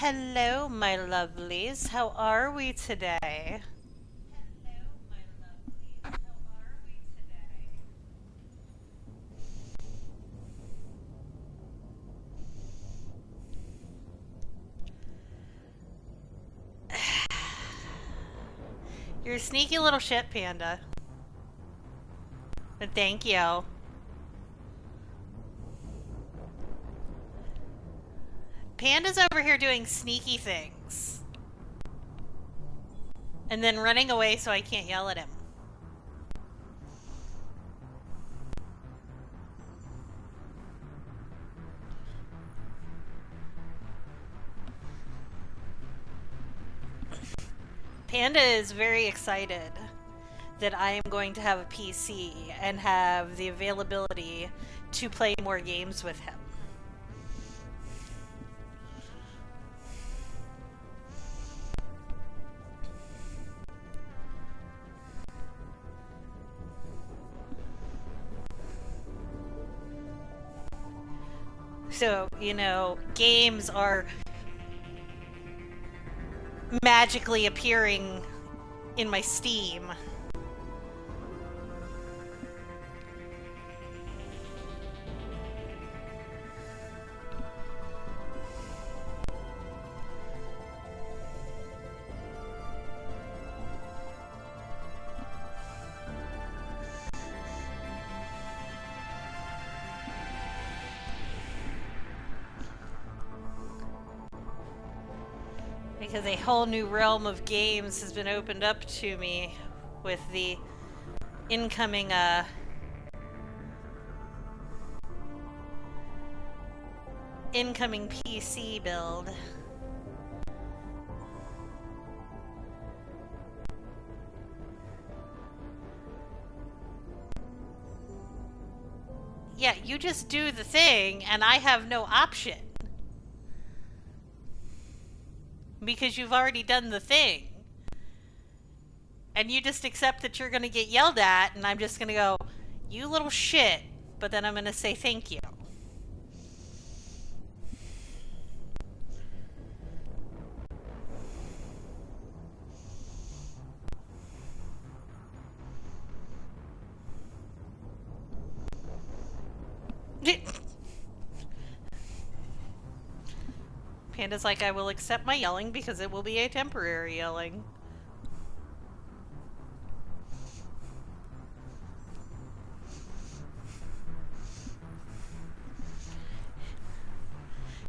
Hello, my lovelies. How are we today? You're a sneaky little shit, Panda. But thank you. Panda's over here doing sneaky things. And then running away so I can't yell at him. Panda is very excited that I am going to have a PC and have the availability to play more games with him. So, games are magically appearing in my Steam. Because a whole new realm of games has been opened up to me with the incoming PC build. Yeah, you just do the thing and I have no option. Because you've already done the thing. And you just accept that you're going to get yelled at, and I'm just going to go, you little shit, but then I'm going to say thank you. Panda's like, I will accept my yelling because it will be a temporary yelling.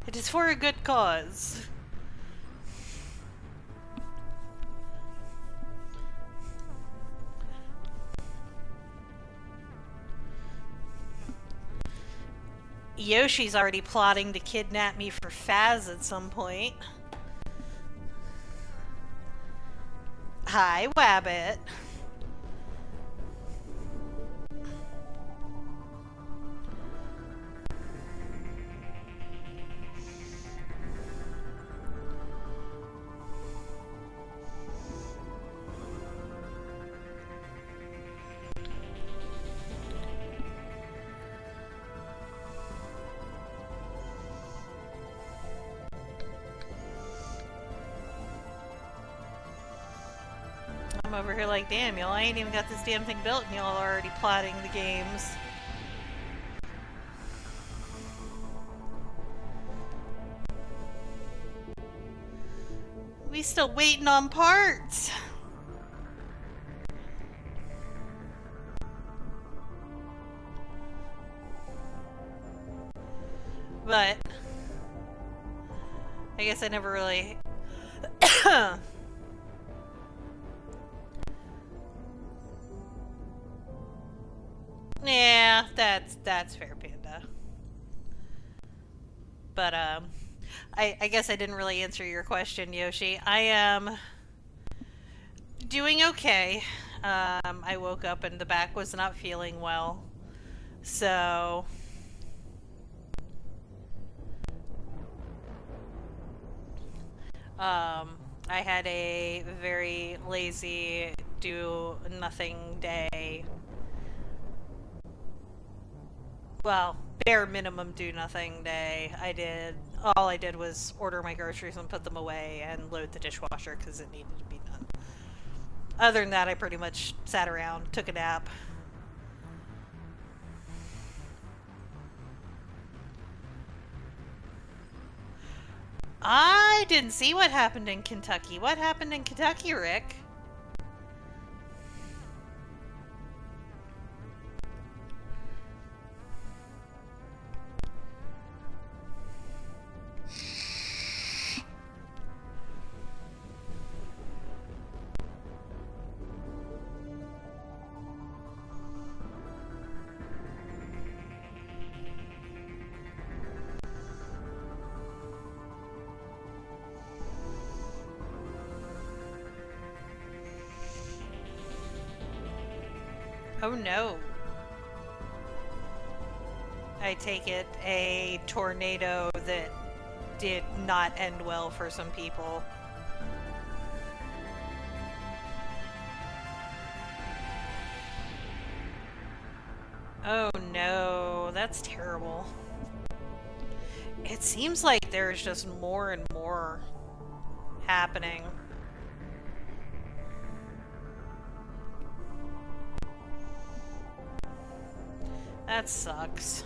It is for a good cause. Yoshi's already plotting to kidnap me for Faz at some point. Hi, Wabbit. I'm over here like, damn, y'all, I ain't even got this damn thing built and y'all are already plotting the games. We still waiting on parts. But I guess I never really yeah, that's fair, Panda. But I guess I didn't really answer your question, Yoshi. I am doing okay. I woke up and the back was not feeling well. So I had a very lazy do nothing day. Well, bare minimum do nothing day. I did all I did was order my groceries and put them away and load the dishwasher because it needed to be done. Other than that, I pretty much sat around, took a nap. I didn't see what happened in Kentucky. What happened in Kentucky, Rick? Oh no. I take it a tornado that did not end well for some people. Oh no, that's terrible. It seems like there's just more and more happening. That sucks.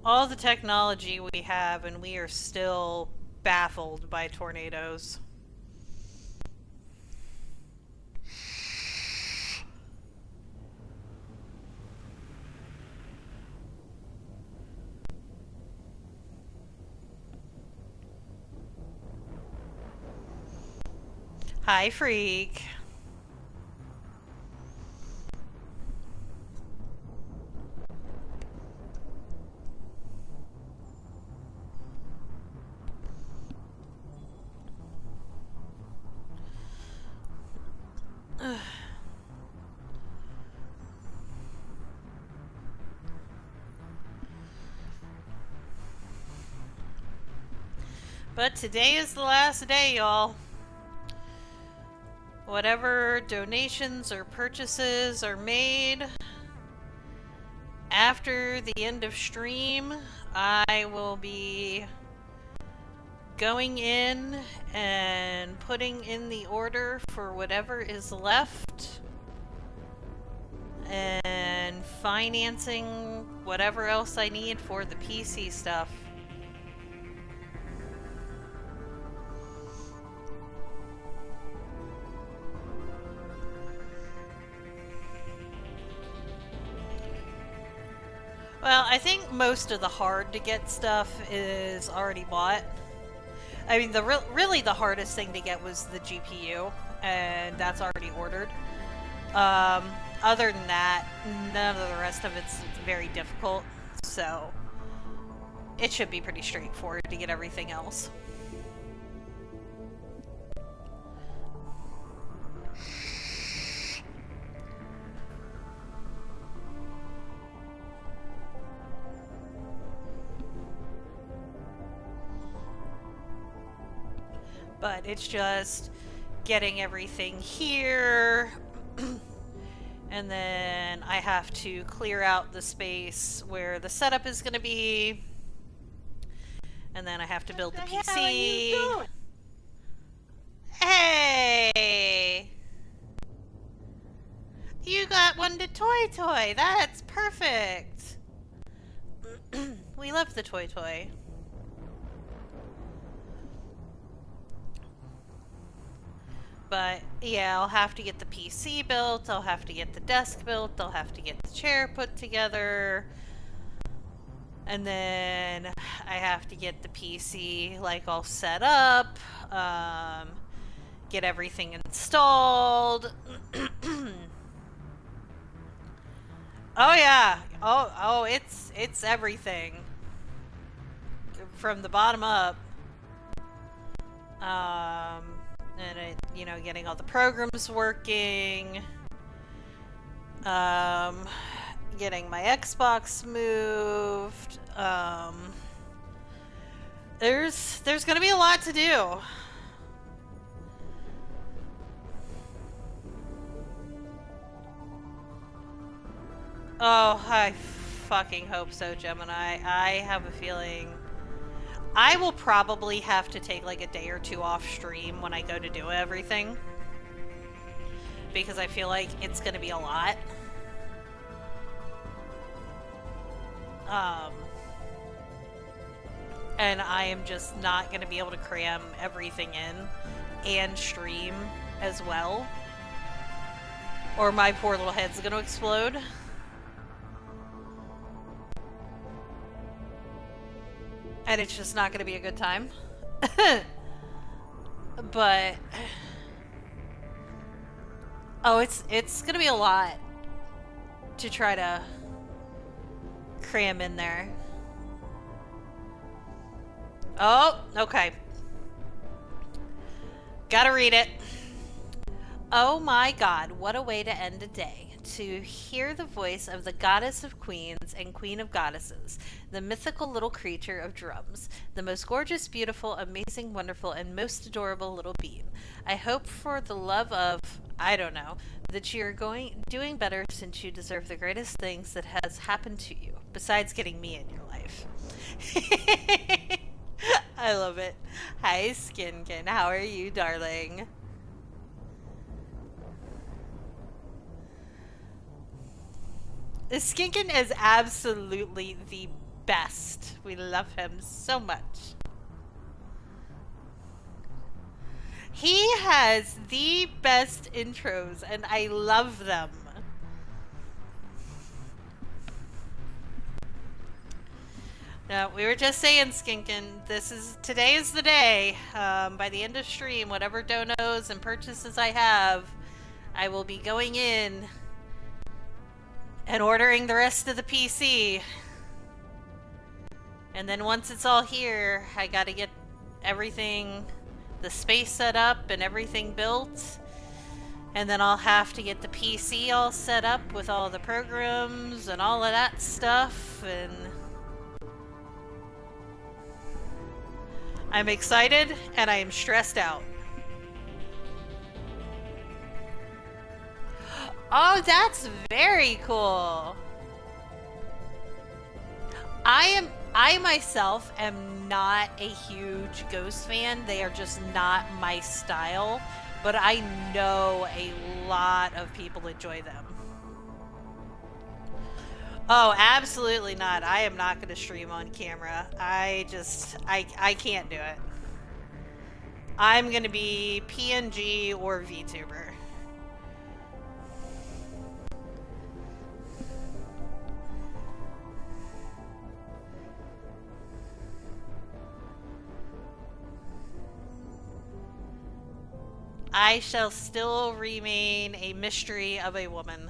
All the technology we have, and we are still baffled by tornadoes. Hi, Freak. But today is the last day, y'all. Whatever donations or purchases are made after the end of stream, I will be going in and putting in the order for whatever is left and financing whatever else I need for the PC stuff. Well, I think most of the hard to get stuff is already bought. I mean, really the hardest thing to get was the GPU, and that's already ordered. Other than that, none of the rest of it's very difficult, so it should be pretty straightforward to get everything else. But it's just getting everything here, and then I have to clear out the space where the setup is going to be, and then I have to build the PC. Hell are you doing? Hey! You got one to Toy. That's perfect. We love the Toy. But yeah, I'll have to get the PC built, I'll have to get the desk built, I'll have to get the chair put together, and then I have to get the PC like all set up, get everything installed. Oh yeah, oh it's everything from the bottom up. And it, getting all the programs working, getting my Xbox moved. There's gonna be a lot to do. Oh, I fucking hope so, Gemini. I have a feeling I will probably have to take like a day or two off stream when I go to do everything. Because I feel like it's gonna be a lot. Um, and I am just not gonna be able to cram everything in and stream as well. Or my poor little head's gonna explode. And it's just not gonna be a good time. But oh, it's gonna be a lot to try to cram in there. Oh, okay. Gotta read it. Oh my god, what a way to end a day. To hear the voice of the goddess of queens and queen of goddesses, the mythical little creature of drums, the most gorgeous, beautiful, amazing, wonderful, and most adorable little being. I hope for the love of, I don't know, that you're doing better since you deserve the greatest things that has happened to you, besides getting me in your life. I love it. Hi, Skinkin. How are you, darling? Skinkin is absolutely the best. We love him so much. He has the best intros, and I love them. No, we were just saying, Skinkin, today is the day. By the end of stream, whatever donos and purchases I have, I will be going in and ordering the rest of the PC. And then once it's all here, I gotta get everything, the space set up and everything built. And then I'll have to get the PC all set up with all the programs and all of that stuff. And I'm excited and I am stressed out. Oh, that's very cool. I myself am not a huge Ghost fan. They are just not my style, but I know a lot of people enjoy them. Oh, absolutely not. I am not going to stream on camera. I can't do it. I'm going to be PNG or VTuber. I shall still remain a mystery of a woman.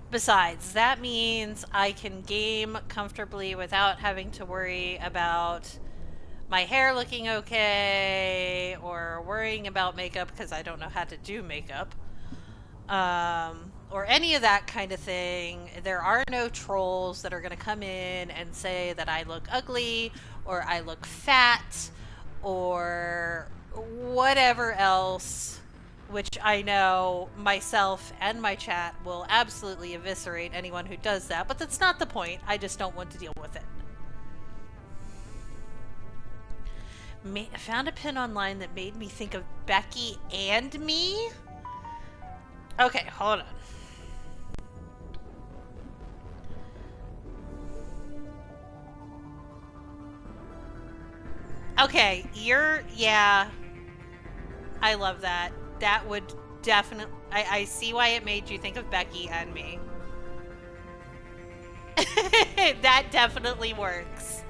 Besides, that means I can game comfortably without having to worry about my hair looking okay or worrying about makeup because I don't know how to do makeup. Or any of that kind of thing. There are no trolls that are going to come in and say that I look ugly or I look fat or whatever else, which I know myself and my chat will absolutely eviscerate anyone who does that, but that's not the point. I just don't want to deal with it. Found a pin online that made me think of Becky and me? Okay, hold on. Okay, yeah. I love that. That would definitely... I see why it made you think of Becky and me. That definitely works.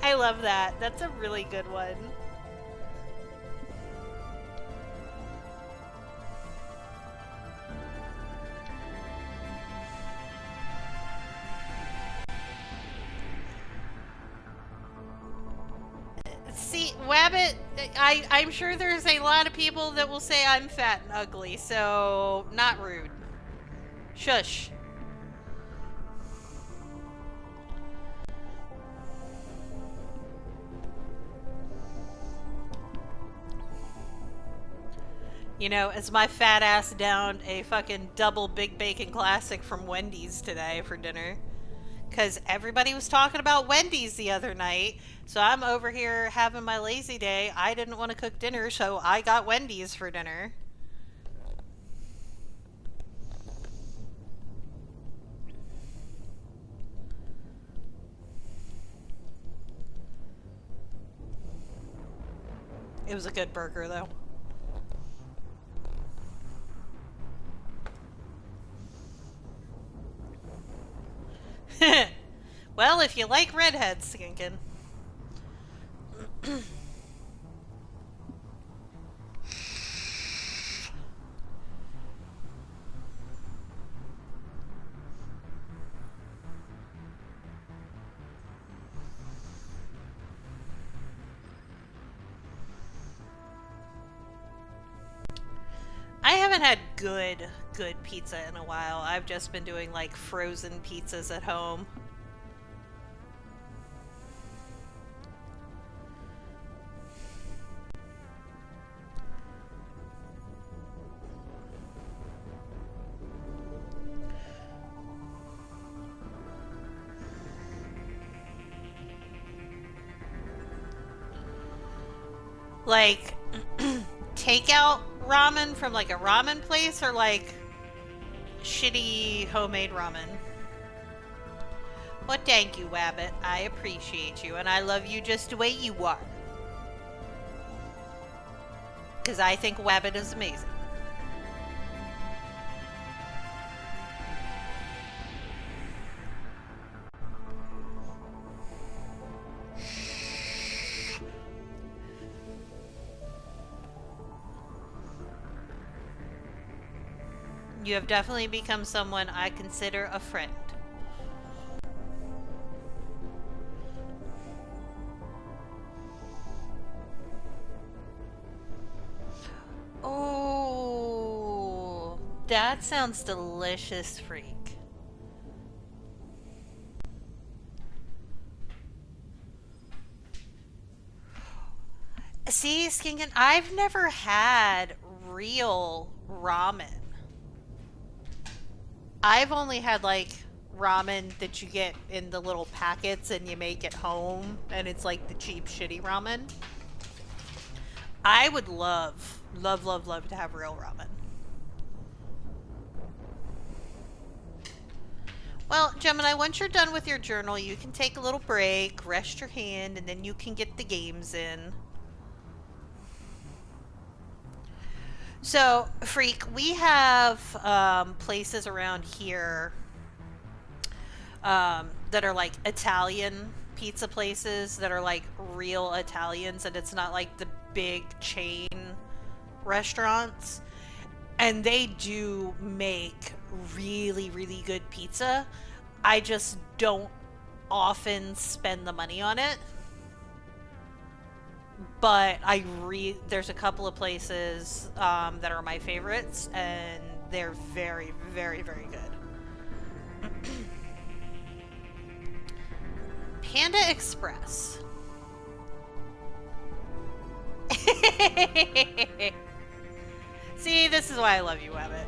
I love that. That's a really good one. See, Wabbit, I'm sure there's a lot of people that will say I'm fat and ugly, so not rude. Shush. You know, as my fat ass downed a fucking double Big Bacon Classic from Wendy's today for dinner. Because everybody was talking about Wendy's the other night. So I'm over here having my lazy day. I didn't want to cook dinner, so I got Wendy's for dinner. It was a good burger, though. Well, if you like redheads, Skinkin. I haven't had good pizza in a while. I've just been doing like frozen pizzas at home. Like takeout ramen from like a ramen place, or like shitty homemade ramen? Well, thank you, Wabbit. I appreciate you, and I love you just the way you are. Because I think Wabbit is amazing. You have definitely become someone I consider a friend. Oh, that sounds delicious, Freak. See, Skinkin, I've never had real ramen. I've only had like ramen that you get in the little packets and you make at home, and it's like the cheap, shitty ramen. I would love to have real ramen. Well, Gemini, once you're done with your journal, you can take a little break, rest your hand, and then you can get the games in. So, Freak, we have places around here that are like Italian pizza places that are like real Italians, and it's not like the big chain restaurants. And they do make really good pizza. I just don't often spend the money on it. But there's a couple of places that are my favorites, and they're very good. Panda Express. See, this is why I love you, Ebbet.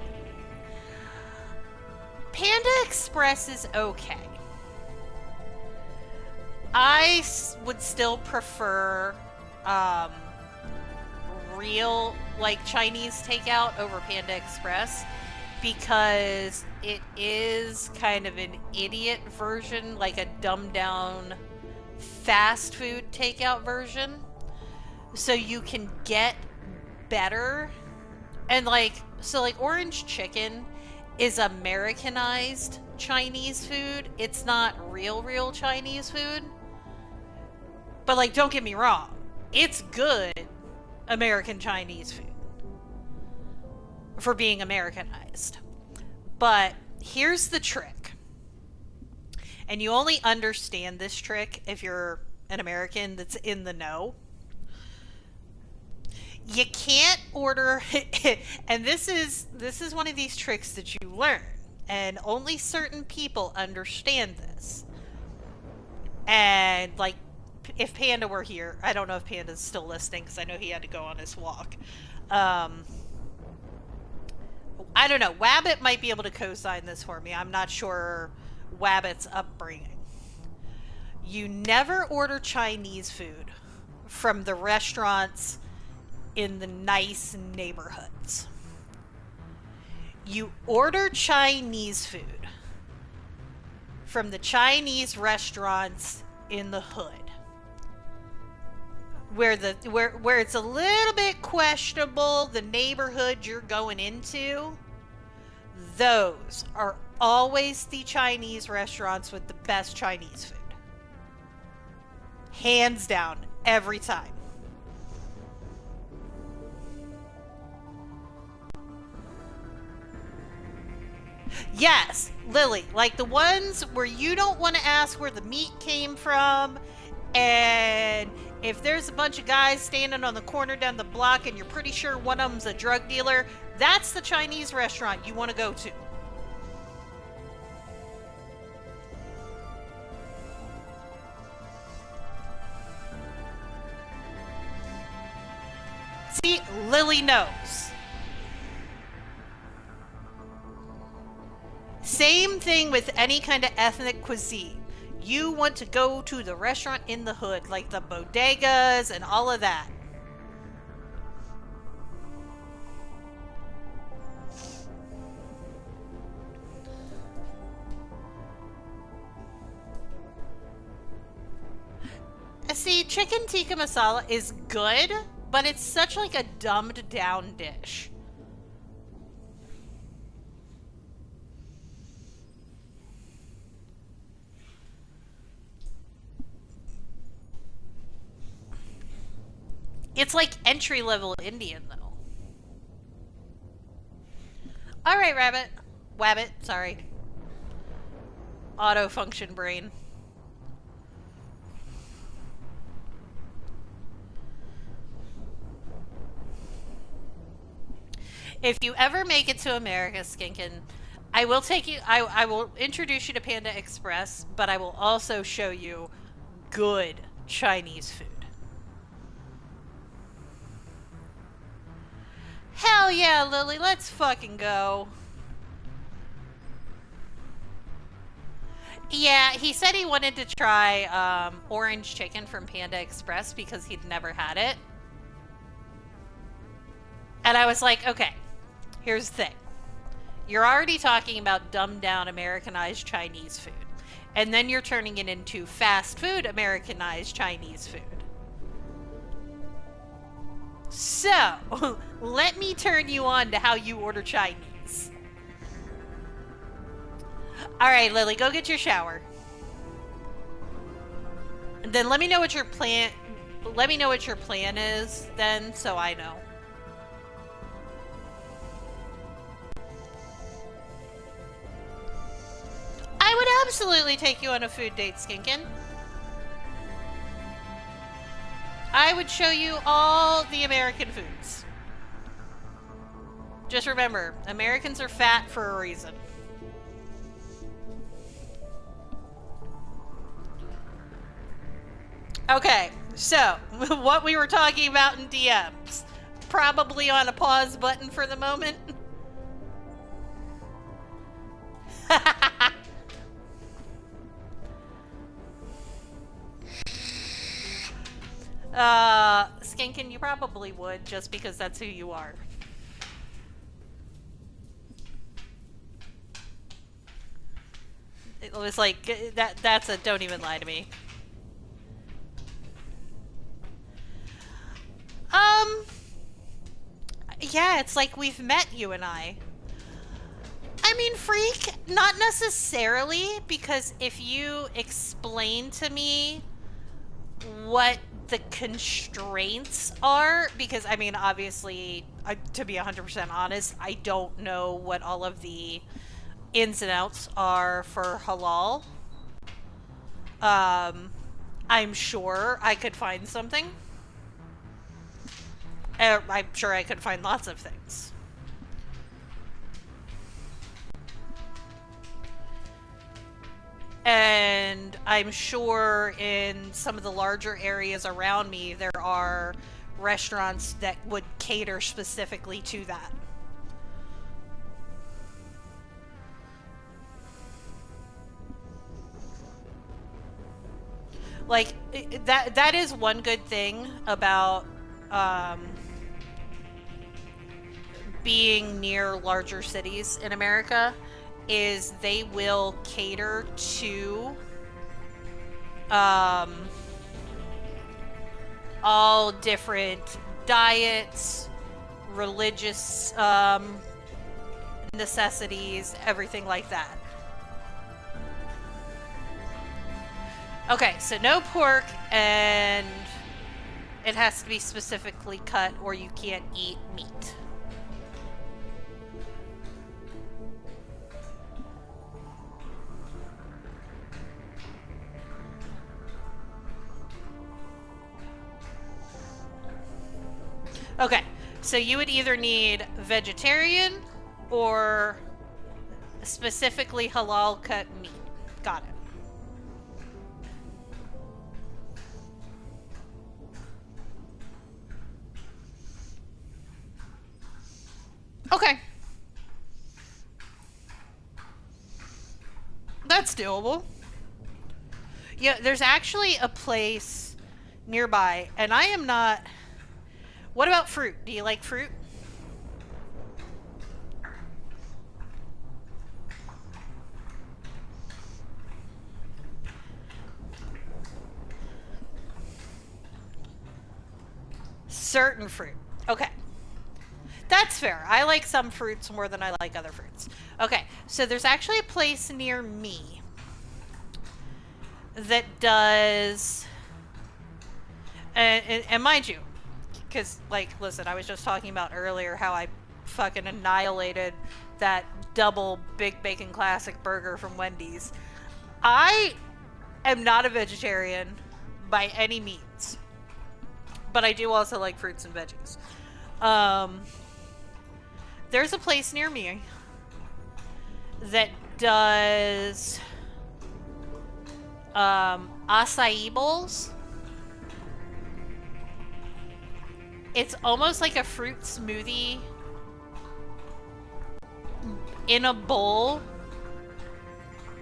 Panda Express is okay. I would still prefer real like Chinese takeout over Panda Express, because it is kind of an idiot version, like a dumbed down fast food takeout version. So you can get better, and like orange chicken is Americanized Chinese food. It's not real Chinese food. But like, don't get me wrong, it's good American Chinese food for being Americanized. But here's the trick. And you only understand this trick if you're an American that's in the know. You can't order, and this is one of these tricks that you learn, and only certain people understand this. And like, if Panda were here, I don't know if Panda's still listening because I know he had to go on his walk. Um, I don't know. Wabbit might be able to co-sign this for me. I'm not sure Wabbit's upbringing. You never order Chinese food from the restaurants in the nice neighborhoods. You order Chinese food from the Chinese restaurants in the hood. Where it's a little bit questionable, the neighborhood you're going into, those are always the Chinese restaurants with the best Chinese food. Hands down, every time. Yes, Lily, like the ones where you don't want to ask where the meat came from, and if there's a bunch of guys standing on the corner down the block and you're pretty sure one of them's a drug dealer, that's the Chinese restaurant you want to go to. See, Lily knows. Same thing with any kind of ethnic cuisine. You want to go to the restaurant in the hood, like the bodegas and all of that. See, chicken tikka masala is good, but it's such like a dumbed down dish. It's like entry level Indian, though. All right, Rabbit. Wabbit, sorry. Auto function brain. If you ever make it to America, Skinkin, I will take you. I will introduce you to Panda Express, but I will also show you good Chinese food. Hell yeah, Lily, let's fucking go. Yeah, he said he wanted to try orange chicken from Panda Express because he'd never had it. And I was like, okay, here's the thing. You're already talking about dumbed down Americanized Chinese food. And then you're turning it into fast food Americanized Chinese food. So, let me turn you on to how you order Chinese. Alright, Lily, go get your shower. And then let me know what your plan is then, so I know. I would absolutely take you on a food date, Skinkin. I would show you all the American foods. Just remember, Americans are fat for a reason. Okay, so, what we were talking about in DMs. Probably on a pause button for the moment. Skinkin, you probably would, just because that's who you are. It was like, that's a don't even lie to me. Yeah, it's like we've met, you and I. I mean, freak, not necessarily, because if you explain to me what the constraints are, because, I mean, obviously, to be 100% honest, I don't know what all of the ins and outs are for halal. I'm sure I could find something. I'm sure I could find lots of things. And I'm sure in some of the larger areas around me, there are restaurants that would cater specifically to that. Like that is one good thing about um, being near larger cities in America is they will cater to um, all different diets, religious necessities, everything like that. Okay, so no pork, and it has to be specifically cut or you can't eat meat. Okay, so you would either need vegetarian or specifically halal cut meat. Got it. Okay. That's doable. Yeah, there's actually a place nearby, and I am not. What about fruit? Do you like fruit? Certain fruit. Okay. That's fair. I like some fruits more than I like other fruits. Okay, so there's actually a place near me that does. And mind you, because, like, listen, I was just talking about earlier how I fucking annihilated that double Big Bacon Classic burger from Wendy's. I am not a vegetarian by any means, but I do also like fruits and veggies. There's a place near me that does acai bowls. It's almost like a fruit smoothie in a bowl,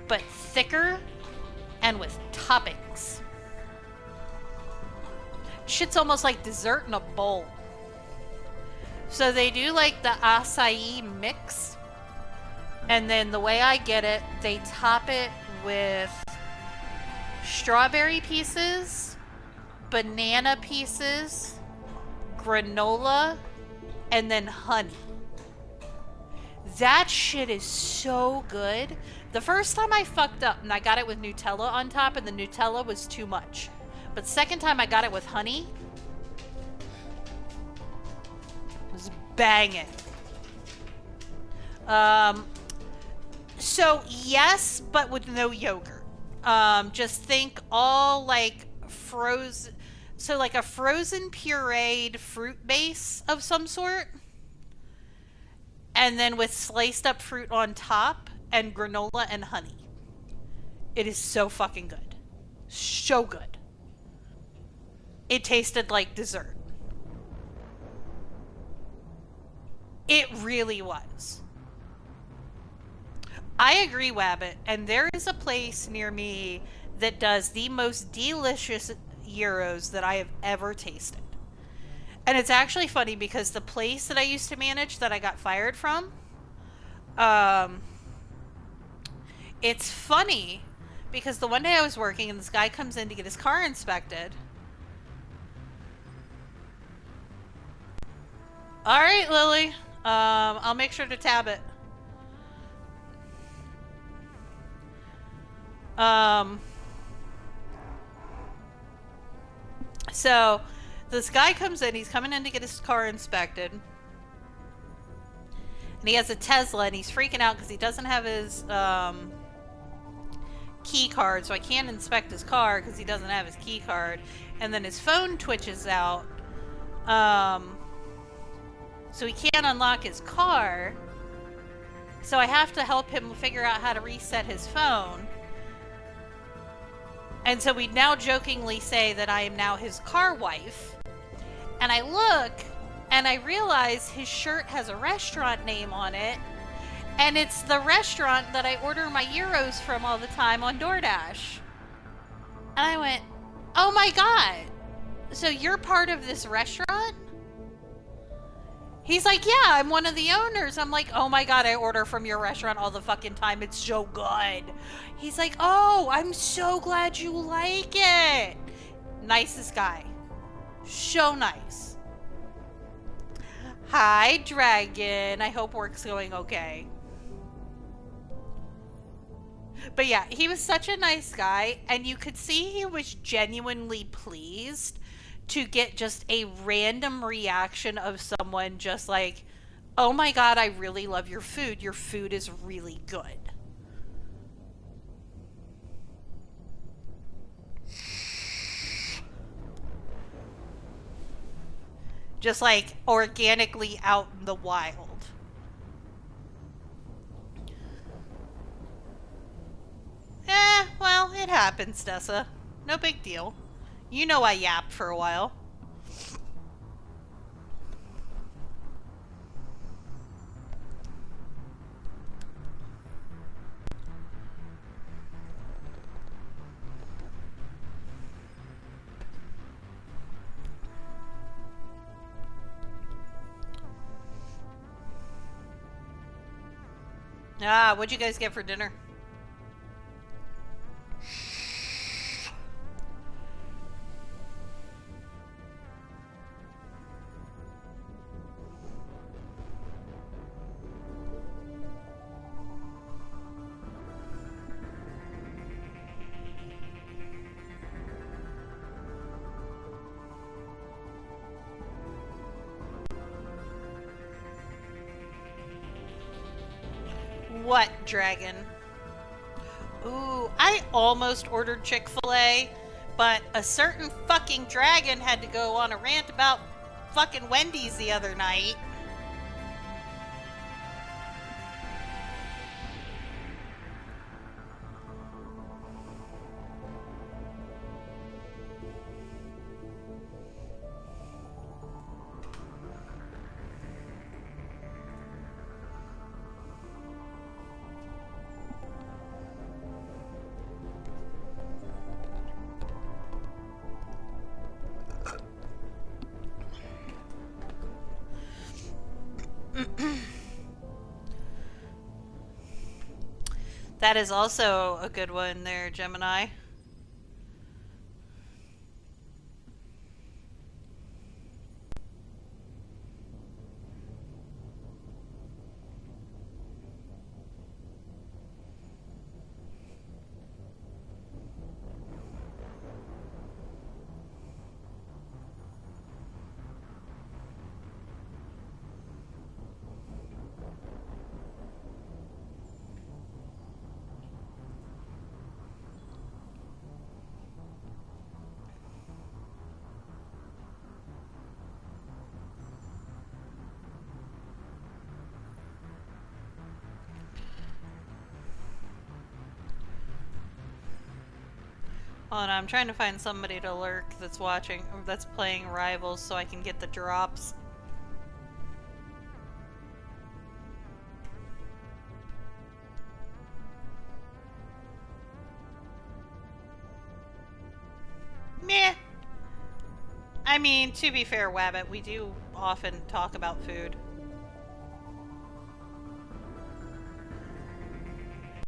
but thicker and with toppings. Shit's almost like dessert in a bowl. So they do like the acai mix, and then the way I get it, they top it with strawberry pieces, banana pieces, granola, and then honey. That shit is so good. The first time I fucked up and I got it with Nutella on top, and the Nutella was too much. But second time I got it with honey, it was banging. So yes, but with no yogurt. Just think all like frozen, so like a frozen pureed fruit base of some sort, and then with sliced up fruit on top and granola and honey. It is so fucking good. So good. It tasted like dessert. It really was. I agree, Wabbit, and there is a place near me that does the most delicious gyros that I have ever tasted. And it's actually funny because the place that I used to manage that I got fired from, it's funny because the one day I was working and this guy comes in to get his car inspected. All right, Lily. I'll make sure to tab it. So this guy comes in, he's coming in to get his car inspected. And he has a Tesla and he's freaking out because he doesn't have his key card, so I can't inspect his car because he doesn't have his key card. And then his phone twitches out. So he can't unlock his car. So I have to help him figure out how to reset his phone. And so we now jokingly say that I am now his car wife. And I look and I realize his shirt has a restaurant name on it. And it's the restaurant that I order my gyros from all the time on DoorDash. And I went, oh my God, so you're part of this restaurant? He's like, yeah, I'm one of the owners. I'm like, oh my God, I order from your restaurant all the fucking time. It's so good. He's like, oh, I'm so glad you like it. Nicest guy. So nice. Hi, Dragon. I hope work's going okay. But yeah, he was such a nice guy, and you could see he was genuinely pleased to get just a random reaction of someone just like, oh my God, I really love your food. Your food is really good. Just like organically out in the wild. Well, it happens, Dessa. No big deal. You know I yapped for a while. What'd you guys get for dinner? What, Dragon? Ooh, I almost ordered Chick-fil-A, but a certain fucking dragon had to go on a rant about fucking Wendy's the other night. That is also a good one there, Gemini. Hold on, I'm trying to find somebody to lurk that's watching, or that's playing Rivals so I can get the drops. Meh. I mean, to be fair, Wabbit, we do often talk about food.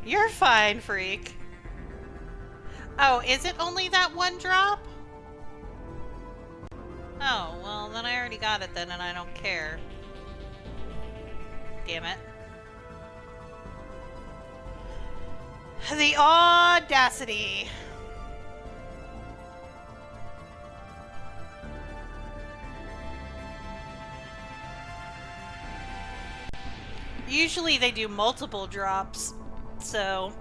You're fine, freak. Oh, is it only that one drop? Oh, well, then I already got it then, and I don't care. Damn it. The audacity. Usually they do multiple drops, so...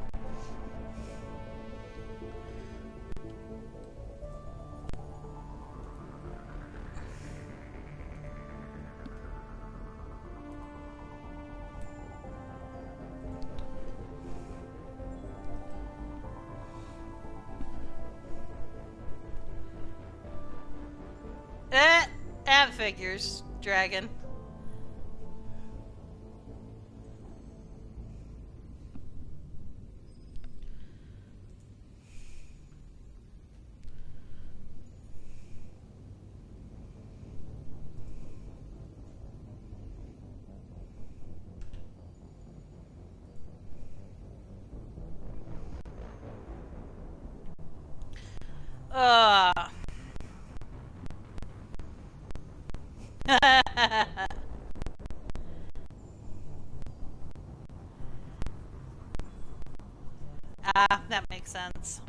That figures, dragon. Uh. That makes sense.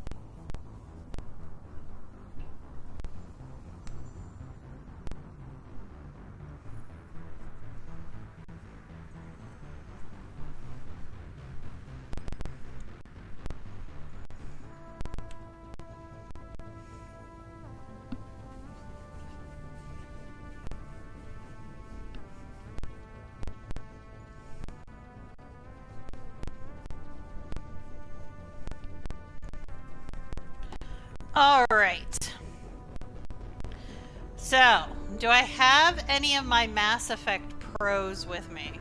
Alright. So, do I have any of my Mass Effect pros with me?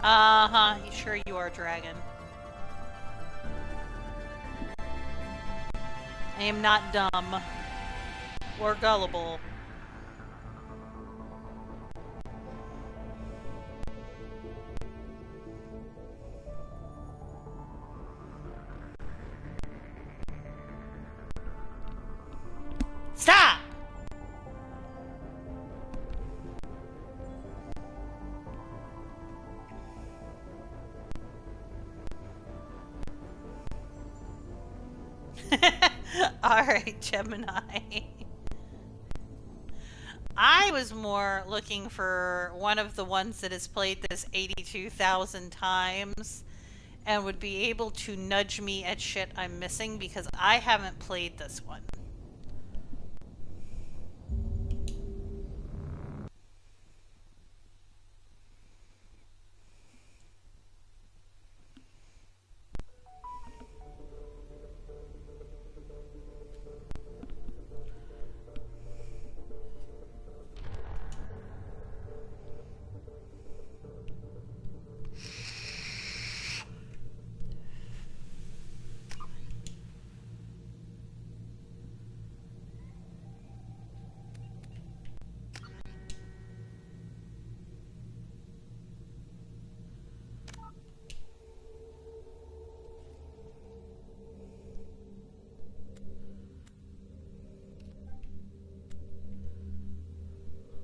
Uh-huh, sure you are, dragon. I am not dumb. Or gullible. Stop! Alright, Gemini. I was more looking for one of the ones that has played this 82,000 times and would be able to nudge me at shit I'm missing because I haven't played this one.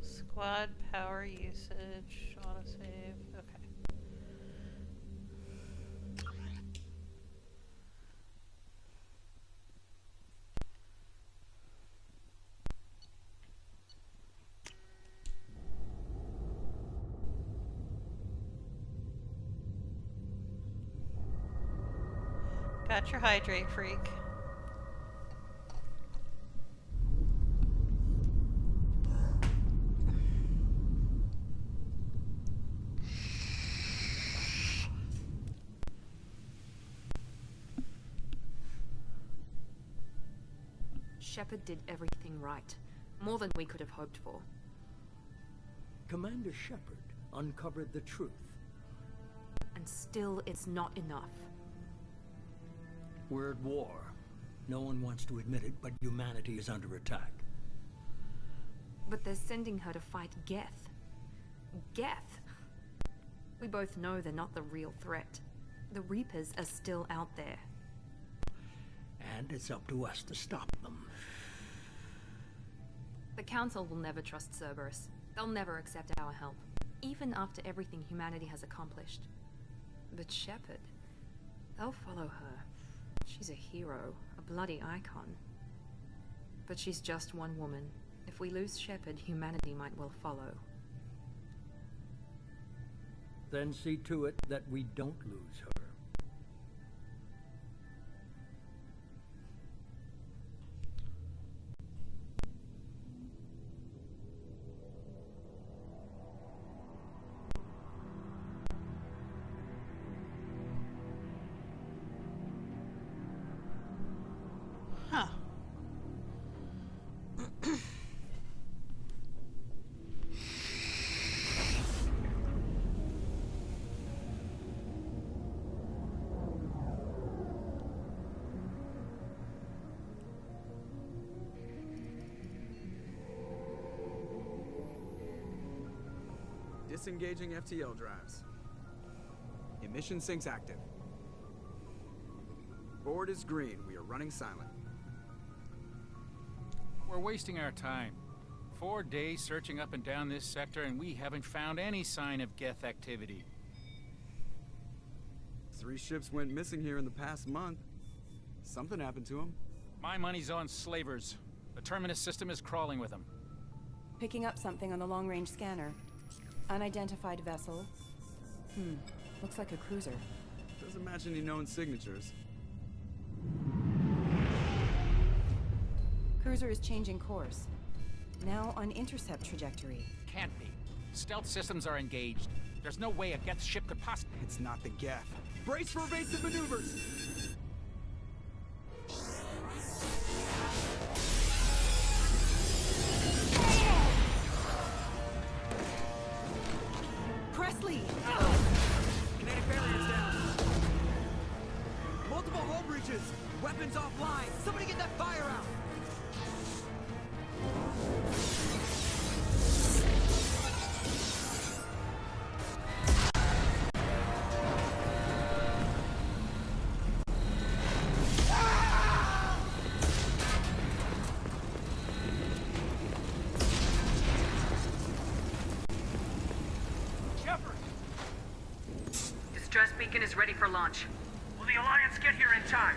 Squad power usage, autosave, okay. Got your hydrate, freak. Shepard did everything right. More than we could have hoped for. Commander Shepard uncovered the truth. And still, it's not enough. We're at war. No one wants to admit it, but humanity is under attack. But they're sending her to fight Geth. Geth! We both know they're not the real threat. The Reapers are still out there. And it's up to us to stop them. The Council will never trust Cerberus. They'll never accept our help, even after everything humanity has accomplished. But Shepard, they'll follow her. She's a hero, a bloody icon. But she's just one woman. If we lose Shepard, humanity might well follow. Then see to it that we don't lose her. Disengaging FTL drives. Emission sinks active. Board is green. We are running silent. We're wasting our time. 4 days searching up and down this sector, and we haven't found any sign of Geth activity. 3 ships went missing here in the past month. Something happened to them. My money's on slavers. The Terminus system is crawling with them. Picking up something on the long-range scanner. Unidentified vessel. Looks like a cruiser. Doesn't match any known signatures. Cruiser is changing course. Now on intercept trajectory. Can't be. Stealth systems are engaged. There's no way a Geth ship could possibly... It's not the Geth. Brace for evasive maneuvers! Presley! Kinetic barriers down. Multiple hull breaches. Weapons offline. Somebody get that fire out. Shepard! Distress beacon is ready for launch. Will the Alliance get here in time?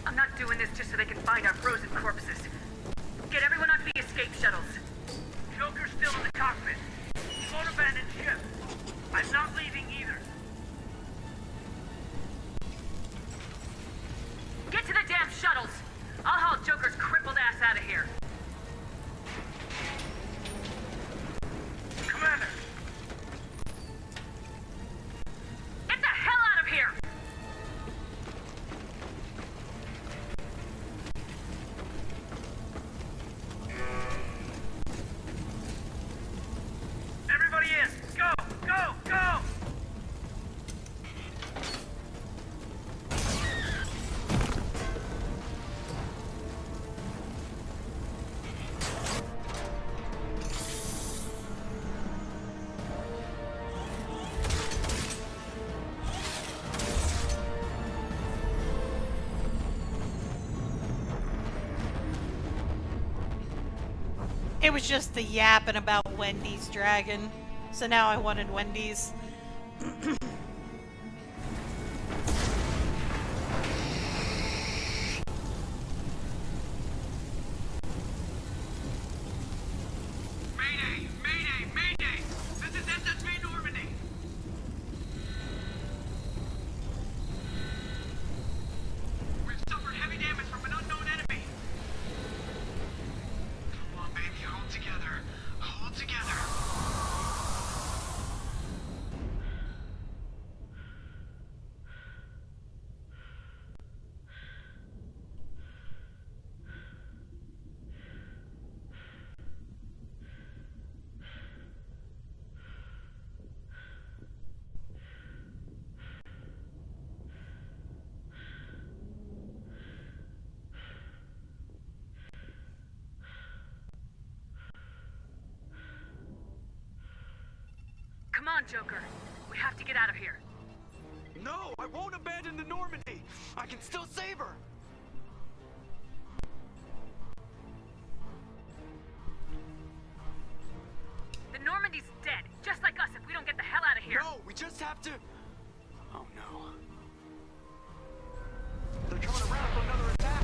I'm not doing this just so they can find our frozen corpses. Get everyone onto the escape shuttles. Joker's still in the cockpit. He won't abandon ship. I'm not leaving either. Get to the damn shuttles! I'll haul Joker's crippled ass out of here. Commander! Get the hell out of here! Everybody in! Go! Go! Go! It was just the yapping about Wendy's dragon. So now I wanted Wendy's. Mayday! Mayday! Mayday! This is SSV Normandy! We've suffered heavy damage from an unknown enemy! Come on, baby, hold together. Hold together. Come on, Joker. We have to get out of here. No, I won't abandon the Normandy! I can still save her! The Normandy's dead, just like us if we don't get the hell out of here. No, we just have to... Oh no. They're coming around for another attack!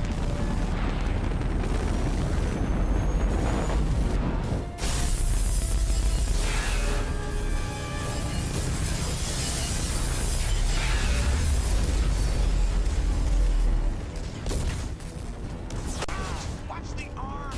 Watch the arm!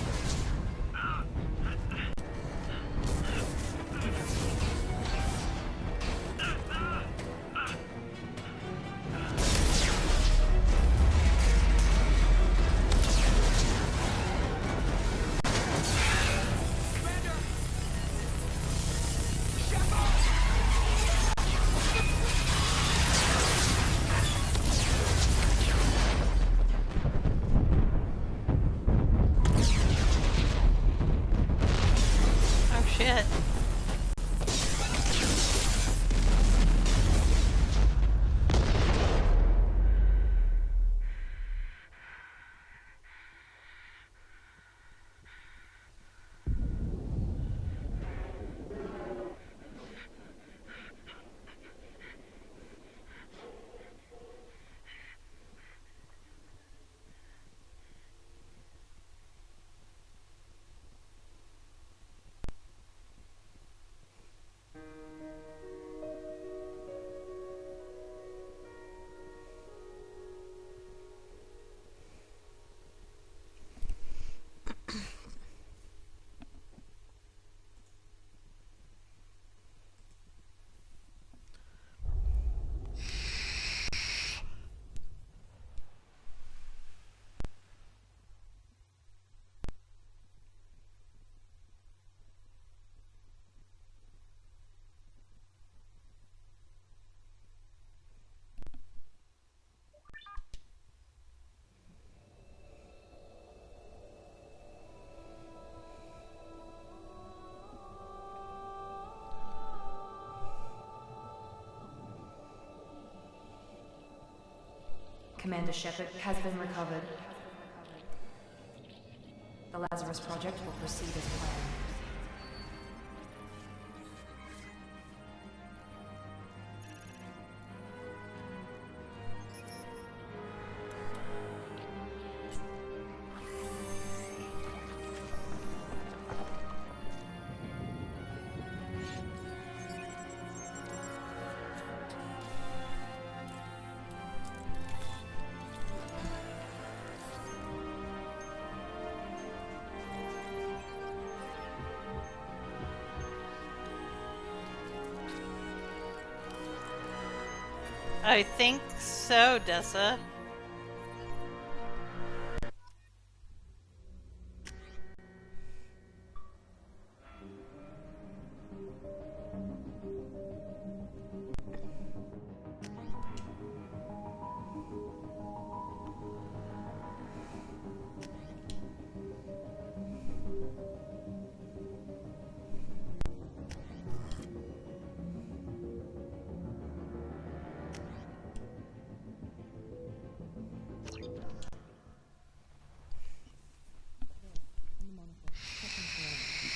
Commander Shepard has been recovered. The Lazarus Project will proceed as planned. I think so, Dessa.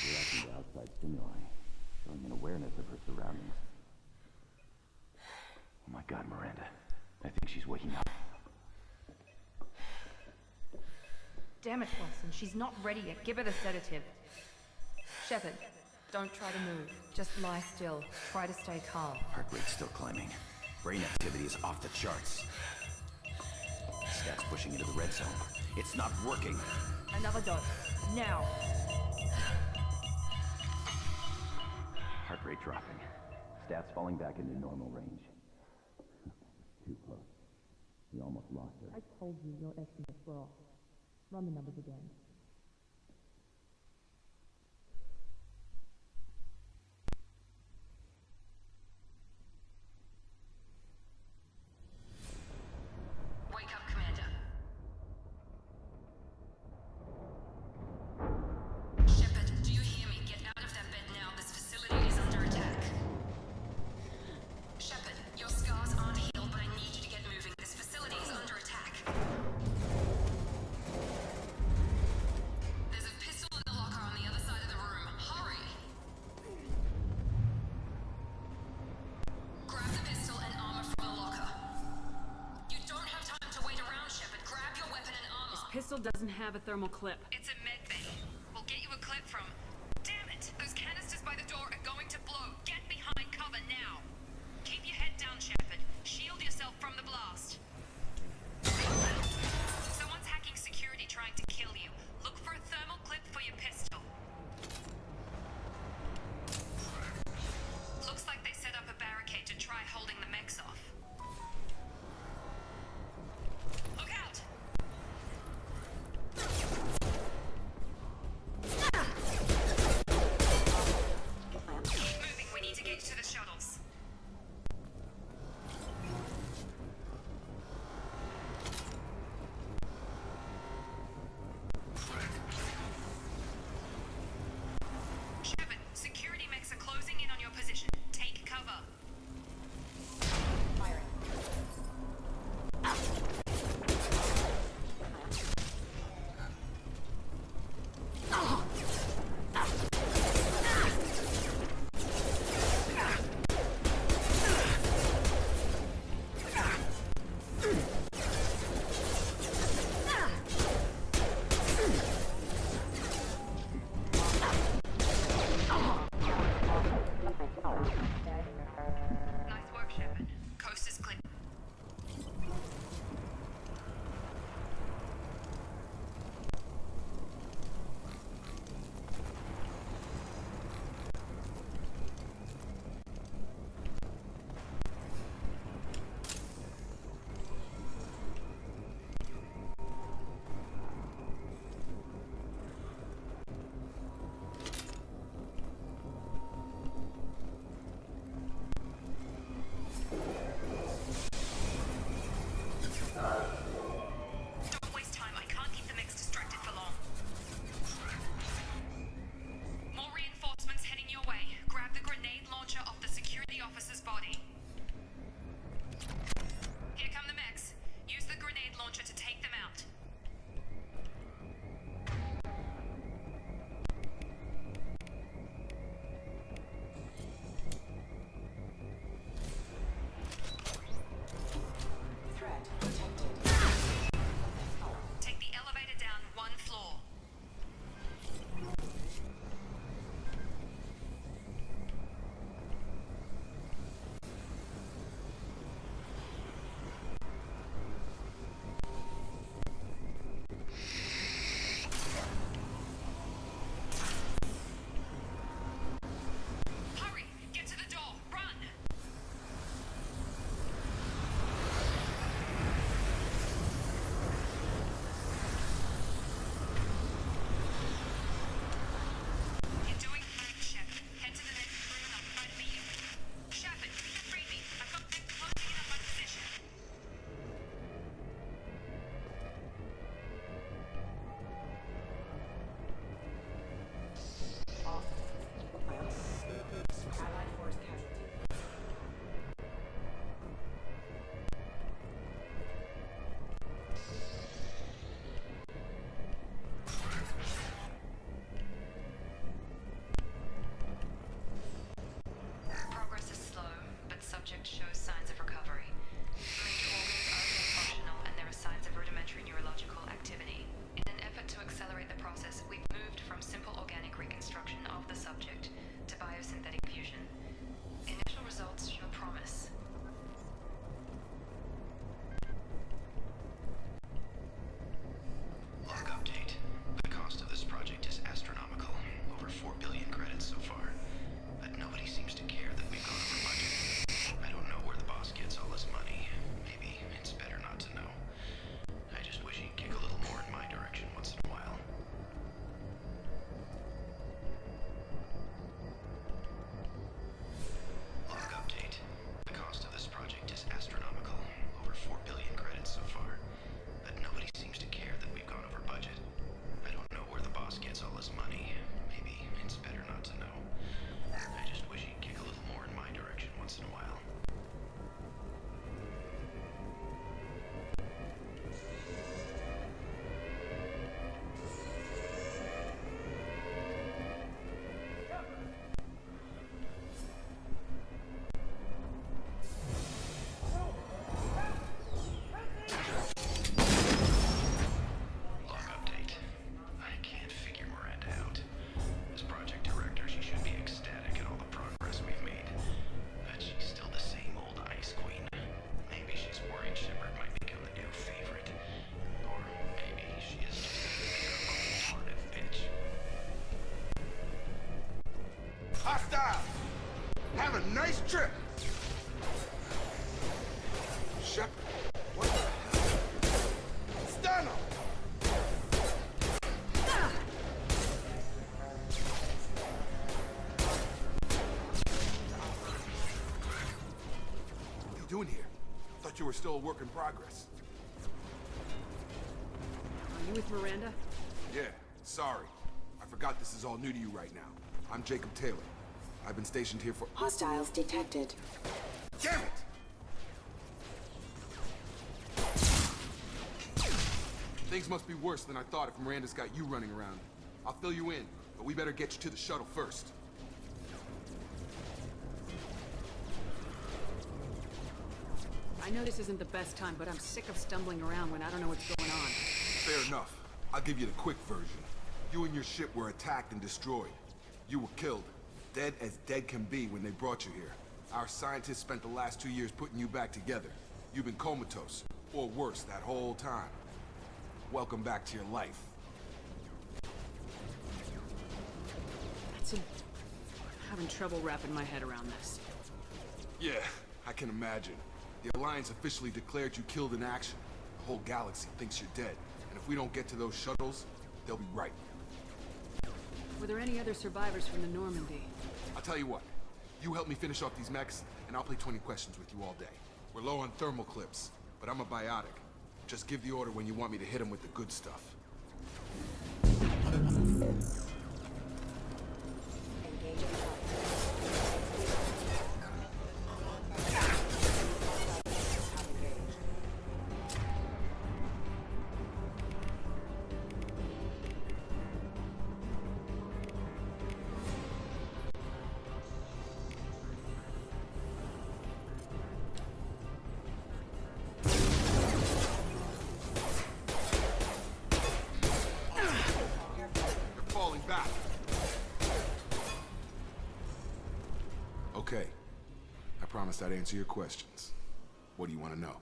Reacting to outside stimuli, showing an awareness of her surroundings. Oh my god, Miranda. I think she's waking up. Damn it, Watson. She's not ready yet. Give her the sedative. Shepard, don't try to move. Just lie still. Try to stay calm. Heart rate's still climbing. Brain activity is off the charts. Stats pushing into the red zone. It's not working. Another dose. Now. Heart rate dropping. Stats falling back into normal range. Too close. We almost lost her. I told you your estimates were off. Run the numbers again. Wake up, Commander. Shepard, do you hear me? Get out of that bed now. This facility is under attack. Shepard, your scars aren't healed, but I need you to get moving. This facility is under attack. There's a pistol in the locker on the other side of the room. Hurry! Grab the pistol and armor from the locker. You don't have time to wait around, Shepard. Grab your weapon and armor. This pistol doesn't have a thermal clip. It's a med bay. We'll get you a clip from... Damn it! Those canisters by the door are going to blow. Get behind cover now. Keep your head down, Shepard. Shield yourself from the blast. Someone's hacking security trying to kill you. Look for a thermal clip for your pistol. Looks like they set up a barricade to try holding the mechs off. Look out! ship! Shepard, what the hell? Stun him! What are you doing here? Thought you were still a work in progress. Are you with Miranda? Yeah, sorry. I forgot this is all new to you right now. I'm Jacob Taylor. I've been stationed here for— Hostiles detected. Damn it! Things must be worse than I thought if Miranda's got you running around. I'll fill you in, but we better get you to the shuttle first. I know this isn't the best time, but I'm sick of stumbling around when I don't know what's going on. Fair enough. I'll give you the quick version. You and your ship were attacked and destroyed. You were killed. Dead as dead can be when they brought you here. Our scientists spent the last 2 years putting you back together. You've been comatose, or worse, that whole time. Welcome back to your life. I'm having trouble wrapping my head around this. Yeah, I can imagine. The Alliance officially declared you killed in action. The whole galaxy thinks you're dead. And if we don't get to those shuttles, they'll be right. Were there any other survivors from the Normandy? I'll tell you what. You help me finish off these mechs, and I'll play 20 questions with you all day. We're low on thermal clips, but I'm a biotic. Just give the order when you want me to hit them with the good stuff. Back. Okay. I promised I'd answer your questions. What do you want to know?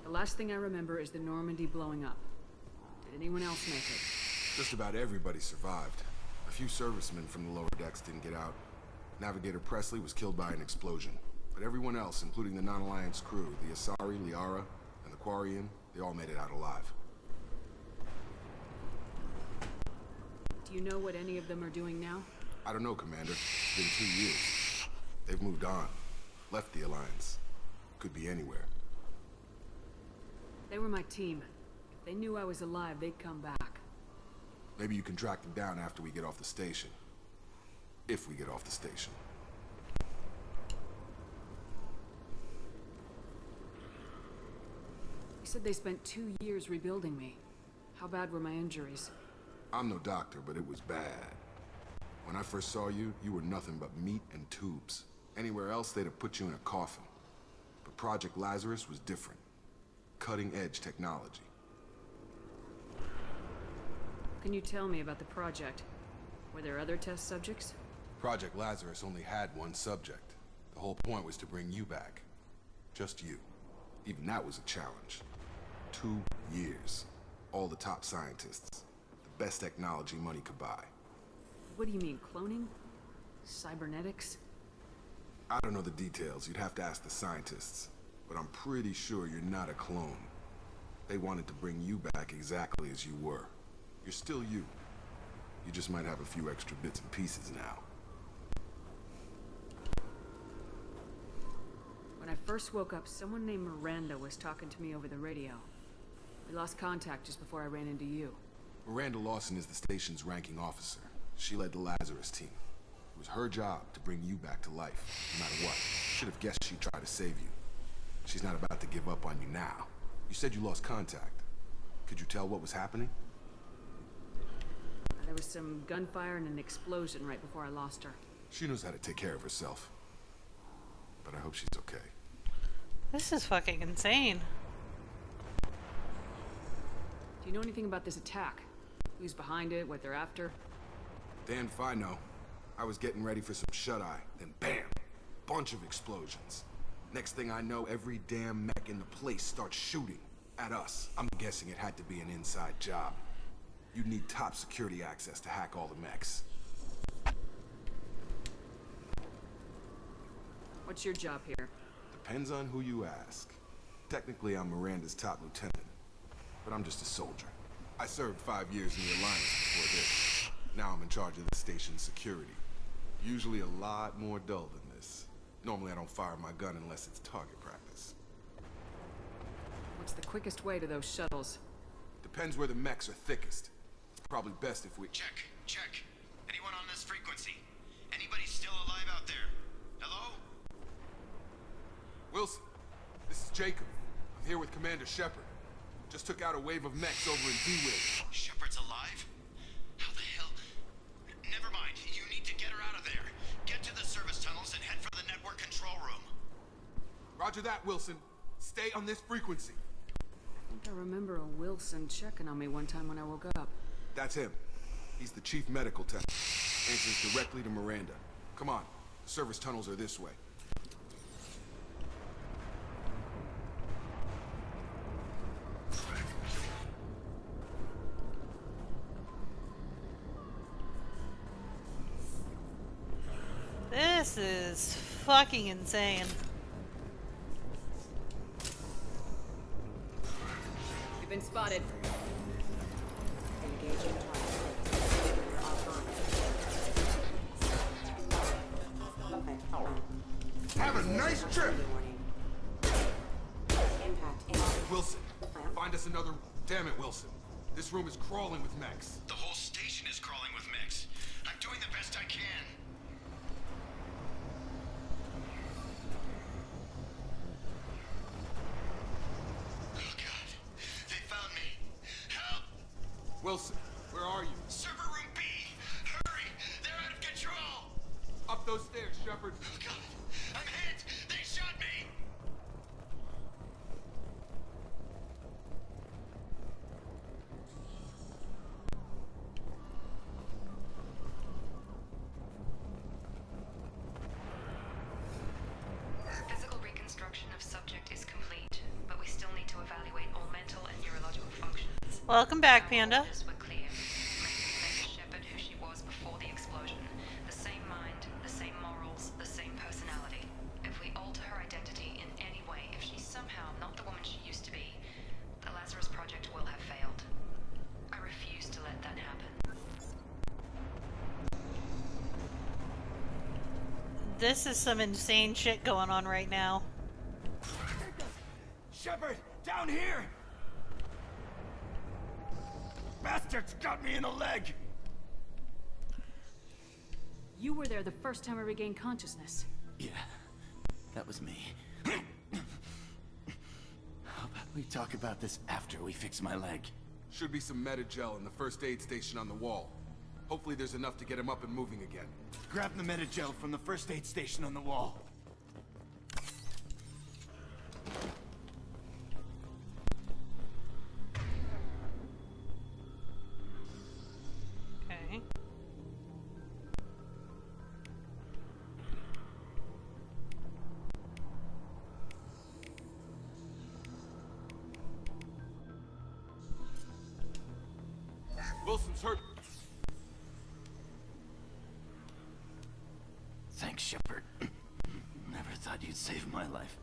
The last thing I remember is the Normandy blowing up. Did anyone else make it? Just about everybody survived. A few servicemen from the lower decks didn't get out. Navigator Presley was killed by an explosion. But everyone else, including the non-Alliance crew, the Asari, Liara, and the Quarian, they all made it out alive. Do you know what any of them are doing now? I don't know, Commander. It's been 2 years. They've moved on. Left the Alliance. Could be anywhere. They were my team. If they knew I was alive, they'd come back. Maybe you can track them down after we get off the station. If we get off the station. You said they spent 2 years rebuilding me. How bad were my injuries? I'm no doctor, but it was bad. When I first saw you, you were nothing but meat and tubes. Anywhere else, they'd have put you in a coffin. But Project Lazarus was different. Cutting-edge technology. Can you tell me about the project? Were there other test subjects? Project Lazarus only had one subject. The whole point was to bring you back. Just you. Even that was a challenge. 2 years. All the top scientists. The best technology money could buy. What do you mean, cloning? Cybernetics? I don't know the details. You'd have to ask the scientists. But I'm pretty sure you're not a clone. They wanted to bring you back exactly as you were. You're still you. You just might have a few extra bits and pieces now. When I first woke up, someone named Miranda was talking to me over the radio. We lost contact just before I ran into you. Miranda Lawson is the station's ranking officer. She led the Lazarus team. It was her job to bring you back to life, no matter what. Should have guessed she'd try to save you. She's not about to give up on you now. You said you lost contact. Could you tell what was happening? There was some gunfire and an explosion right before I lost her. She knows how to take care of herself. But I hope she's okay. This is fucking insane. Do you know anything about this attack? Who's behind it, what they're after? Damned if I know. I was getting ready for some shut-eye, then bam! Bunch of explosions. Next thing I know, every damn mech in the place starts shooting at us. I'm guessing it had to be an inside job. You'd need top security access to hack all the mechs. What's your job here? Depends on who you ask. Technically, I'm Miranda's top lieutenant, but I'm just a soldier. I served 5 years in the Alliance before this. Now I'm in charge of the station's security. Usually a lot more dull than this. Normally I don't fire my gun unless it's target practice. What's the quickest way to those shuttles? Depends where the mechs are thickest. It's probably best if we... Check. Anyone on this frequency? Anybody still alive out there? Hello? Wilson, this is Jacob. I'm here with Commander Shepard. Just took out a wave of mechs over in D-Wing. Shepard's alive? How the hell? Never mind. You need to get her out of there. Get to the service tunnels and head for the network control room. Roger that, Wilson. Stay on this frequency. I think I remember a Wilson checking on me one time when I woke up. That's him. He's the chief medical tech. Answers directly to Miranda. Come on. The service tunnels are this way. This is fucking insane. We've been spotted. Engaging Have a nice trip! Impact. Wilson, find us another... Damn it, Wilson. This room is crawling with mechs. The whole station is crawling with mechs. I'm doing the best I can. Oh God, they found me. Help! Wilson, where are you? Server room B! Hurry! They're out of control! Up those stairs, Shepard. Oh God, I'm hit! They shot me! Physical reconstruction of subject is complete, but we still need to evaluate all mental and neurological functions. Welcome back, Panda. Orders were clear. Commander Shepard, who she was before the explosion. The same mind, the same morals, the same personality. If we alter her identity in any way, if she's somehow not the woman she used to be, the Lazarus Project will have failed. I refuse to let that happen. This is some insane shit going on right now. Shepard, down here! Bastards got me in the leg! You were there the first time I regained consciousness. Yeah, that was me. How about we talk about this after we fix my leg? Should be some Metagel in the first aid station on the wall. Hopefully there's enough to get him up and moving again. Grab the Metagel from the first aid station on the wall. Okay. Wilson's hurt. Thanks, Shepard. Never thought you'd save my life.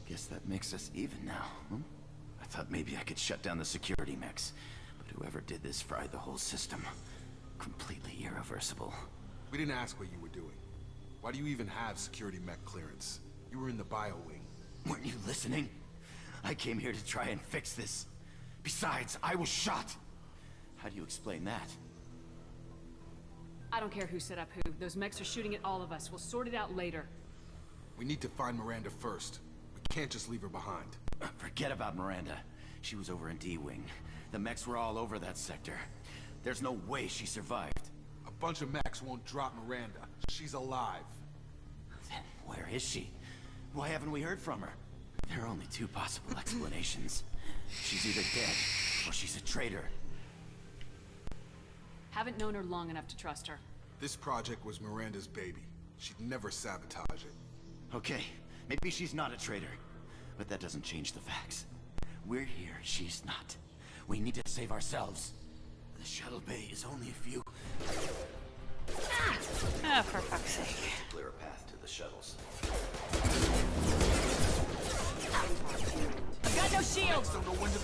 Guess that makes us even now, huh? I thought maybe I could shut down the security mechs, but whoever did this fried the whole system. Completely irreversible. We didn't ask what you were doing. Why do you even have security mech clearance? You were in the bio wing. Weren't you listening? I came here to try and fix this. Besides, I was shot. How do you explain that? I don't care who set up who. Those mechs are shooting at all of us. We'll sort it out later. We need to find Miranda first. We can't just leave her behind. Forget about Miranda. She was over in D-Wing. The mechs were all over that sector. There's no way she survived. A bunch of mechs won't drop Miranda. She's alive. Then where is she? Why haven't we heard from her? There are only two possible explanations. She's either dead, or she's a traitor. Haven't known her long enough to trust her. This project was Miranda's baby. She'd never sabotage it. Okay, maybe she's not a traitor. But that doesn't change the facts. We're here, she's not. We need to save ourselves. The shuttle bay is only a few... Ah, for fuck's sake. Clear a path to the shuttles. got no shield! Don't know when to...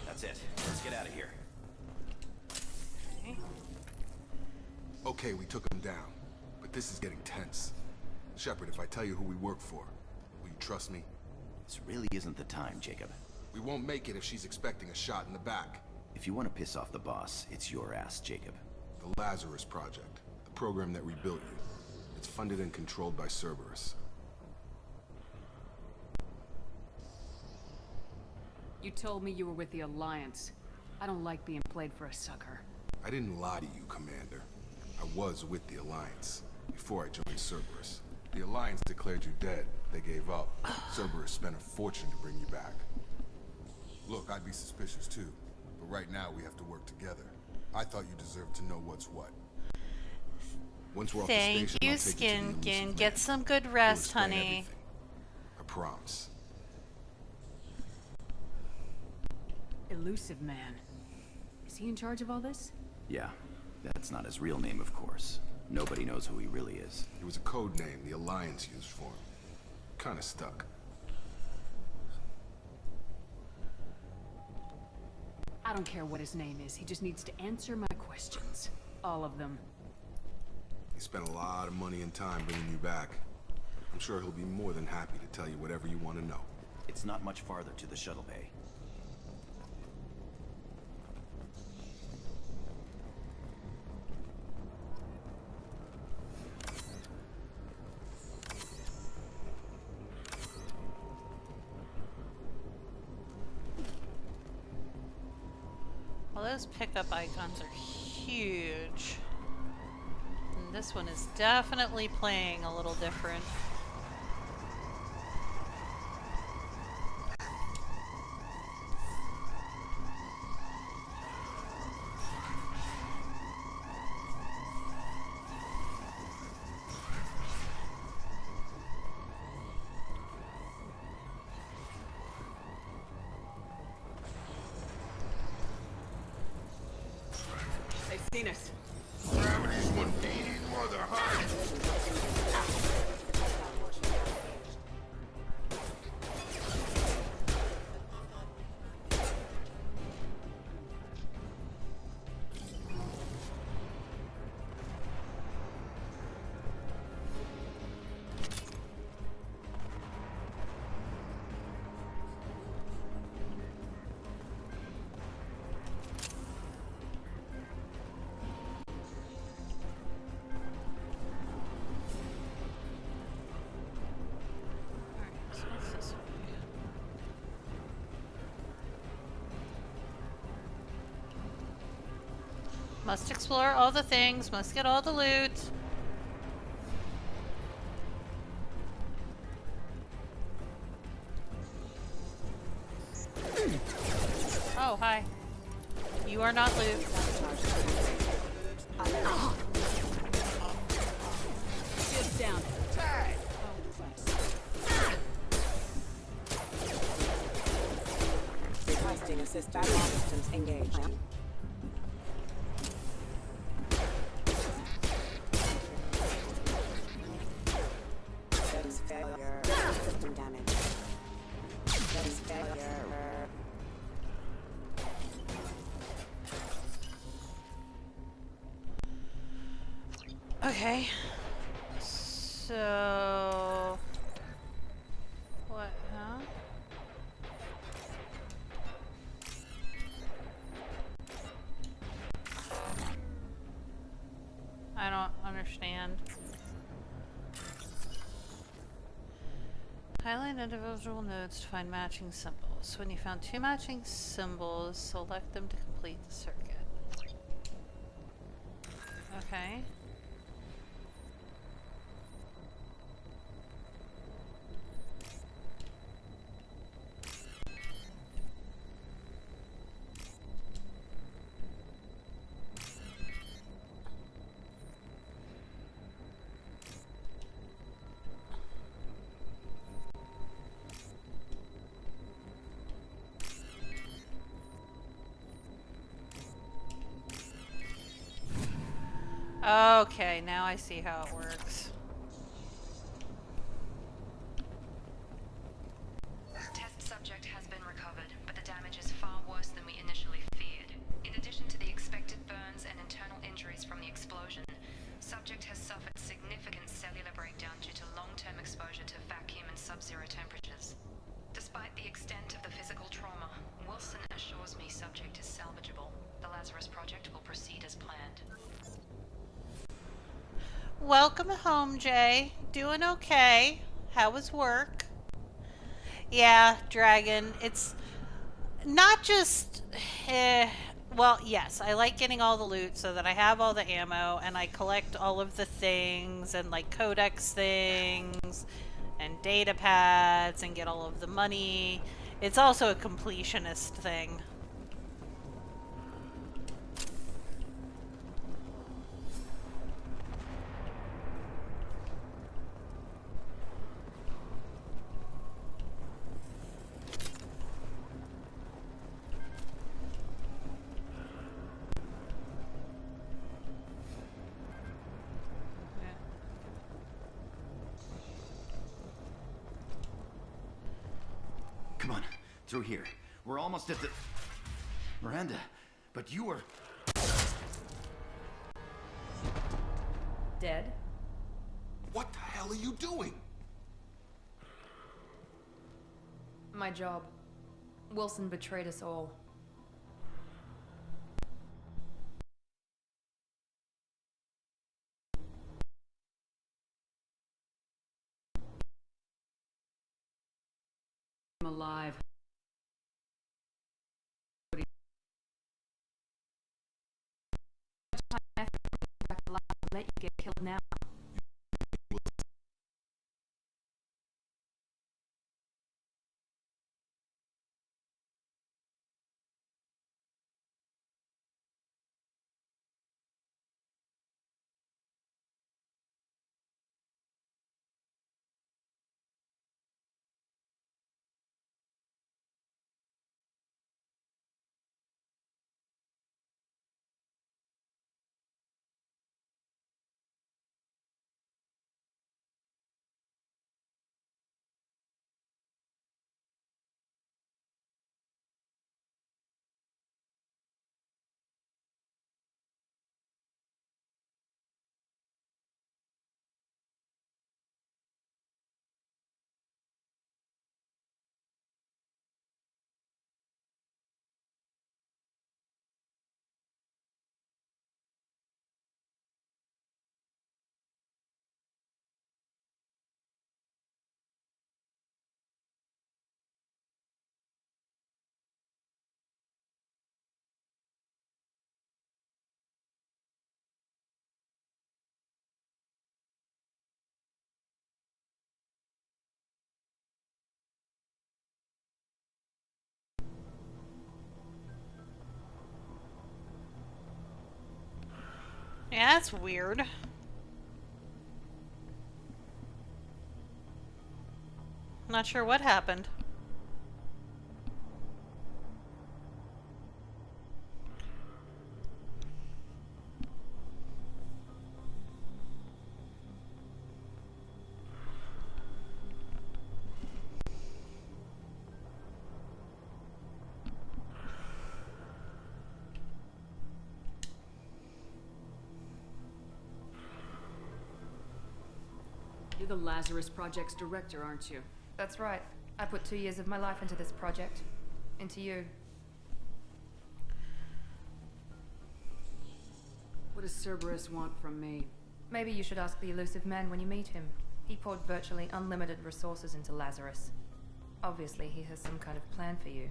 That's it. Let's get out of here. Okay, we took him down. But this is getting tense. Shepard, if I tell you who we work for, will you trust me? This really isn't the time, Jacob. We won't make it if she's expecting a shot in the back. If you want to piss off the boss, it's your ass, Jacob. The Lazarus Project. The program that rebuilt you. It's funded and controlled by Cerberus. You told me you were with the Alliance. I don't like being played for a sucker. I didn't lie to you, Commander. I was with the Alliance before I joined Cerberus. The Alliance declared you dead. They gave up. Cerberus spent a fortune to bring you back. Look, I'd be suspicious too, but right now we have to work together. I thought you deserved to know what's what. Once we're off the station, Thank you, I'll take you to the Skinkin. elusive Get man. some good He'll rest, explain honey. everything. I promise. Elusive man. Is he in charge of all this? Yeah, that's not his real name, of course. Nobody knows who he really is. It was a code name the Alliance used for him. Kinda stuck. I don't care what his name is. He just needs to answer my questions. All of them. He spent a lot of money and time bringing you back. I'm sure he'll be more than happy to tell you whatever you want to know. It's not much farther to the shuttle bay. Well, those pickup icons are huge. And this one is definitely playing a little different. They've seen us. Gravity's one beating mother, huh? So what's this way? Must explore all the things, must get all the loot. Oh, hi. You are not loot. Shields down. Requesting assist battle systems engaged. Status failure. System damage. Status failure. Okay. So... What, huh? I don't understand. Highlight individual nodes to find matching symbols. When you found two matching symbols, select them to complete the circuit. Okay. Okay, now I see how it works. Test subject has been recovered, but the damage is far worse than we initially feared. In addition to the expected burns and internal injuries from the explosion, subject has suffered significant cellular breakdown due to long-term exposure to vacuum and sub-zero temperatures. Despite the extent of the physical trauma, Wilson assures me subject is salvageable. The Lazarus Project will proceed as planned. Welcome home, Jay. Doing okay? How was work? Yeah, Dragon. It's not just. Well, yes, I like getting all the loot so that I have all the ammo and I collect all of the things and like codex things and data pads and get all of the money. It's also a completionist thing. Come on, through here. We're almost at the... Miranda, but you were... Dead? What the hell are you doing? My job. Wilson betrayed us all. I'm alive. Let you get killed now. Yeah, that's weird. Not sure what happened. You're the Lazarus Project's director, aren't you? That's right. I put 2 years of my life into this project. Into you. What does Cerberus want from me? Maybe you should ask the elusive man when you meet him. He poured virtually unlimited resources into Lazarus. Obviously, he has some kind of plan for you.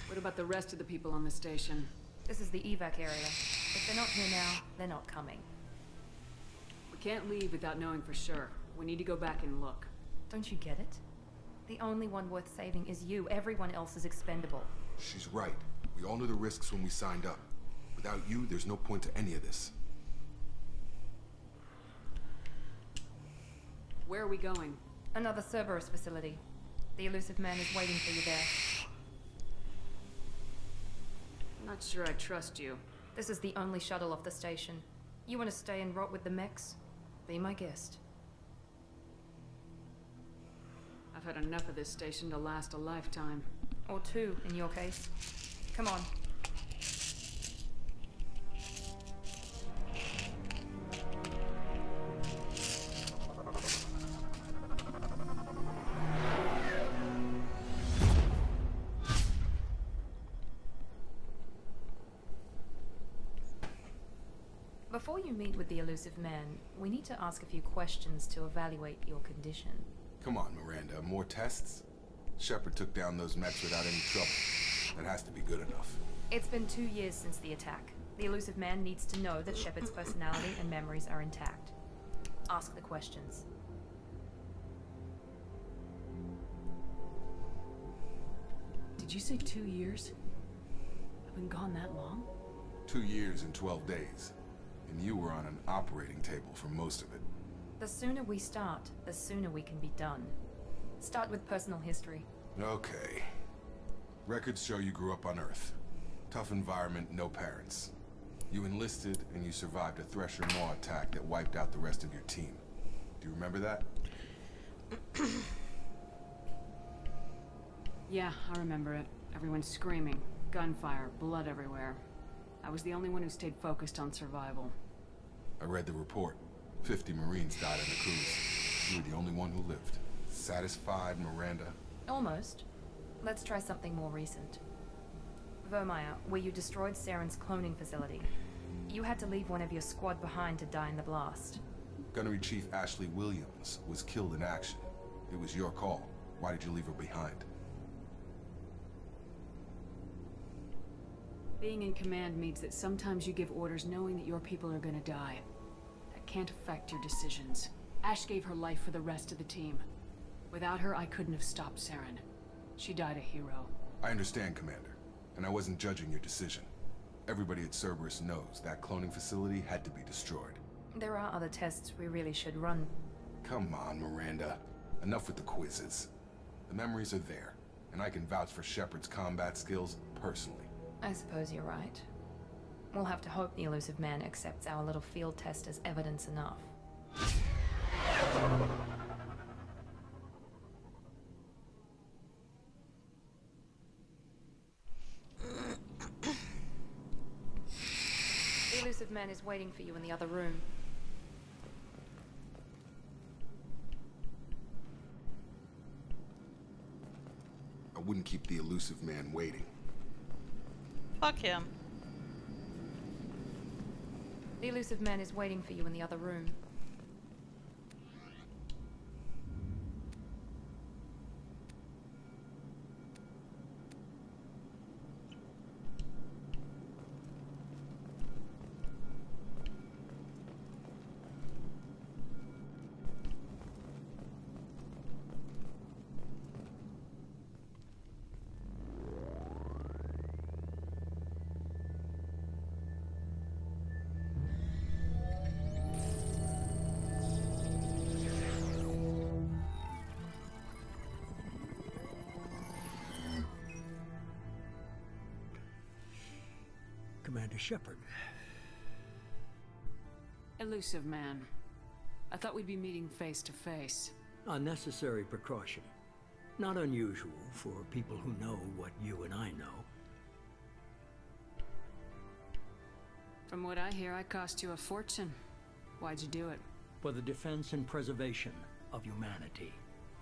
What about the rest of the people on the station? This is the evac area. If they're not here now, they're not coming. We can't leave without knowing for sure. We need to go back and look. Don't you get it? The only one worth saving is you. Everyone else is expendable. She's right. We all knew the risks when we signed up. Without you, there's no point to any of this. Where are we going? Another Cerberus facility. The elusive man is waiting for you there. Not sure I trust you. This is the only shuttle off the station. You want to stay and rot with the mechs? Be my guest. I've had enough of this station to last a lifetime. Or two, in your case. Come on. Before you meet with the elusive man, we need to ask a few questions to evaluate your condition. Come on, Miranda. More tests? Shepard took down those mechs without any trouble. That has to be good enough. It's been 2 years since the attack. The elusive man needs to know that Shepard's personality and memories are intact. Ask the questions. Did you say 2 years? I've been gone that long? 2 years and 12 days. And you were on an operating table for most of it. The sooner we start, the sooner we can be done. Start with personal history. Okay. Records show you grew up on Earth. Tough environment, no parents. You enlisted and you survived a Thresher Maw attack that wiped out the rest of your team. Do you remember that? Yeah, I remember it. Everyone screaming, gunfire, blood everywhere. I was the only one who stayed focused on survival. I read the report. 50 Marines died on the cruise. You were the only one who lived. Satisfied, Miranda? Almost. Let's try something more recent. Vermeer, where you destroyed Saren's cloning facility. You had to leave one of your squad behind to die in the blast. Gunnery Chief Ashley Williams was killed in action. It was your call. Why did you leave her behind? Being in command means that sometimes you give orders knowing that your people are gonna die. That can't affect your decisions. Ash gave her life for the rest of the team. Without her, I couldn't have stopped Saren. She died a hero. I understand, Commander. And I wasn't judging your decision. Everybody at Cerberus knows that cloning facility had to be destroyed. There are other tests we really should run. Come on, Miranda. Enough with the quizzes. The memories are there, and I can vouch for Shepard's combat skills personally. I suppose you're right. We'll have to hope the elusive man accepts our little field test as evidence enough. The elusive man is waiting for you in the other room. I wouldn't keep the elusive man waiting. Fuck him. The elusive man is waiting for you in the other room. Commander Shepard. Elusive man. I thought we'd be meeting face to face. Unnecessary precaution. Not unusual for people who know what you and I know. From what I hear, I cost you a fortune. Why'd you do it? For the defense and preservation of humanity.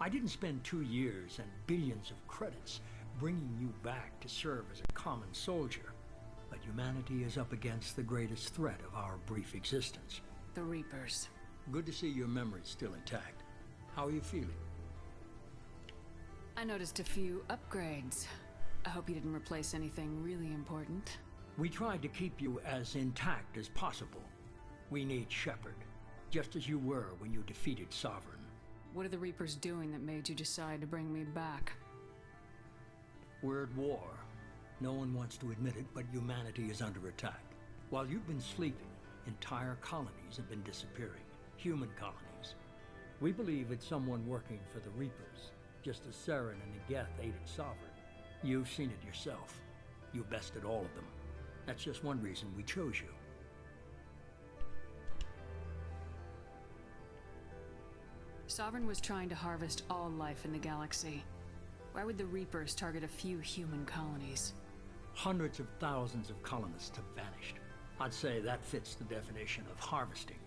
I didn't spend 2 years and billions of credits bringing you back to serve as a common soldier. But humanity is up against the greatest threat of our brief existence. The Reapers. Good to see your memory's still intact. How are you feeling? I noticed a few upgrades. I hope you didn't replace anything really important. We tried to keep you as intact as possible. We need Shepard, just as you were when you defeated Sovereign. What are the Reapers doing that made you decide to bring me back? We're at war. No one wants to admit it, but humanity is under attack. While you've been sleeping, entire colonies have been disappearing. Human colonies. We believe it's someone working for the Reapers, just as Saren and the Geth aided Sovereign. You've seen it yourself. You bested all of them. That's just one reason we chose you. Sovereign was trying to harvest all life in the galaxy. Why would the Reapers target a few human colonies? Hundreds of thousands of colonists have vanished. I'd say that fits the definition of harvesting.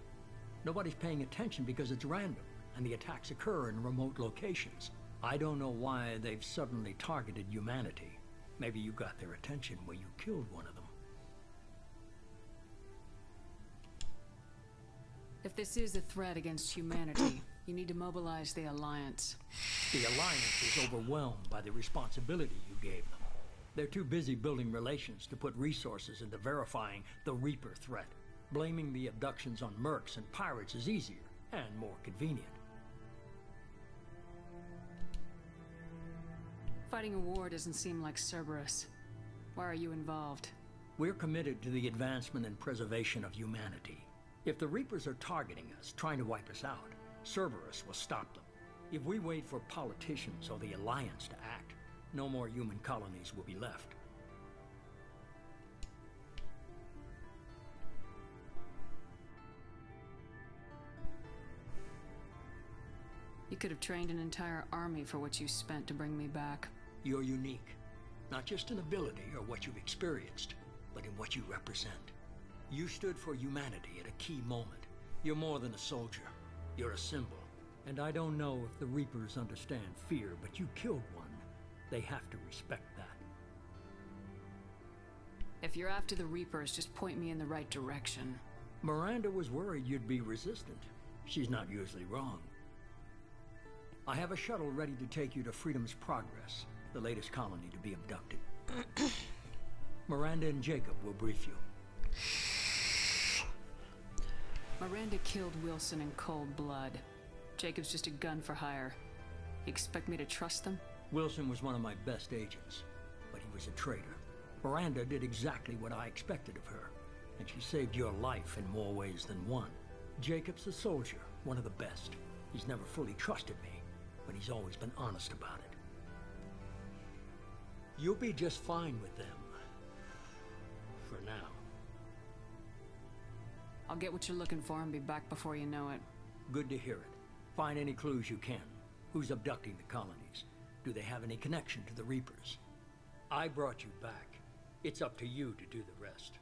Nobody's paying attention because it's random, and the attacks occur in remote locations. I don't know why they've suddenly targeted humanity. Maybe you got their attention when you killed one of them. If this is a threat against humanity, you need to mobilize the Alliance. The Alliance is overwhelmed by the responsibility you gave them. They're too busy building relations to put resources into verifying the Reaper threat. Blaming the abductions on mercs and pirates is easier and more convenient. Fighting a war doesn't seem like Cerberus. Why are you involved? We're committed to the advancement and preservation of humanity. If the Reapers are targeting us, trying to wipe us out, Cerberus will stop them. If we wait for politicians or the Alliance to act, no more human colonies will be left. You could have trained an entire army for what you spent to bring me back. You're unique, not just in ability or what you've experienced, but in what you represent. You stood for humanity at a key moment. You're more than a soldier. You're a symbol. And I don't know if the Reapers understand fear, but you killed one. They have to respect that. If you're after the Reapers, just point me in the right direction. Miranda was worried you'd be resistant. She's not usually wrong. I have a shuttle ready to take you to Freedom's Progress, the latest colony to be abducted. Miranda and Jacob will brief you. Miranda killed Wilson in cold blood. Jacob's just a gun for hire. You expect me to trust them? Wilson was one of my best agents, but he was a traitor. Miranda did exactly what I expected of her, and she saved your life in more ways than one. Jacob's a soldier, one of the best. He's never fully trusted me, but he's always been honest about it. You'll be just fine with them. For now. I'll get what you're looking for and be back before you know it. Good to hear it. Find any clues you can. Who's abducting the colonies? Do they have any connection to the Reapers? I brought you back. It's up to you to do the rest.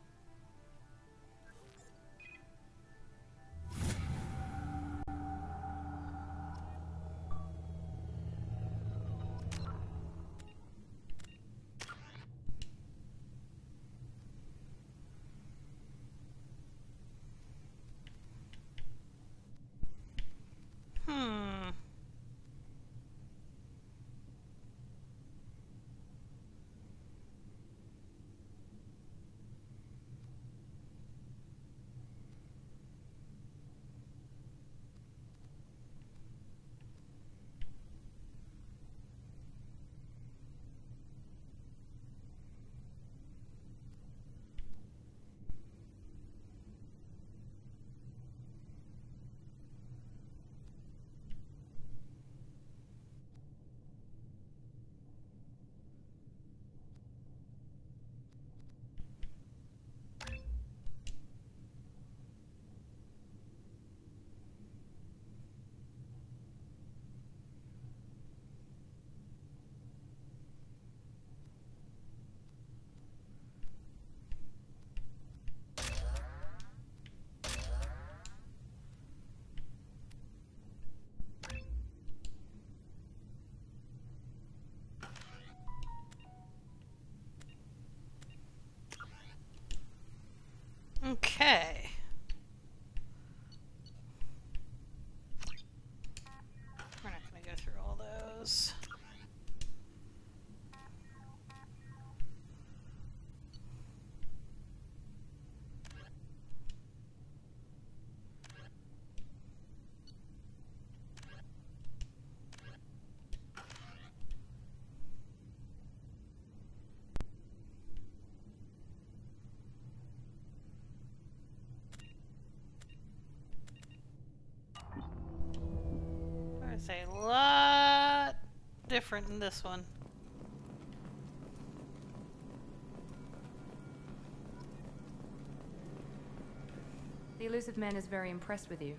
Okay. We're not going to go through all those. There's a lot different in this one. The elusive man is very impressed with you.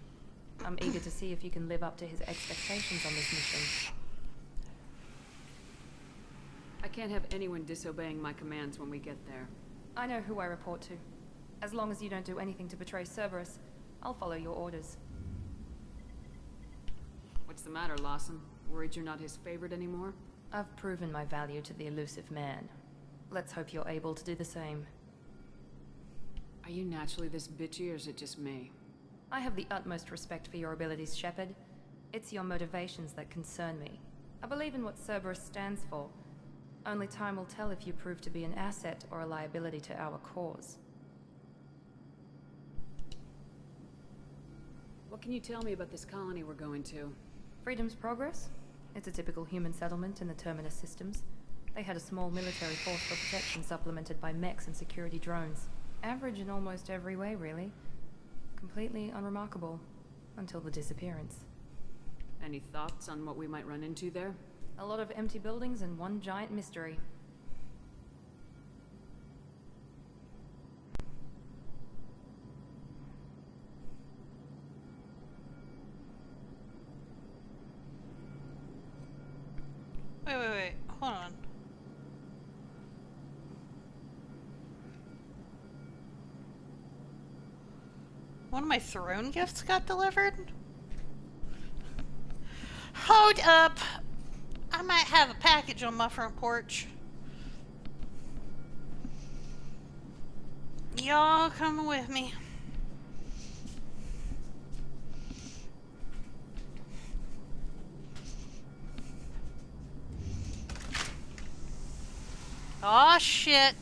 I'm eager to see if you can live up to his expectations on this mission. I can't have anyone disobeying my commands when we get there. I know who I report to. As long as you don't do anything to betray Cerberus, I'll follow your orders. What's the matter, Lawson? Worried you're not his favorite anymore? I've proven my value to the elusive man. Let's hope you're able to do the same. Are you naturally this bitchy, or is it just me? I have the utmost respect for your abilities, Shepard. It's your motivations that concern me. I believe in what Cerberus stands for. Only time will tell if you prove to be an asset or a liability to our cause. What can you tell me about this colony we're going to? Freedom's Progress? It's a typical human settlement in the Terminus systems. They had a small military force for protection supplemented by mechs and security drones. Average in almost every way, really. Completely unremarkable. Until the disappearance. Any thoughts on what we might run into there? A lot of empty buildings and one giant mystery. Wait. Hold on. One of my throne gifts got delivered? Hold up! I might have a package on my front porch. Y'all coming with me? Aw, shit.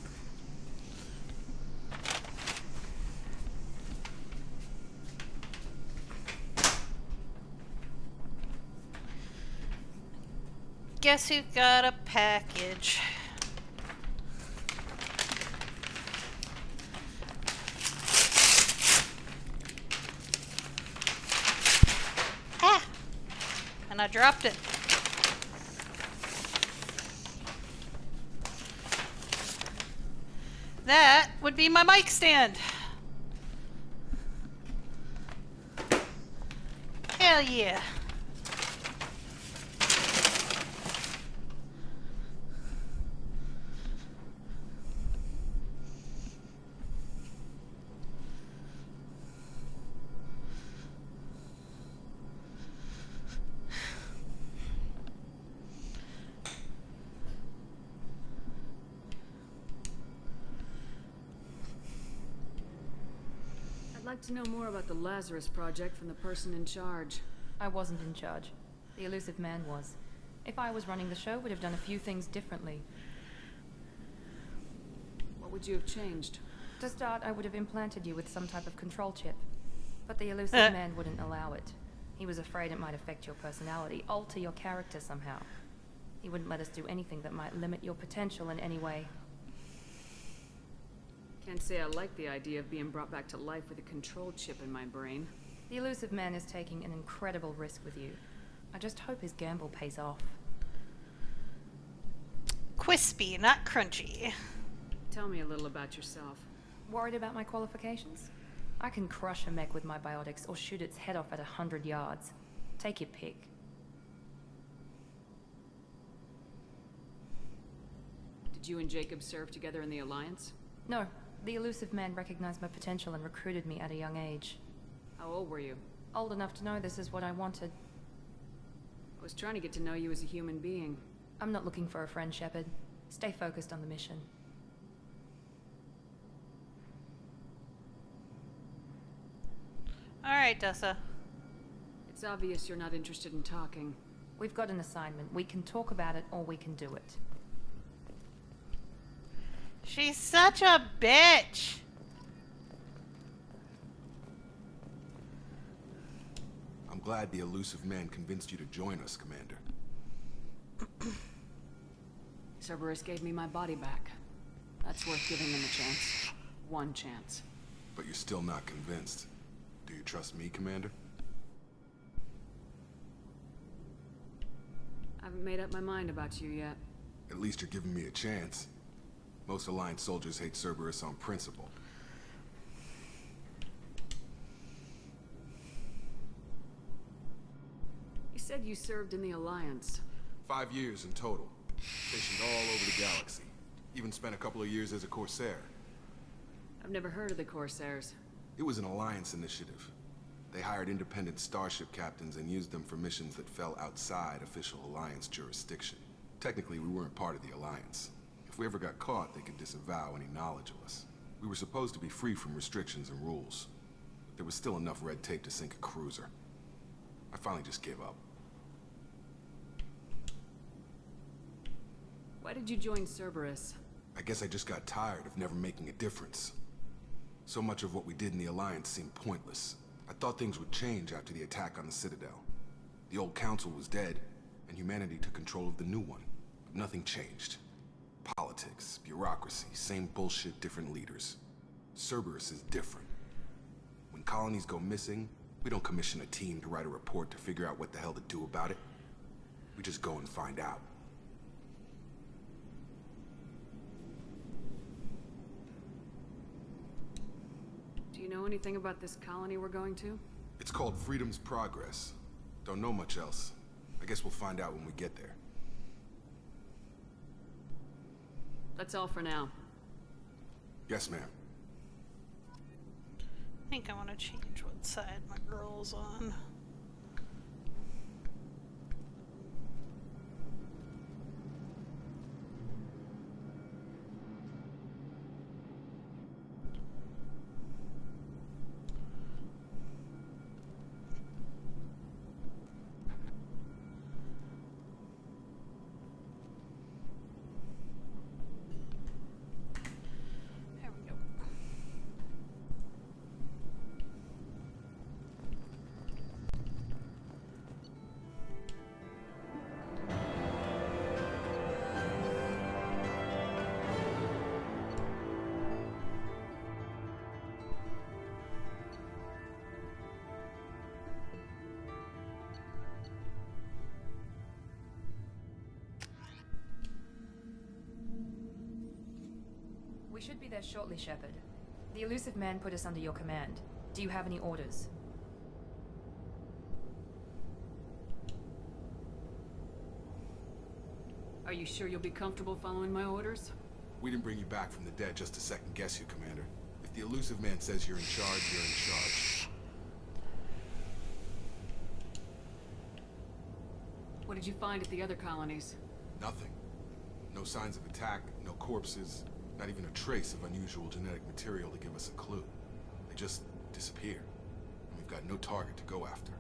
Guess who got a package? Ah! And I dropped it. That would be my mic stand. Hell yeah. I'd like to know more about the Lazarus Project from the person in charge. I wasn't in charge. The elusive man was. If I was running the show, we'd have done a few things differently. What would you have changed? To start, I would have implanted you with some type of control chip. But the elusive man wouldn't allow it. He was afraid it might affect your personality, alter your character somehow. He wouldn't let us do anything that might limit your potential in any way. Can't say I like the idea of being brought back to life with a control chip in my brain. The elusive man is taking an incredible risk with you. I just hope his gamble pays off. Crispy, not crunchy. Tell me a little about yourself. Worried about my qualifications? I can crush a mech with my biotics or shoot its head off at 100 yards. Take your pick. Did you and Jacob serve together in the Alliance? No. The elusive man recognized my potential and recruited me at a young age. How old were you? Old enough to know this is what I wanted. I was trying to get to know you as a human being. I'm not looking for a friend, Shepard. Stay focused on the mission. Alright, Dessa. It's obvious you're not interested in talking. We've got an assignment. We can talk about it or we can do it. She's such a bitch! I'm glad the elusive man convinced you to join us, Commander. Cerberus gave me my body back. That's worth giving him a chance. One chance. But you're still not convinced. Do you trust me, Commander? Haven't made up my mind about you yet. At least you're giving me a chance. Most Alliance soldiers hate Cerberus on principle. You said you served in the Alliance. 5 years in total. Stationed all over the galaxy. Even spent a couple of years as a Corsair. I've never heard of the Corsairs. It was an Alliance initiative. They hired independent starship captains and used them for missions that fell outside official Alliance jurisdiction. Technically, we weren't part of the Alliance. If we ever got caught, they could disavow any knowledge of us. We were supposed to be free from restrictions and rules. But there was still enough red tape to sink a cruiser. I finally just gave up. Why did you join Cerberus? I guess I just got tired of never making a difference. So much of what we did in the Alliance seemed pointless. I thought things would change after the attack on the Citadel. The old council was dead, and humanity took control of the new one. But nothing changed. Politics, bureaucracy, same bullshit, different leaders. Cerberus is different. When colonies go missing, we don't commission a team to write a report to figure out what the hell to do about it. We just go and find out. Do you know anything about this colony we're going to? It's called Freedom's Progress. Don't know much else. I guess we'll find out when we get there. That's all for now. Yes, ma'am. I think I want to change what side my girl's on. There we go. We should be there shortly, Shepard. The elusive man put us under your command. Do you have any orders? Are you sure you'll be comfortable following my orders? We didn't bring you back from the dead just to second guess you, Commander. If the elusive man says you're in charge, you're in charge. What did you find at the other colonies? Nothing. No signs of attack, no corpses, not even a trace of unusual genetic material to give us a clue. They just disappear. And we've got no target to go after.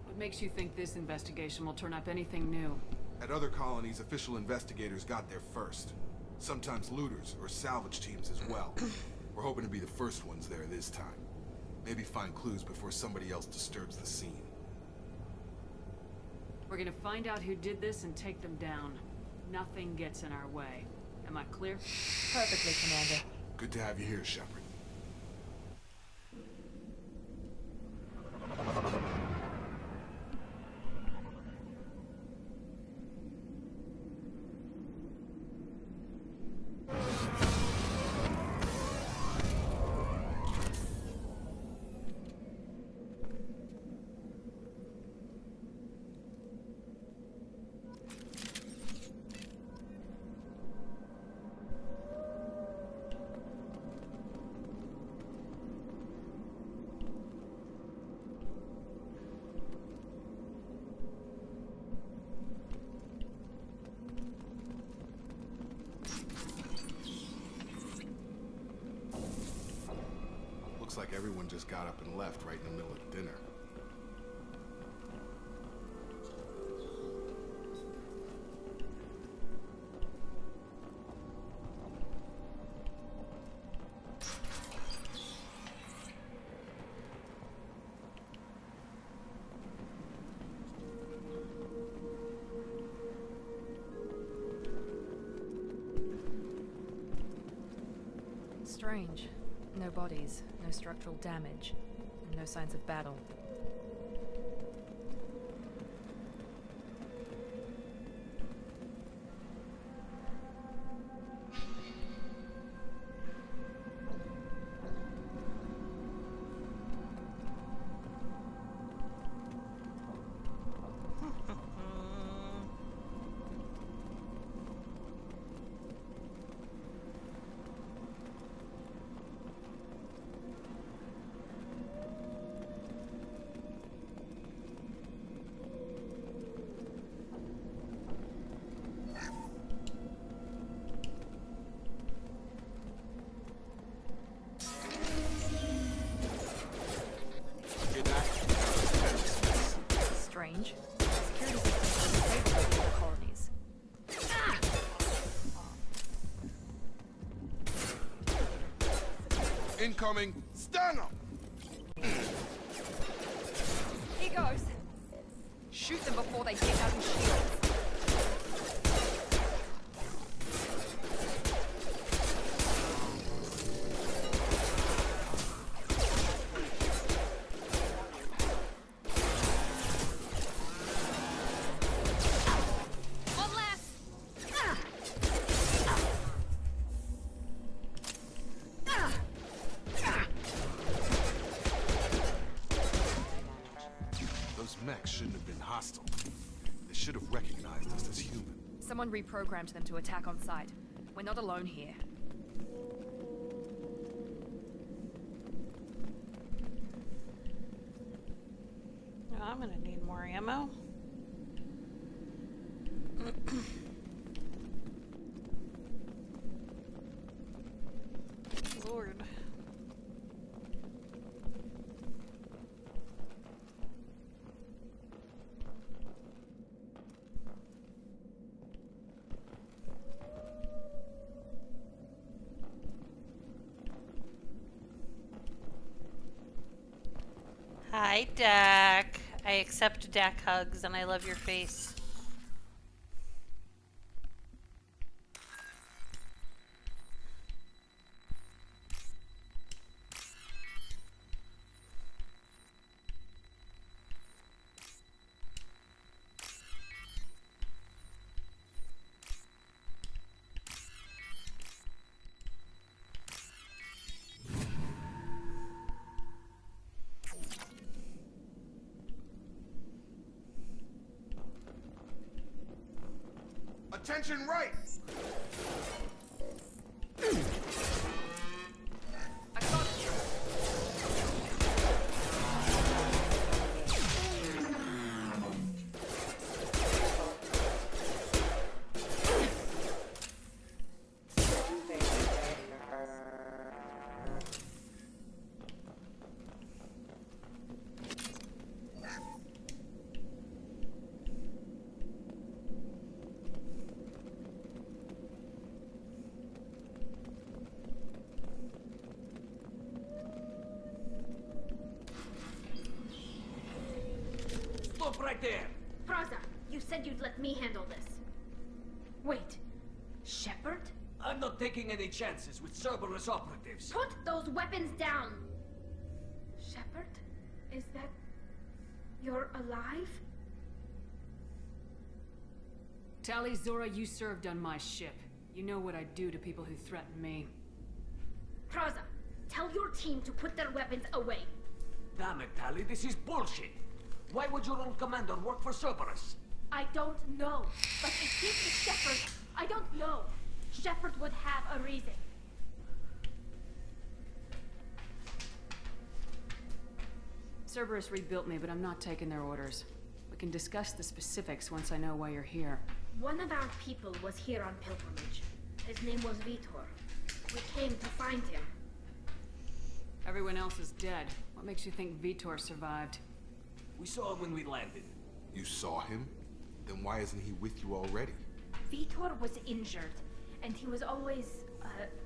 What makes you think this investigation will turn up anything new? At other colonies, official investigators got there first. Sometimes looters or salvage teams as well. We're hoping to be the first ones there this time. Maybe find clues before somebody else disturbs the scene. We're gonna find out who did this and take them down. Nothing gets in our way. Am I clear? Perfectly, Commander. Good to have you here, Shepard. Looks like everyone just got up and left right in the middle of dinner. Strange. No bodies, no structural damage, and no signs of battle. Incoming! Stun him! Here goes. Shoot them before they get out of shields. Those mechs shouldn't have been hostile. They should have recognized us as human. Someone reprogrammed them to attack on sight. We're not alone here. I'm gonna need more ammo. Lord. Hi, Dak. I accept Dak hugs and I love your face. Attention right! Stop right there! Praza, you said you'd let me handle this. Wait, Shepard? I'm not taking any chances with Cerberus operatives. Put those weapons down! Shepard? Is that... you're alive? Tali, Zora, you served on my ship. You know what I do to people who threaten me. Praza, tell your team to put their weapons away. Damn it, Tali, this is bullshit. Why would your old commander work for Cerberus? I don't know, but if this is Shepard, I don't know. Shepard would have a reason. Cerberus rebuilt me, but I'm not taking their orders. We can discuss the specifics once I know why you're here. One of our people was here on pilgrimage. His name was Vitor. We came to find him. Everyone else is dead. What makes you think Vitor survived? We saw him when we landed. You saw him? Then why isn't he with you already? Vitor was injured, and he was always,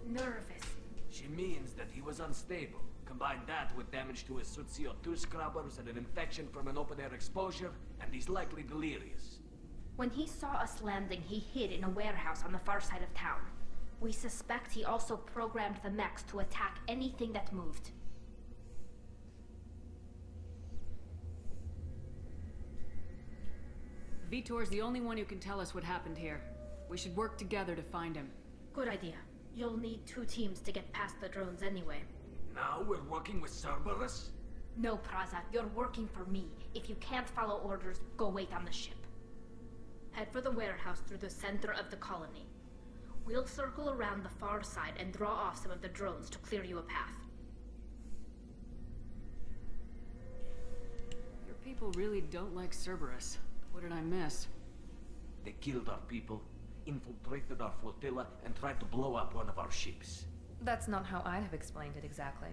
nervous. She means that he was unstable. Combine that with damage to his suit CO2 scrubbers and an infection from an open-air exposure, and he's likely delirious. When he saw us landing, he hid in a warehouse on the far side of town. We suspect he also programmed the mechs to attack anything that moved. Vitor's the only one who can tell us what happened here. We should work together to find him. Good idea. You'll need 2 teams to get past the drones anyway. Now we're working with Cerberus? No, Praza, you're working for me. If you can't follow orders, go wait on the ship. Head for the warehouse through the center of the colony. We'll circle around the far side and draw off some of the drones to clear you a path. Your people really don't like Cerberus. What did I miss? They killed our people, infiltrated our flotilla, and tried to blow up one of our ships. That's not how I'd have explained it exactly.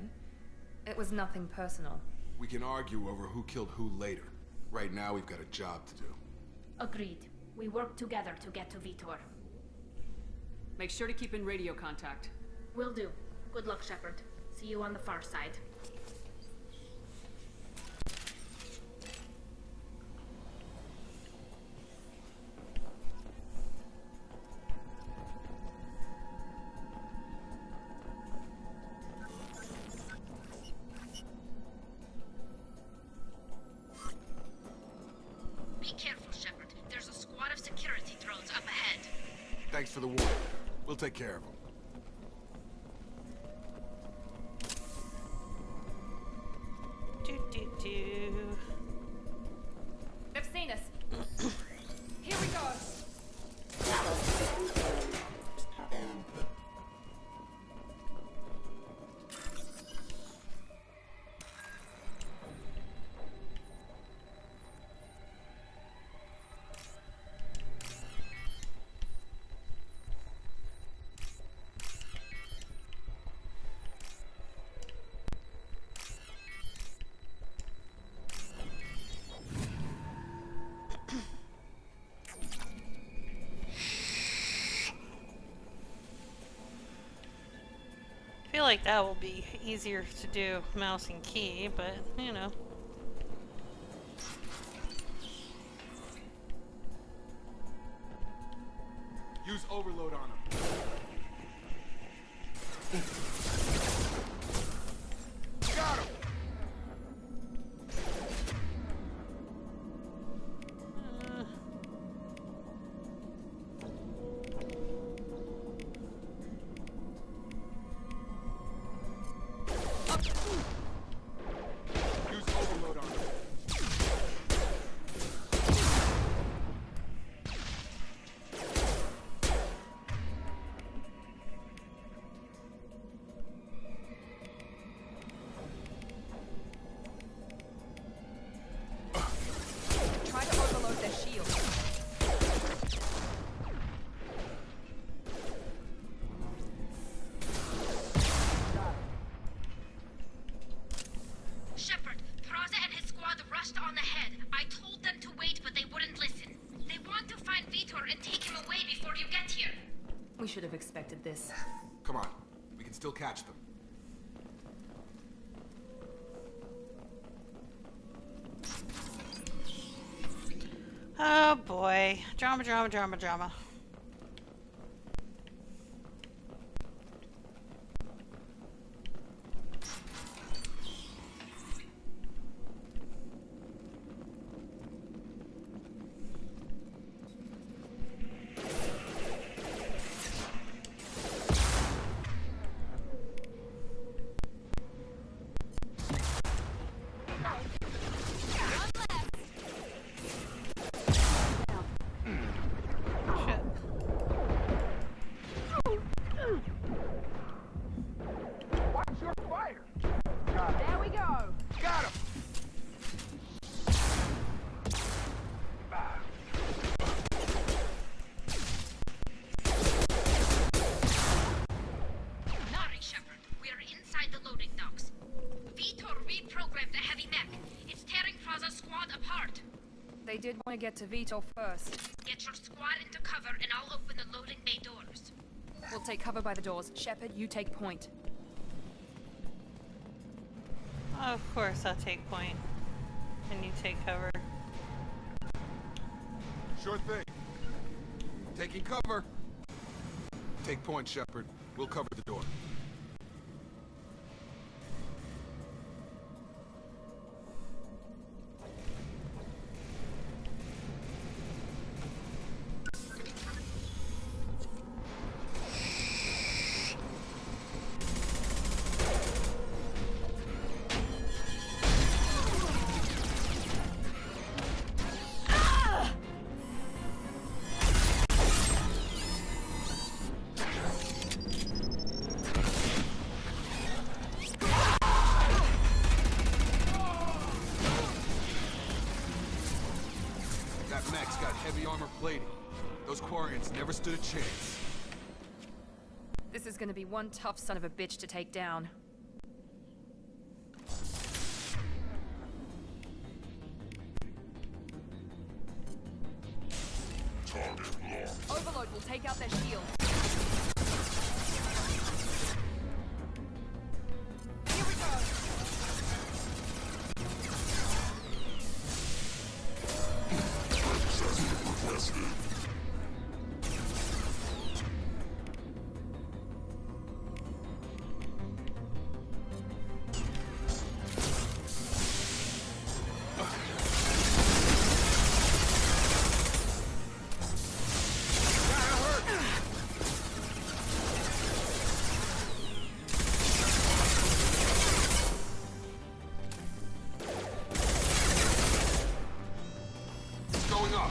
It was nothing personal. We can argue over who killed who later. Right now, we've got a job to do. Agreed. We work together to get to Vitor. Make sure to keep in radio contact. Will do. Good luck, Shepard. See See you on the far side. Be careful, Shepard. There's a squad of security drones up ahead. Thanks for the warning. We'll take care of them. They've seen us. Here we go. I feel like that will be easier to do mouse and key, but you know. Use overload on them. Got him! Use overload on them. Try to overload their shield. Shepard, Praza and his squad rushed on ahead. I told them to wait, but they wouldn't listen. They want to find Vitor and take him away before you get here. We should have expected this. Come on. We can still catch them. Oh boy. Drama, drama, drama, drama. Shit. Watch your fire! There we go. Got him! Nari, Shepard, we are inside the loading docks. Vitor reprogrammed the heavy mech. It's tearing Praza's squad apart. They did want to get to Vitor first. Get your squad into cover and I'll open the loading bay doors. We'll take cover by the doors. Shepard, you take point. Of course I'll take point. And you take cover. Sure thing. Taking cover. Take point, Shepard. We'll cover the door. That mech's got heavy armor plating. Those Quarians never stood a chance. This is gonna be one tough son of a bitch to take down. Overload will take out their shield. us. Going up.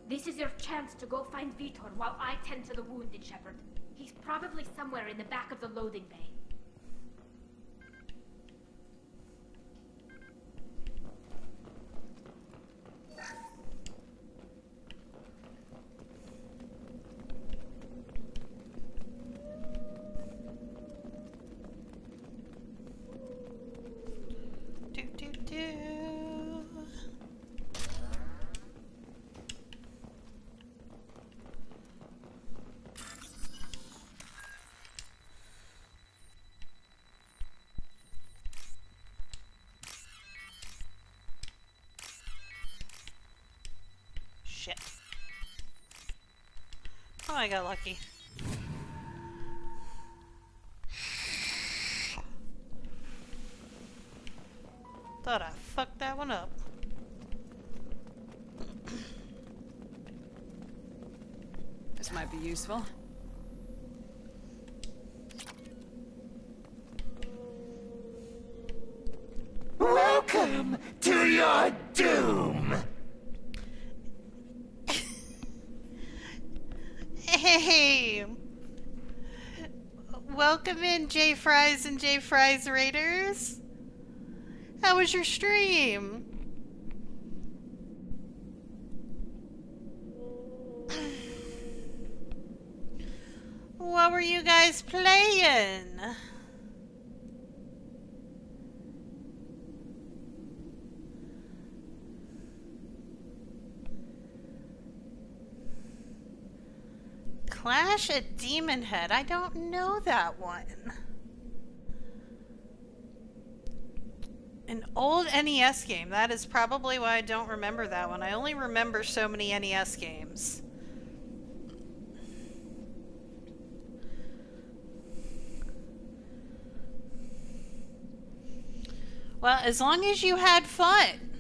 This is your chance to go find Vitor while I tend to the wounded, Shepard. He's probably somewhere in the back of the loading bay. Do, do, do. Shit. Oh, I got lucky. Thought I fucked that one up. This might be useful. Welcome to your doom! Hey! Welcome in, J Fries and J Fries Raiders. How was your stream? What were you guys playing? Clash at Demon Head. I don't know that one. An old NES game. That is probably why I don't remember that one. I only remember so many NES games. Well, as long as you had fun.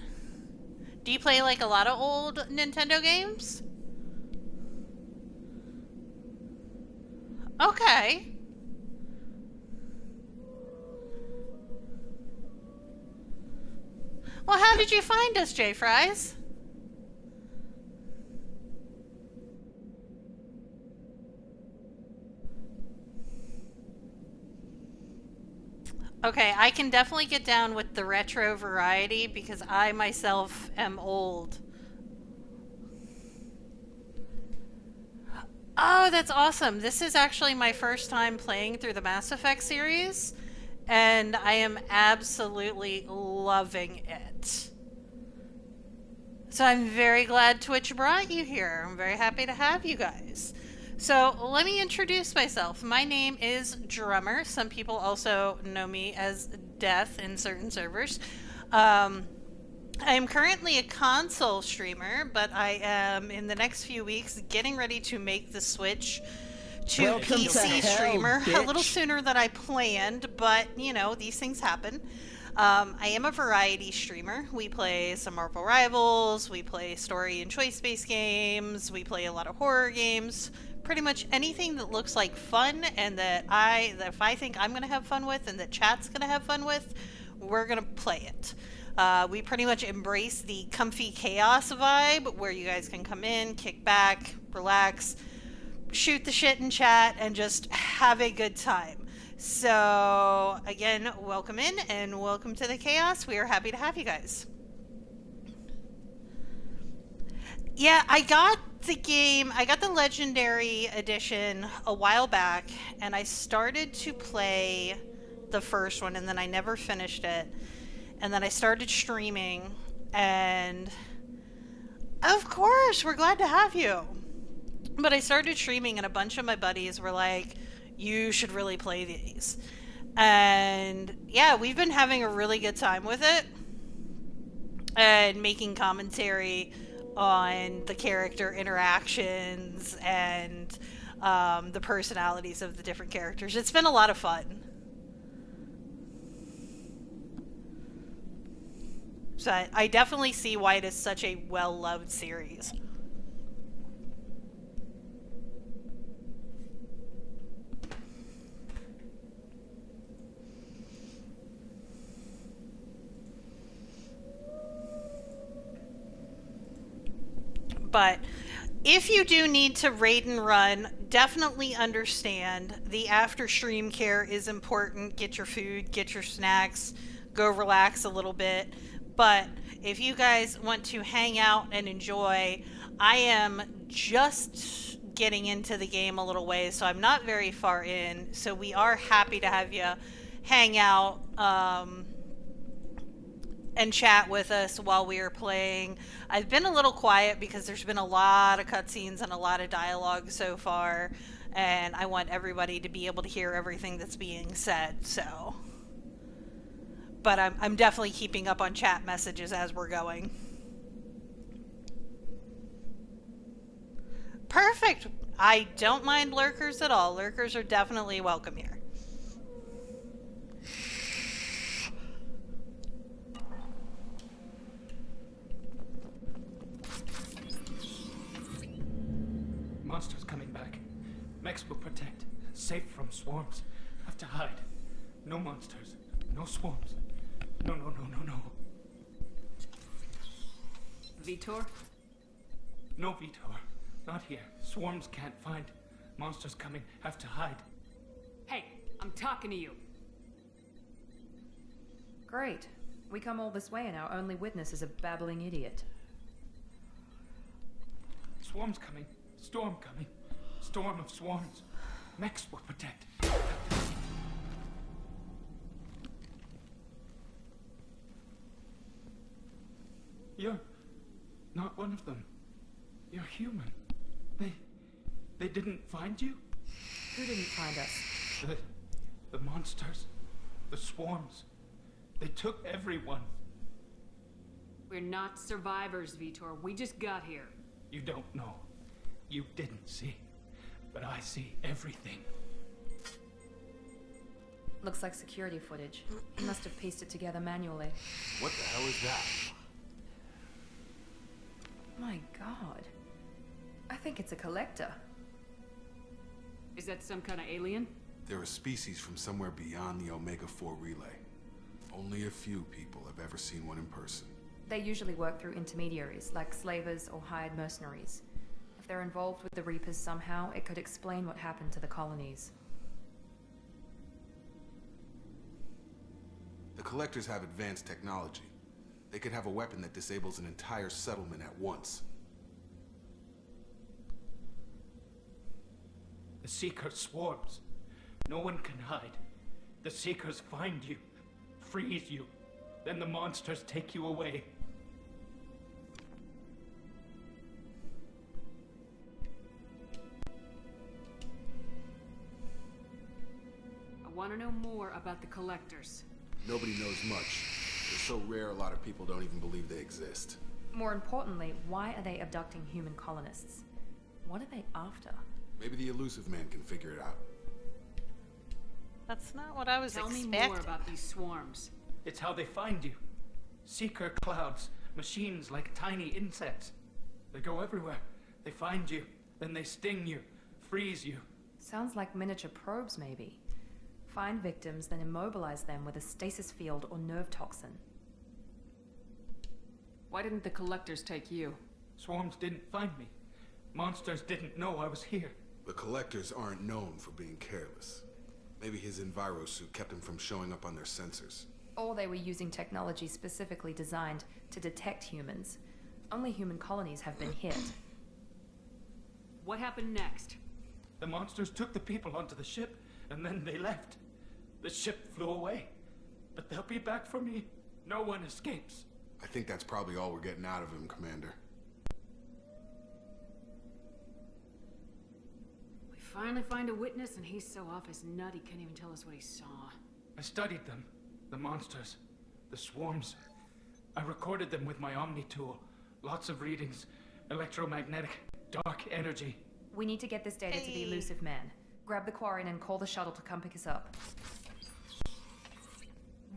Do you play like a lot of old Nintendo games? Okay. Well, how did you find us, J Fries? Okay, I can definitely get down with the retro variety because I myself am old. Oh, that's awesome. This is actually my first time playing through the Mass Effect series, and I am absolutely loving it. So I'm very glad Twitch brought you here. I'm very happy to have you guys. So let me introduce myself. My name is Drummer. Some people also know me as Death in certain servers. I am currently a console streamer, but I am in the next few weeks getting ready to make the switch to Welcome PC to hell, streamer a little bitch. sooner than I planned, but you know, these things happen. I am a variety streamer. We play some Marvel Rivals, we play story and choice-based games, we play a lot of horror games, pretty much anything that looks like fun and that if I think I'm gonna have fun with and that chat's gonna have fun with, we're gonna play it. We pretty much embrace the comfy chaos vibe where you guys can come in, kick back, relax, shoot the shit in chat, and just have a good time. So, again, welcome in and welcome to the chaos. We are happy to have you guys. Yeah, I got the game, I got the Legendary Edition a while back, and I started to play the first one, and then I never finished it. And then I started streaming, and of course, we're glad to have you. But I started streaming, and a bunch of my buddies were like, you should really play these. And yeah, we've been having a really good time with it, and making commentary on the character interactions and the personalities of the different characters. It's been a lot of fun. So I definitely see why it is such a well-loved series. But if you do need to raid and run, definitely understand the after stream care is important. Get your food, get your snacks, go relax a little bit. But if you guys want to hang out and enjoy, I am just getting into the game a little ways, so I'm not very far in. So we are happy to have you hang out and chat with us while we are playing. I've been a little quiet because there's been a lot of cutscenes and a lot of dialogue so far, and I want everybody to be able to hear everything that's being said, so. But I'm definitely keeping up on chat messages as we're going. Perfect! I don't mind lurkers at all. Lurkers are definitely welcome here. Monsters coming back. Mechs will protect. Safe from swarms. Have to hide. No monsters. No swarms. No. Vitor? No, Vitor. Not here. Swarms can't find. Monsters coming. Have to hide. Hey, I'm talking to you. Great. We come all this way and our only witness is a babbling idiot. Swarms coming. Storm coming. Storm of swarms. Mechs will protect. You're not one of them. You're human. They didn't find you? Who didn't find us? The monsters. The swarms. They took everyone. We're not survivors, Vitor. We just got here. You don't know. You didn't see. But I see everything. Looks like security footage. He must have pieced it together manually. What the hell is that? My god. I think it's a collector. Is that some kind of alien? They're a species from somewhere beyond the Omega-4 relay. Only a few people have ever seen one in person. They usually work through intermediaries, like slavers or hired mercenaries. If they're involved with the Reapers somehow, it could explain what happened to the colonies. The Collectors have advanced technology. They could have a weapon that disables an entire settlement at once. The Seeker swarms. No one can hide. The Seekers find you, freeze you, then the monsters take you away. I want to know more about the Collectors. Nobody knows much. They're so rare, a lot of people don't even believe they exist. More importantly, why are they abducting human colonists? What are they after? Maybe the Elusive Man can figure it out. That's not what I was expecting. Tell me more about these swarms. It's how they find you. Seeker clouds, machines like tiny insects. They go everywhere. They find you, then they sting you, freeze you. Sounds like miniature probes, maybe. Find victims, then immobilize them with a stasis field or nerve toxin. Why didn't the Collectors take you? Swarms didn't find me. Monsters didn't know I was here. The Collectors aren't known for being careless. Maybe his envirosuit kept him from showing up on their sensors. Or they were using technology specifically designed to detect humans. Only human colonies have been hit. What happened next? The monsters took the people onto the ship, and then they left. The ship flew away. But they'll be back for me. No one escapes. I think that's probably all we're getting out of him, Commander. We finally find a witness, and he's so off his nut he can't even tell us what he saw. I studied them. The monsters. The swarms. I recorded them with my Omni tool. Lots of readings. Electromagnetic. Dark energy. We need to get this data to the elusive man. Grab the Quarian and call the shuttle to come pick us up.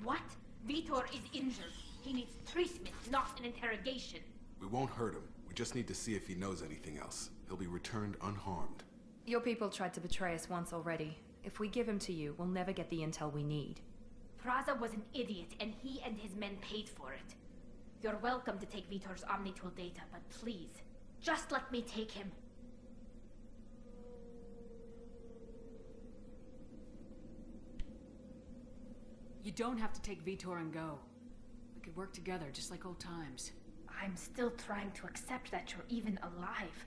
What? Vitor is injured. He needs treatment, not an interrogation. We won't hurt him. We just need to see if he knows anything else. He'll be returned unharmed. Your people tried to betray us once already. If we give him to you, we'll never get the intel we need. Praza was an idiot, and he and his men paid for it. You're welcome to take Vitor's Omnitool data, but please, just let me take him. You don't have to take Vitor and go. We could work together, just like old times. I'm still trying to accept that you're even alive,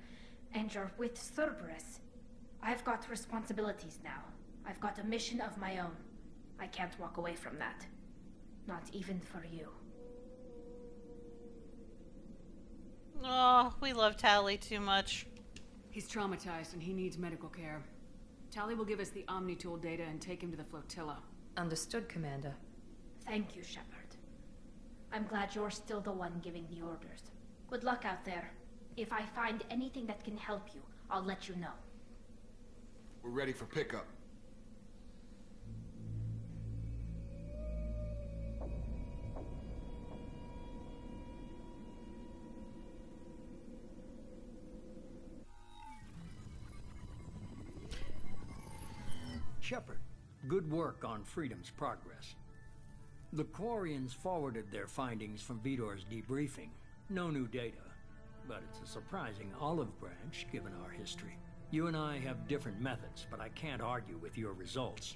and you're with Cerberus. I've got responsibilities now. I've got a mission of my own. I can't walk away from that. Not even for you. Oh, we love Tally too much. He's traumatized and he needs medical care. Tally will give us the Omnitool data and take him to the flotilla. Understood, Commander. Thank you, Shepard. I'm glad you're still the one giving the orders. Good luck out there. If I find anything that can help you, I'll let you know. We're ready for pickup. Shepard, good work on Freedom's progress. The Quarians forwarded their findings from Vitor's debriefing. No new data, but it's a surprising olive branch given our history. You and I have different methods, but I can't argue with your results.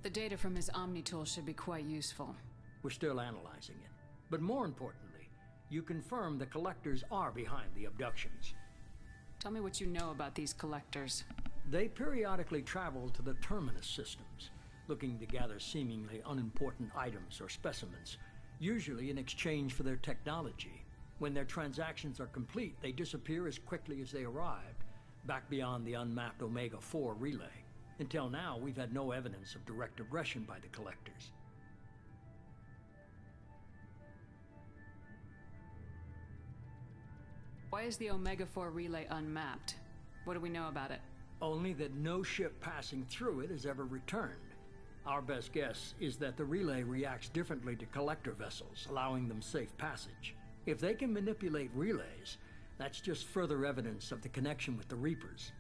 The data from his Omnitool should be quite useful. We're still analyzing it. But more importantly, you confirm the collectors are behind the abductions. Tell me what you know about these collectors. They periodically travel to the terminus systems, looking to gather seemingly unimportant items or specimens, usually in exchange for their technology. When their transactions are complete, they disappear as quickly as they arrived, back beyond the unmapped Omega-4 relay. Until now, we've had no evidence of direct aggression by the collectors. Why is the Omega-4 relay unmapped? What do we know about it? Only that no ship passing through it has ever returned. Our best guess is that the relay reacts differently to collector vessels, allowing them safe passage. If they can manipulate relays, that's just further evidence of the connection with the Reapers.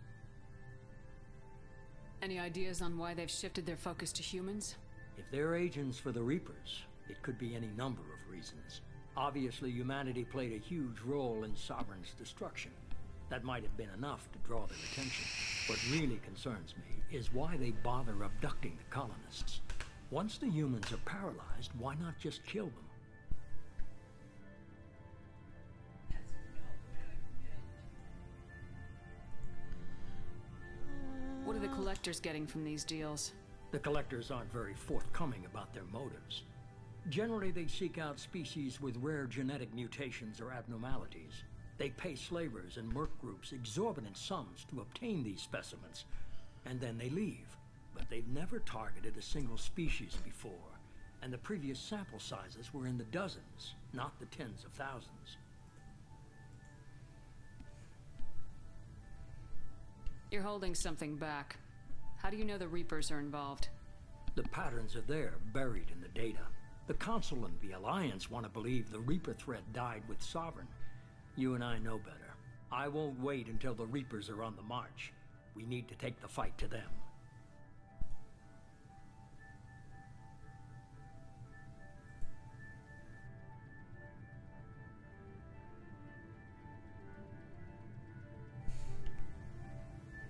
Any ideas on why they've shifted their focus to humans? If they're agents for the Reapers, it could be any number of reasons. Obviously, humanity played a huge role in Sovereign's destruction. That might have been enough to draw their attention. What really concerns me is why they bother abducting the colonists. Once the humans are paralyzed, why not just kill them? What are the collectors getting from these deals? The collectors aren't very forthcoming about their motives. Generally, they seek out species with rare genetic mutations or abnormalities. They pay slavers and merc groups exorbitant sums to obtain these specimens, and then they leave. But they've never targeted a single species before, and the previous sample sizes were in the dozens, not the tens of thousands. You're holding something back. How do you know the Reapers are involved? The patterns are there, buried in the data. The Council and the Alliance want to believe the Reaper threat died with Sovereign. You and I know better. I won't wait until the Reapers are on the march. We need to take the fight to them.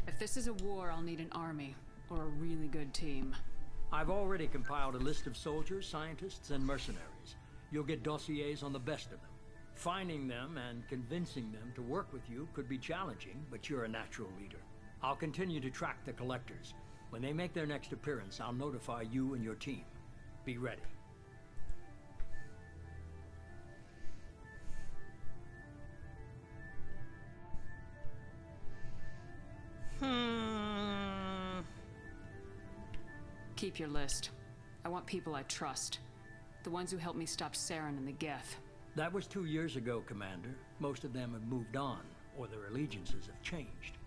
If this is a war, I'll need an army, or a really good team. I've already compiled a list of soldiers, scientists, and mercenaries. You'll get dossiers on the best of them. Finding them and convincing them to work with you could be challenging, but you're a natural leader. I'll continue to track the collectors. When they make their next appearance, I'll notify you and your team. Be ready. Keep your list. I want people I trust. The ones who helped me stop Saren and the Geth. That was 2 years ago, Commander. Most of them have moved on, or their allegiances have changed.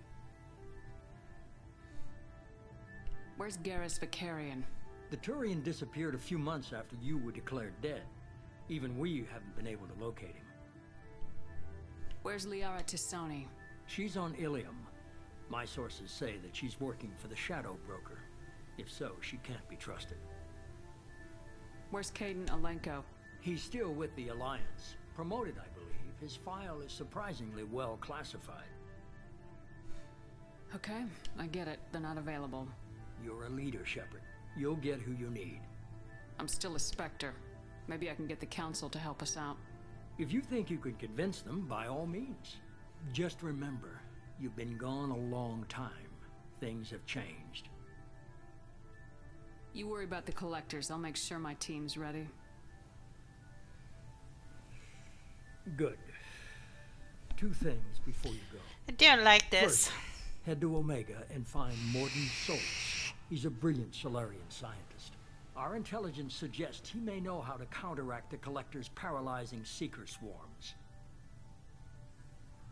Where's Garrus Vicarian? The Turian disappeared a few months after you were declared dead. Even we haven't been able to locate him. Where's Liara Tisoni? She's on Ilium. My sources say that she's working for the Shadow Broker. If so, she can't be trusted. Where's Caden Alenko? He's still with the Alliance. Promoted, I believe. His file is surprisingly well classified. Okay, I get it. They're not available. You're a leader, Shepard. You'll get who you need. I'm still a Spectre. Maybe I can get the Council to help us out. If you think you could convince them, by all means. Just remember, you've been gone a long time. Things have changed. You worry about the collectors. I'll make sure my team's ready. Good. 2 things before you go. I don't like this. First, head to Omega and find Mordin Solus. He's a brilliant Solarian scientist. Our intelligence suggests he may know how to counteract the Collector's paralyzing Seeker swarms.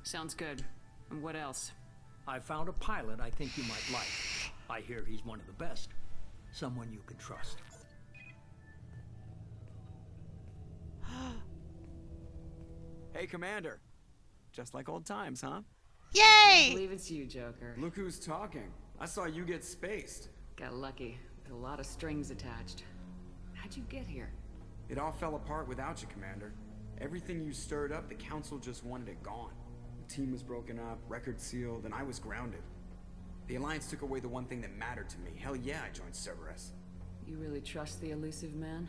Sounds good. And what else? I found a pilot I think you might like. I hear he's one of the best. Someone you can trust. Hey, Commander. Just like old times, huh? Yay! I believe it's you, Joker. Look who's talking. I saw you get spaced. Got lucky. With a lot of strings attached. How'd you get here? It all fell apart without you, Commander. Everything you stirred up, the Council just wanted it gone. The team was broken up, record sealed, and I was grounded. The Alliance took away the one thing that mattered to me. Hell yeah, I joined Cerberus. You really trust the elusive man?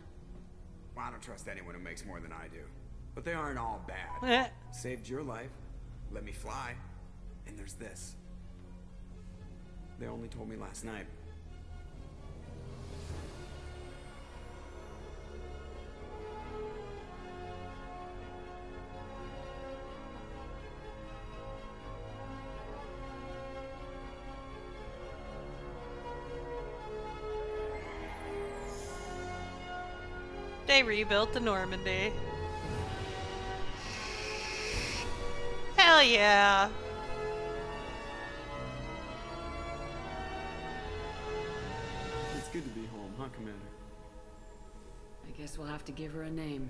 Well, I don't trust anyone who makes more than I do. But they aren't all bad. Saved your life, let me fly, and there's this. They only told me last night. They rebuilt the Normandy. Hell yeah. It's good to be home, huh, Commander? I guess we'll have to give her a name.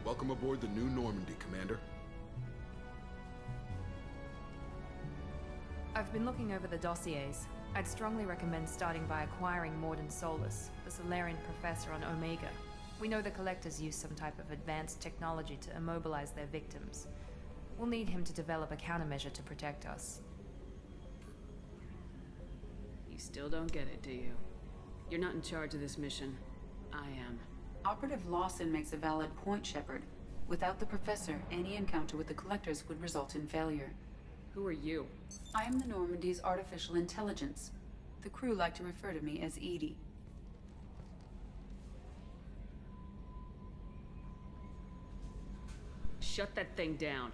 Welcome aboard the new Normandy, Commander. I've been looking over the dossiers. I'd strongly recommend starting by acquiring Mordin Solus, the Solarian professor on Omega. We know the Collectors use some type of advanced technology to immobilize their victims. We'll need him to develop a countermeasure to protect us. You still don't get it, do you? You're not in charge of this mission. I am. Operative Lawson makes a valid point, Shepard. Without the Professor, any encounter with the Collectors would result in failure. Who are you? I am the Normandy's artificial intelligence. The crew like to refer to me as Edie. Shut that thing down.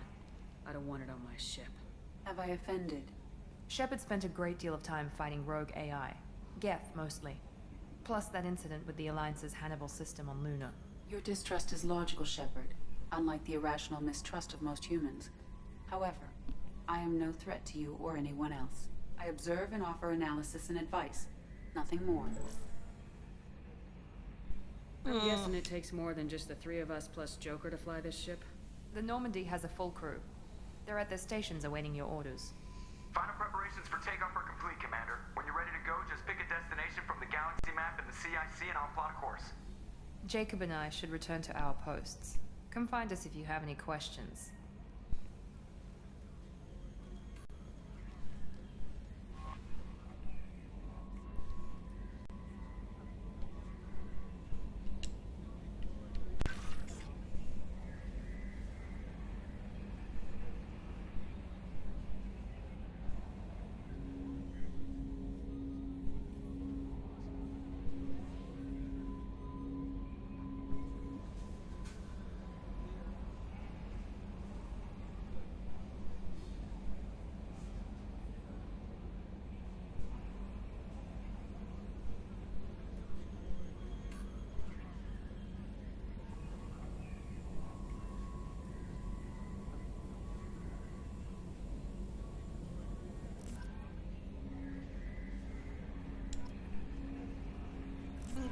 I don't want it on my ship. Have I offended? Shepard spent a great deal of time fighting rogue AI. Geth, mostly. Plus that incident with the Alliance's Hannibal system on Luna. Your distrust is logical, Shepard, unlike the irrational mistrust of most humans. However, I am no threat to you or anyone else. I observe and offer analysis and advice. Nothing more. I'm guessing it takes more than just the three of us plus Joker to fly this ship. The Normandy has a full crew. They're at their stations awaiting your orders. Final preparations for takeoff are complete, Commander. When you're ready to go, just pick a destination from the galaxy map and the CIC and I'll plot a course. Jacob and I should return to our posts. Come find us if you have any questions.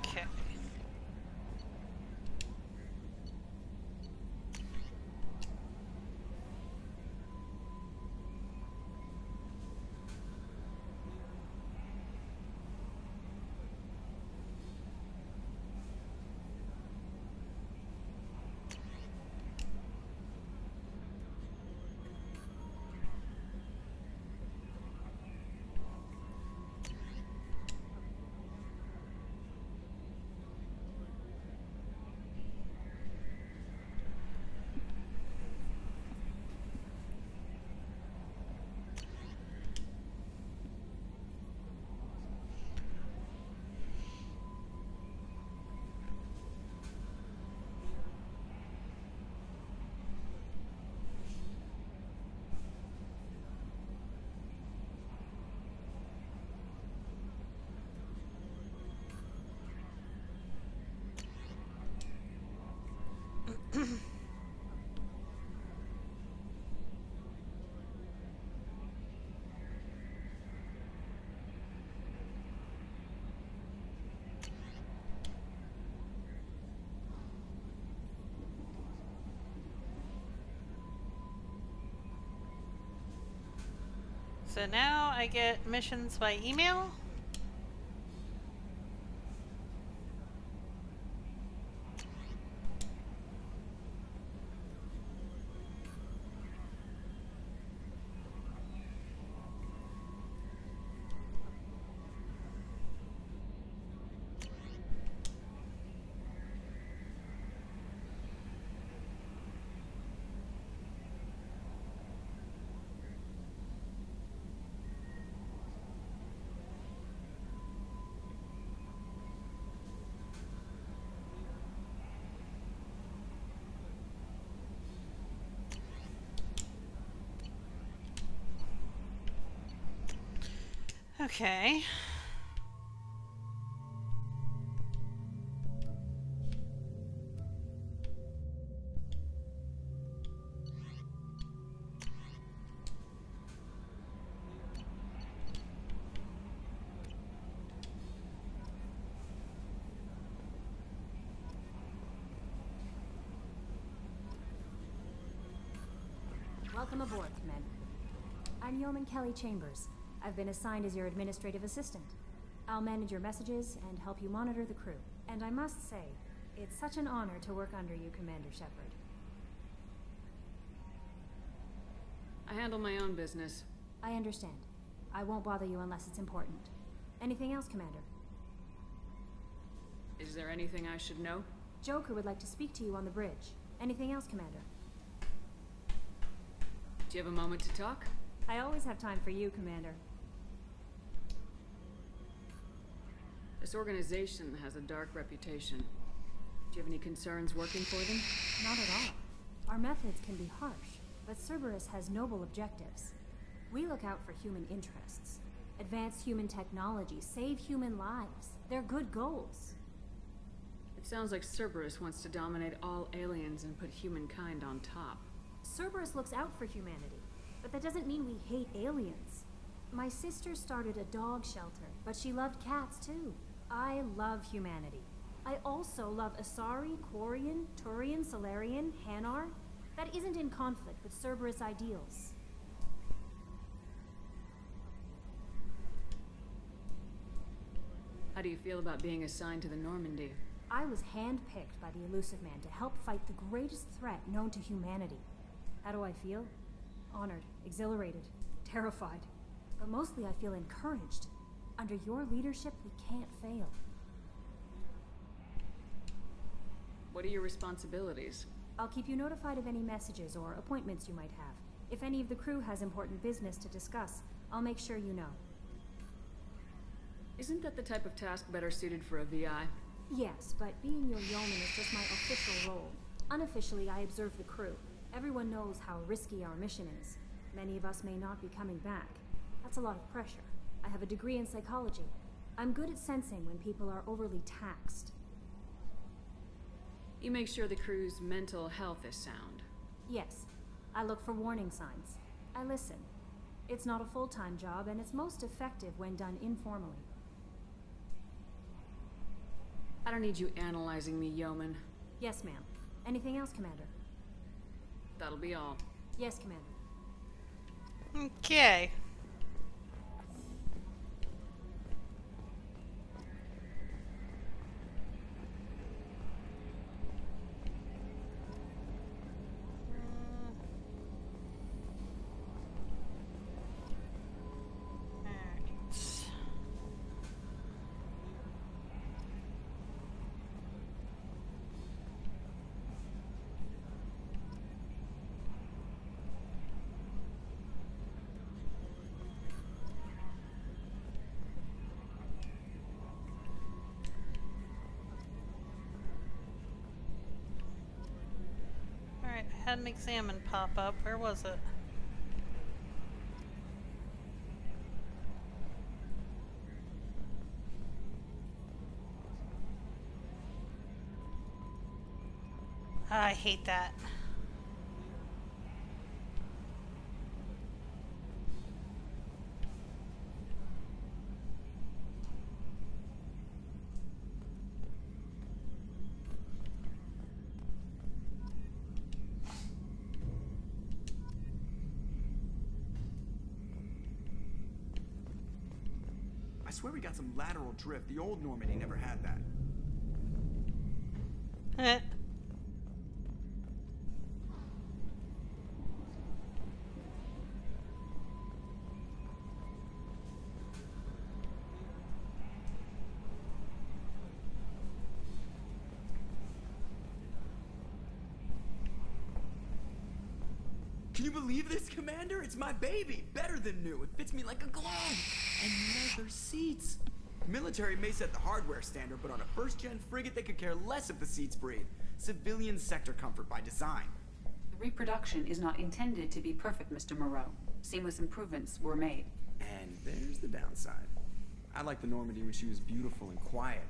Okay. So now I get missions by email? Okay. Welcome aboard, Commander. I'm Yeoman Kelly Chambers. I've been assigned as your administrative assistant. I'll manage your messages and help you monitor the crew. And I must say, it's such an honor to work under you, Commander Shepard. I handle my own business. I understand. I won't bother you unless it's important. Anything else, Commander? Is there anything I should know? Joker would like to speak to you on the bridge. Anything else, Commander? Do you have a moment to talk? I always have time for you, Commander. This organization has a dark reputation. Do you have any concerns working for them? Not at all. Our methods can be harsh, but Cerberus has noble objectives. We look out for human interests. Advance human technology, save human lives. They're good goals. It sounds like Cerberus wants to dominate all aliens and put humankind on top. Cerberus looks out for humanity, but that doesn't mean we hate aliens. My sister started a dog shelter, but she loved cats too. I love humanity. I also love Asari, Quarian, Turian, Solarian, Hanar. That isn't in conflict with Cerberus ideals. How do you feel about being assigned to the Normandy? I was handpicked by the Elusive Man to help fight the greatest threat known to humanity. How do I feel? Honored, exhilarated, terrified. But mostly I feel encouraged. Under your leadership, we can't fail. What are your responsibilities? I'll keep you notified of any messages or appointments you might have. If any of the crew has important business to discuss, I'll make sure you know. Isn't that the type of task better suited for a VI? Yes, but being your yeoman is just my official role. Unofficially, I observe the crew. Everyone knows how risky our mission is. Many of us may not be coming back. That's a lot of pressure. I have a degree in psychology. I'm good at sensing when people are overly taxed. You make sure the crew's mental health is sound. Yes. I look for warning signs. I listen. It's not a full-time job, and it's most effective when done informally. I don't need you analyzing me, yeoman. Yes, ma'am. Anything else, Commander? That'll be all. Yes, Commander. Okay. Alright, I had an examine pop up. Where was it? I hate that. I swear we got some lateral drift. The old Normandy never had that. Can you believe this, Commander? It's my baby. Better than new. It fits me like a glove. And leather seats. Military may set the hardware standard, but on a first-gen frigate, they could care less if the seats breathe. Civilian sector comfort by design. The reproduction is not intended to be perfect, Mr. Moreau. Seamless improvements were made. And there's the downside. I liked the Normandy when she was beautiful and quiet.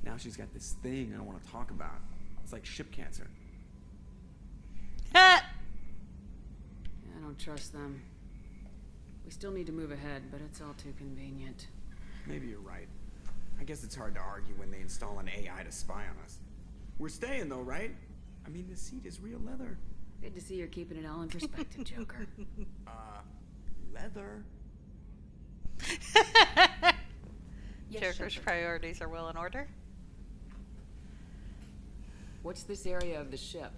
Now she's got this thing I don't want to talk about. It's like ship cancer. I don't trust them. We still need to move ahead, but it's all too convenient. Maybe you're right. I guess it's hard to argue when they install an AI to spy on us. We're staying though, right? I mean, the seat is real leather. Good to see you're keeping it all in perspective, Joker. Leather? Joker's Shepard. priorities are well in order. What's this area of the ship?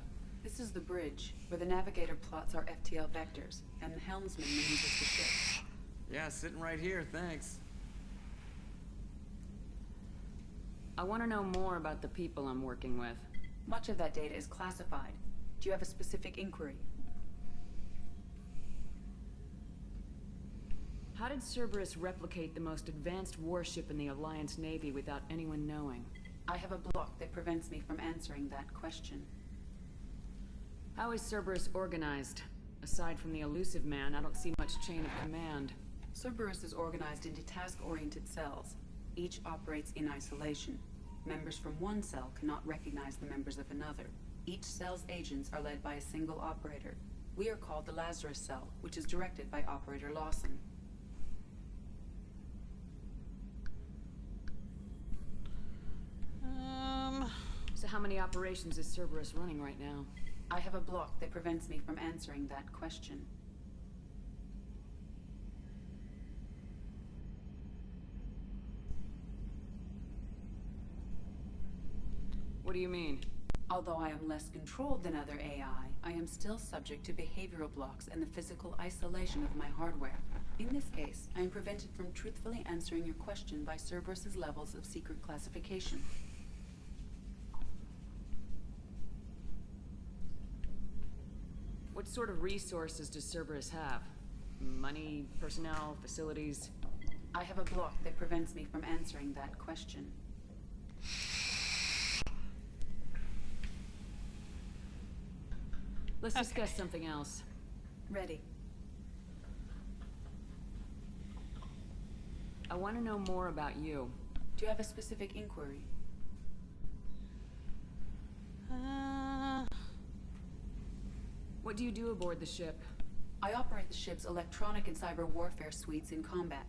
This is the bridge, where the navigator plots our FTL vectors, and the helmsman maneuvers the ship. Yeah, sitting right here, thanks. I want to know more about the people I'm working with. Much of that data is classified. Do you have a specific inquiry? How did Cerberus replicate the most advanced warship in the Alliance Navy without anyone knowing? I have a block that prevents me from answering that question. How is Cerberus organized? Aside from the elusive man, I don't see much chain of command. Cerberus is organized into task-oriented cells. Each operates in isolation. Members from one cell cannot recognize the members of another. Each cell's agents are led by a single operator. We are called the Lazarus Cell, which is directed by Operator Lawson. So how many operations is Cerberus running right now? I have a block that prevents me from answering that question. What do you mean? Although I am less controlled than other AI, I am still subject to behavioral blocks and the physical isolation of my hardware. In this case, I am prevented from truthfully answering your question by Cerberus's levels of secret classification. What sort of resources does Cerberus have? Money, personnel, facilities? I have a block that prevents me from answering that question. Let's discuss something else. Ready. I want to know more about you. Do you have a specific inquiry? What do you do aboard the ship? I operate the ship's electronic and cyber warfare suites in combat.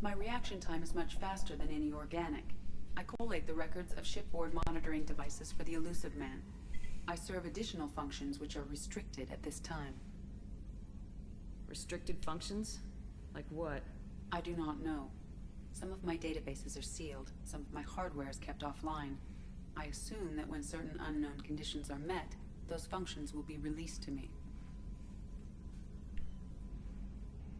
My reaction time is much faster than any organic. I collate the records of shipboard monitoring devices for the elusive man. I serve additional functions which are restricted at this time. Restricted functions? Like what? I do not know. Some of my databases are sealed. Some of my hardware is kept offline. I assume that when certain unknown conditions are met, those functions will be released to me.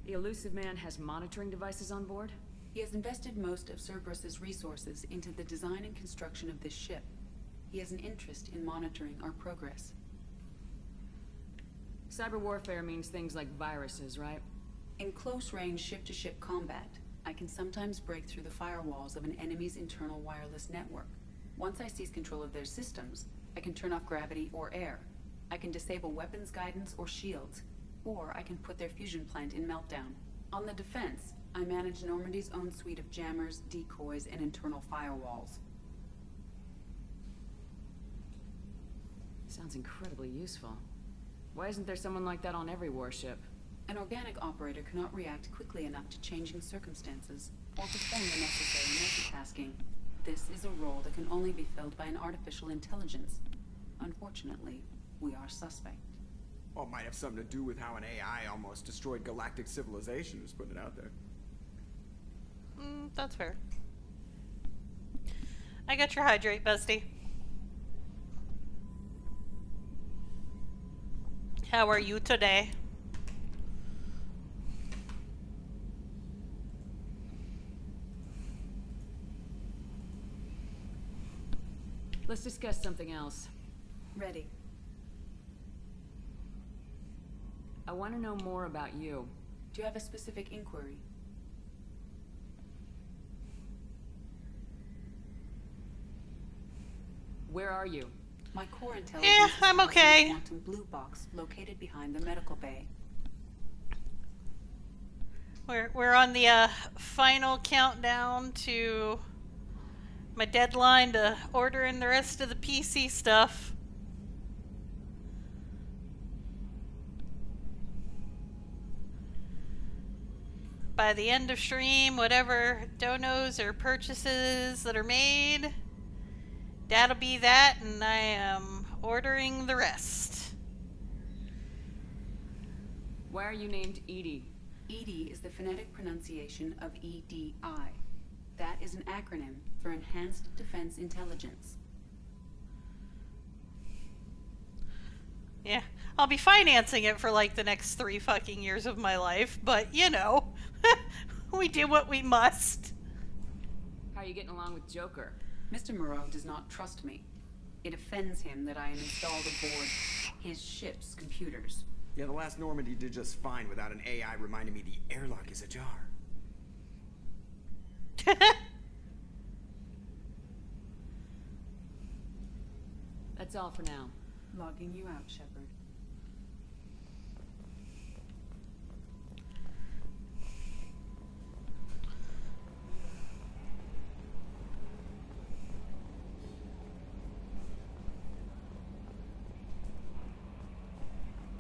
The elusive man has monitoring devices on board? He has invested most of Cerberus's resources into the design and construction of this ship. He has an interest in monitoring our progress. Cyber warfare means things like viruses, right? In close-range ship-to-ship combat, I can sometimes break through the firewalls of an enemy's internal wireless network. Once I seize control of their systems, I can turn off gravity or air. I can disable weapons guidance or shields, or I can put their fusion plant in meltdown. On the defense, I manage Normandy's own suite of jammers, decoys, and internal firewalls. Sounds incredibly useful. Why isn't there someone like that on every warship? An organic operator cannot react quickly enough to changing circumstances, or perform the necessary multitasking. This is a role that can only be filled by an artificial intelligence. Unfortunately, we are suspect. Well, it might have something to do with how an AI almost destroyed galactic civilization, just putting it out there. That's fair. I got your hydrate, bestie. How are you today? Let's discuss something else. Ready. I want to know more about you. Do you have a specific inquiry? Where are you? My core intelligence I'm is okay. in a quantum blue box located behind the medical bay. We're on the final countdown to my deadline to order in the rest of the PC stuff. By the end of stream, whatever donos or purchases that are made, that'll be that, and I am ordering the rest. Why are you named Edie? EDI is the phonetic pronunciation of EDI. That is an acronym for Enhanced Defense Intelligence. Yeah, I'll be financing it for like the next 3 fucking years of my life, but you know, we do what we must. How are you getting along with Joker? Mr. Moreau does not trust me. It offends him that I am installed aboard his ship's computers. Yeah, the last Normandy did just fine without an AI reminding me the airlock is ajar. That's all for now. Logging you out, Shepard.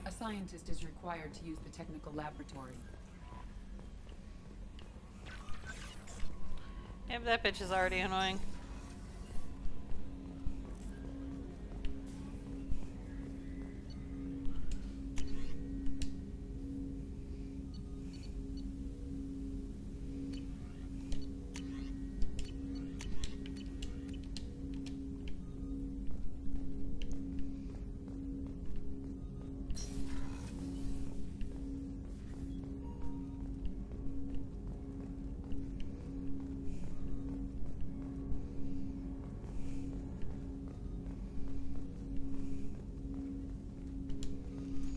A scientist is required to use the technical laboratory. Yep, that bitch is already annoying.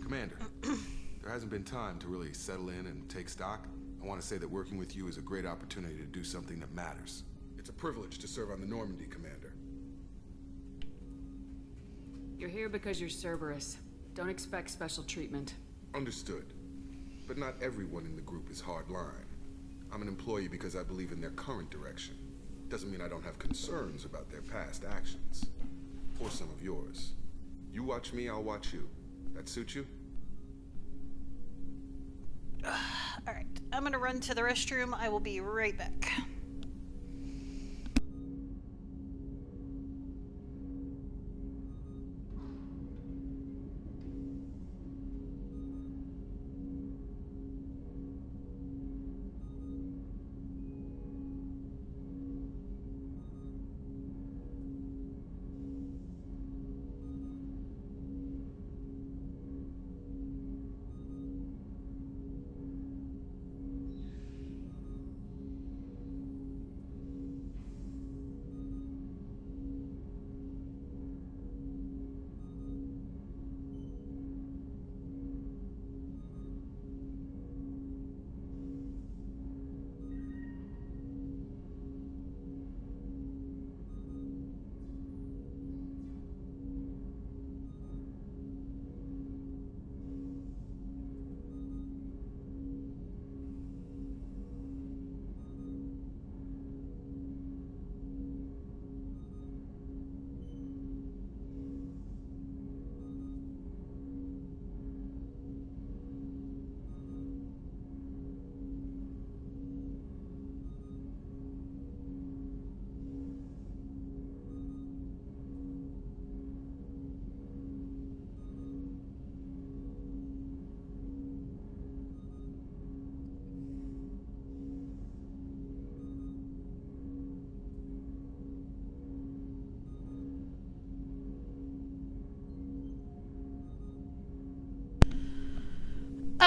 Commander, there hasn't been time to really settle in and take stock. I want to say that working with you is a great opportunity to do something that matters. It's a privilege to serve on the Normandy, Commander. You're here because you're Cerberus. Don't expect special treatment. Understood. But not everyone in the group is hardline. I'm an employee because I believe in their current direction. Doesn't mean I don't have concerns about their past actions. Or some of yours. You watch me, I'll watch you. That suit you? Alright, I'm gonna run to the restroom. I will be right back.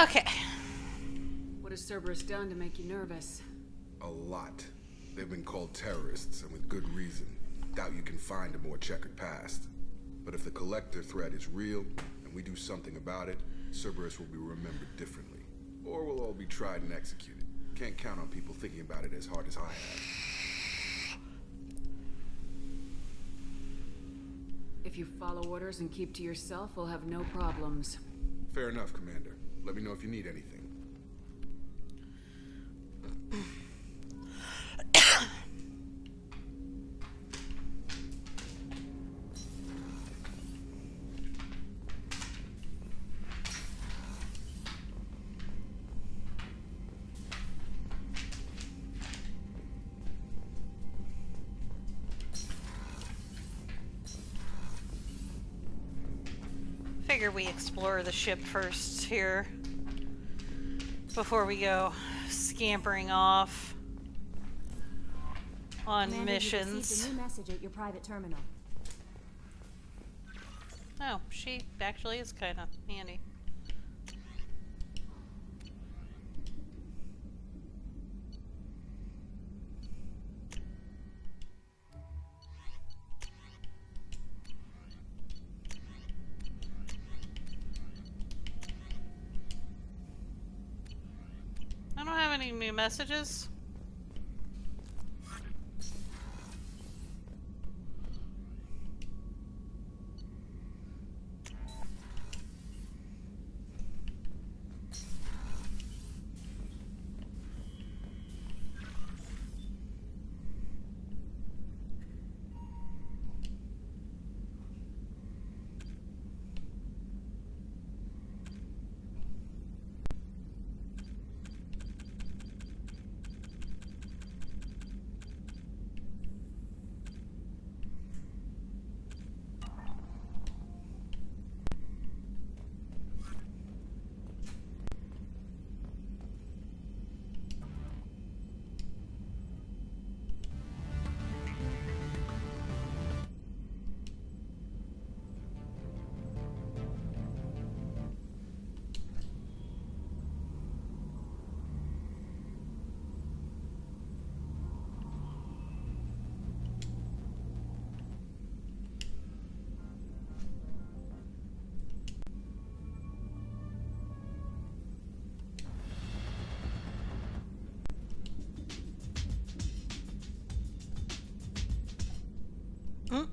Okay. What has Cerberus done to make you nervous? A lot. They've been called terrorists, and with good reason. Doubt you can find a more checkered past. But if the Collector threat is real, and we do something about it, Cerberus will be remembered differently. Or we'll all be tried and executed. Can't count on people thinking about it as hard as I have. If you follow orders and keep to yourself, we'll have no problems. Fair enough, Commander. Let me know if you need anything. Figure we explore the ship first here before we go scampering off on Commander, missions. you received a new message at your private terminal. Oh, she actually is kind of handy. sending me messages? Hmm?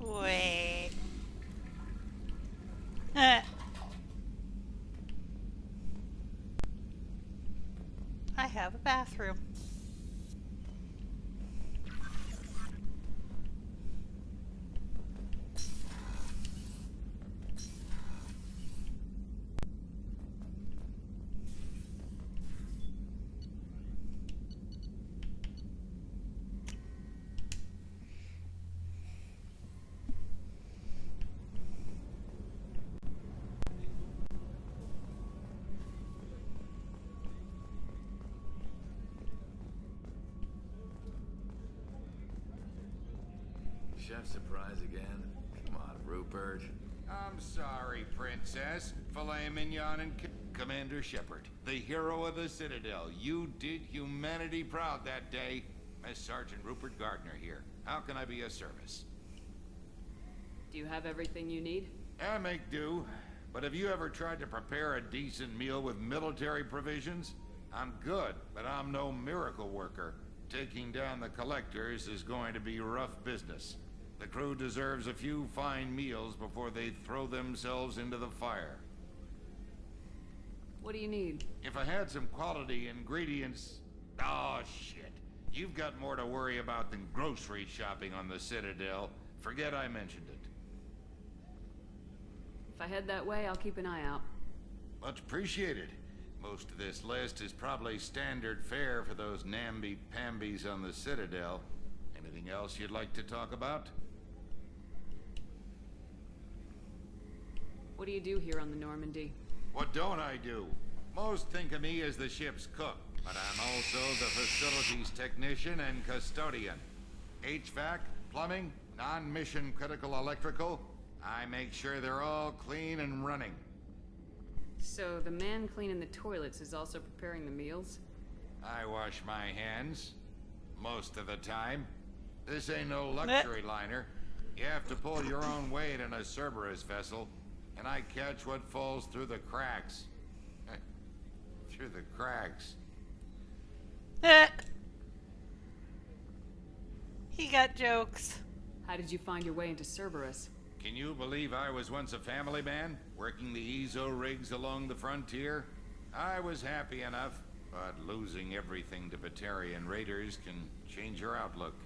Wait. I have a bathroom. Chef surprise again? Come on, Rupert. I'm sorry, Princess. Filet mignon and Commander Shepard, the hero of the Citadel. You did humanity proud that day. Miss Sergeant Rupert Gardner here. How can I be of service? Do you have everything you need? I make do. But have you ever tried to prepare a decent meal with military provisions? I'm good, but I'm no miracle worker. Taking down the collectors is going to be rough business. The crew deserves a few fine meals before they throw themselves into the fire. What do you need? If I had some quality ingredients... Oh, shit. You've got more to worry about than grocery shopping on the Citadel. Forget I mentioned it. If I head that way, I'll keep an eye out. Much appreciated. Most of this list is probably standard fare for those namby-pambies on the Citadel. Anything else you'd like to talk about? What do you do here on the Normandy? What don't I do? Most think of me as the ship's cook, but I'm also the facilities technician and custodian. HVAC, plumbing, non-mission critical electrical. I make sure they're all clean and running. So the man cleaning the toilets is also preparing the meals? I wash my hands. Most of the time. This ain't no luxury liner. You have to pull your own weight in a Cerberus vessel, and I catch what falls through the cracks. Through the cracks. He got jokes. How did you find your way into Cerberus? Can you believe I was once a family man, working the EZO rigs along the frontier? I was happy enough, but losing everything to Batarian raiders can change your outlook.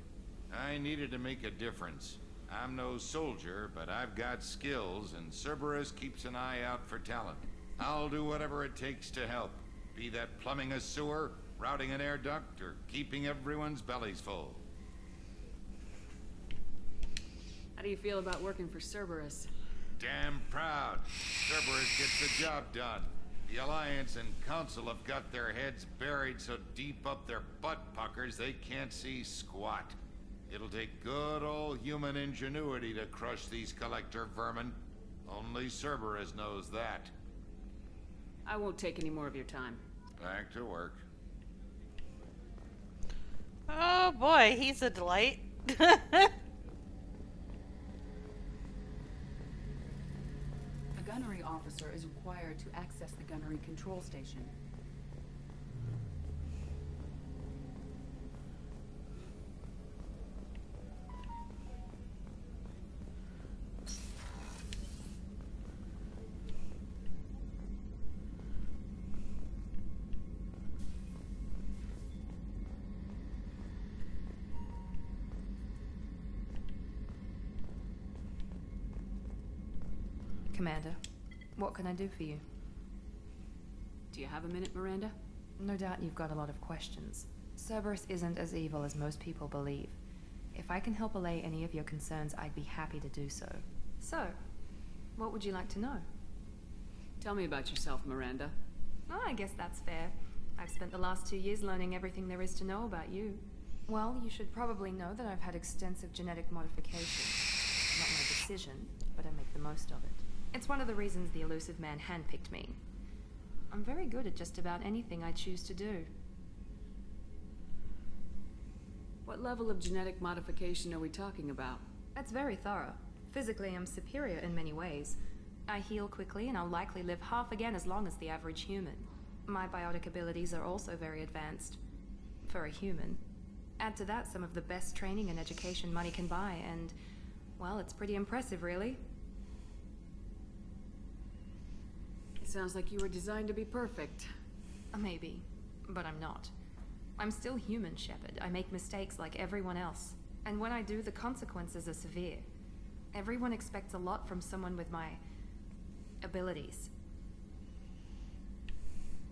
I needed to make a difference. I'm no soldier, but I've got skills, and Cerberus keeps an eye out for talent. I'll do whatever it takes to help, be that plumbing a sewer, routing an air duct, or keeping everyone's bellies full. How do you feel about working for Cerberus? Damn proud. Cerberus gets the job done. The Alliance and Council have got their heads buried so deep up their butt puckers they can't see squat. It'll take good old human ingenuity to crush these collector vermin. Only Cerberus knows that. I won't take any more of your time. Back to work. Oh boy, he's a delight. A gunnery officer is required to access the gunnery control station. Commander, what can I do for you? Do you have a minute, Miranda? No doubt you've got a lot of questions. Cerberus isn't as evil as most people believe. If I can help allay any of your concerns, I'd be happy to do so. So, what would you like to know? Tell me about yourself, Miranda. Oh, I guess that's fair. I've spent the last 2 years learning everything there is to know about you. Well, you should probably know that I've had extensive genetic modification. Not my decision, but I make the most of it. It's one of the reasons the elusive man handpicked me. I'm very good at just about anything I choose to do. What level of genetic modification are we talking about? That's very thorough. Physically, I'm superior in many ways. I heal quickly, and I'll likely live half again as long as the average human. My biotic abilities are also very advanced. For a human. Add to that some of the best training and education money can buy, and, well, it's pretty impressive, really. It sounds like you were designed to be perfect. Maybe, but I'm not. I'm still human, Shepard. I make mistakes like everyone else. And when I do, the consequences are severe. Everyone expects a lot from someone with my abilities.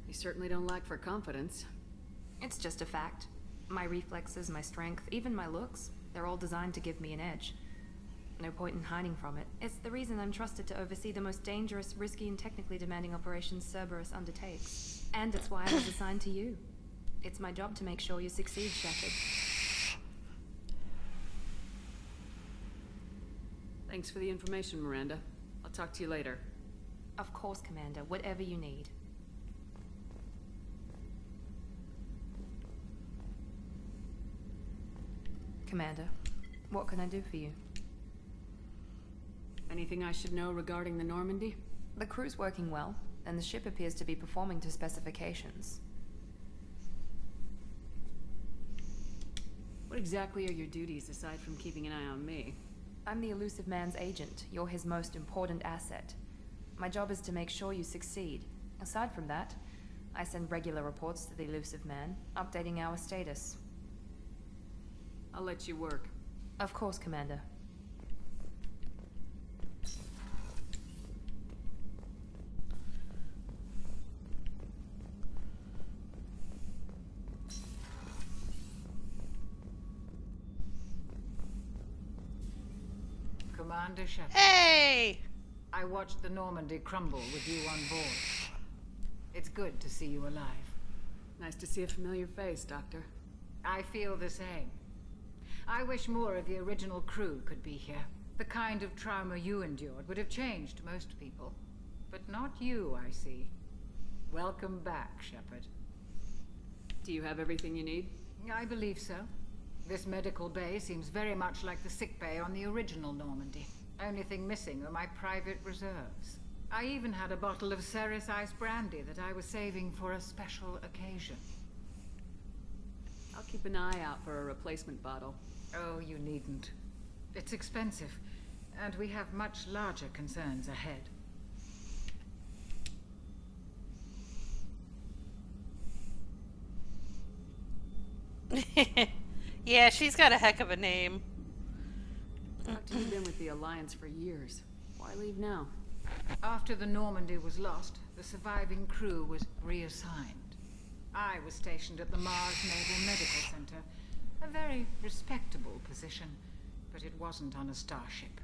You certainly don't lack for confidence. It's just a fact. My reflexes, my strength, even my looks, they're all designed to give me an edge. No point in hiding from it. It's the reason I'm trusted to oversee the most dangerous, risky, and technically demanding operations Cerberus undertakes. And it's why I was assigned to you. It's my job to make sure you succeed, Shepard. Thanks for the information, Miranda. I'll talk to you later. Of course, Commander. Whatever you need. Commander, what can I do for you? Anything I should know regarding the Normandy? The crew's working well, and the ship appears to be performing to specifications. What exactly are your duties aside from keeping an eye on me? I'm the elusive man's agent. You're his most important asset. My job is to make sure you succeed. Aside from that, I send regular reports to the elusive man, updating our status. I'll let you work. Of course, Commander. Commander Shepard. Hey! I watched the Normandy crumble with you on board. It's good to see you alive. Nice to see a familiar face, Doctor. I feel the same. I wish more of the original crew could be here. The kind of trauma you endured would have changed most people. But not you, I see. Welcome back, Shepard. Do you have everything you need? I believe so. This medical bay seems very much like the sick bay on the original Normandy. Only thing missing are my private reserves. I even had a bottle of Ceres Ice brandy that I was saving for a special occasion. I'll keep an eye out for a replacement bottle. Oh, you needn't. It's expensive, and we have much larger concerns ahead. Yeah, she's got a heck of a name. Doctor, you've been with the Alliance for years. Why leave now? After the Normandy was lost, the surviving crew was reassigned. I was stationed at the Mars Naval Medical Center, a very respectable position, but it wasn't on a starship.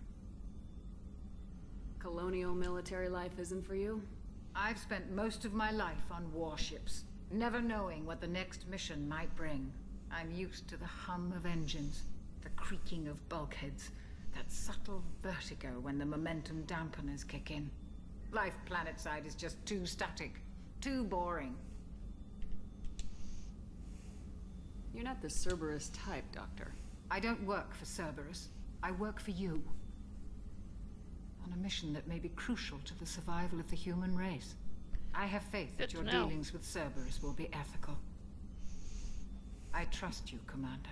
Colonial military life isn't for you? I've spent most of my life on warships, never knowing what the next mission might bring. I'm used to the hum of engines, the creaking of bulkheads, that subtle vertigo when the momentum dampeners kick in. Life planetside is just too static, too boring. You're not the Cerberus type, Doctor. I don't work for Cerberus. I work for you. On a mission that may be crucial to the survival of the human race. I have faith that your dealings with Cerberus will be ethical. I trust you, Commander.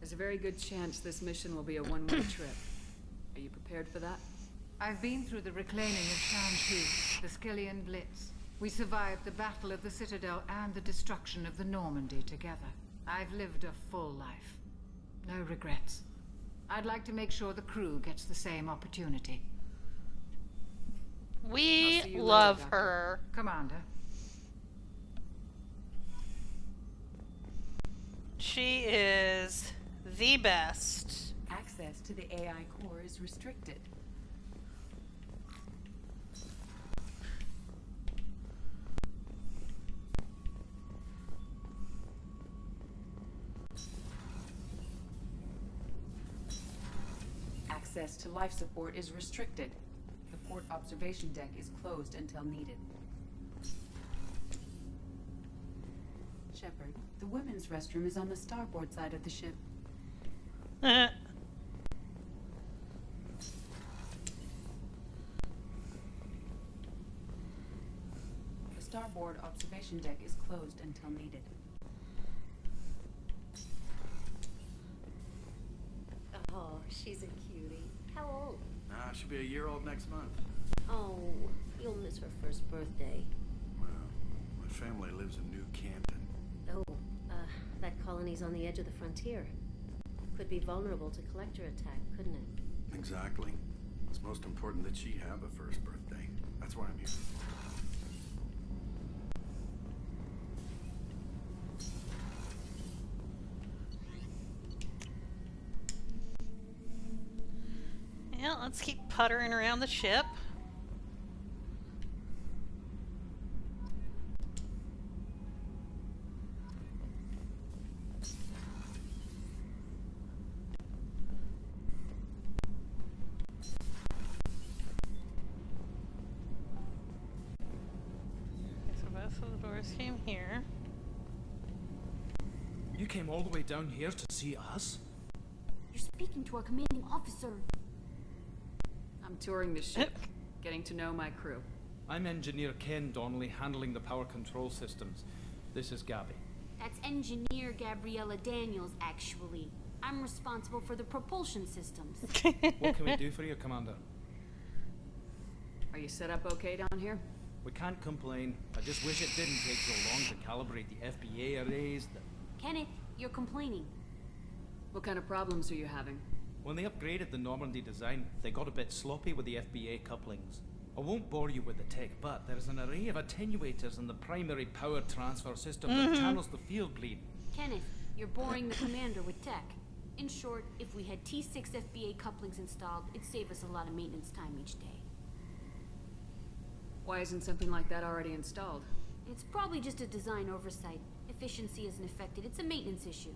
There's a very good chance this mission will be a one-way trip. Are you prepared for that? I've been through the reclaiming of Shantou, the Skillian Blitz. We survived the Battle of the Citadel and the destruction of the Normandy together. I've lived a full life. No regrets. I'd like to make sure the crew gets the same opportunity. We love her. Commander. She is the best. Access to the AI core is restricted. Access to life support is restricted. The port observation deck is closed until needed. Shepard, the women's restroom is on the starboard side of the ship. The starboard observation deck is closed until needed. Oh, she's a cutie. How old? She'll be a year old next month. Oh, you'll miss her first birthday. Well, my family lives in New Canton. Oh, that colony's on the edge of the frontier. Could be vulnerable to collector attack, couldn't it? Exactly. It's most important that she have a first birthday. That's why I'm here. Yeah, let's keep puttering around the ship. So both of the doors came here. You came all the way down here to see us? You're speaking to our commanding officer. I'm touring the ship, getting to know my crew. I'm Engineer Ken Donnelly, handling the power control systems. This is Gabby. That's Engineer Gabriella Daniels, actually. I'm responsible for the propulsion systems. What can we do for you, Commander? Are you set up okay down here? We can't complain. I just wish it didn't take so long to calibrate the FBA arrays. Kenneth, you're complaining. What kind of problems are you having? When they upgraded the Normandy design, they got a bit sloppy with the FBA couplings. I won't bore you with the tech, but there is an array of attenuators in the primary power transfer system that channels the field bleed. Kenneth, you're boring the commander with tech. In short, if we had T6 FBA couplings installed, it'd save us a lot of maintenance time each day. Why isn't something like that already installed? It's probably just a design oversight. Efficiency isn't affected. It's a maintenance issue.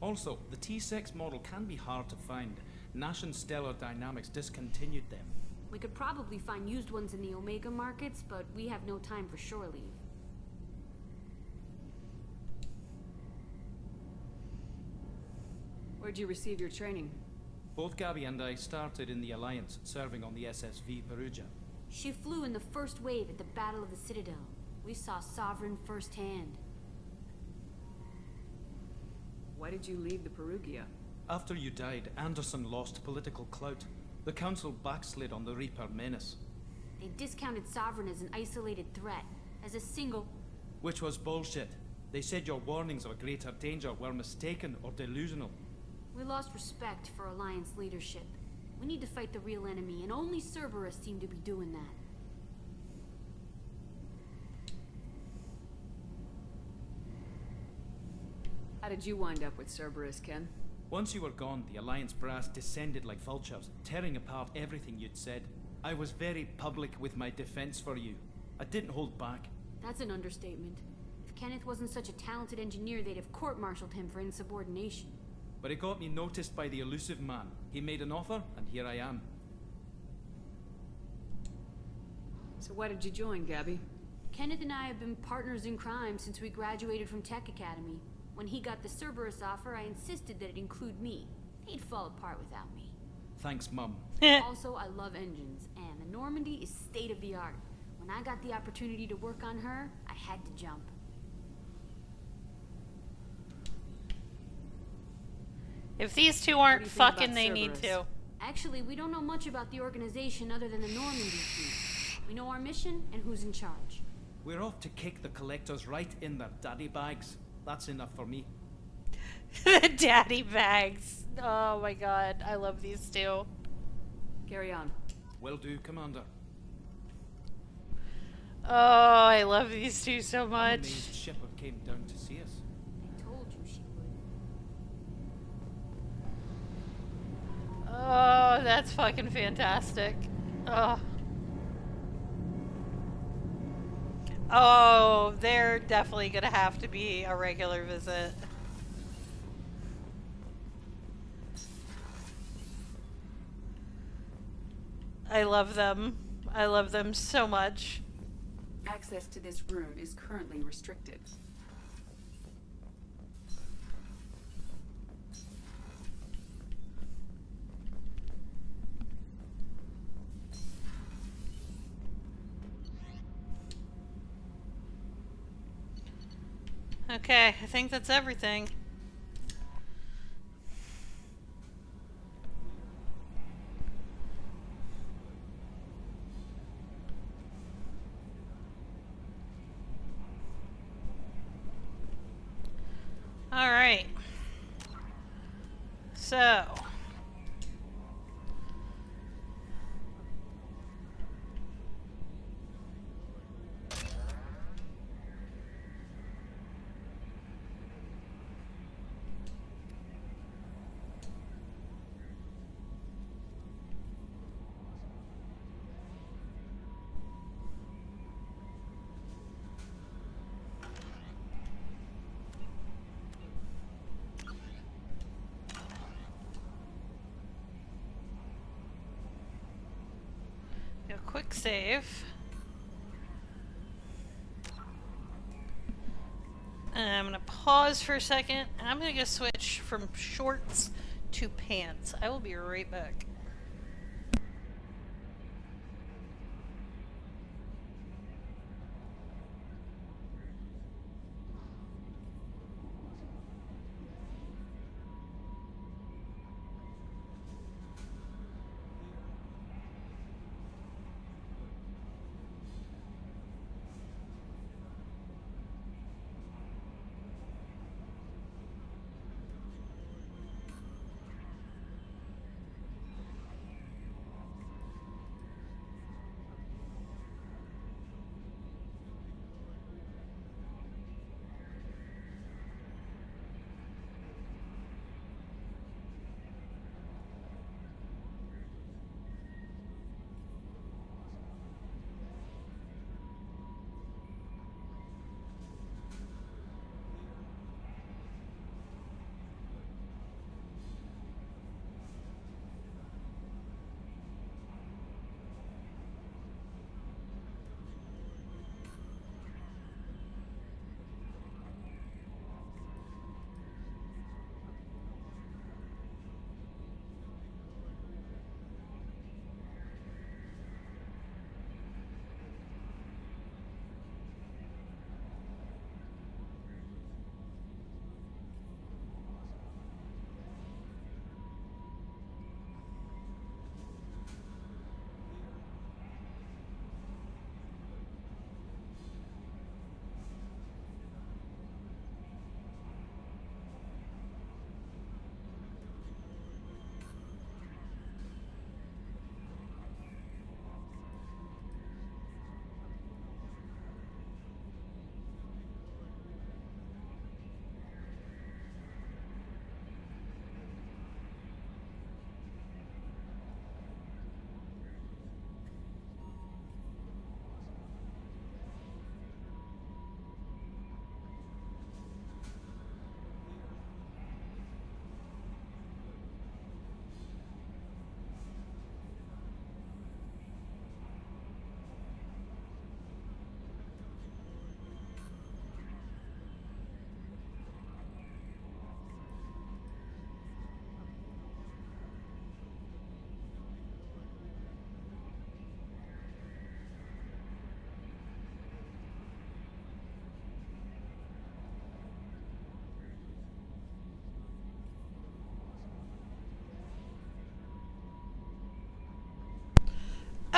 Also, the T6 model can be hard to find. Nash and Stellar Dynamics discontinued them. We could probably find used ones in the Omega markets, but we have no time for shore leave. Where'd you receive your training? Both Gabby and I started in the Alliance, serving on the SSV Perugia. She flew in the first wave at the Battle of the Citadel. We saw Sovereign firsthand. Why did you leave the Perugia? After you died, Anderson lost political clout. The Council backslid on the Reaper menace. They discounted Sovereign as an isolated threat, as a single... Which was bullshit. They said your warnings of a greater danger were mistaken or delusional. We lost respect for Alliance leadership. We need to fight the real enemy, and only Cerberus seem to be doing that. How did you wind up with Cerberus, Ken? Once you were gone, the Alliance brass descended like vultures, tearing apart everything you'd said. I was very public with my defense for you. I didn't hold back. That's an understatement. If Kenneth wasn't such a talented engineer, they'd have court-martialed him for insubordination. But it got me noticed by the elusive man. He made an offer, and here I am. So why did you join, Gabby? Kenneth and I have been partners in crime since we graduated from Tech Academy. When he got the Cerberus offer, I insisted that it include me. He'd fall apart without me. Thanks, Mum. Also, I love engines, and the Normandy is state-of-the-art. When I got the opportunity to work on her, I had to jump. If these two aren't fucking, they need to. Actually, we don't know much about the organization other than the Normandy team. We know our mission and who's in charge. We're off to kick the collectors right in their daddy bags. That's enough for me. The daddy bags. Oh my god, I love these two. Carry on. Will do, Commander. Oh, I love these two so I'm much. amazed Shepard came down to see us. I told you she would. Oh, that's fucking fantastic. Oh. Oh, they're definitely gonna have to be a regular visit. I love them. I love them so much. Access to this room is currently restricted. Okay, I think that's everything. All right. So. A quick save. And I'm gonna pause for a second, and I'm gonna go switch from shorts to pants. I will be right back.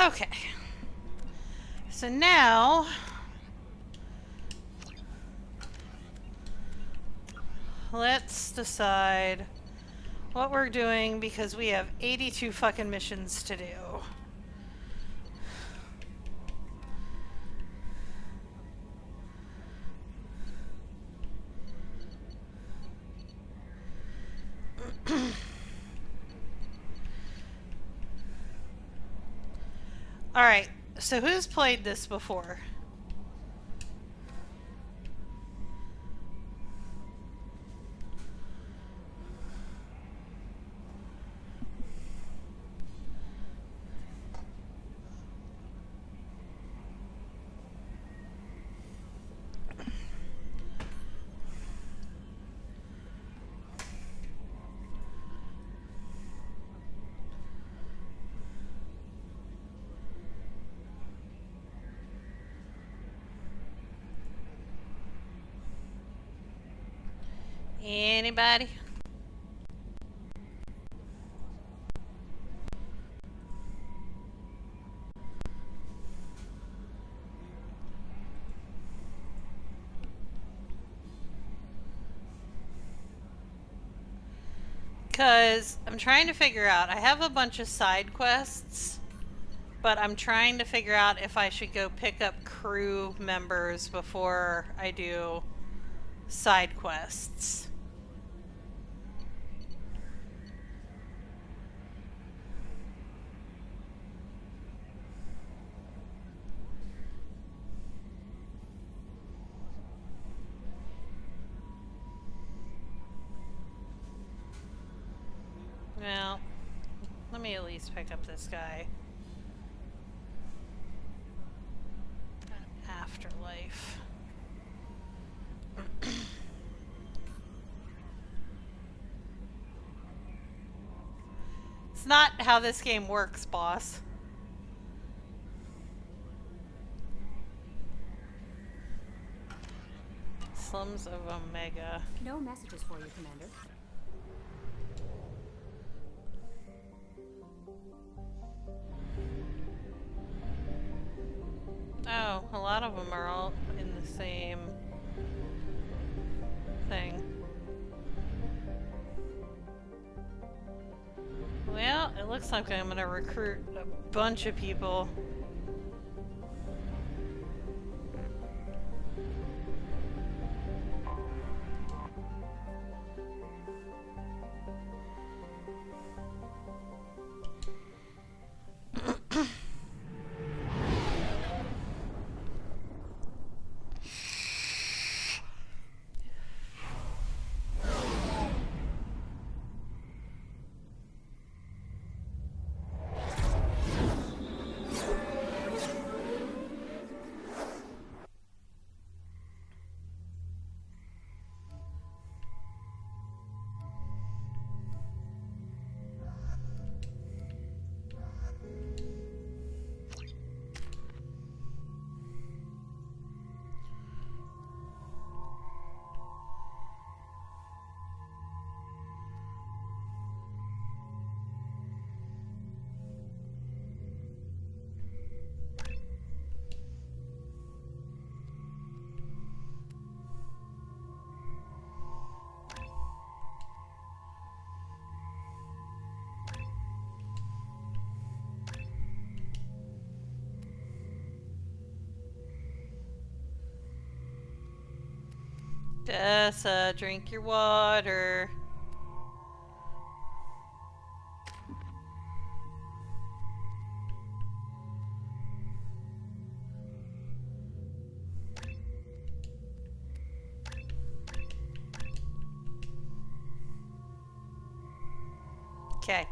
Okay. So now let's decide what we're doing because we have 82 fucking missions to do. Alright, so who's played this before? Anybody? Because I'm trying to figure out, I have a bunch of side quests, but I'm trying to figure out if I should go pick up crew members before I do side quests. Well, let me at least pick up this guy. Afterlife. It's not how this game works, boss. Slums of Omega. No messages for you, Commander. Oh, a lot of them are all in the same thing. Well, it looks like I'm gonna recruit a bunch of people. Tessa, drink your water. Okay.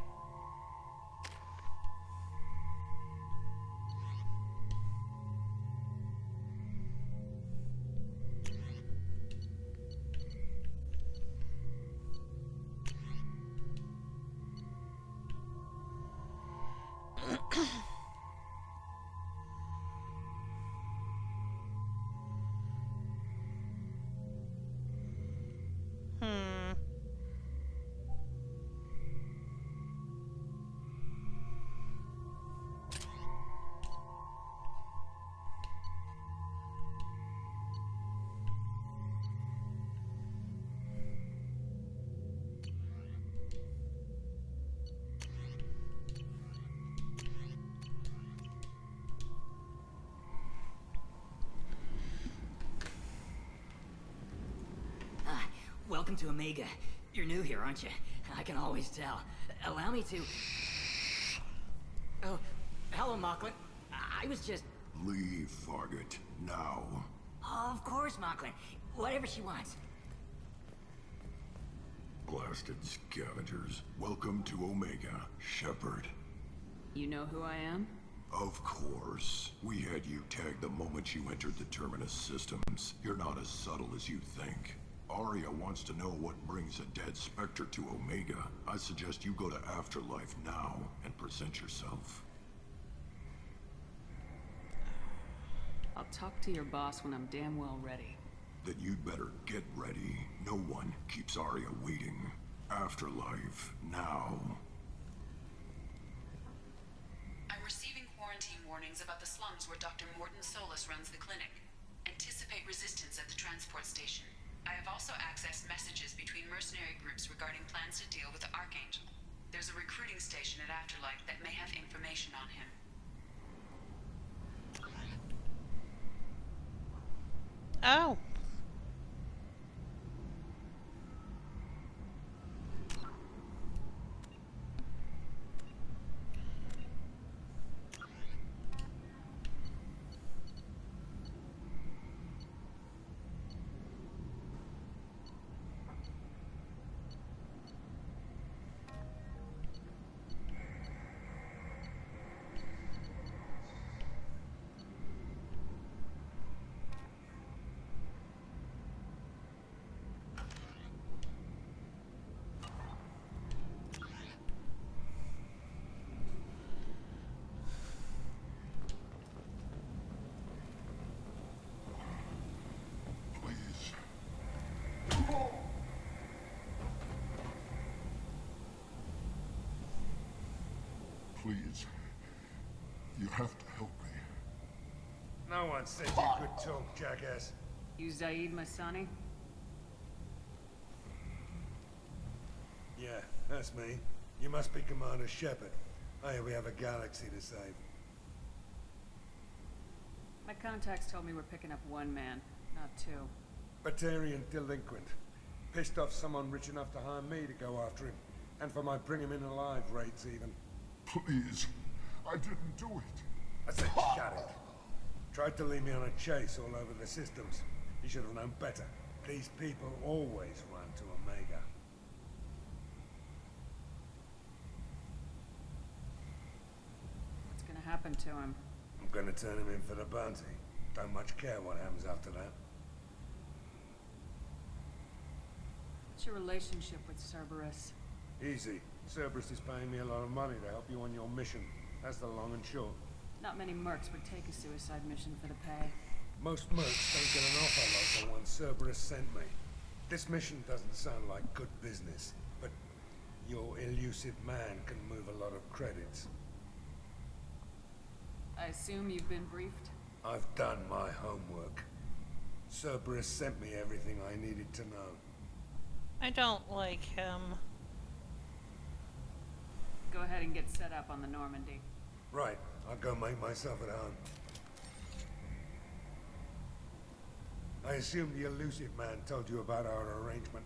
Welcome to Omega. You're new here, aren't you? I can always tell. Allow me to... Oh, hello, Mocklin. I was just... Leave, Fargate. Now. Oh, of course, Mocklin. Whatever she wants. Blasted scavengers. Welcome to Omega, Shepard. You know who I am? Of course. We had you tagged the moment you entered the Terminus systems. You're not as subtle as you think. Arya wants to know what brings a dead Spectre to Omega. I suggest you go to Afterlife now and present yourself. I'll talk to your boss when I'm damn well ready. Then you'd better get ready. No one keeps Arya waiting. Afterlife now. I'm receiving quarantine warnings about the slums where Dr. Mordin Solus runs the clinic. Anticipate resistance at the transport station. I have also accessed messages between mercenary groups regarding plans to deal with the Archangel. There's a recruiting station at Afterlife that may have information on him. Oh. Please. You have to help me. No one said you could talk, jackass. You Zaid Masani? Yeah, that's me. You must be Commander Shepard. Hey, we have a galaxy to save. My contacts told me we're picking up one man, not two. Batarian delinquent. Pissed off someone rich enough to hire me to go after him. And for my bring him in alive rates even. Please. I didn't do it. I said shut it. Tried to lead me on a chase all over the systems. You should have known better. These people always run to Omega. What's gonna happen to him? I'm gonna turn him in for the bounty. Don't much care what happens after that. What's your relationship with Cerberus? Easy. Cerberus is paying me a lot of money to help you on your mission. That's the long and short. Not many mercs would take a suicide mission for the pay. Most mercs don't get an offer like the one Cerberus sent me. This mission doesn't sound like good business, but your elusive man can move a lot of credits. I assume you've been briefed? I've done my homework. Cerberus sent me everything I needed to know. I don't like him. Go ahead and get set up on the Normandy. Right, I'll go make myself at home. I assume the elusive man told you about our arrangement.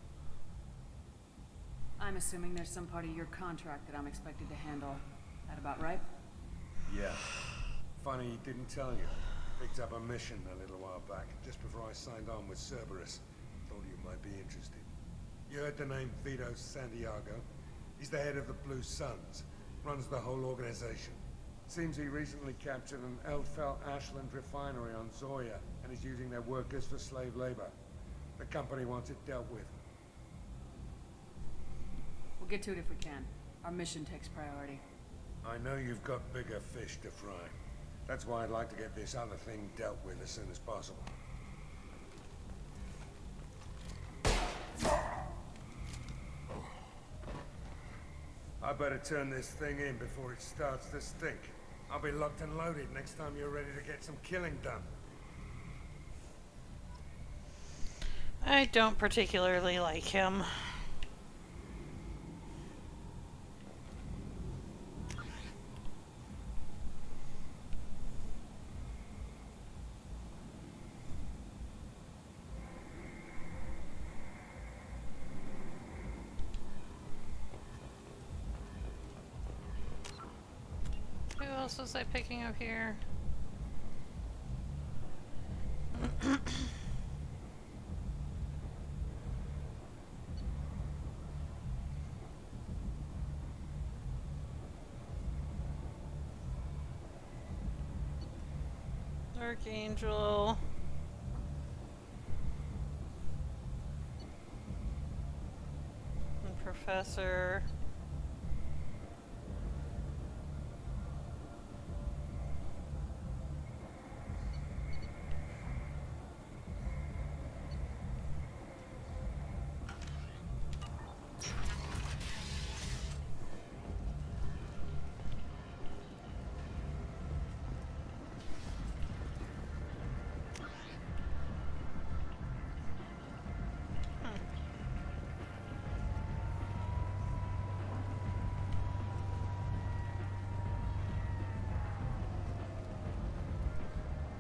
I'm assuming there's some part of your contract that I'm expected to handle. That about right? Yeah. Funny he didn't tell you. Picked up a mission a little while back, just before I signed on with Cerberus. Thought you might be interested. You heard the name Vito Santiago? He's the head of the Blue Suns. Runs the whole organization. Seems he recently captured an Eldfell Ashland refinery on Zoya and is using their workers for slave labor. The company wants it dealt with. We'll get to it if we can. Our mission takes priority. I know you've got bigger fish to fry. That's why I'd like to get this other thing dealt with as soon as possible. I better turn this thing in before it starts to stink. I'll be locked and loaded next time you're ready to get some killing done. I don't particularly like him. else was I picking up here? Archangel. And Professor.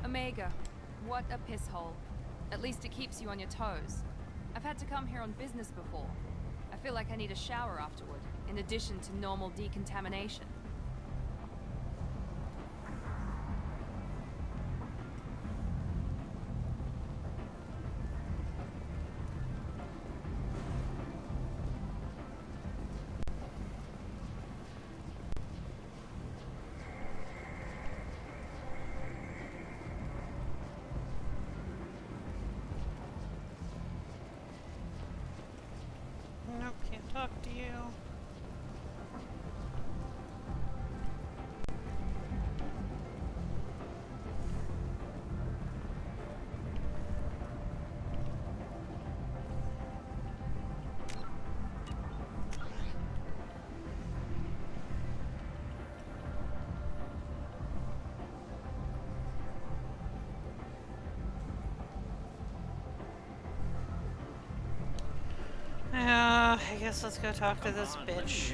Omega, what a piss hole. At least it keeps you on your toes. I've had to come here on business before. I feel like I need a shower afterward, in addition to normal decontamination. Nope, can't talk to you. I guess let's go talk to this bitch.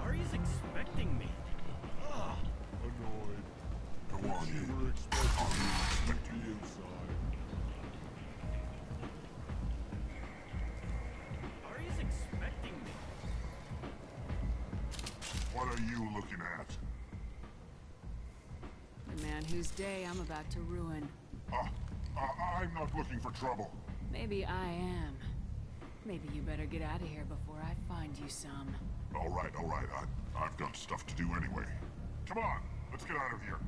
Ari's expecting me. Annoyed. Come on in. We're expecting you inside. Ari's expecting me. What are you looking at? The man whose day I'm about to ruin. I'm not looking for trouble. Maybe I am. Maybe you better get out of here before I find you some. All right. I've got stuff to do anyway. Come on, let's get out of here.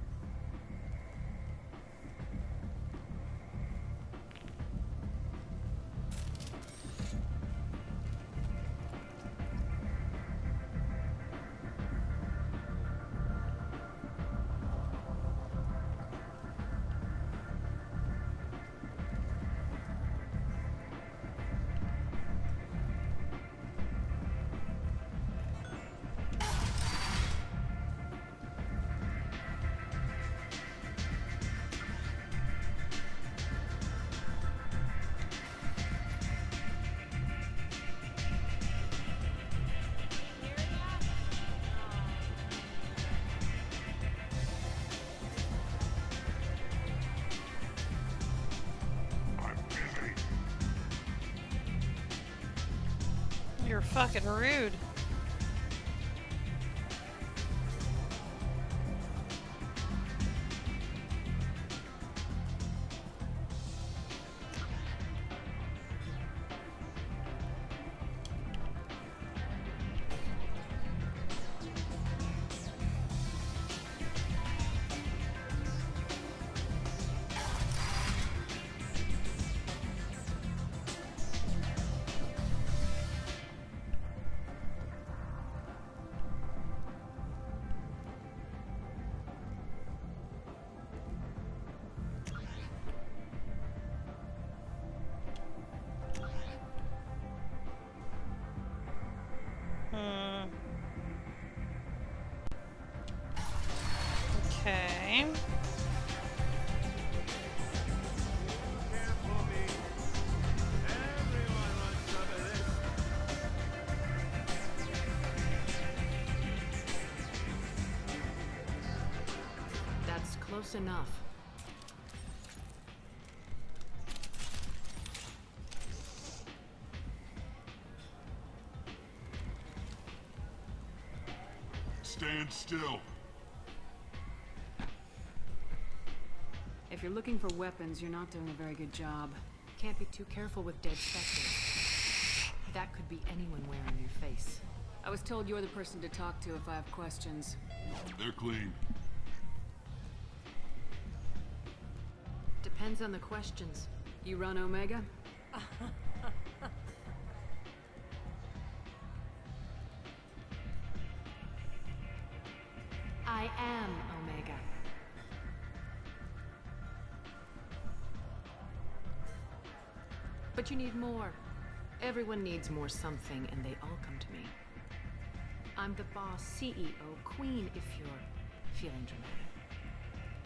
You're fucking rude. Okay. That's close enough. Stand still. If you're looking for weapons, you're not doing a very good job. Can't be too careful with dead specters. That could be anyone wearing your face. I was told you're the person to talk to if I have questions. They're clean. Depends on the questions. You run Omega? I am Omega. But you need more. Everyone needs more something, and they all come to me. I'm the boss, CEO, queen, if you're feeling dramatic.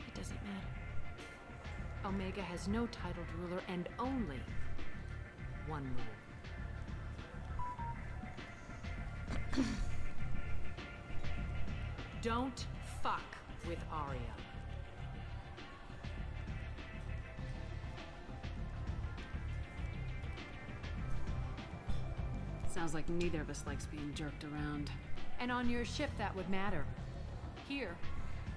It doesn't matter. Omega has no titled ruler and only one rule. Don't fuck with Arya. Sounds like neither of us likes being jerked around. And on your ship, that would matter. Here,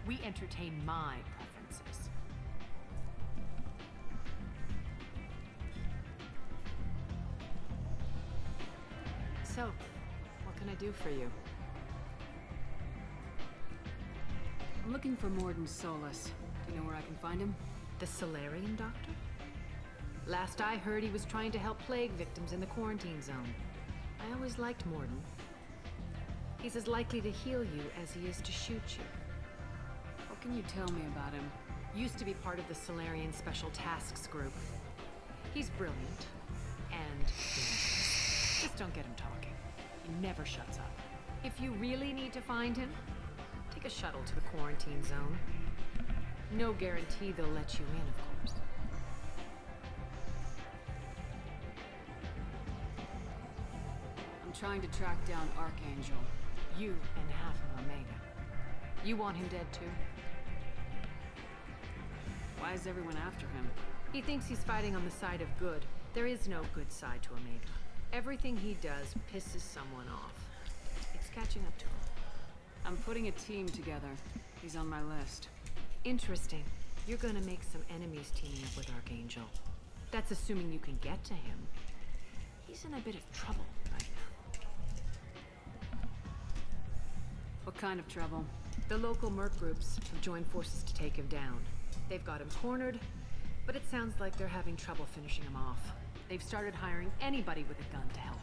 we entertain my preferences. So, what can I do for you? I'm looking for Morden Solus. Do you know where I can find him? The Solarian doctor? Last I heard, he was trying to help plague victims in the quarantine zone. I always liked Morden. He's as likely to heal you as he is to shoot you. What can you tell me about him? Used to be part of the Solarian Special Tasks Group. He's brilliant and dangerous. Just don't get him talking. He never shuts up. If you really need to find him, take a shuttle to the quarantine zone. No guarantee they'll let you in, of course. I'm trying to track down Archangel. You and half of Omega. You want him dead too? Why is everyone after him? He thinks he's fighting on the side of good. There is no good side to Omega. Everything he does pisses someone off. It's catching up to him. I'm putting a team together. He's on my list. Interesting. You're gonna make some enemies teaming up with Archangel. That's assuming you can get to him. He's in a bit of trouble right now. What kind of trouble? The local merc groups have joined forces to take him down. They've got him cornered, but it sounds like they're having trouble finishing him off. They've started hiring anybody with a gun to help.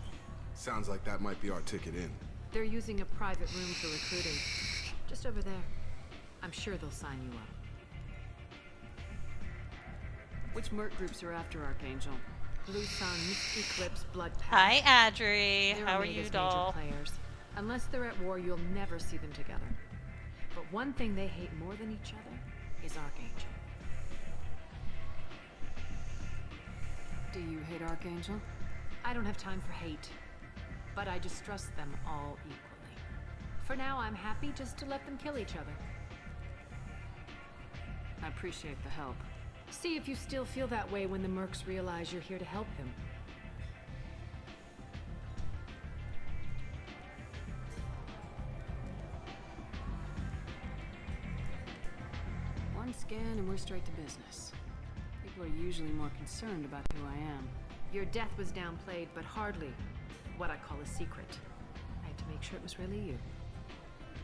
Sounds like that might be our ticket in. They're using a private room for recruiting. Just over there. I'm sure they'll sign you up. Which merc groups are after Archangel? Blue Suns, Eclipse, Blood Pact. Hi, Adri. They're How are Omega's you, major doll? players. Unless they're at war, you'll never see them together. But one thing they hate more than each other is Archangel. Do you hate Archangel? I don't have time for hate, but I distrust them all equally. For now, I'm happy just to let them kill each other. I appreciate the help. See if you still feel that way when the mercs realize you're here to help him. One scan and we're straight to business. People are usually more concerned about who I am. Your death was downplayed, but hardly what I call a secret. I had to make sure it was really you.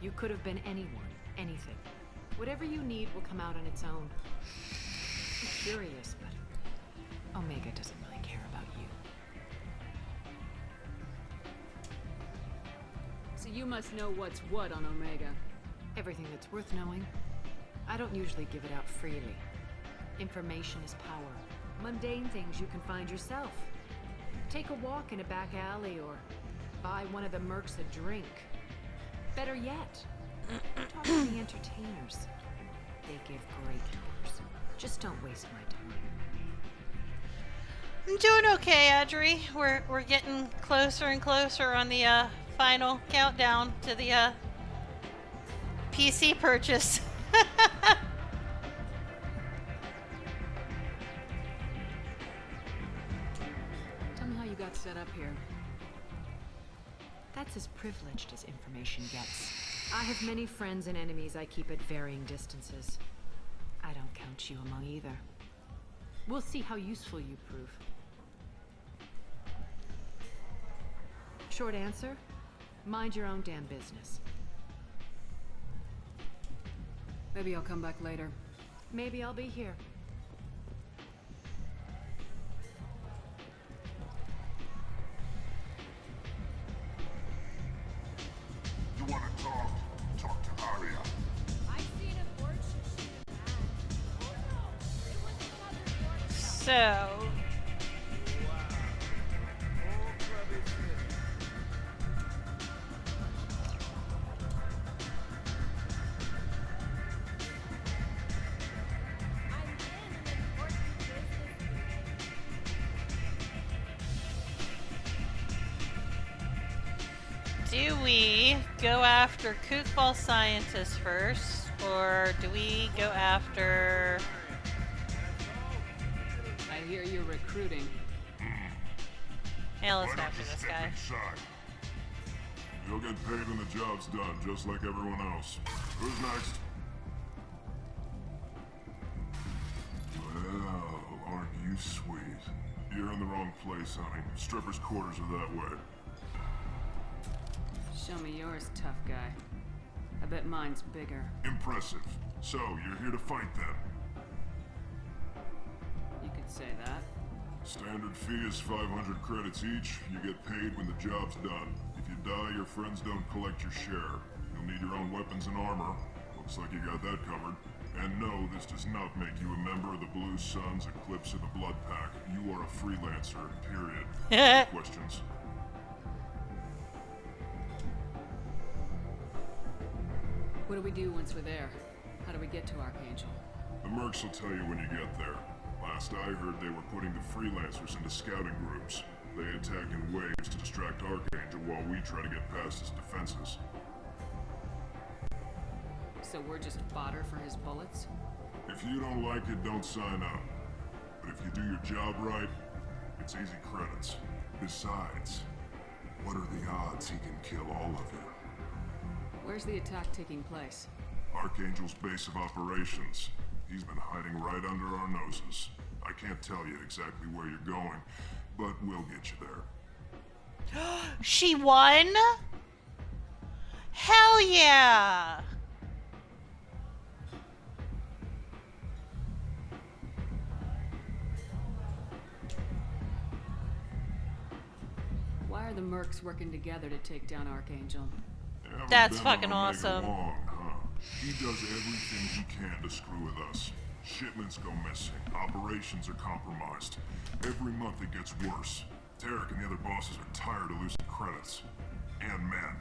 You could have been anyone, anything. Whatever you need will come out on its own. I'm curious, but Omega doesn't really care about you. So you must know what's what on Omega. Everything that's worth knowing. I don't usually give it out freely. Information is power. Mundane things you can find yourself. Take a walk in a back alley or buy one of the mercs a drink. Better yet, talk to the entertainers. They give great tours. Just don't waste my time. I'm doing okay, Adri. We're getting closer and closer on the final countdown to the PC purchase. Tell me how you got set up here. That's as privileged as information gets. I have many friends and enemies I keep at varying distances. I don't count you among either. We'll see how useful you prove. Short answer, mind your own damn business. Maybe I'll come back later. Maybe I'll be here. You want to talk? Talk to Arya. So... do we go after Kookball Scientist first, or do we go after... I hear you're recruiting. Yeah, let's go after this guy. You'll get paid when the job's done, just like everyone else. Who's next? Well, aren't you sweet? You're in the wrong place, honey. Strippers' quarters are that way. Show me yours, tough guy. I bet mine's bigger. Impressive. So, you're here to fight then? You could say that. Standard fee is 500 credits each. You get paid when the job's done. If you die, your friends don't collect your share. You'll need your own weapons and armor. Looks like you got that covered. And no, this does not make you a member of the Blue Suns, Eclipse, or the Blood Pack. You are a freelancer, period. Any questions? What do we do once we're there? How do we get to Archangel? The mercs will tell you when you get there. Last I heard, they were putting the freelancers into scouting groups. They attack in waves to distract Archangel while we try to get past his defenses. So we're just fodder for his bullets? If you don't like it, don't sign up. But if you do your job right, it's easy credits. Besides, what are the odds he can kill all of you? Where's the attack taking place? Archangel's base of operations. He's been hiding right under our noses. I can't tell you exactly where you're going, but we'll get you there. She won? Hell yeah! Why are the mercs working together to take down Archangel? That's Been fucking on Omega awesome. Long, huh? He does everything he can to screw with us. Shipments go missing. Operations are compromised. Every month it gets worse. Tarek and the other bosses are tired of losing credits. And men.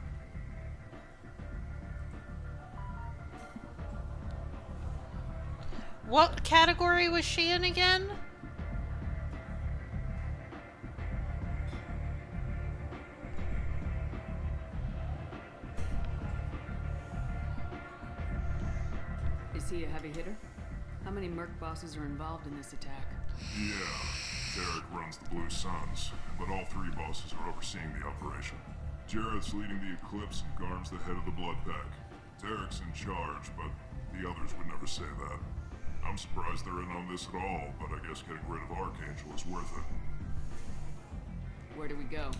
What category was she in again? Is he a heavy hitter? How many merc bosses are involved in this attack? Yeah, Tarek runs the Blue Suns, but all three bosses are overseeing the operation. Jarrett's leading the Eclipse and Garm's the head of the Blood Pack. Tarek's in charge, but the others would never say that. I'm surprised they're in on this at all, but I guess getting rid of Archangel is worth it. Where do we go?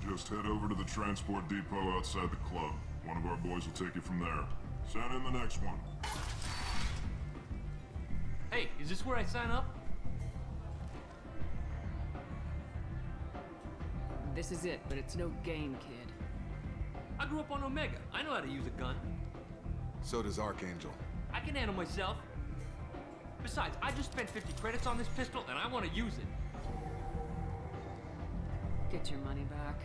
Just head over to the transport depot outside the club. One of our boys will take you from there. Send in the next one. Hey, is this where I sign up? This is it, but it's no game, kid. I grew up on Omega. I know how to use a gun. So does Archangel. I can handle myself. Besides, I just spent 50 credits on this pistol, and I want to use it. Get your money back.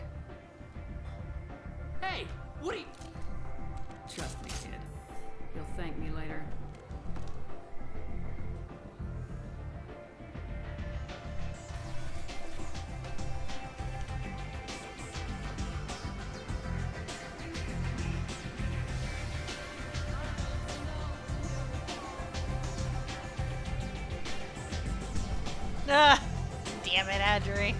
Hey, Woody! Trust me, kid. You'll thank me later. Ah, damn it, Adri.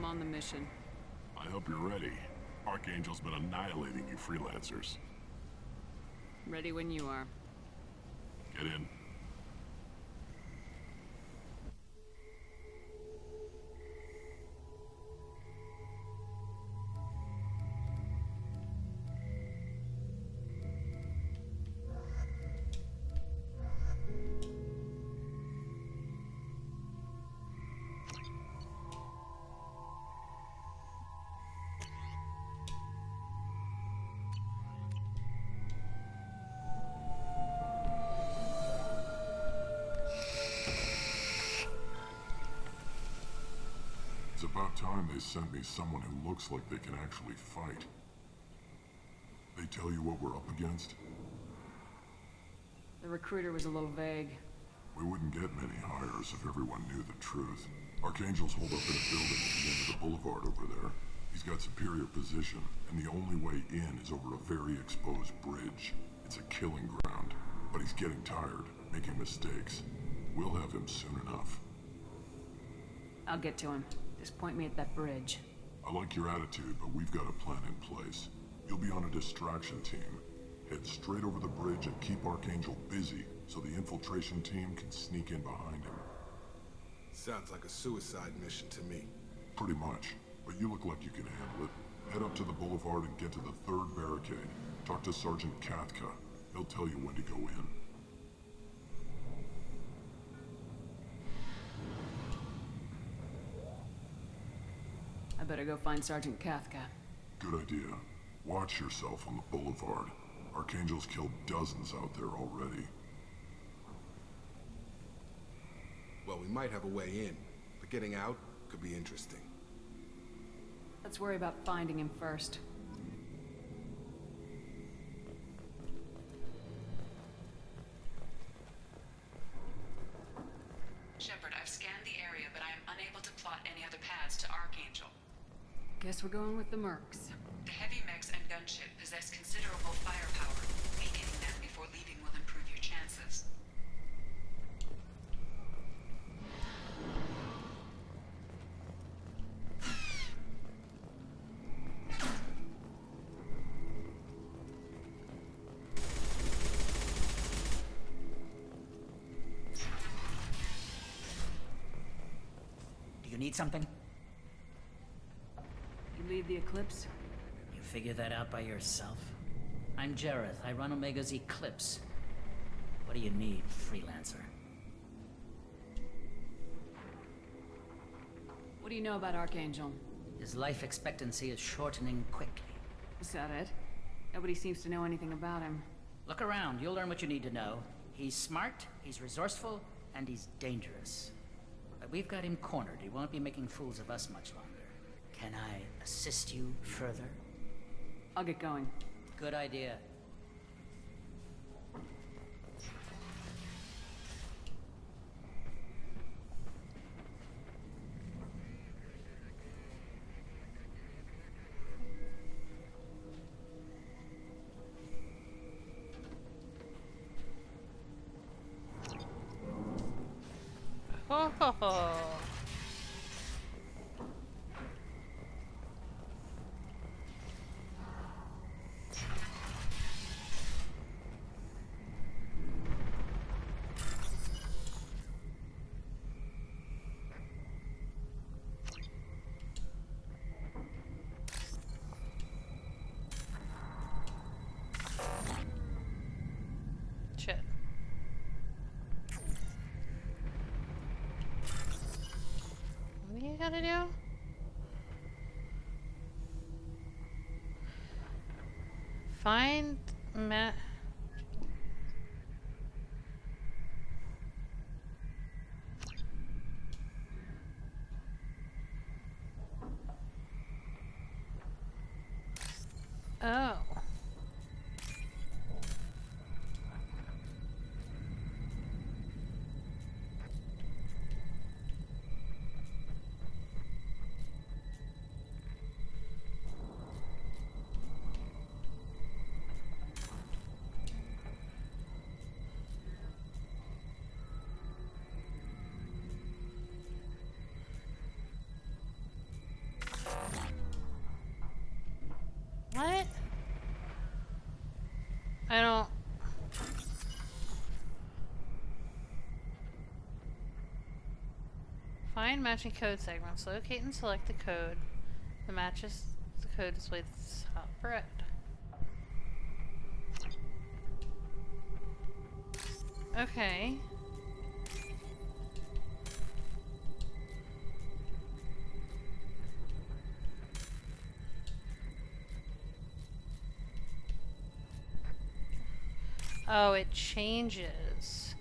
on the mission. I hope you're ready. Archangel's been annihilating you freelancers. Ready when you are. Get in. It's about time they sent me someone who looks like they can actually fight. They tell you what we're up against? The recruiter was a little vague. We wouldn't get many hires if everyone knew the truth. Archangel's holed up in a building at the end of the boulevard over there. He's got superior position, and the only way in is over a very exposed bridge. It's a killing ground, but he's getting tired, making mistakes. We'll have him soon enough. I'll get to him. Just point me at that bridge. I like your attitude, but we've got a plan in place. You'll be on a distraction team. Head straight over the bridge and keep Archangel busy so the infiltration team can sneak in behind him. Sounds like a suicide mission to me. Pretty much, but you look like you can handle it. Head up to the boulevard and get to the third barricade. Talk to Sergeant Katka. He'll tell you when to go in. I better go find Sergeant Katka. Good idea. Watch yourself on the boulevard. Archangel's killed dozens out there already. Well, we might have a way in, but getting out could be interesting. Let's worry about finding him first. Shepard, I've scanned the area, but I am unable to plot any other paths to Archangel. Guess we're going with the Mercs. The heavy mechs and gunship possess considerable firepower. Weakening them before leaving will improve your chances. Do you need something? You lead the Eclipse? You figure that out by yourself? I'm Jareth. I run Omega's Eclipse. What do you need, freelancer? What do you know about Archangel? His life expectancy is shortening quickly. Is that it? Nobody seems to know anything about him. Look around. You'll learn what you need to know. He's smart, he's resourceful, and he's dangerous. But we've got him cornered. He won't be making fools of us much longer. Can I assist you further? I'll get going. Good idea. Ho ho ho. Shit. What do you gotta do? Find Oh. I don't... Find matching code segments. Locate and select the code that matches the code displayed at the top red. Okay. Oh, it changes.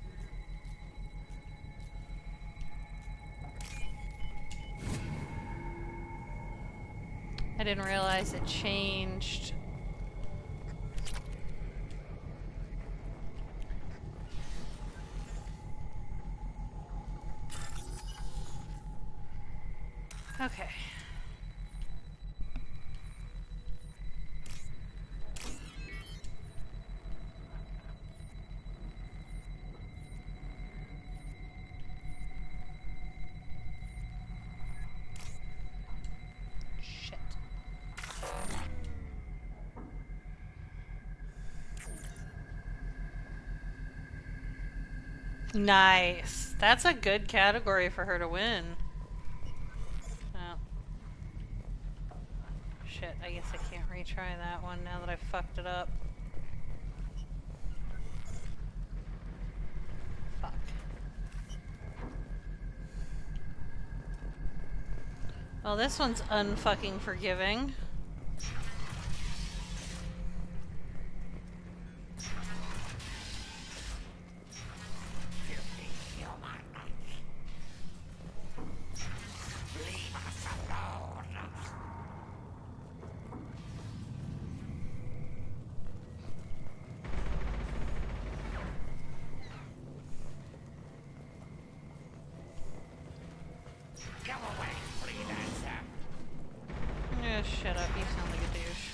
I didn't realize it changed. Okay. Shit. Nice. That's a good category for her to win. Oh. Shit, I guess I can't retry that one now that I fucked it up. Fuck. Well, this one's unfucking forgiving. Yeah, shut up. You sound like a douche.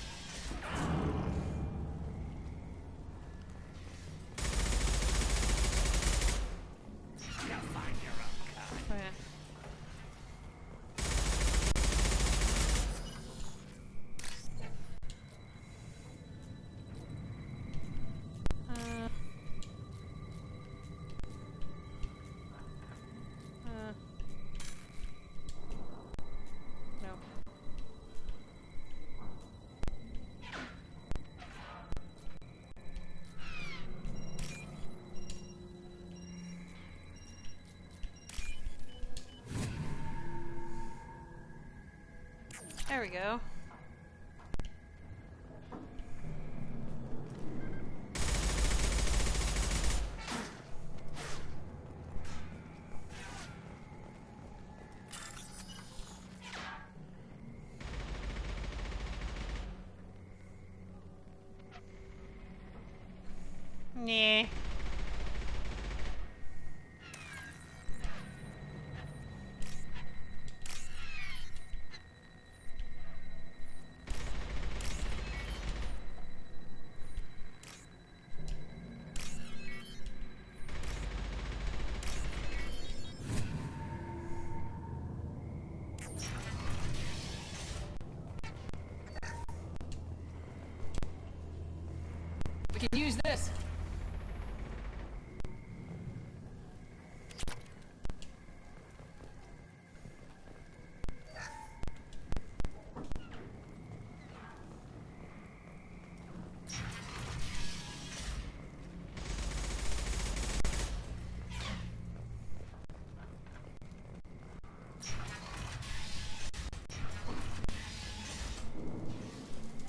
Okay. Nope. There we go. Nah. We can use this.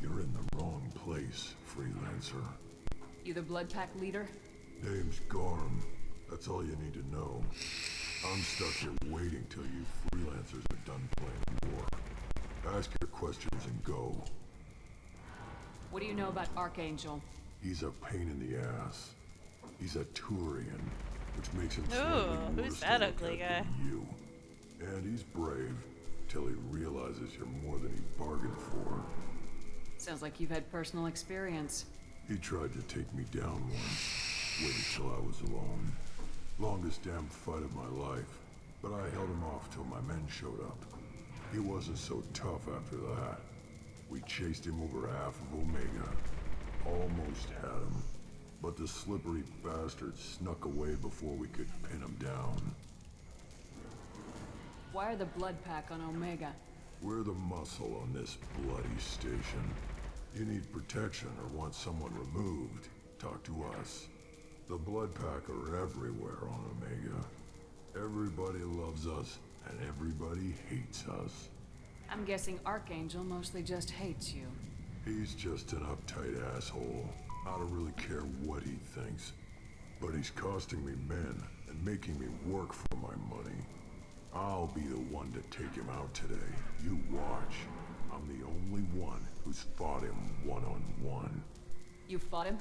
You're in the wrong place, freelancer. You the Blood Pack leader? Name's Garm. That's all you need to know. I'm stuck here waiting till you freelancers are done playing war. Ask your questions and go. What do you know about Archangel? He's a pain in the ass. He's a Turian, which makes him Ooh, slightly who's worse that to look ugly at guy? than you. And he's brave, till he realizes you're more than he bargained for. Sounds like you've had personal experience. He tried to take me down once. Waited till I was alone. Longest damn fight of my life. But I held him off till my men showed up. He wasn't so tough after that. We chased him over half of Omega. Almost had him. but the slippery bastard snuck away before we could pin him down. Why are the Blood Pack on Omega? We're the muscle on this bloody station. You need protection or want someone removed, talk to us. The Blood Pack are everywhere on Omega. Everybody loves us, and everybody hates us. I'm guessing Archangel mostly just hates you. He's just an uptight asshole. I don't really care what he thinks. But he's costing me men and making me work for my money. I'll be the one to take him out today. You watch. I'm the only one who's fought him one-on-one. You fought him?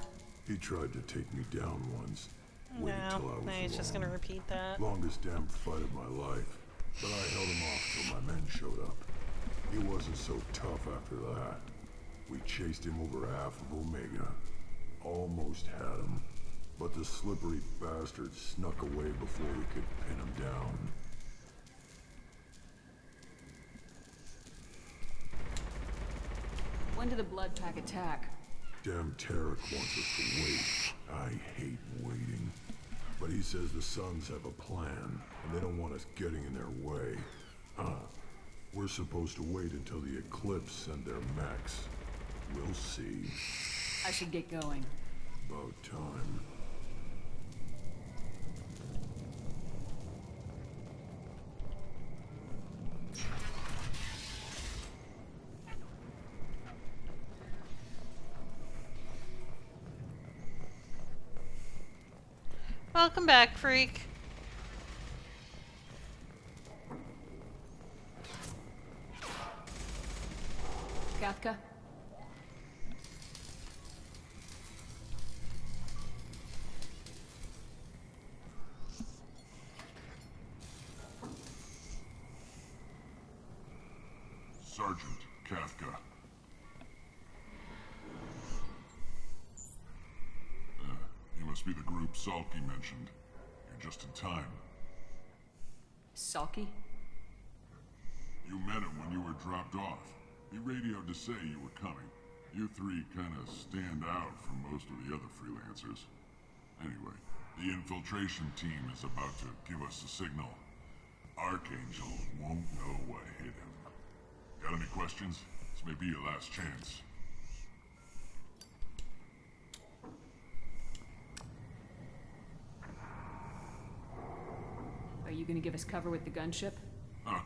He tried to take me down once. Waited till I was No, he's just gonna repeat that. Longest damn fight of my life. But I held him off till my men showed up. He wasn't so tough after that. We chased him over half of Omega. Almost had him. But the slippery bastard snuck away before we could pin him down. When did the Blood Pack attack? Damn Tarek wants us to wait. I hate waiting. But he says the Suns have a plan, and they don't want us getting in their way. We're supposed to wait until the Eclipse send their mechs. We'll see. I should get going. About time. Welcome back, freak. Kafka? Sergeant Kafka. You must be the group Salky mentioned. You're just in time. Salky? You met him when you were dropped off. He radioed to say you were coming. You three kind of stand out from most of the other freelancers. Anyway, the infiltration team is about to give us a signal. Archangel won't know what hit him. Got any questions? This may be your last chance. Are you gonna give us cover with the gunship? Huh.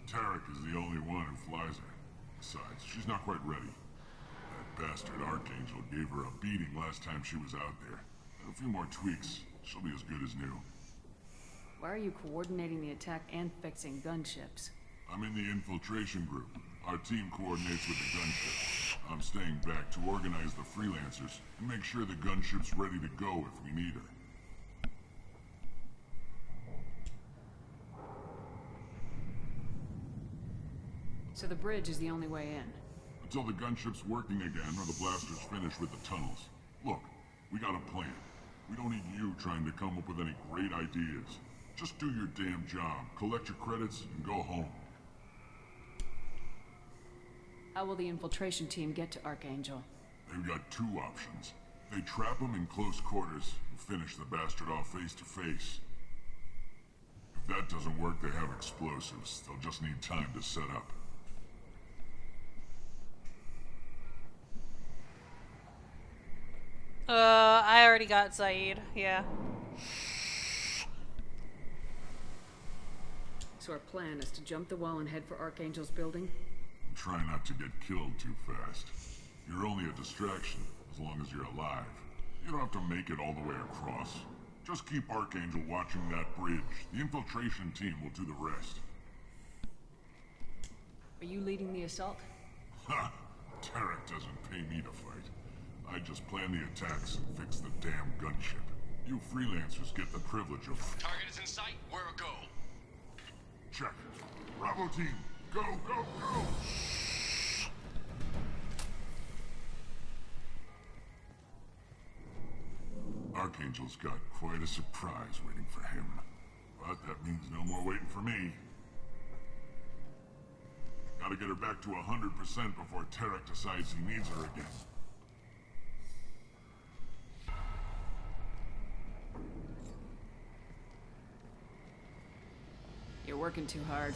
Tarek is the only one who flies her. Besides, she's not quite ready. That bastard Archangel gave her a beating last time she was out there. A few more tweaks, she'll be as good as new. Why are you coordinating the attack and fixing gunships? I'm in the infiltration group. Our team coordinates with the gunship. I'm staying back to organize the freelancers and make sure the gunship's ready to go if we need her. So the bridge is the only way in? Until the gunship's working again or the blasters finish with the tunnels. Look, we got a plan. We don't need you trying to come up with any great ideas. Just do your damn job, collect your credits, and go home. How will the infiltration team get to Archangel? They've got two options. They trap him in close quarters and finish the bastard off face to face. If that doesn't work, they have explosives. They'll just need time to set up. I already got Zaid, yeah. So our plan is to jump the wall and head for Archangel's building? Try not to get killed too fast. You're only a distraction, as long as you're alive. You don't have to make it all the way across. Just keep Archangel watching that bridge. The infiltration team will do the rest. Are you leading the assault? Ha! Tarek doesn't pay me to fight. I just plan the attacks and fix the damn gunship. You freelancers get the privilege of... Target is in sight. Where a go? Check. Bravo team, go, go, go! Archangel's got quite a surprise waiting for him. But that means no more waiting for me. Gotta get her back to 100% before Tarek decides he needs her again. working too hard.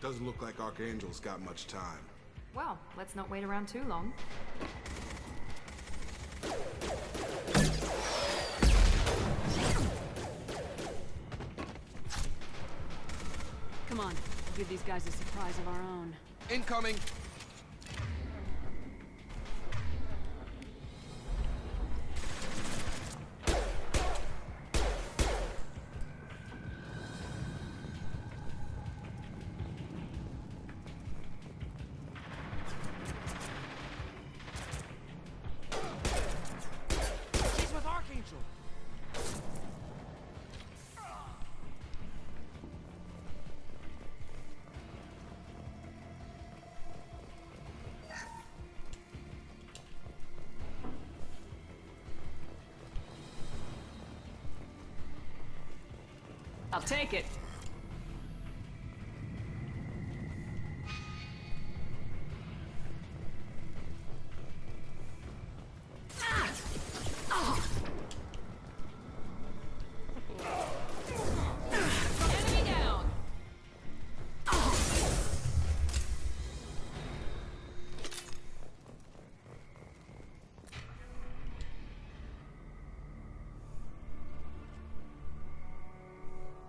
Doesn't look like Archangel's got much time. Well, let's not wait around too long. Come on, we'll give these guys a surprise of our own. Incoming! She's with Archangel. I'll take it. Enemy down!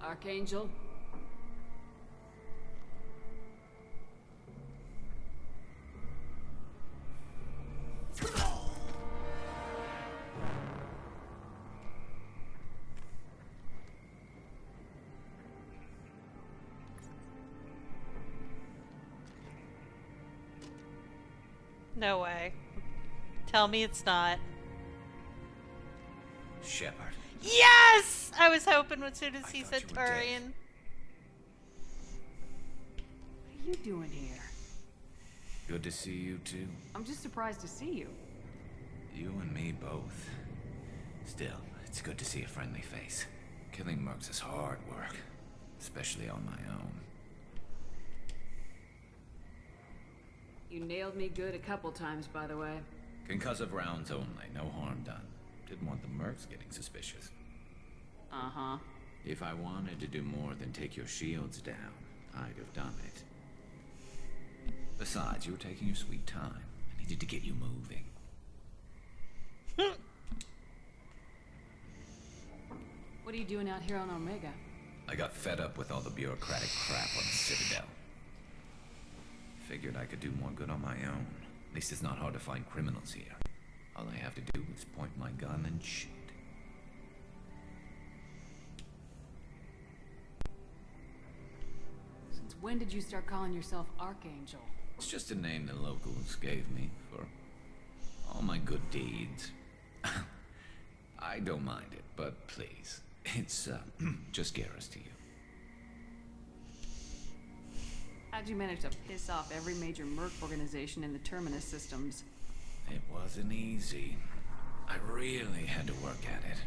Archangel. No way. Tell me it's not. Shepard. Yes! I was hoping as soon as he said you were dead. Turian. What are you doing here? Good to see you too. I'm just surprised to see you. You and me both. Still, it's good to see a friendly face. Killing mercs is hard work, especially on my own. You nailed me good a couple times, by the way. Concussive rounds only, no harm done. Didn't want the mercs getting suspicious. Uh-huh. If I wanted to do more than take your shields down, I'd have done it. Besides, you were taking your sweet time. I needed to get you moving. What are you doing out here on Omega? I got fed up with all the bureaucratic crap on the Citadel. Figured I could do more good on my own. At least it's not hard to find criminals here. All I have to do is point my gun and shoot. Since when did you start calling yourself Archangel? It's just a name the locals gave me for all my good deeds. I don't mind it, but please, it's just Garrus to you. How'd you manage to piss off every major merc organization in the Terminus systems? It wasn't easy. I really had to work at it.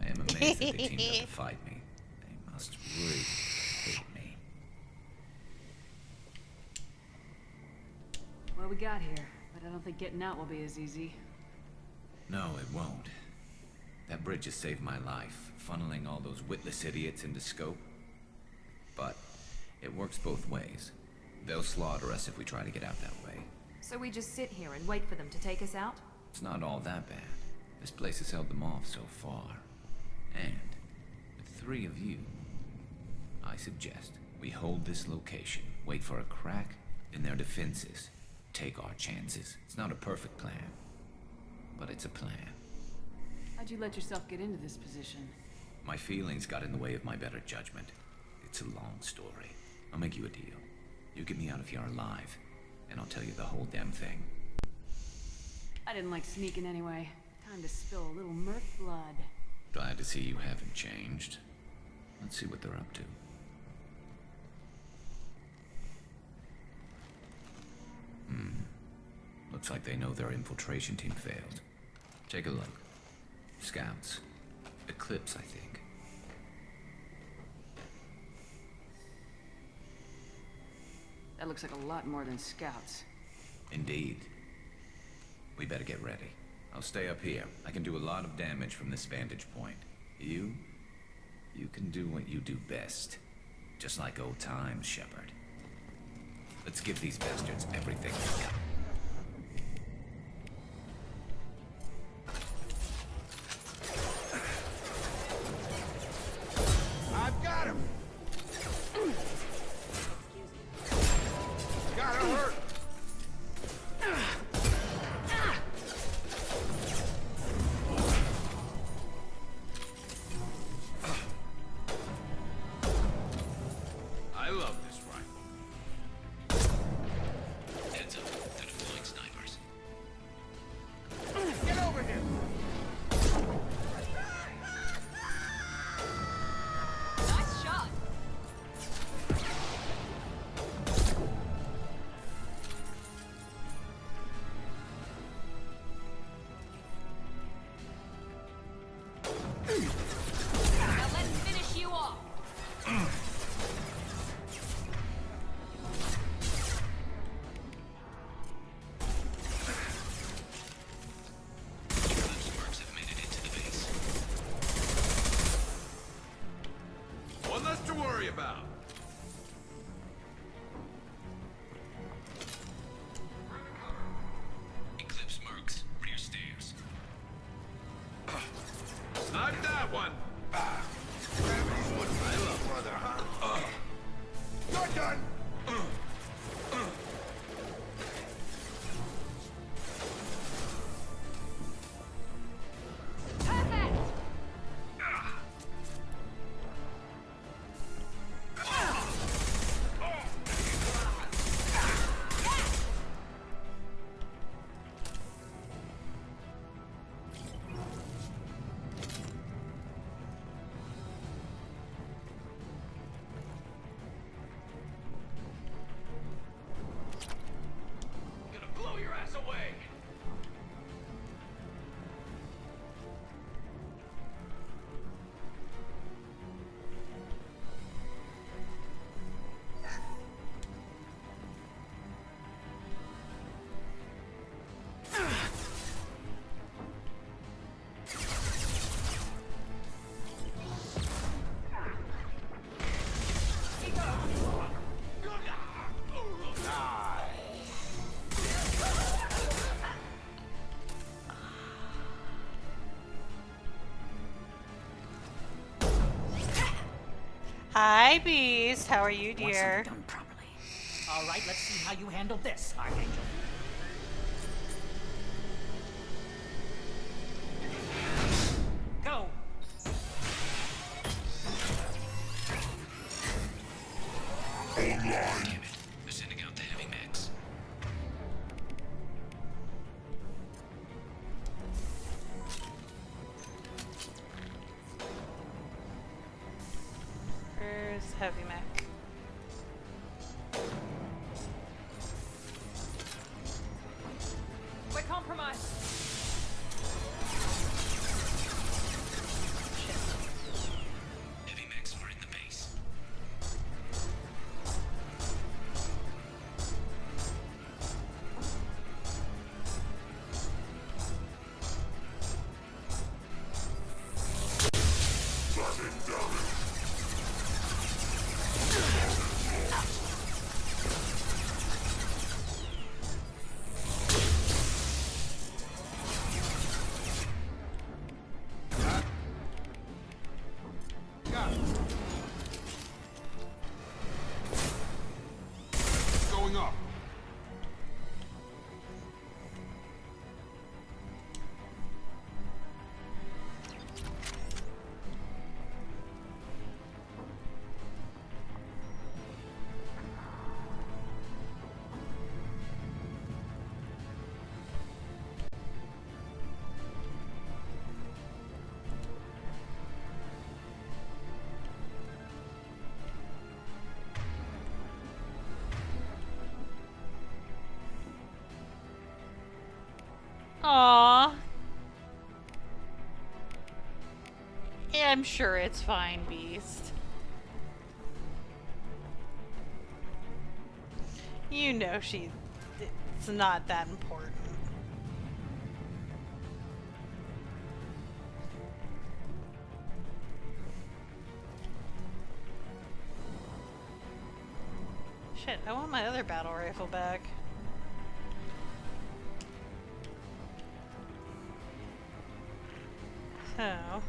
I am amazed that they teamed up to fight me. They must really hate me. What we got here, but I don't think getting out will be as easy. No, it won't. That bridge has saved my life, funneling all those witless idiots into scope. But it works both ways. They'll slaughter us if we try to get out that way. So we just sit here and wait for them to take us out? It's not all that bad. This place has held them off so far. And with 3 of you, I suggest we hold this location, wait for a crack in their defenses, take our chances. It's not a perfect plan, but it's a plan. How'd you let yourself get into this position? My feelings got in the way of my better judgment. It's a long story. I'll make you a deal. You get me out of here alive, and I'll tell you the whole damn thing. I didn't like sneaking anyway. Time to spill a little merc blood. Glad to see you haven't changed. Let's see what they're up to. Looks like they know their infiltration team failed. Take a look. Scouts. Eclipse, I think. That looks like a lot more than scouts. Indeed. We better get ready. I'll stay up here. I can do a lot of damage from this vantage point. You can do what you do best. Just like old times, Shepard. Let's give these bastards everything we got. I've got him! Got him hurt! I love this rifle. Heads up to deploying snipers. Get over here! Nice shot. Now let's finish you off. Sparks have made it into the base. One less to worry about. Eclipse mercs, rear stairs. Snipe that one! Gravity's what I love, brother, huh? You're done! Perfect. Gonna blow your ass away! Hi, Beast. How are you, dear? Done properly. All right, let's see how you handle this, Archangel. Go. Damn it. They're sending out the heavy mechs. Where's Heavy Mech? We're compromised. Heavy mechs are in the base. Got it. Going up. Aww. Yeah, I'm sure it's fine, Beast. You know it's not that important. Shit, I want my other battle rifle back. So...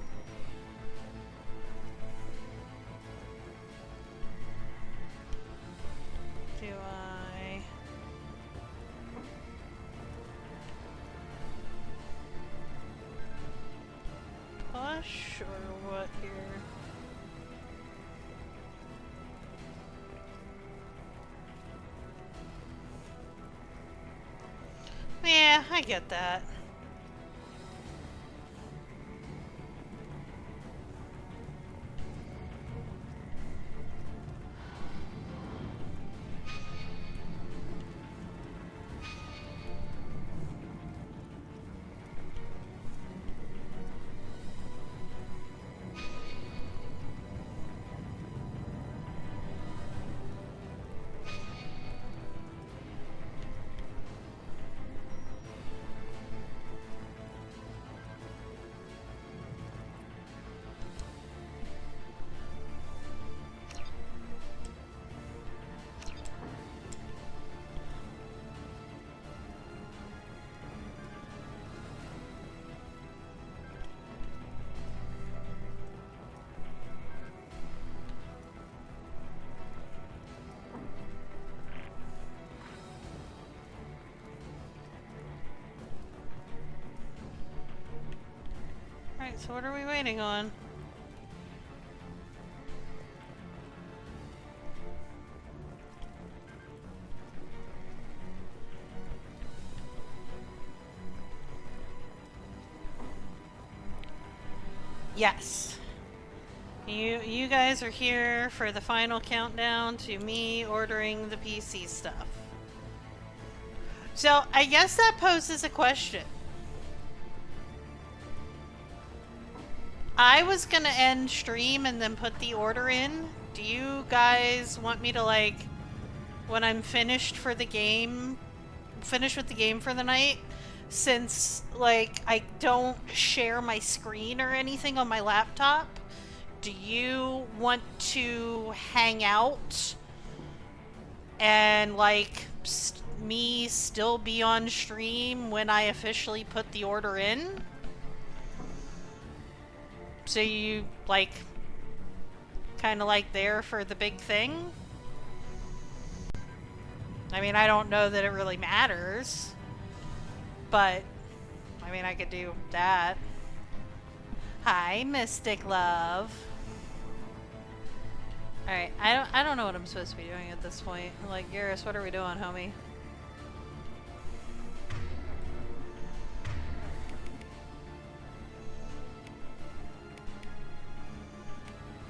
do I... push or what here? Yeah, I get that. Alright, so what are we waiting on? Yes. You guys are here for the final countdown to me ordering the PC stuff. So, I guess that poses a question. I was gonna end stream and then put the order in. Do you guys want me to, like, when I'm finished with the game for the night, since, like, I don't share my screen or anything on my laptop, do you want to hang out and, like, me still be on stream when I officially put the order in? So you, like, kind of like there for the big thing? I mean, I don't know that it really matters. But, I mean, I could do that. Hi, Mystic Love. Alright, I don't know what I'm supposed to be doing at this point. Like, Garrus, what are we doing, homie?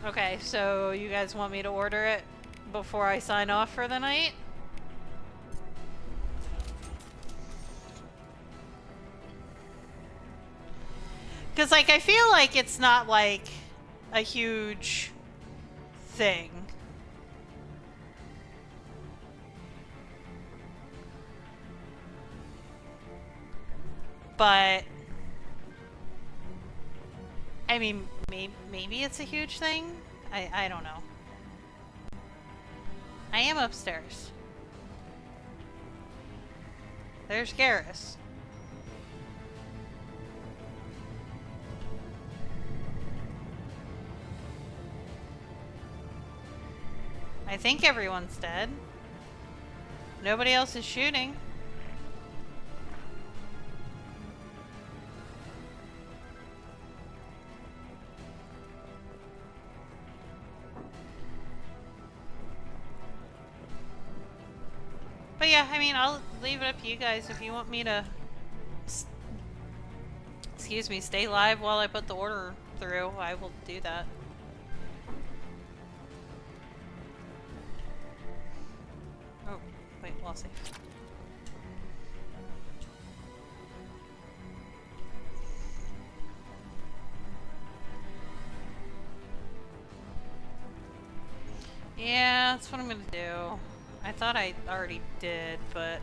Okay, so you guys want me to order it before I sign off for the night? Because, like, I feel like it's not, like, a huge thing. But, I mean, maybe it's a huge thing? I don't know. I am upstairs. There's Garrus. I think everyone's dead. Nobody else is shooting. But yeah, I mean, I'll leave it up to you guys if you want me to, excuse me, stay live while I put the order through. I will do that. Oh, wait, we'll see. Yeah, that's what I'm gonna do. I thought I already did, but...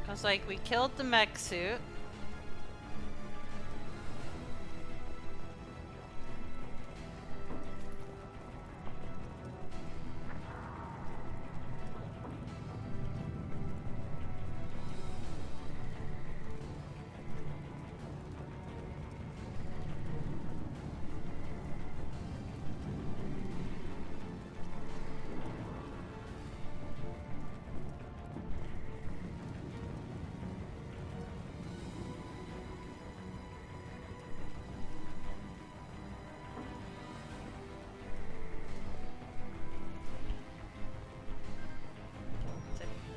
I was like, we killed the mech suit.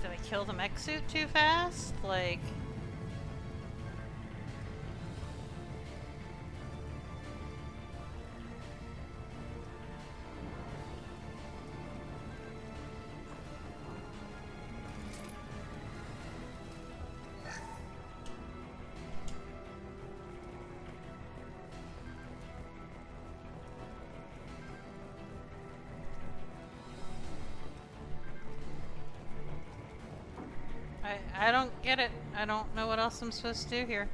Did I kill the mech suit too fast? Like... I don't get it. I don't know what else I'm supposed to do here.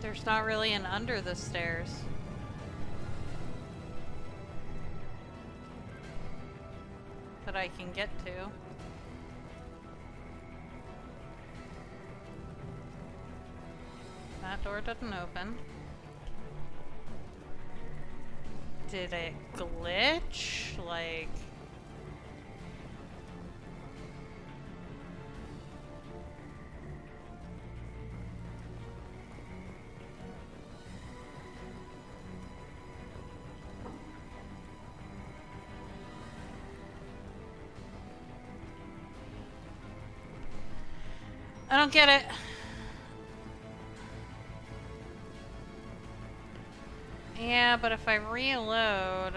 There's not really an under the stairs. That I can get to. That door doesn't open. Did it glitch? Like... I don't get it. Yeah, but if I reload...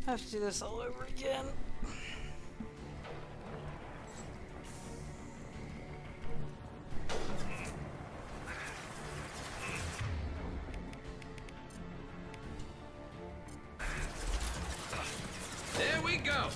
I have to do this all over again. There we go.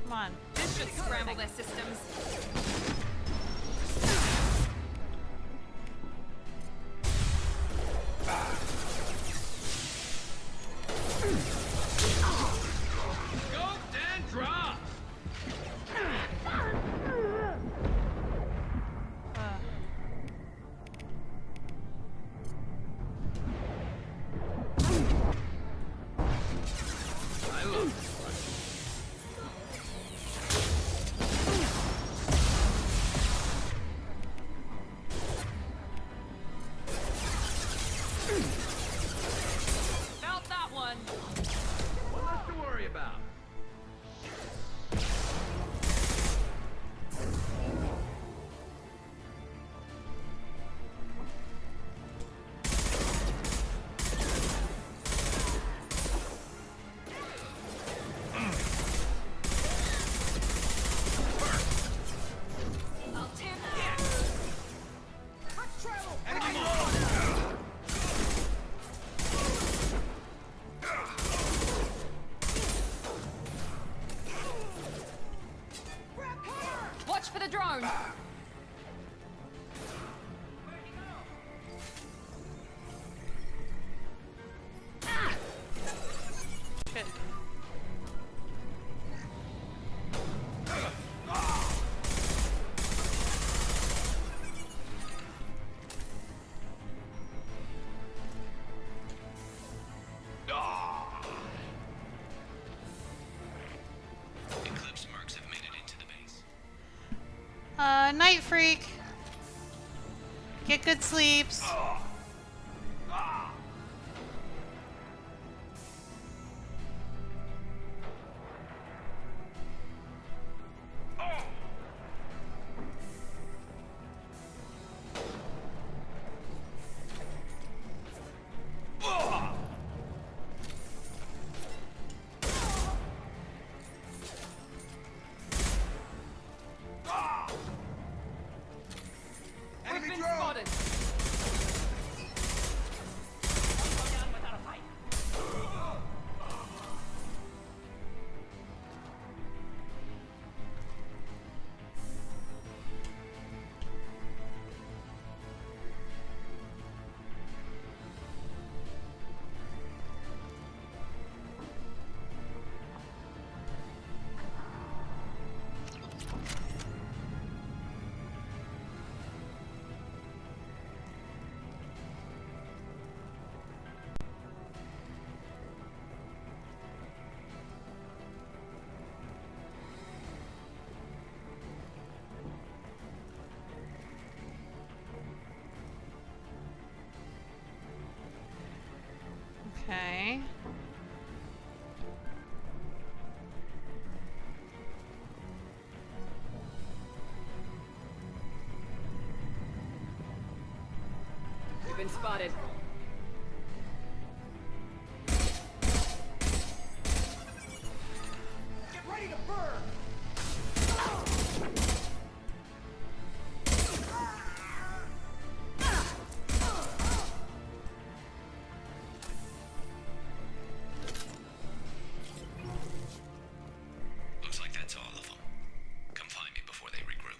Come on. This should scramble their systems. Felt that one. What left to worry about? Shit. Eclipse mercs have made it into the base. Night freak. Get good sleeps. We've been spotted. Okay. We've been spotted. Get ready to burn! Looks like that's all of them. Come find me before they regroup.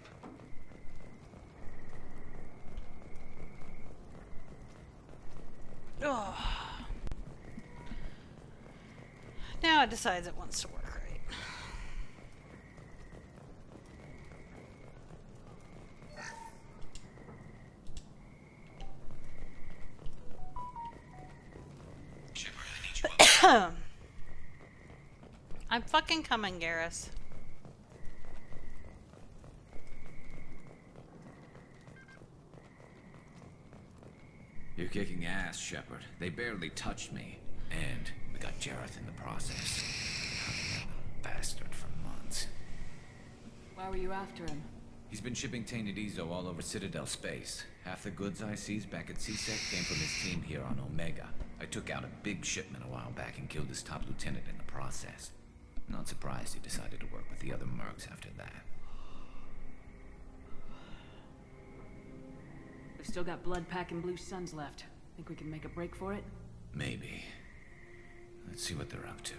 Ugh. Now it decides it wants to work right. Shepard, I need you up. I'm fucking coming, Garrus. You're kicking ass, Shepard. They barely touched me. And we got Jareth in the process. Bastard for months. Why were you after him? He's been shipping tainted Ezo all over Citadel space. Half the goods I seized back at CSEC came from his team here on Omega. I took out a big shipment a while back and killed his top lieutenant in the process. Not surprised he decided to work with the other mercs after that. We've still got Blood Pack and Blue Suns left. Think we can make a break for it? Maybe. Let's see what they're up to.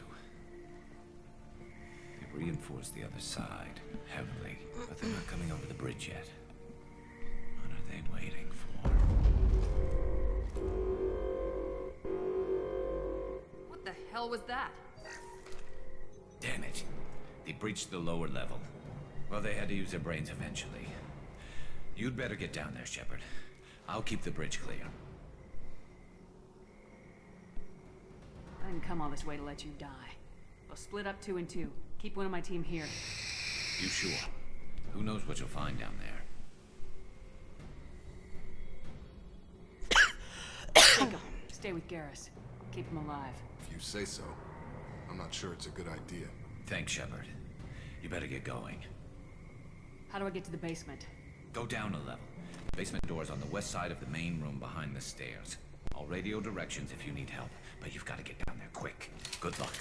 They've reinforced the other side, heavily, but they're not coming over the bridge yet. What are they waiting for? What the hell was that? Damn it. They breached the lower level. Well, they had to use their brains eventually. You'd better get down there, Shepard. I'll keep the bridge clear. I didn't come all this way to let you die. We'll split up 2 and 2. Keep one of my team here. You sure? Who knows what you'll find down there? Jacob, stay with Garrus. Keep him alive. If you say so. I'm not sure it's a good idea. Thanks, Shepard. You better get going. How do I get to the basement? Go down a level. The basement door's on the west side of the main room behind the stairs. I'll radio directions if you need help, but you've got to get down there quick. Good luck.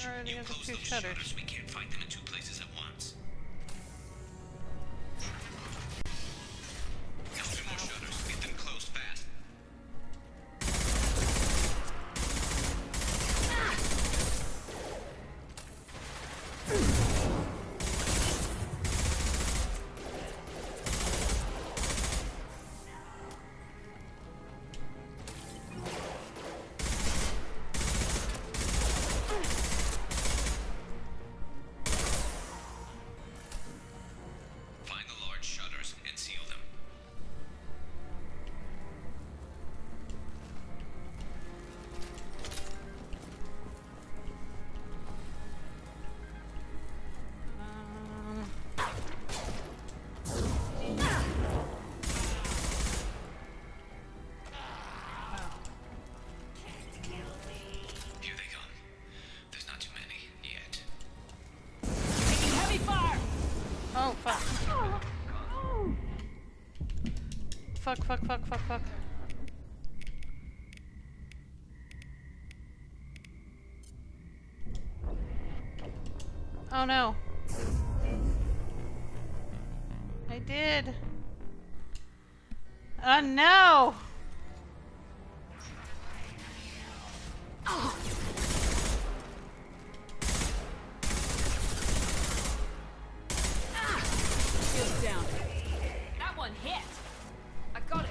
Where are the You other close two those shutters? We can't fight them in two places at once. There's two more shutters. Get them closed fast. Find the large shutters and seal them. Here they come. There's not too many yet. Taking heavy fire! Oh, fuck. Fuck, fuck, fuck, fuck, fuck. Oh no. I did. Oh no! Shields down. That one hit. I got it.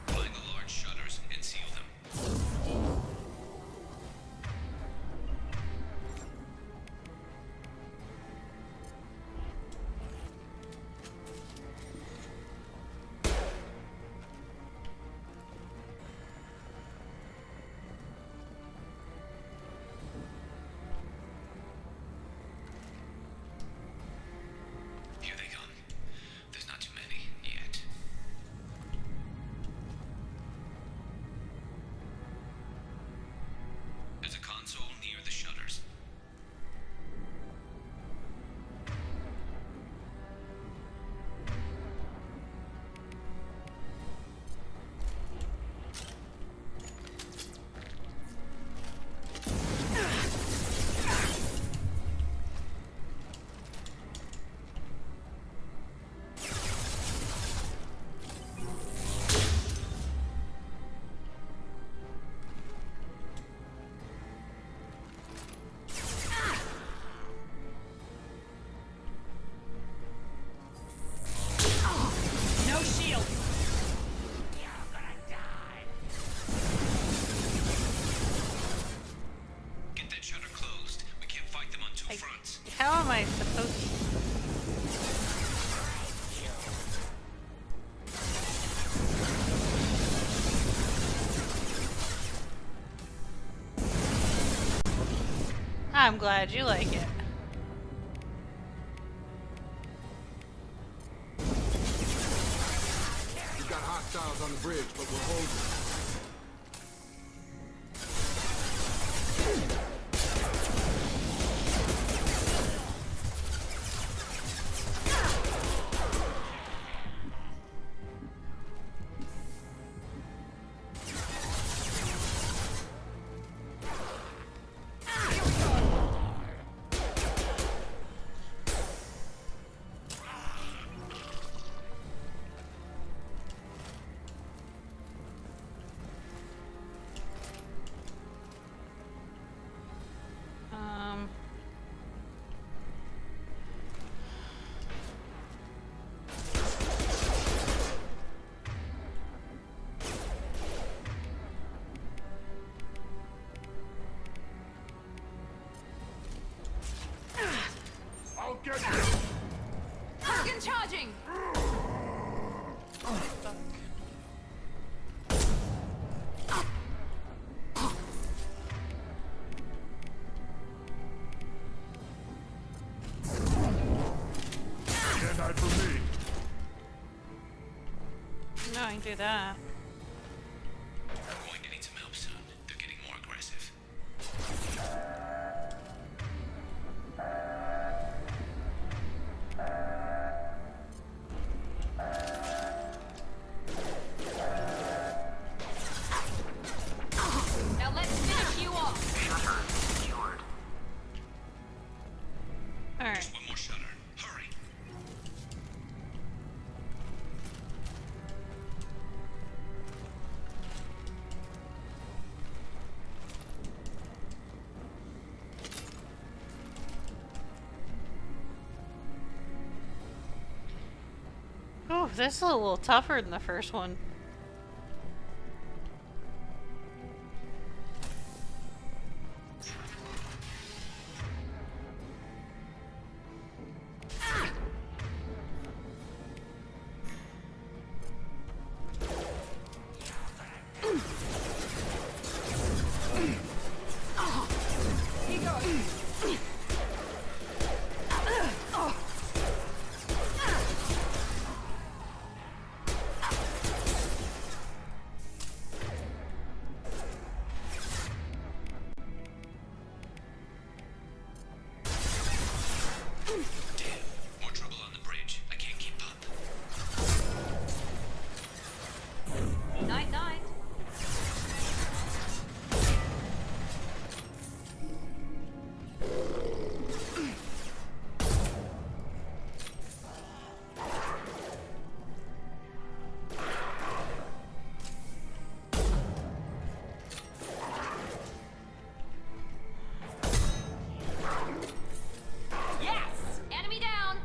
Find the large shutters and seal them. Here they come. There's not too many yet. There's a console near the shutters. No shield. Get that shutter closed. We can't fight them on two fronts. How am I supposed to? I'm glad you like it. We've got hostiles on the bridge, but we're holding. I'll get you! Fucking charging! Can't hide from me. No, I can do that. This is a little tougher than the first one. More trouble on the bridge. I can't keep up. Night, night. Yes! Enemy down!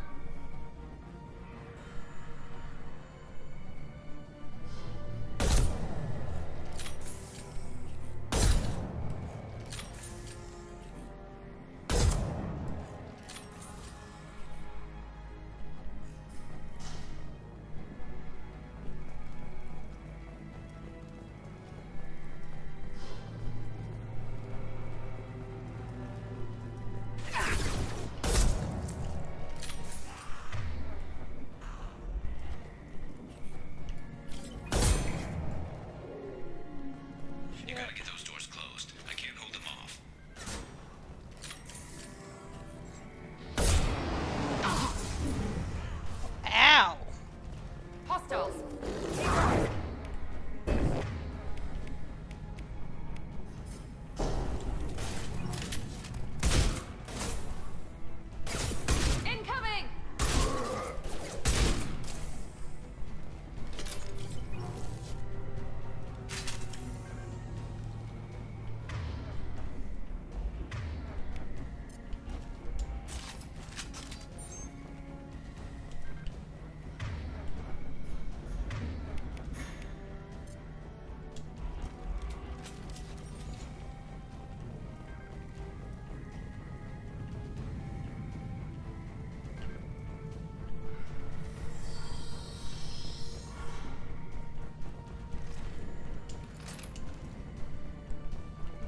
You gotta get those doors closed. I can't hold them off. Ow! Hostiles! Incoming!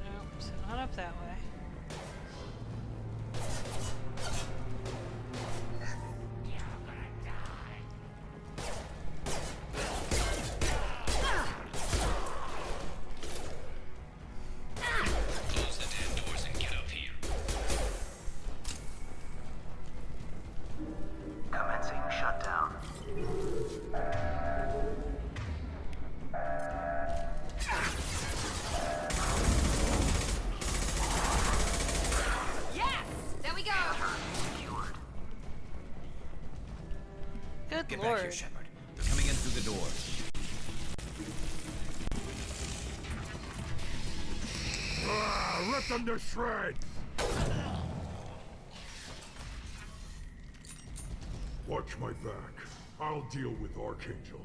Nope, so not up that way. Close the damn doors and get up here. Commencing shutdown. Yes! There we go! Good Get lord. back here, Shepard. They're coming in through the door. Rip them to shreds! Watch my back. I'll deal with Archangel.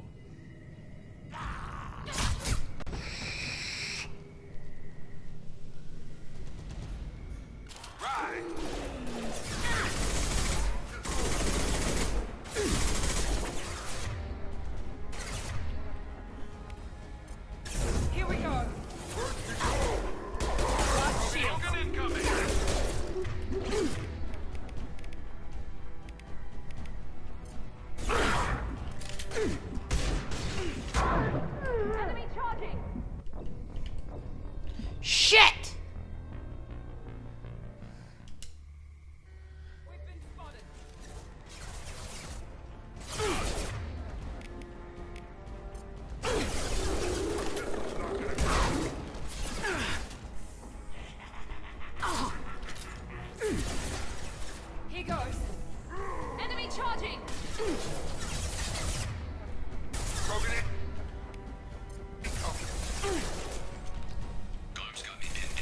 Here we go! Blast shield! Enemy charging! Shit! We've been spotted. Here goes. Enemy charging! Garm's got me pinned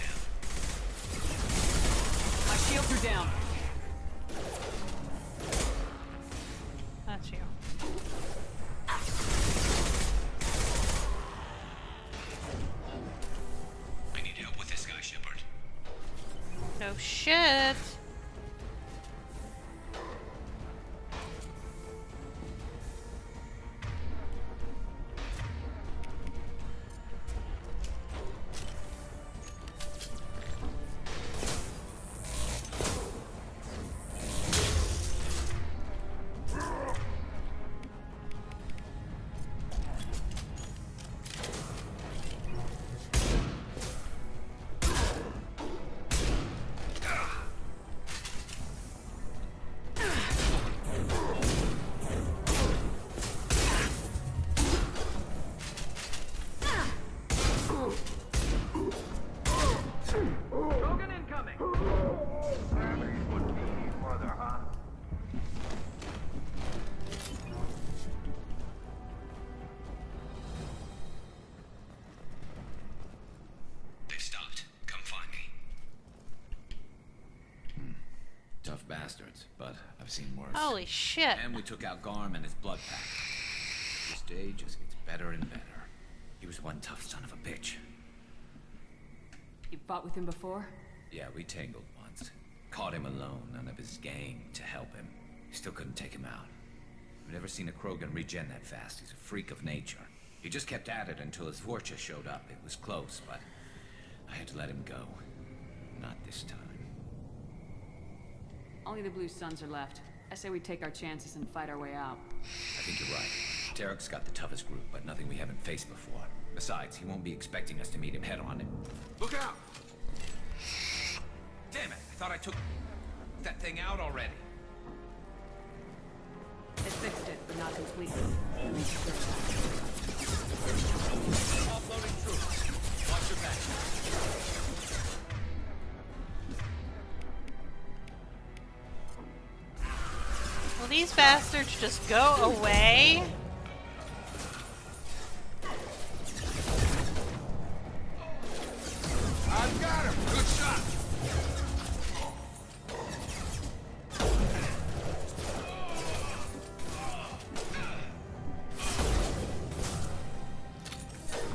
Oh shit! They've stopped. Come find me. Tough bastards, but I've seen worse. Holy shit! And we took out Garm and his blood pack. This day just gets better and better. He was one tough son of a bitch. You fought with him before? Yeah, we tangled once. Caught him alone, none of his gang to help him. Still couldn't take him out. I've never seen a Krogan regen that fast. He's a freak of nature. He just kept at it until his Vorcha showed up. It was close, but I had to let him go. Not this time. Only the Blue Suns are left. I say we take our chances and fight our way out. I think you're right. Tarek's got the toughest group, but nothing we haven't faced before. Besides, he won't be expecting us to meet him head on. Look out! Damn it! I thought I took that thing out already. They fixed it, but not completely. Offloading troops. Watch your back. Will these bastards just go away? I've got him! Good shot!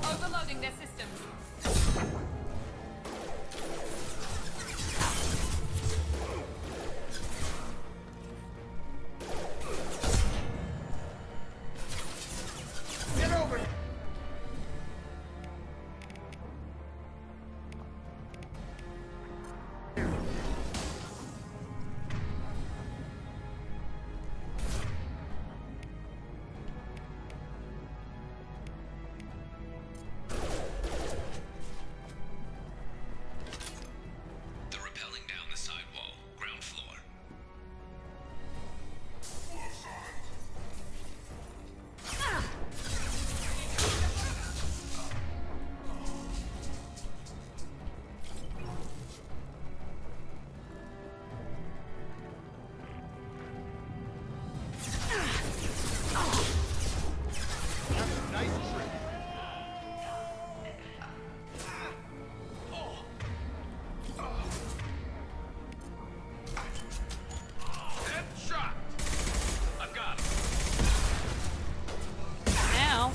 Overloading their systems. Get over! They're rappelling down the side wall, ground floor. Nice trick. Headshot! I've got him. Now.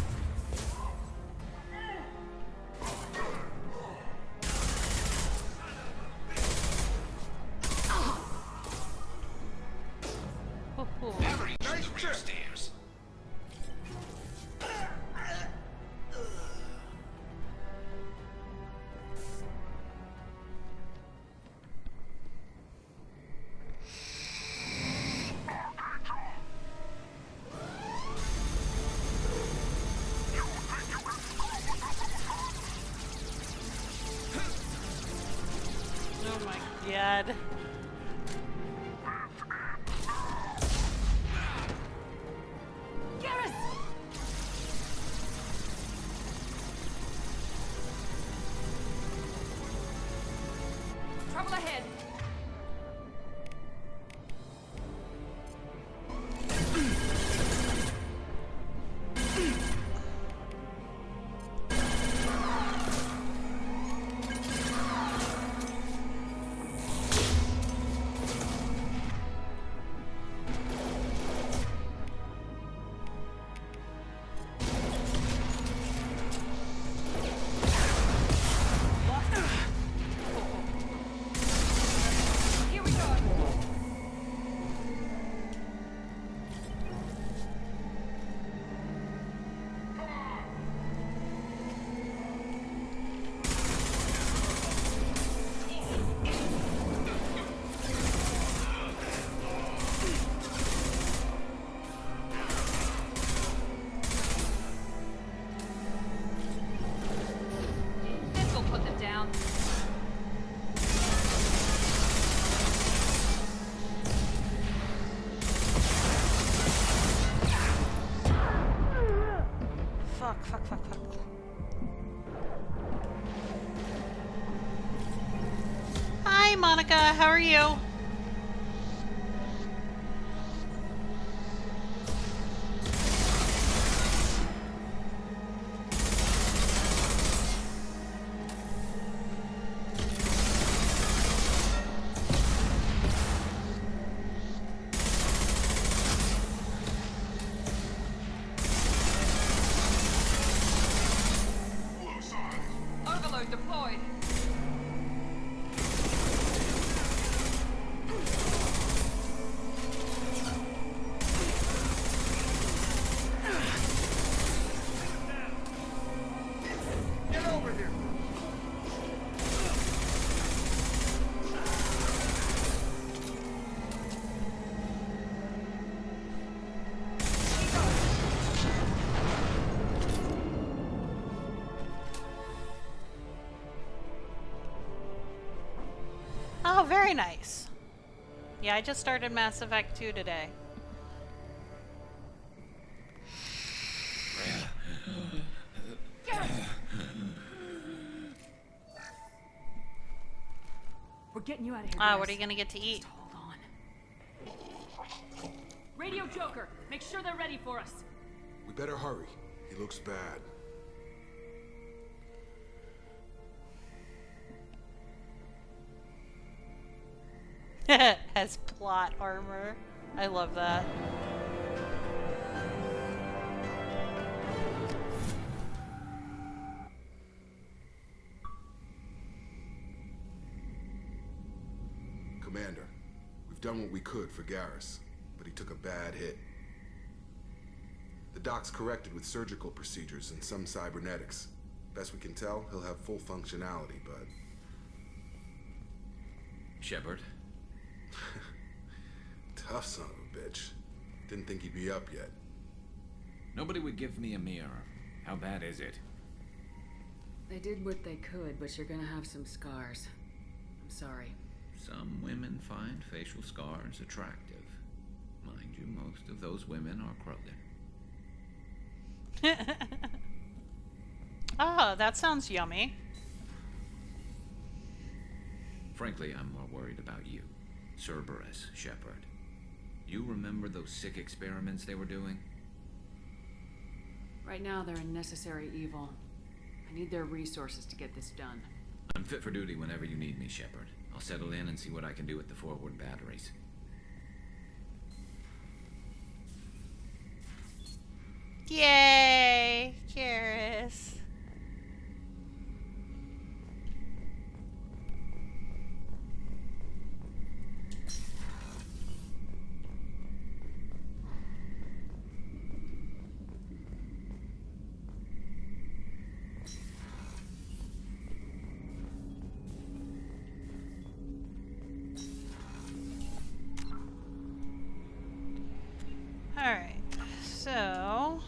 Never use the rear stairs. Oh my god. Garrus! Trouble ahead. Monica. How are you? Overload deployed. Get over here! Oh, very nice. Yeah, I just started Mass Effect 2 today. We're getting you out of here. Ah, Garrus. what are you gonna get to eat? Hold on. Radio Joker, make sure they're ready for us. We better hurry. He looks bad. Has plot armor. I love that. Commander, we've done what we could for Garrus, but he took a bad hit. The doc's corrected with surgical procedures and some cybernetics. Best we can tell, he'll have full functionality, but... Shepard? Tough son of a bitch. Didn't think he'd be up yet. Nobody would give me a mirror. How bad is it? They did what they could, but you're gonna have some scars. I'm sorry. Some women find facial scars attractive. Mind you, most of those women are Krogan. Oh, that sounds yummy. Frankly, I'm more worried about you. Cerberus, Shepard. You remember those sick experiments they were doing? Right now, they're a necessary evil. I need their resources to get this done. I'm fit for duty whenever you need me, Shepard. I'll settle in and see what I can do with the forward batteries. Yay, Garrus. Alright, so...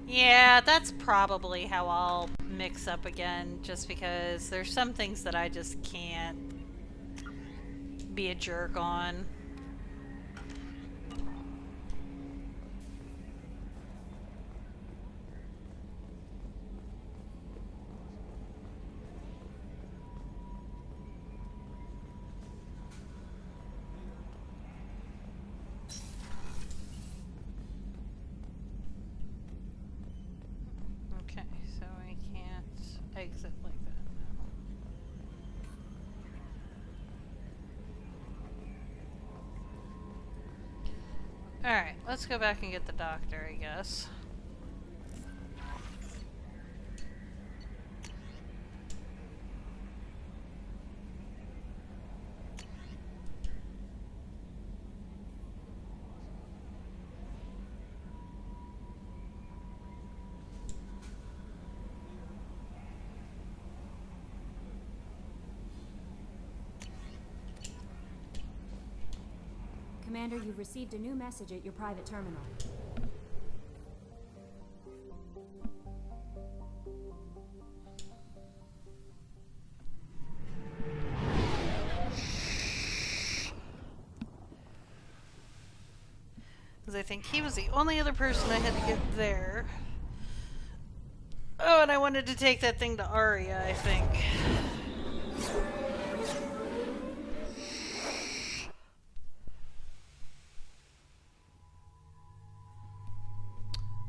yeah, that's probably how I'll mix up again, just because there's some things that I just can't be a jerk on. Okay, so I can't exit like that now. Alright, let's go back and get the doctor, I guess. Commander, you've received a new message at your private terminal. Because I think he was the only other person I had to get there. Oh, and I wanted to take that thing to Arya, I think.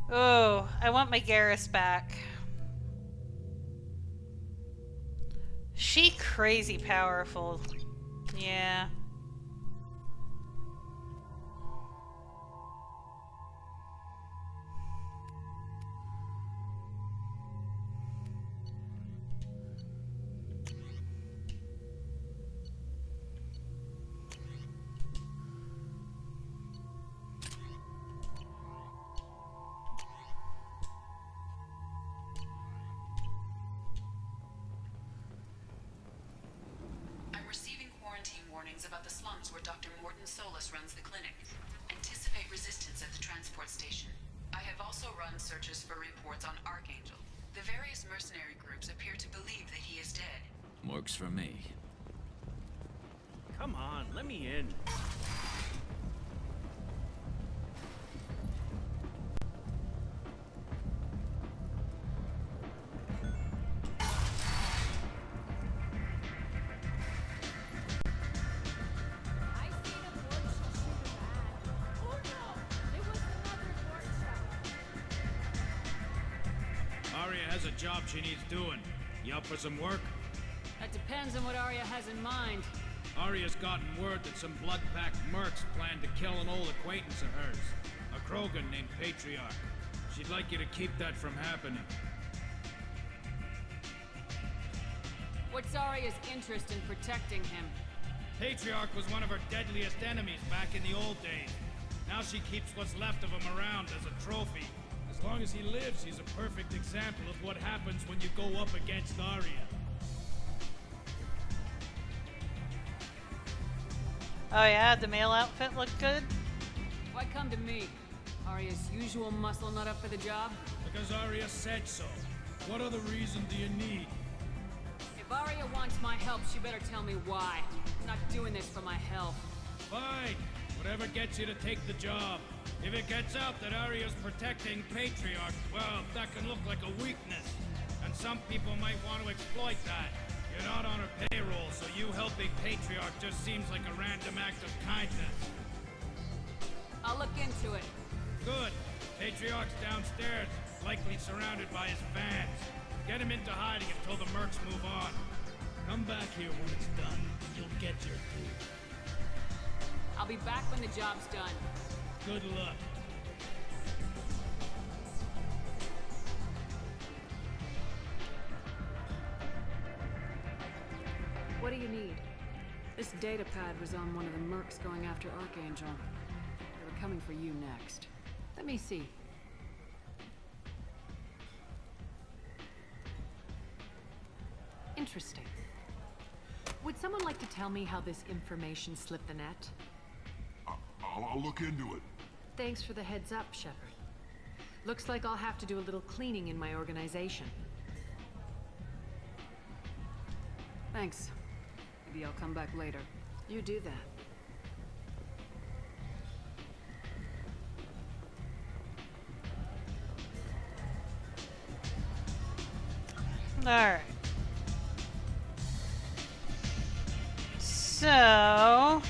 Oh, I want my Garrus back. She crazy powerful. Yeah. I'm receiving quarantine warnings about the slums where Dr. Morton Solus runs the clinic. Anticipate resistance at the transport station. I have also run searches for reports on Archangel. The various mercenary groups appear to believe that he is dead. Works for me. Come on, let me in. Arya has a job she needs doing. You up for some work? That depends on what Arya has in mind. Arya's gotten word that some blood-packed mercs plan to kill an old acquaintance of hers. A Krogan named Patriarch. She'd like you to keep that from happening. What's Arya's interest in protecting him? Patriarch was one of her deadliest enemies back in the old days. Now she keeps what's left of him around as a trophy. As long as he lives, he's a perfect example of what happens when you go up against Arya. Oh yeah, the male outfit looked good? Why come to me? Arya's usual muscle not up for the job? Because Arya said so. What other reason do you need? If Arya wants my help, she better tell me why. I'm not doing this for my health. Fine. Whatever gets you to take the job. If it gets out that Arya's protecting Patriarch, well, that can look like a weakness. And some people might want to exploit that. You're not on her payroll, so you helping Patriarch just seems like a random act of kindness. I'll look into it. Good. Patriarch's downstairs, likely surrounded by his fans. Get him into hiding until the mercs move on. Come back here when it's done. You'll get your due. I'll be back when the job's done. Good luck. What do you need? This data pad was on one of the mercs going after Archangel. They were coming for you next. Let me see. Interesting. Would someone like to tell me how this information slipped the net? I'll look into it. Thanks for the heads up, Shepard. Looks like I'll have to do a little cleaning in my organization. Thanks. Maybe I'll come back later. You do that. Alright. So...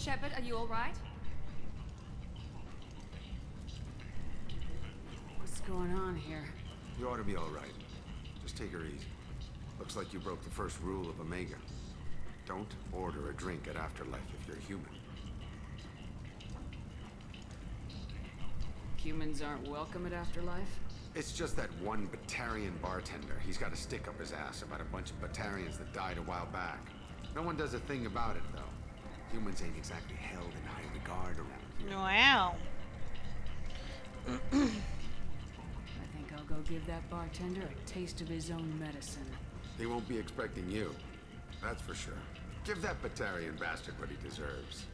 Shepard, are you alright? What's going on here? You ought to be all right. Just take her easy. Looks like you broke the first rule of Omega. Don't order a drink at Afterlife if you're human. Humans aren't welcome at Afterlife? It's just that one Batarian bartender. He's got a stick up his ass about a bunch of Batarians that died a while back. No one does a thing about it, though. Humans ain't exactly held in high regard around here. Wow. I think I'll go give that bartender a taste of his own medicine. He won't be expecting you. That's for sure. Give that Batarian bastard what he deserves.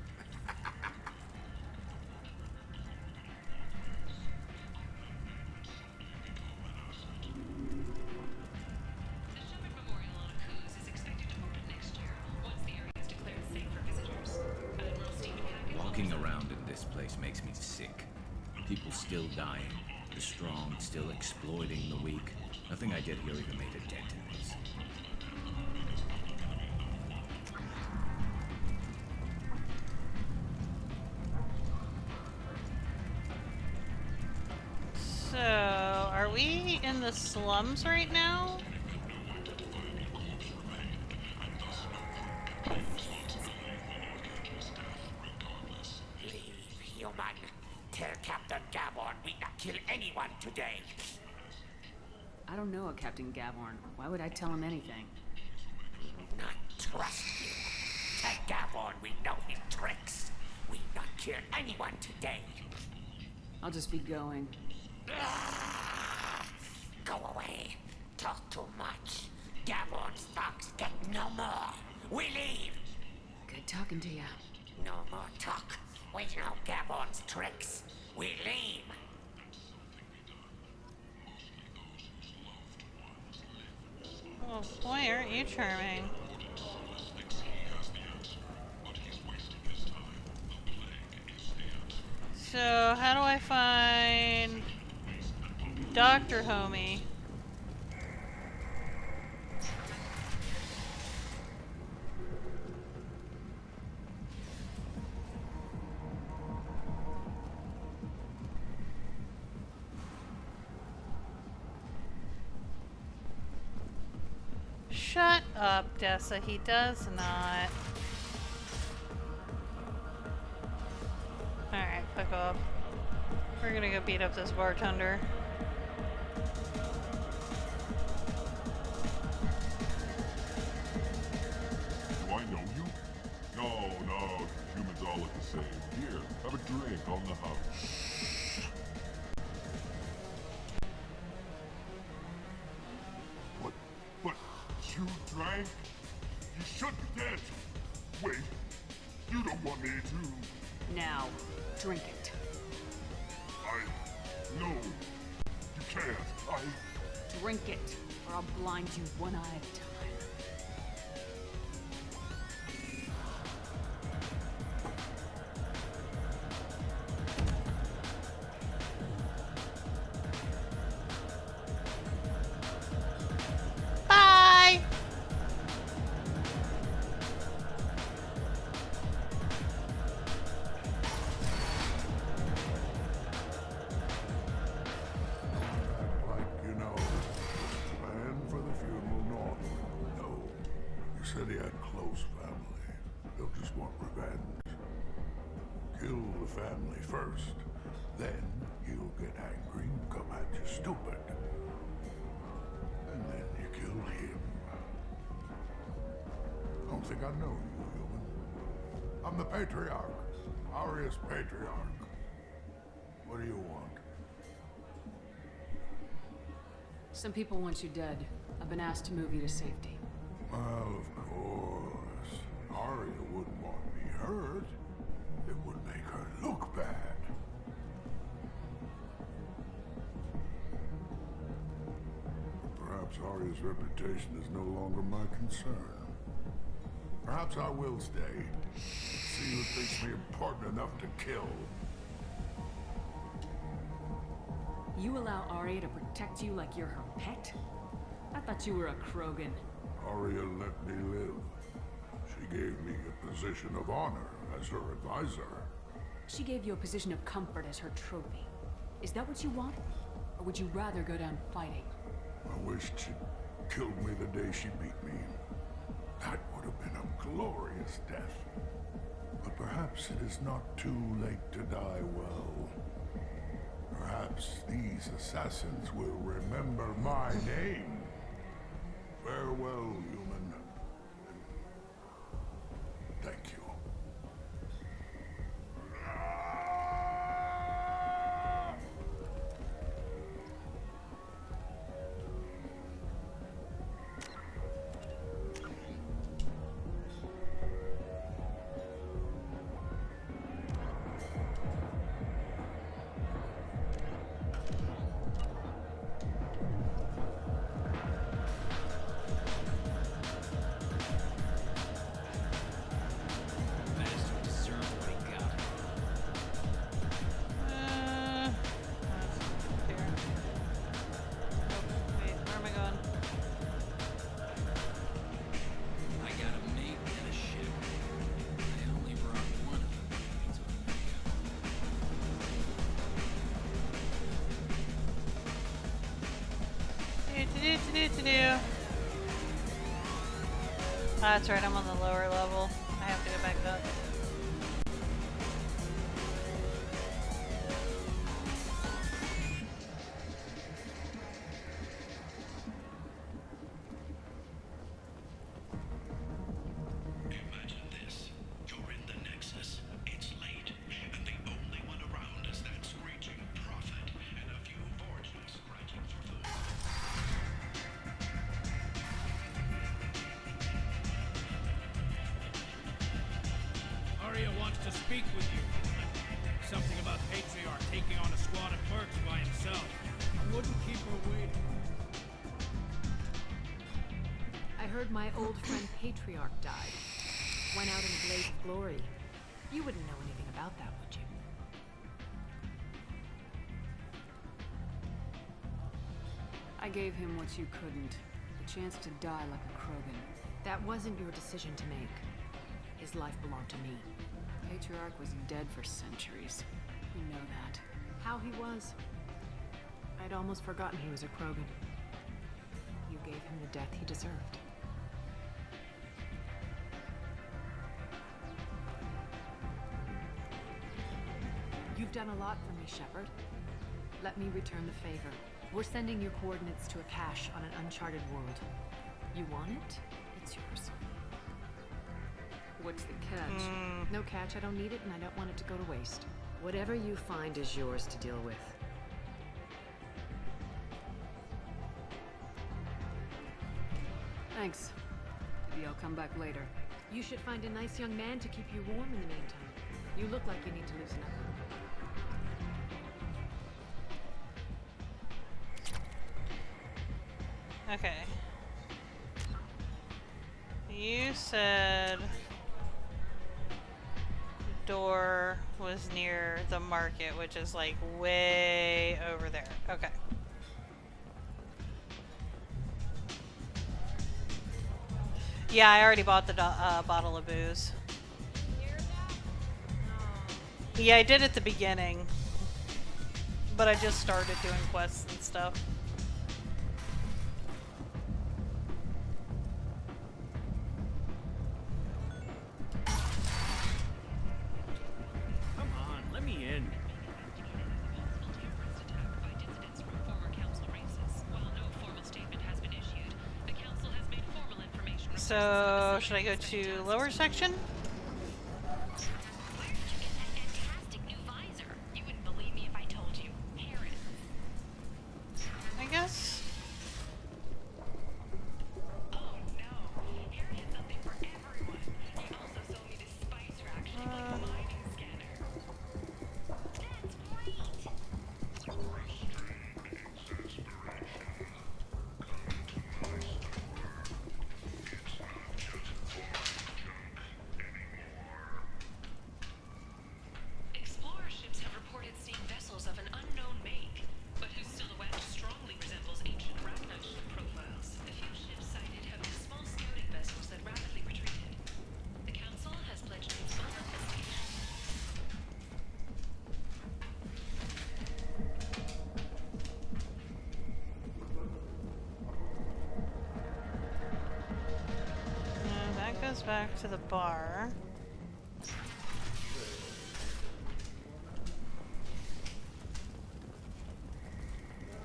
Walking around in this place makes me sick. People still dying. The strong still exploiting the weak. Nothing I did here even made a dent in this. So, are we in the slums right now? Human. Tell Captain Gaborn we not kill anyone today. I don't know a Captain Gaborn. Why would I tell him anything? Not trust you. Tell Gaborn we know his tricks. We not kill anyone today. I'll just be going. Go away. Talk too much. Gaborn's thugs get no more. We leave. Good talking to you. No more talk. We know Gaborn's tricks. We leave. Oh boy, aren't you charming? So, how do I find Dr. Homie? Shut up, Dessa. He does not. Alright, fuck off. We're gonna go beat up this bartender. Do I know you? No. Humans all look the same. Here, have a drink on the house. But you drank? You should be dead. Wait, you don't want me to. Now, drink it. No, you can't. Drink it, or I'll blind you one eye at a time. Bye! You know, plan for the funeral normal. No. You said he had close family. He'll just want revenge. Kill the family first. Then he'll get angry and come at you stupid. And then you kill him. I don't think I know you, human. I'm the Patriarch. Aria's Patriarch. What do you want? Some people want you dead. I've been asked to move you to safety. Well, of course. Aria wouldn't want me hurt. It would make her look bad. Perhaps Aria's reputation is no longer my concern. Perhaps I will stay. See who thinks me important enough to kill. You allow Aria to protect you like you're her pet? I thought you were a Krogan. Aria let me live. She gave me a position of honor as her advisor. She gave you a position of comfort as her trophy. Is that what you want? Or would you rather go down fighting? I wished she'd killed me the day she beat me. That would have been a glorious death. But perhaps it is not too late to die well. Perhaps these assassins will remember my name. Farewell, human. Thank you. That's right, I'm on the lower level. I have to go back up. Imagine this. You're in the Nexus. It's late. And the only one around is that screeching prophet and a few forges scratching for food. Arya wants to speak with you. Something about Patriarch taking on a squad of mercs by himself. I wouldn't keep her waiting. I heard my old friend Patriarch died. Went out in a blaze of glory. You wouldn't know anything about that, would you? I gave him what you couldn't. The chance to die like a Krogan. That wasn't your decision to make. His life belonged to me. Patriarch was dead for centuries. You know that. How he was. I'd almost forgotten he was a Krogan. You gave him the death he deserved. You've done a lot for me, Shepard. Let me return the favor. We're sending your coordinates to a cache on an uncharted world. You want it? It's yours. What's the catch? No catch, I don't need it, and I don't want it to go to waste. Whatever you find is yours to deal with. Thanks. Maybe I'll come back later. You should find a nice young man to keep you warm in the meantime. You look like you need to loosen up a little bit. Okay. You said the door was near the market, which is like way over there. Okay. Yeah, I already bought the bottle of booze. Yeah, I did at the beginning, but I just started doing quests and stuff. Come on, let me in. So, should I go to lower section? I guess. goes back to the bar.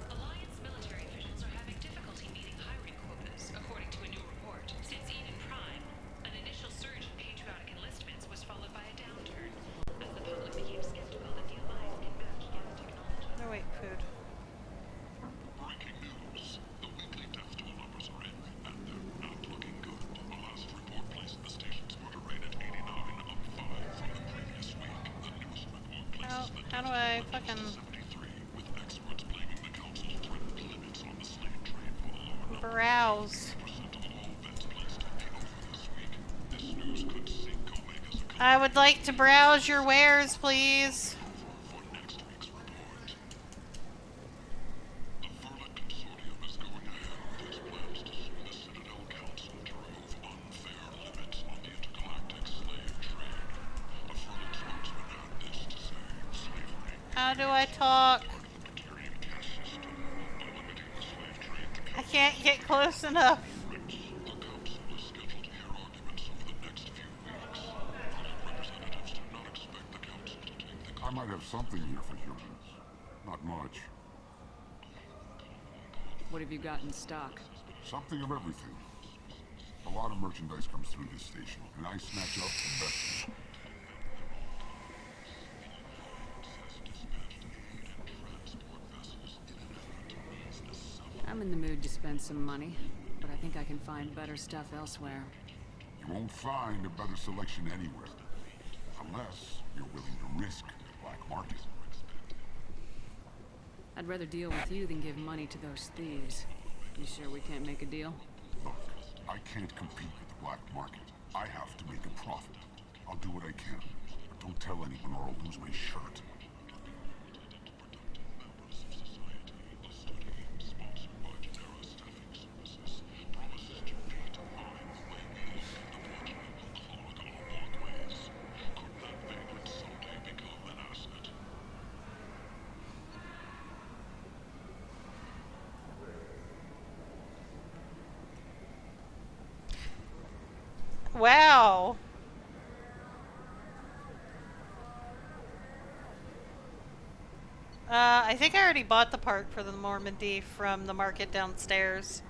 Alliance military officials are having difficulty meeting hiring quotas, according to a new report. Since Eden Prime, an initial surge in patriotic enlistments was followed by a downturn, as the public became skeptical that the Alliance can back against technology. No, wait, food. Breaking news. The weekly death toll numbers are in, and they're not looking good. The last report placed the station's murder rate at 89, up 5 from the previous week. The newest report places the How do I fucking 73, with experts blaming the council threatened limits on the slave trade for the lower browse? percent of all beds placed to be over this week. This news could sink Omega's economy I would like to browse your wares, please. for next week's report. The Verlet Consortium is going ahead with its plans to sue the Citadel Council to remove unfair limits on the intergalactic slave trade. A Verlet spokesman had this to say: slavery How do I talk? libertarian caste system. By limiting the slave trade to I can't get close enough. rights, the council is scheduled to hear arguments over the next few weeks. Verlet representatives do not expect the council to take the I might have something here for humans. Not much. What have you got in stock? Something of everything. A lot of merchandise comes through this station, and I snatch up the best. I'm in the mood to spend some money, but I think I can find better stuff elsewhere. You won't find a better selection anywhere. Unless you're willing to risk the black market. I'd rather deal with you than give money to those thieves. You sure we can't make a deal? Look, I can't compete with the black market. I have to make a profit. I'll do what I can. But don't tell anyone or I'll lose my shirt. Wow. I think I already bought the part for the Normandy from the market downstairs.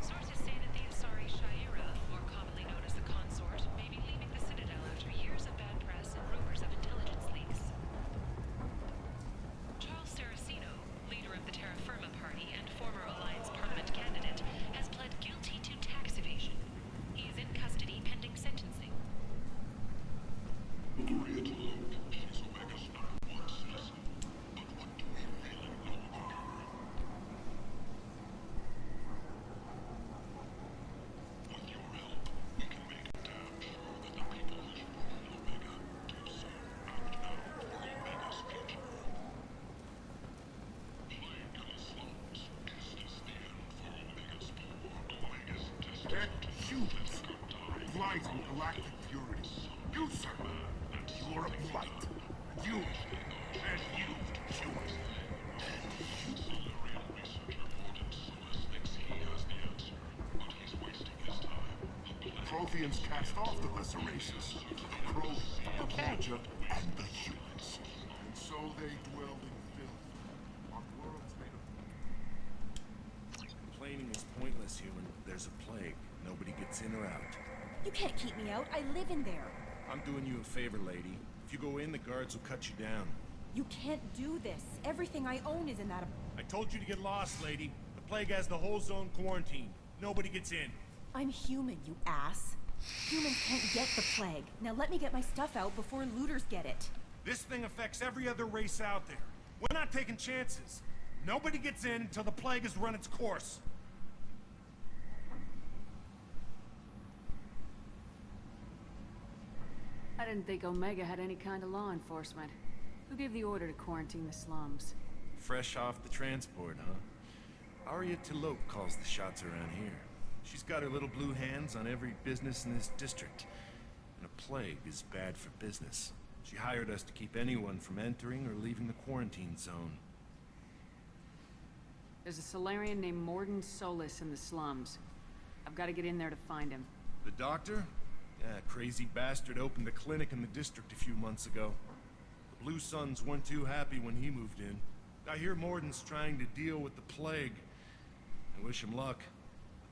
Sources say that the Asari Shaira, more commonly known as the Consort, may be leaving the Citadel after years of bad press and rumors of intelligence leaks. Charles Saraceno, leader of the Terra Firma Party and former Alliance Parliament candidate, has pled guilty to tax evasion. He is in custody pending sentencing. She's Omega's #1 citizen. But what do we really know about her? With your help, we can make damn sure that the people who should rule Omega do so, act now for Omega's future. Plague in the slums. Is this the end for Omega's poor? Omega's destined to Humans. die. Blight and galactic fury. You, sir. You are a blight. You. And you, humans. Salarian researcher Mordant Suez thinks he has the answer, but he's wasting his time. The plague Protheans cast off the lesser races. The Crow, the Borgia, and the humans. And so they dwelled in filth. On worlds made of... Complaining is pointless, human. There's a plague. Nobody gets in or out. You can't keep me out. I live in there. I'm doing you a favor, lady. If you go in, the guards will cut you down. You can't do this. Everything I own is in that. I told you to get lost, lady. The plague has the whole zone quarantined. Nobody gets in. I'm human, you ass. Humans can't get the plague. Now let me get my stuff out before looters get it. This thing affects every other race out there. We're not taking chances. Nobody gets in until the plague has run its course. didn't think Omega had any kind of law enforcement. Who gave the order to quarantine the slums? Fresh off the transport, huh? Arya Tilok calls the shots around here. She's got her little blue hands on every business in this district. And a plague is bad for business. She hired us to keep anyone from entering or leaving the quarantine zone. There's a Solarian named Morden Solis in the slums. I've got to get in there to find him. The doctor? Yeah, crazy bastard opened a clinic in the district a few months ago. The Blue Suns weren't too happy when he moved in. I hear Morden's trying to deal with the plague. I wish him luck.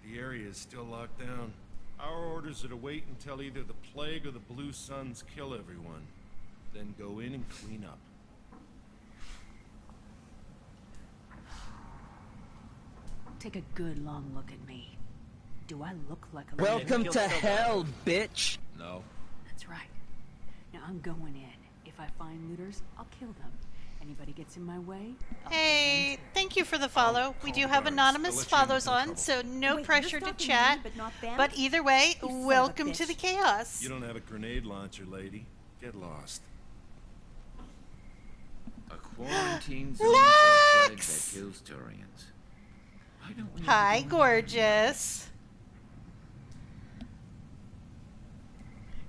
The area is still locked down. Our orders are to wait until either the plague or the Blue Suns kill everyone. Then go in and clean up. Take a good long look at me. Do I look like a... Welcome to hell, bitch! No. That's right. Now I'm going in. If I find looters, I'll kill them. Anybody gets in my way, I'll Hey, thank you for the follow. We do have anonymous follows on, so no pressure to chat. But either way, welcome to the chaos. You don't have a grenade launcher, lady. Get lost. A quarantine zone for a plague that kills Turians. Why don't we Hi, gorgeous.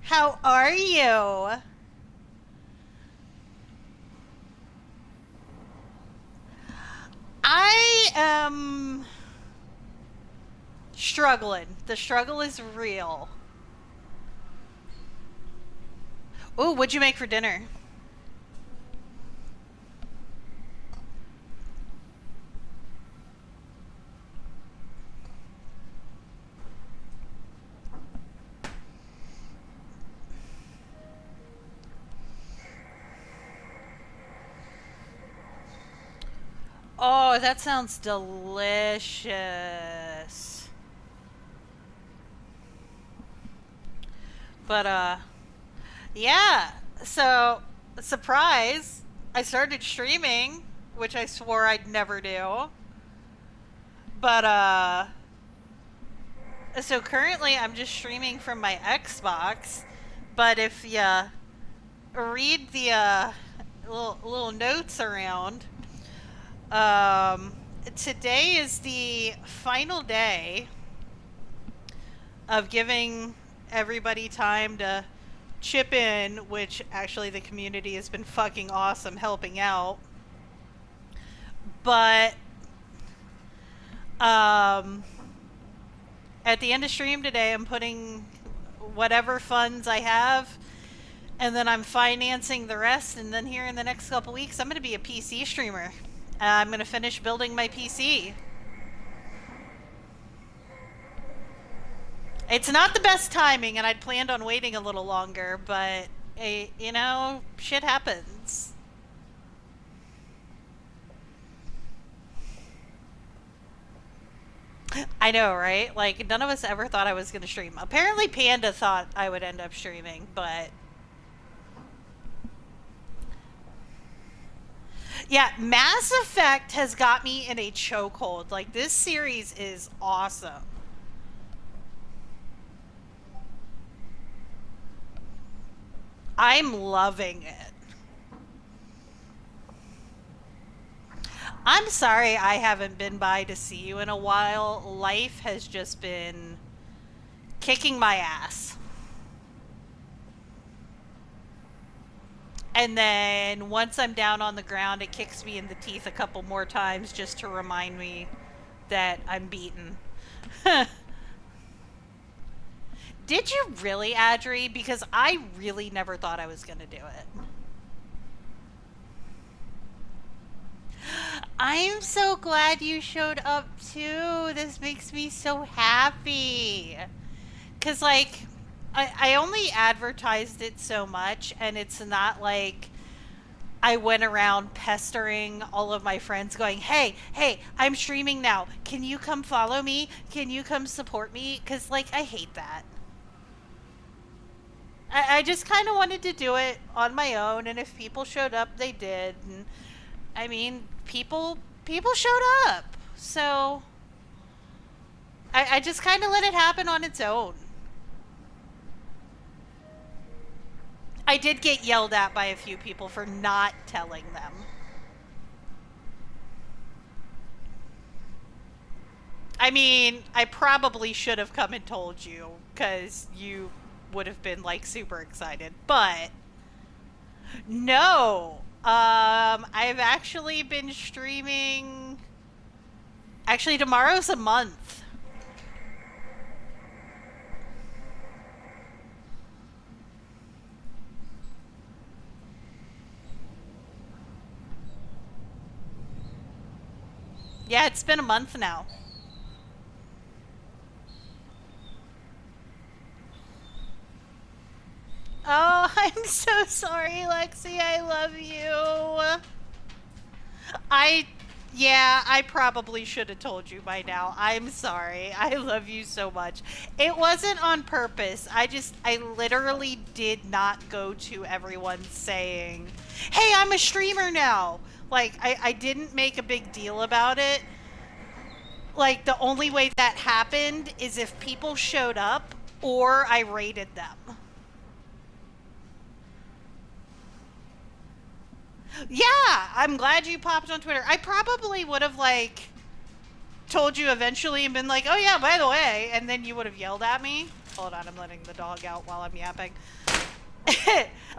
How are you? I am struggling. The struggle is real. Ooh, what'd you make for dinner? Oh, that sounds delicious. But, yeah. So, surprise. I started streaming, which I swore I'd never do. But, so currently I'm just streaming from my Xbox. But if you read the, little notes around... today is the final day of giving everybody time to chip in, which actually the community has been fucking awesome helping out. But, at the end of stream today, I'm putting whatever funds I have, and then I'm financing the rest, and then here in the next couple weeks, I'm going to be a PC streamer. I'm going to finish building my PC. It's not the best timing, and I'd planned on waiting a little longer, but, you know, shit happens. I know, right? Like, none of us ever thought I was going to stream. Apparently Panda thought I would end up streaming, but... Yeah, Mass Effect has got me in a chokehold. Like, this series is awesome. I'm loving it. I'm sorry I haven't been by to see you in a while. Life has just been kicking my ass. And then once I'm down on the ground, it kicks me in the teeth a couple more times just to remind me that I'm beaten. Did you really, Adri? Because I really never thought I was going to do it. I'm so glad you showed up too. This makes me so happy. Because, like... I only advertised it so much, and it's not like I went around pestering all of my friends going, hey, I'm streaming now. Can you come follow me? Can you come support me? Because, like, I hate that. I just kind of wanted to do it on my own, and if people showed up, they did. And, I mean, people showed up. So, I just kind of let it happen on its own. I did get yelled at by a few people for not telling them. I mean, I probably should have come and told you, because you would have been, like, super excited. But, no. I've actually been streaming... Actually, tomorrow's a month. Yeah, it's been a month now. Oh, I'm so sorry, Lexi. I love you. Yeah, I probably should have told you by now. I'm sorry. I love you so much. It wasn't on purpose. I literally did not go to everyone saying, hey, I'm a streamer now. Like, I didn't make a big deal about it. Like, the only way that happened is if people showed up or I raided them. Yeah, I'm glad you popped on Twitter. I probably would have, like, told you eventually and been like, oh yeah, by the way, and then you would have yelled at me. Hold on, I'm letting the dog out while I'm yapping.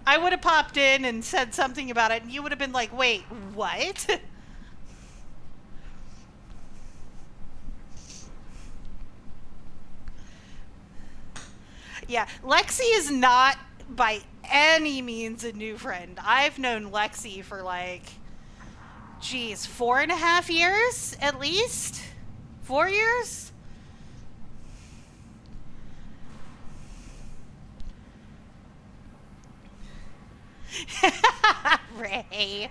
I would have popped in and said something about it, and you would have been like, wait, what? Yeah, Lexi is not by any means a new friend. I've known Lexi for like, geez, 4.5 years at least? 4 years? Ray.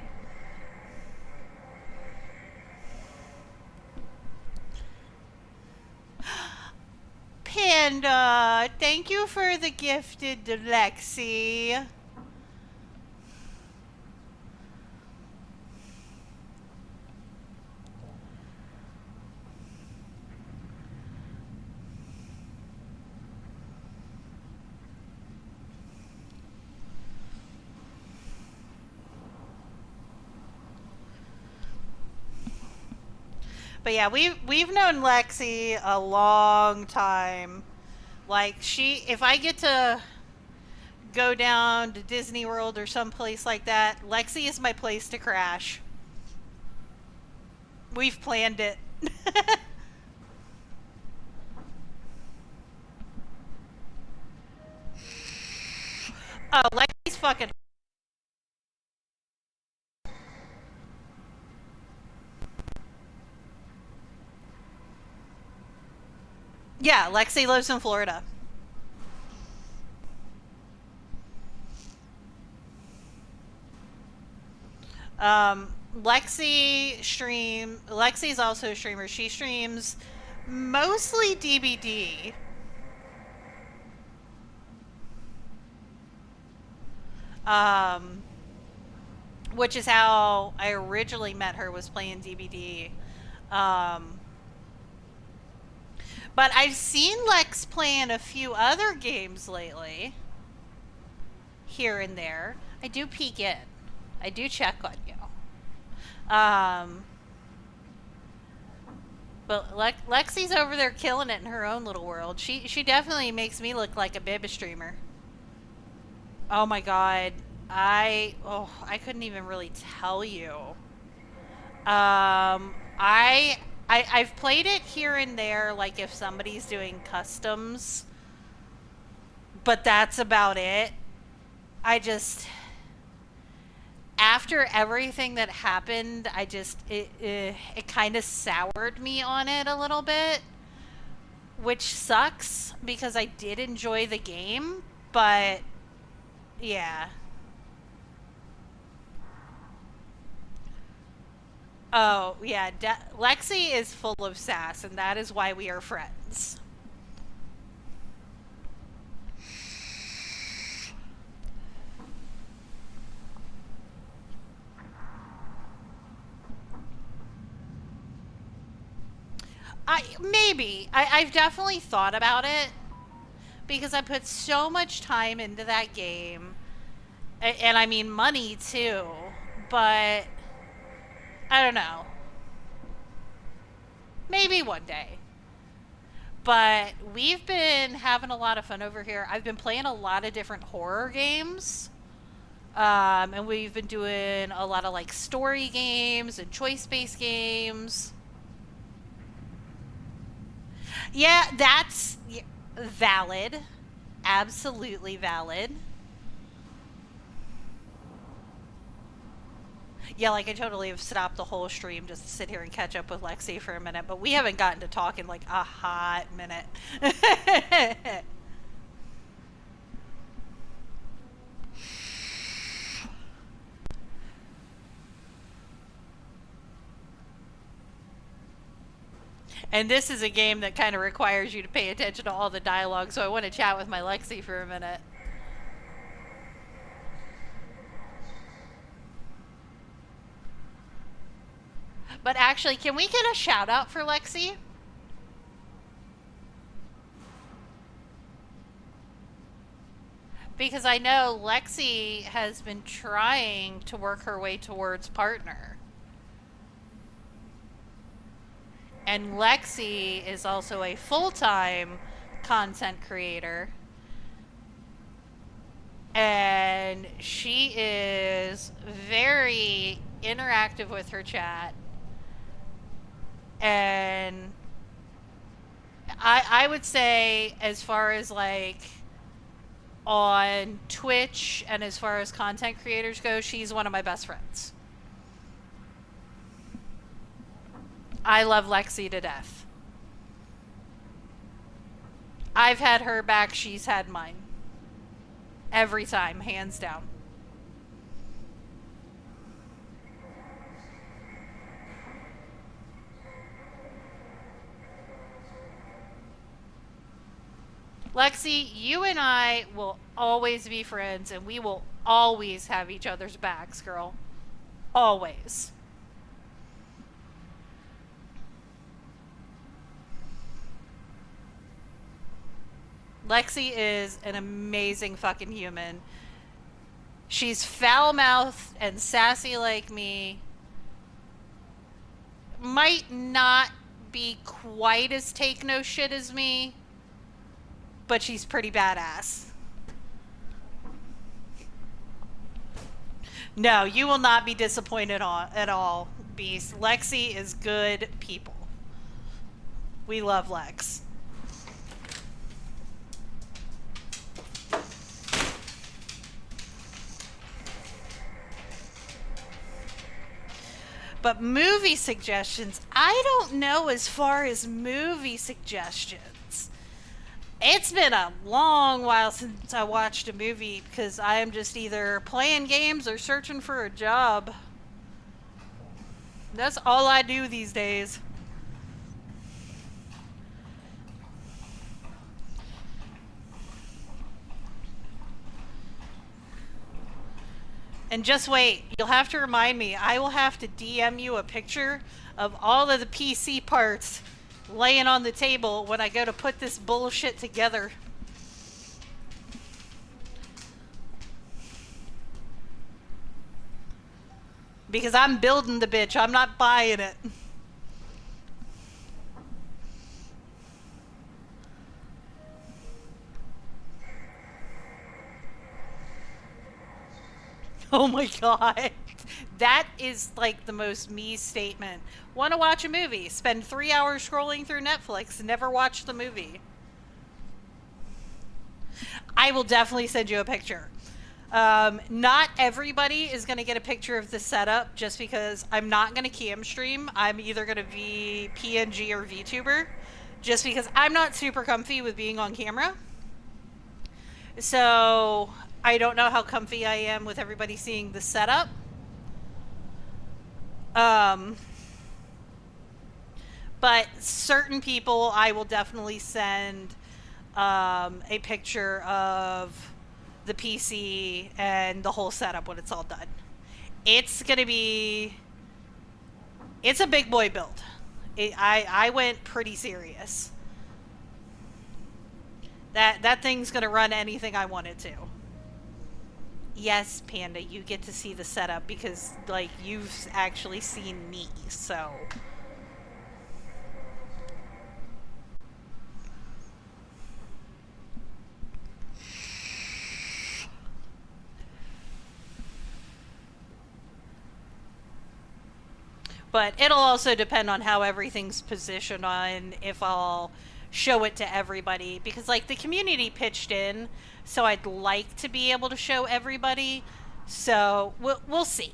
Panda, thank you for the gifted Lexi. But yeah, we've known Lexi a long time. Like, if I get to go down to Disney World or someplace like that, Lexi is my place to crash. We've planned it. Oh, Lexi's fucking... Yeah, Lexi lives in Florida. Lexi's also a streamer. She streams mostly DBD. Which is how I originally met her, was playing DBD. But I've seen Lex playing a few other games lately. Here and there. I do peek in. I do check on you. But Lexi's over there killing it in her own little world. She definitely makes me look like a baby streamer. Oh my god. I couldn't even really tell you. I've played it here and there, like if somebody's doing customs, but that's about it. After everything that happened, it kind of soured me on it a little bit, which sucks because I did enjoy the game, but yeah. Oh, yeah, Lexi is full of sass, and that is why we are friends. I've definitely thought about it, because I put so much time into that game. And I mean money too, but I don't know. Maybe one day. But we've been having a lot of fun over here. I've been playing a lot of different horror games. And we've been doing a lot of like story games and choice-based games. Yeah, that's valid. Absolutely valid. Yeah, like I totally have stopped the whole stream just to sit here and catch up with Lexi for a minute, but we haven't gotten to talk in like a hot minute. And this is a game that kind of requires you to pay attention to all the dialogue, so I want to chat with my Lexi for a minute. But actually, can we get a shout out for Lexi? Because I know Lexi has been trying to work her way towards partner. And Lexi is also a full-time content creator. And she is very interactive with her chat. And I would say, as far as like on Twitch and as far as content creators go, she's one of my best friends. I love Lexi to death. I've had her back, she's had mine. Every time, hands down. Lexi, you and I will always be friends, and we will always have each other's backs, girl. Always. Lexi is an amazing fucking human. She's foul-mouthed and sassy like me. Might not be quite as take no shit as me, but she's pretty badass. No, you will not be disappointed at all, Beast. Lexi is good people. We love Lex. But movie suggestions, I don't know as far as movie suggestions. It's been a long while since I watched a movie because I am just either playing games or searching for a job. That's all I do these days. And just wait, you'll have to remind me. I will have to DM you a picture of all of the PC parts laying on the table when I go to put this bullshit together. Because I'm building the bitch, I'm not buying it. Oh my god. That is like the most me statement. Want to watch a movie? Spend 3 hours scrolling through Netflix. Never watch the movie. I will definitely send you a picture. Not everybody is going to get a picture of the setup just because I'm not going to cam stream. I'm either going to be PNG or VTuber just because I'm not super comfy with being on camera. So I don't know how comfy I am with everybody seeing the setup. But certain people I will definitely send a picture of the PC and the whole setup when it's all done. It's gonna be... It's a big boy build. I went pretty serious. That thing's gonna run anything I want it to. Yes, Panda, you get to see the setup because, like, you've actually seen me, so... But it'll also depend on how everything's positioned on if I'll show it to everybody. Because, like, the community pitched in, so I'd like to be able to show everybody. So, we'll see.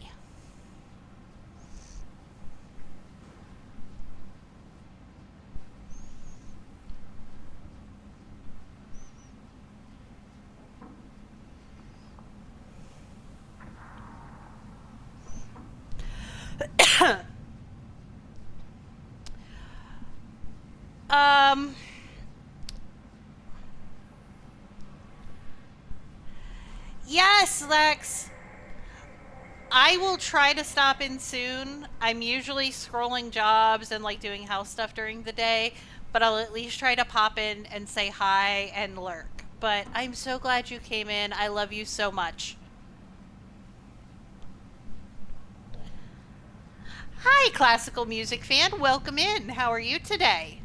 Yes, Lex. I will try to stop in soon. I'm usually scrolling jobs and like doing house stuff during the day, but I'll at least try to pop in and say hi and lurk. But I'm so glad you came in. I love you so much. Hi, classical music fan. Welcome in. How are you today?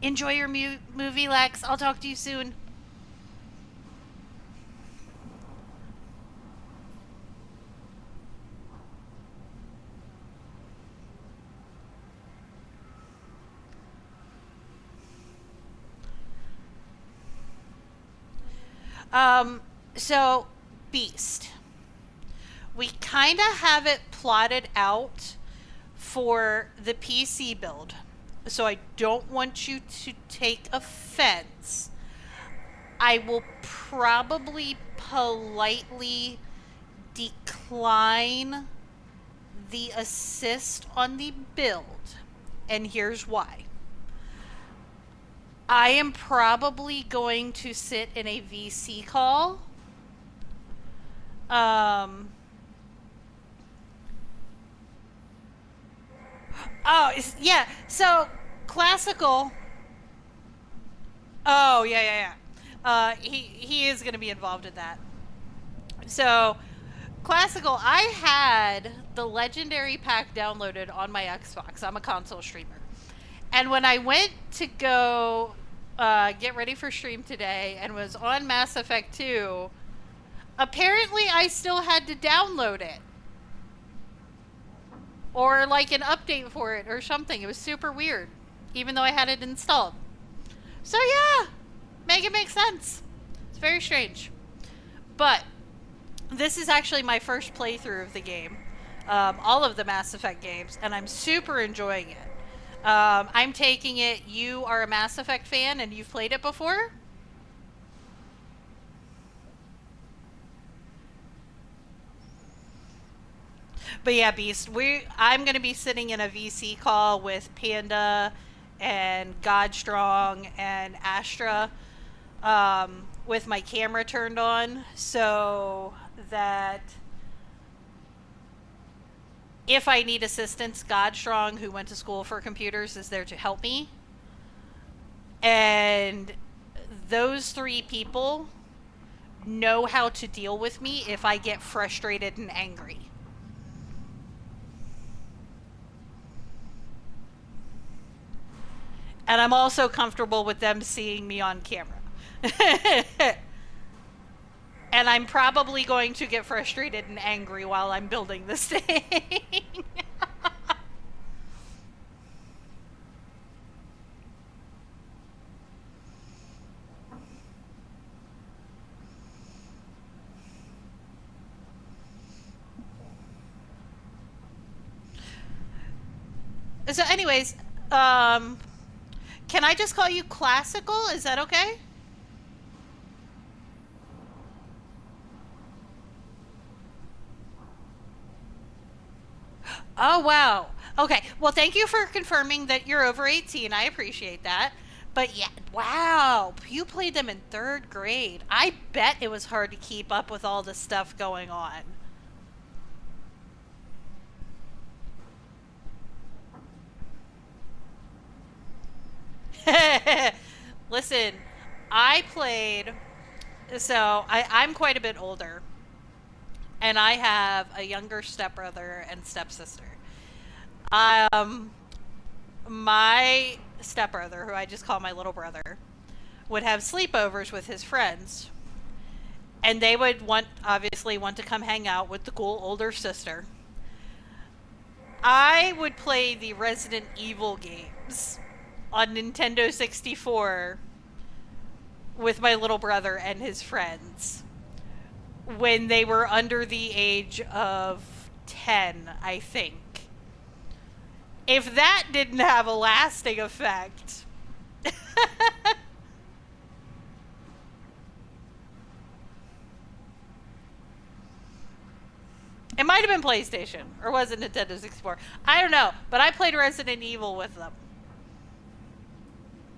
Enjoy your movie, Lex. I'll talk to you soon. So, Beast. We kind of have it plotted out for the PC build. So I don't want you to take offense. I will probably politely decline the assist on the build. And here's why. I am probably going to sit in a VC call. Yeah. So, classical. Oh, yeah. He is going to be involved in that. So, classical, I had the Legendary Pack downloaded on my Xbox. I'm a console streamer. And when I went to go get ready for stream today and was on Mass Effect 2, apparently I still had to download it. Or like an update for it or something. It was super weird. Even though I had it installed. So yeah, make it make sense. It's very strange. But this is actually my first playthrough of the game. All of the Mass Effect games. And I'm super enjoying it. I'm taking it you are a Mass Effect fan and you've played it before? But yeah, Beast, I'm going to be sitting in a VC call with Panda and Godstrong and Astra with my camera turned on so that if I need assistance, Godstrong, who went to school for computers, is there to help me. And those three people know how to deal with me if I get frustrated and angry. And I'm also comfortable with them seeing me on camera. And I'm probably going to get frustrated and angry while I'm building this thing. So anyways, can I just call you Classical? Is that okay? Oh, wow. Okay. Well, thank you for confirming that you're over 18. I appreciate that. But yeah, wow. You played them in 3rd grade. I bet it was hard to keep up with all the stuff going on. Listen, I played... So, I'm quite a bit older. and I have a younger stepbrother and stepsister. My stepbrother, who I just call my little brother, would have sleepovers with his friends. And they would obviously want to come hang out with the cool older sister. I would play the Resident Evil games on Nintendo 64 with my little brother and his friends when they were under the age of 10, I think. If that didn't have a lasting effect. It might have been PlayStation, or was it Nintendo 64? I don't know, but I played Resident Evil with them.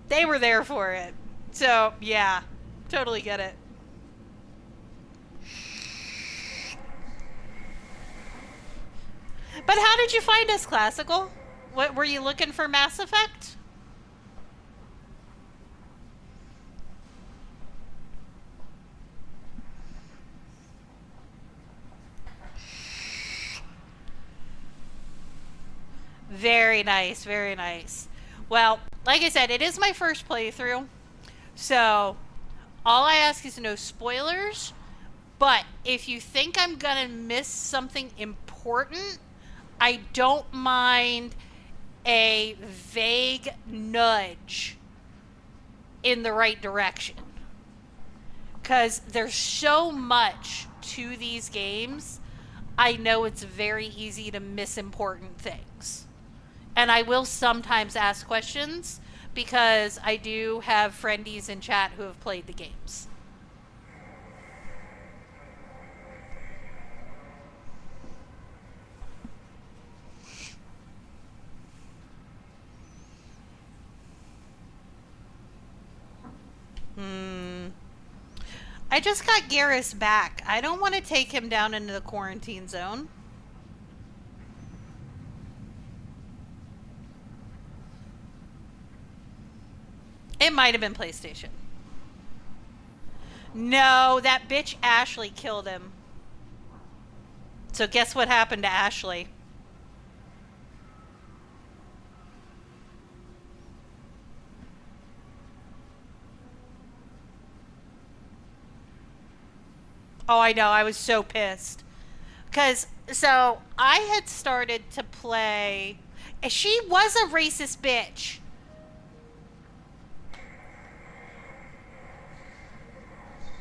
They were there for it. So, yeah, totally get it. But how did you find us, Classical? What, were you looking for Mass Effect? Very nice, very nice. Well, like I said, it is my first playthrough, so all I ask is no spoilers, but if you think I'm gonna miss something important, I don't mind a vague nudge in the right direction. Because there's so much to these games, I know it's very easy to miss important things. And I will sometimes ask questions because I do have friendies in chat who have played the games. I just got Garrus back. I don't want to take him down into the quarantine zone. It might have been PlayStation. No, that bitch Ashley killed him. So guess what happened to Ashley? Oh, I know. I was so pissed. So I had started to play... She was a racist bitch.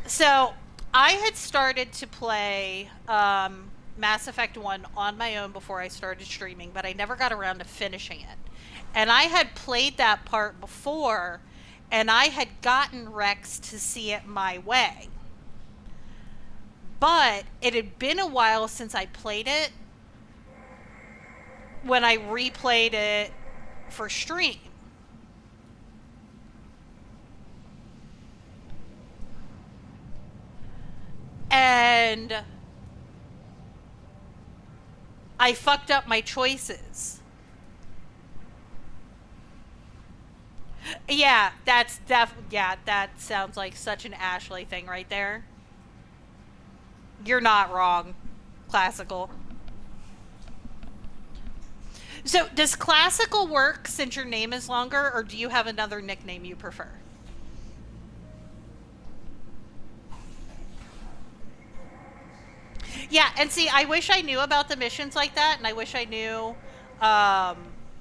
So I had started to play Mass Effect 1 on my own before I started streaming, but I never got around to finishing it. And I had played that part before, and I had gotten Rex to see it my way. But it had been a while since I played it when I replayed it for stream. And I fucked up my choices. Yeah, that sounds like such an Ashley thing right there. You're not wrong, Classical. So, does Classical work since your name is longer, or do you have another nickname you prefer? Yeah, and see, I wish I knew about the missions like that, and I wish I knew,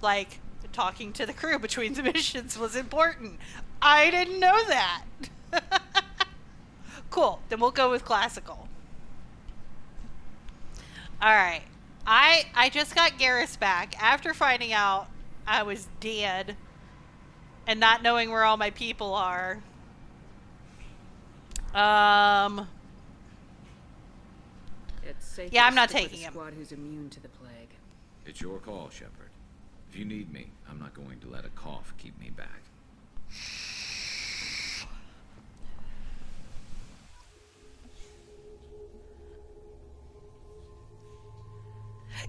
like, talking to the crew between the missions was important. I didn't know that. Cool, then we'll go with Classical. Alright, I just got Garrus back after finding out I was dead and not knowing where all my people are. It's safe. Yeah, I'm not taking him. Squad who's immune to the plague. It's your call, Shepard. If you need me, I'm not going to let a cough keep me back.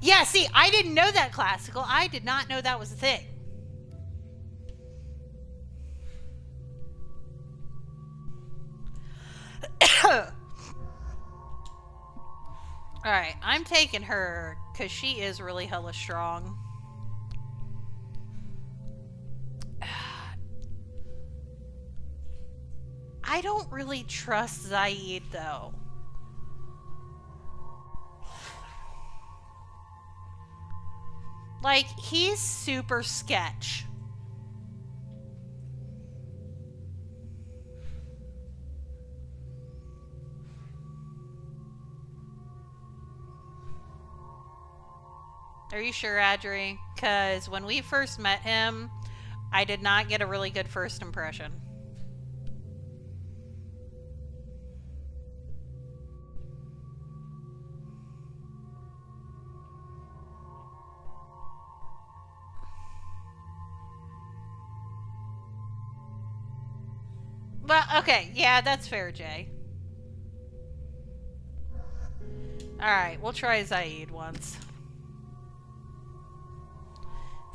Yeah, see, I didn't know that, Classical. I did not know that was a thing. Alright, I'm taking her because she is really hella strong. I don't really trust Zaid, though. Like, he's super sketch. Are you sure, Adri? Because when we first met him, I did not get a really good first impression. Well, okay, yeah, that's fair, Jay. Alright, we'll try Zaid once.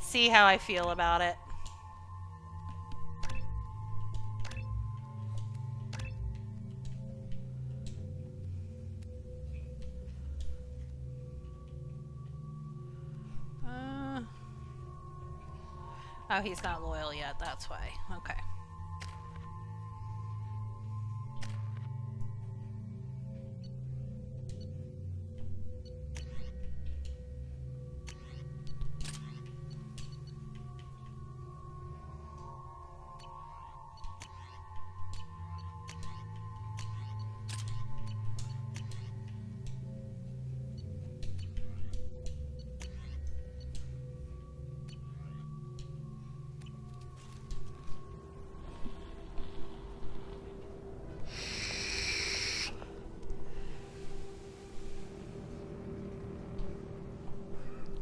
See how I feel about it. Oh, he's not loyal yet, that's why. Okay.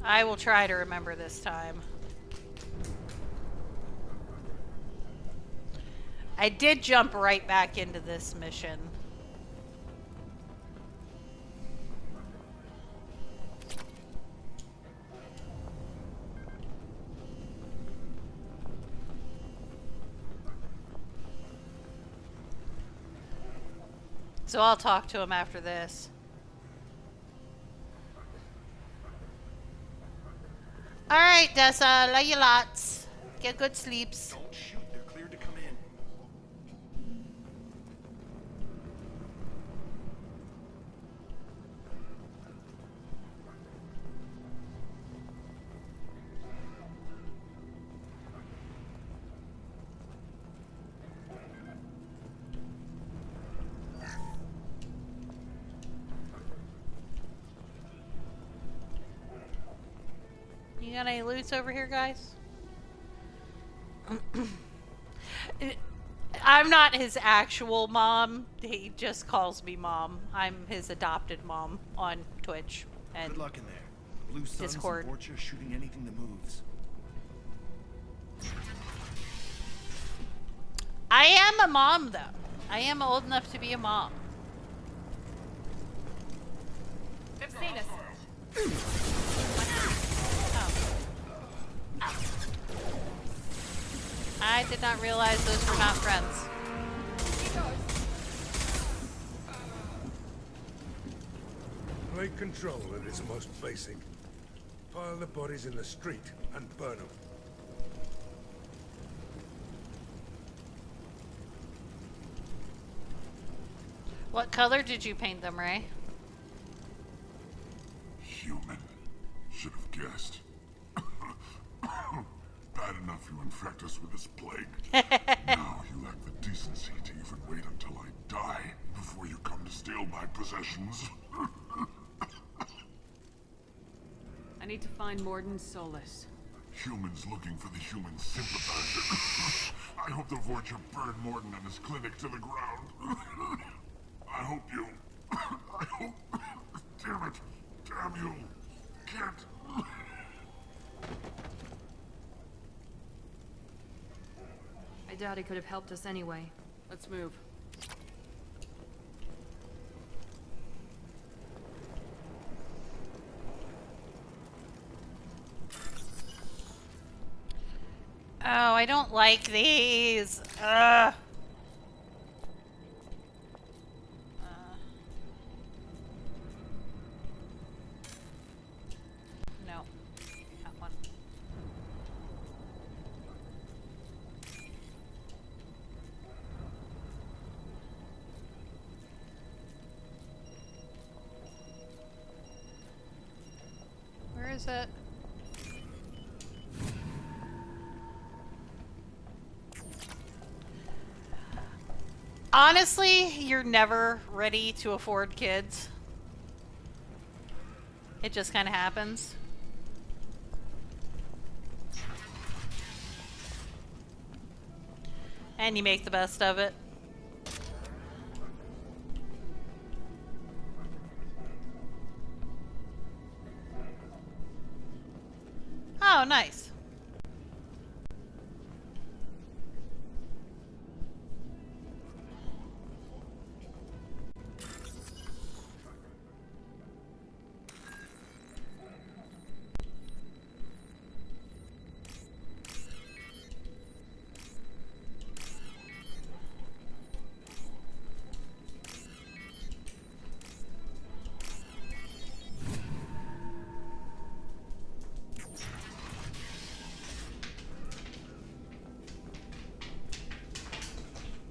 I will try to remember this time. I did jump right back into this mission. So I'll talk to him after this. Alright, Dessa, love you lots. Get good sleeps. Don't shoot, they're cleared to come in. You got any loots over here, guys? I'm not his actual mom. He just calls me mom. I'm his adopted mom on Twitch and Good luck in there. The Blue Suns Discord. and Borgia shooting anything that moves. I am a mom, though. I am old enough to be a mom. They've seen us. I did not realize those were not friends. Take control at its most basic. Pile the bodies in the street and burn them. What color did you paint them, Ray? Human. Should have guessed. Bad enough you infect us with this plague. Now you lack the decency to even wait until I die before you come to steal my possessions. I need to find Morden's Solus. Humans looking for the human sympathizer. I hope the Vorcha burned Morton and his clinic to the ground. I hope you... I hope... Damn it. Damn you. Can't... I doubt he could have helped us anyway. Let's move. Oh, I don't like these. Ugh. is it? Honestly, you're never ready to afford kids. It just kind of happens. And you make the best of it. Oh, nice.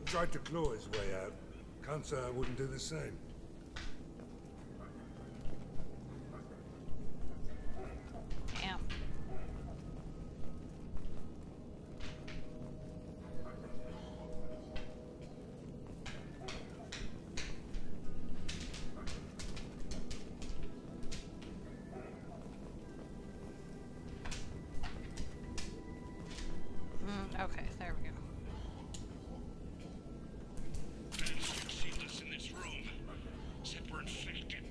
Tried to claw his way out. Can't say I wouldn't do the same. Damn. Okay, there we go. Sealed us in this room. Said we're infected.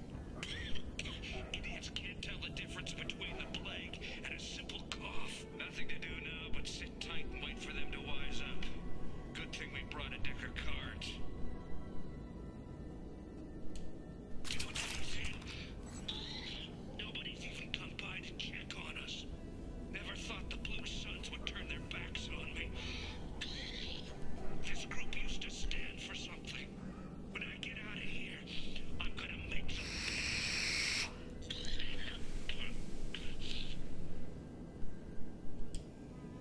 Idiots can't tell the difference between the plague and a simple cough. Nothing to do now but sit tight and wait for them to wise up. Good thing we brought a deck of cards. You know what they said? Nobody's even come by to check on us. Never thought the Blue Suns would turn their backs on me. This group used to stand for something. When I get out of here, I'm gonna make them pay.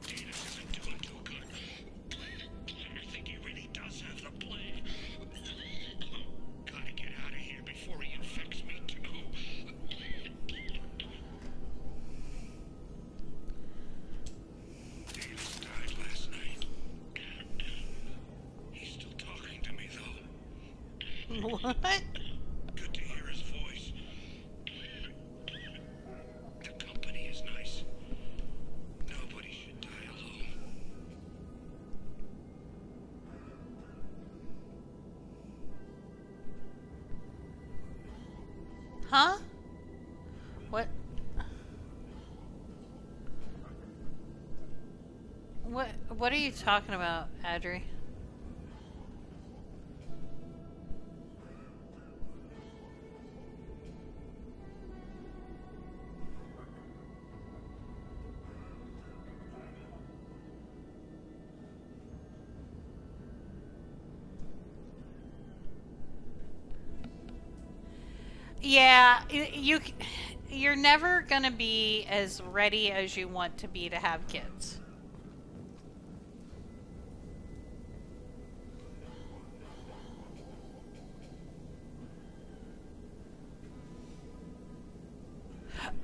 Davis isn't doing too good. I think he really does have the plague. Gotta get out of here before he infects me too. Davis died last night. He's still talking to me, though. What? Good to hear his voice. The company is nice. Nobody should die alone. Huh? What? What are you talking about, Adri? Yeah, you're never gonna be as ready as you want to be to have kids.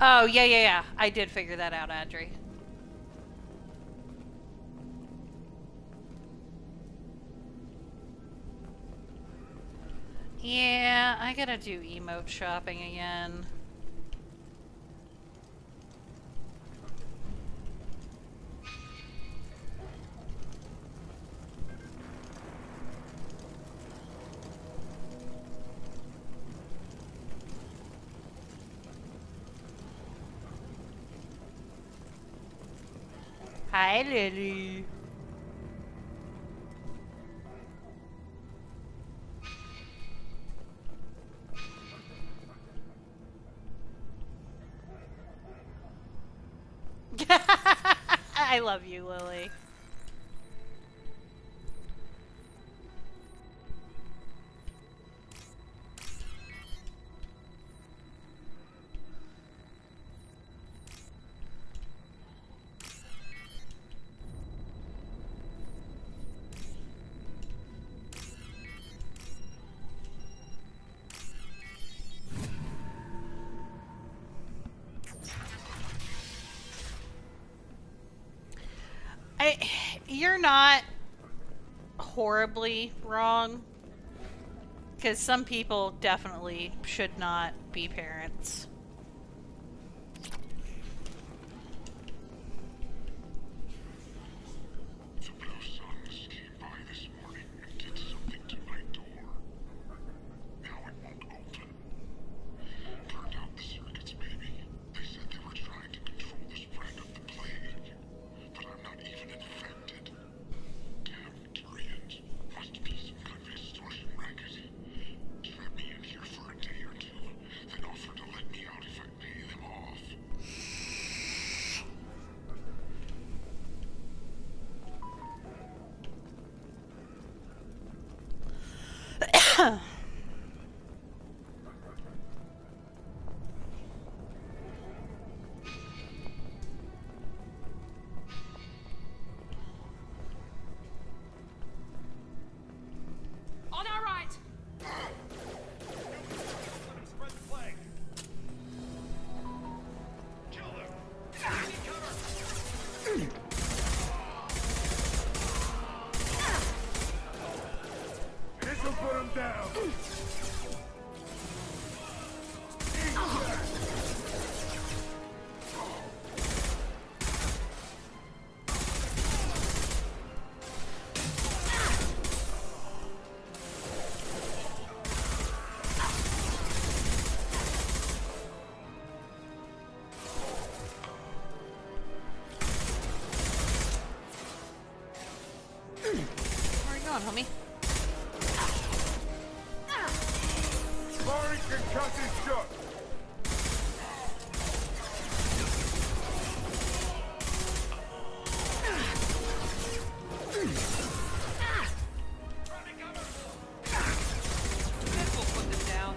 Oh, yeah. I did figure that out, Adri. Yeah, I gotta do emote shopping again. Hi, Lily. I love you, Lily. You're not horribly wrong. Because some people definitely should not be parents. The Blue Suns came by this morning and did something to my door. Now it won't open. Turned out the circuits, maybe. They said they were trying to control the spread of the plague. But I'm not even infected. Damn Tyrians. Must be some kind of extortion racket. Trap me in here for a day or two, then offer to let me out if I pay them off. On our right! Spread the plague. Kill them. Need cover. This'll put them down. Where are you going, homie? Barring concussion shot. We'll put them down.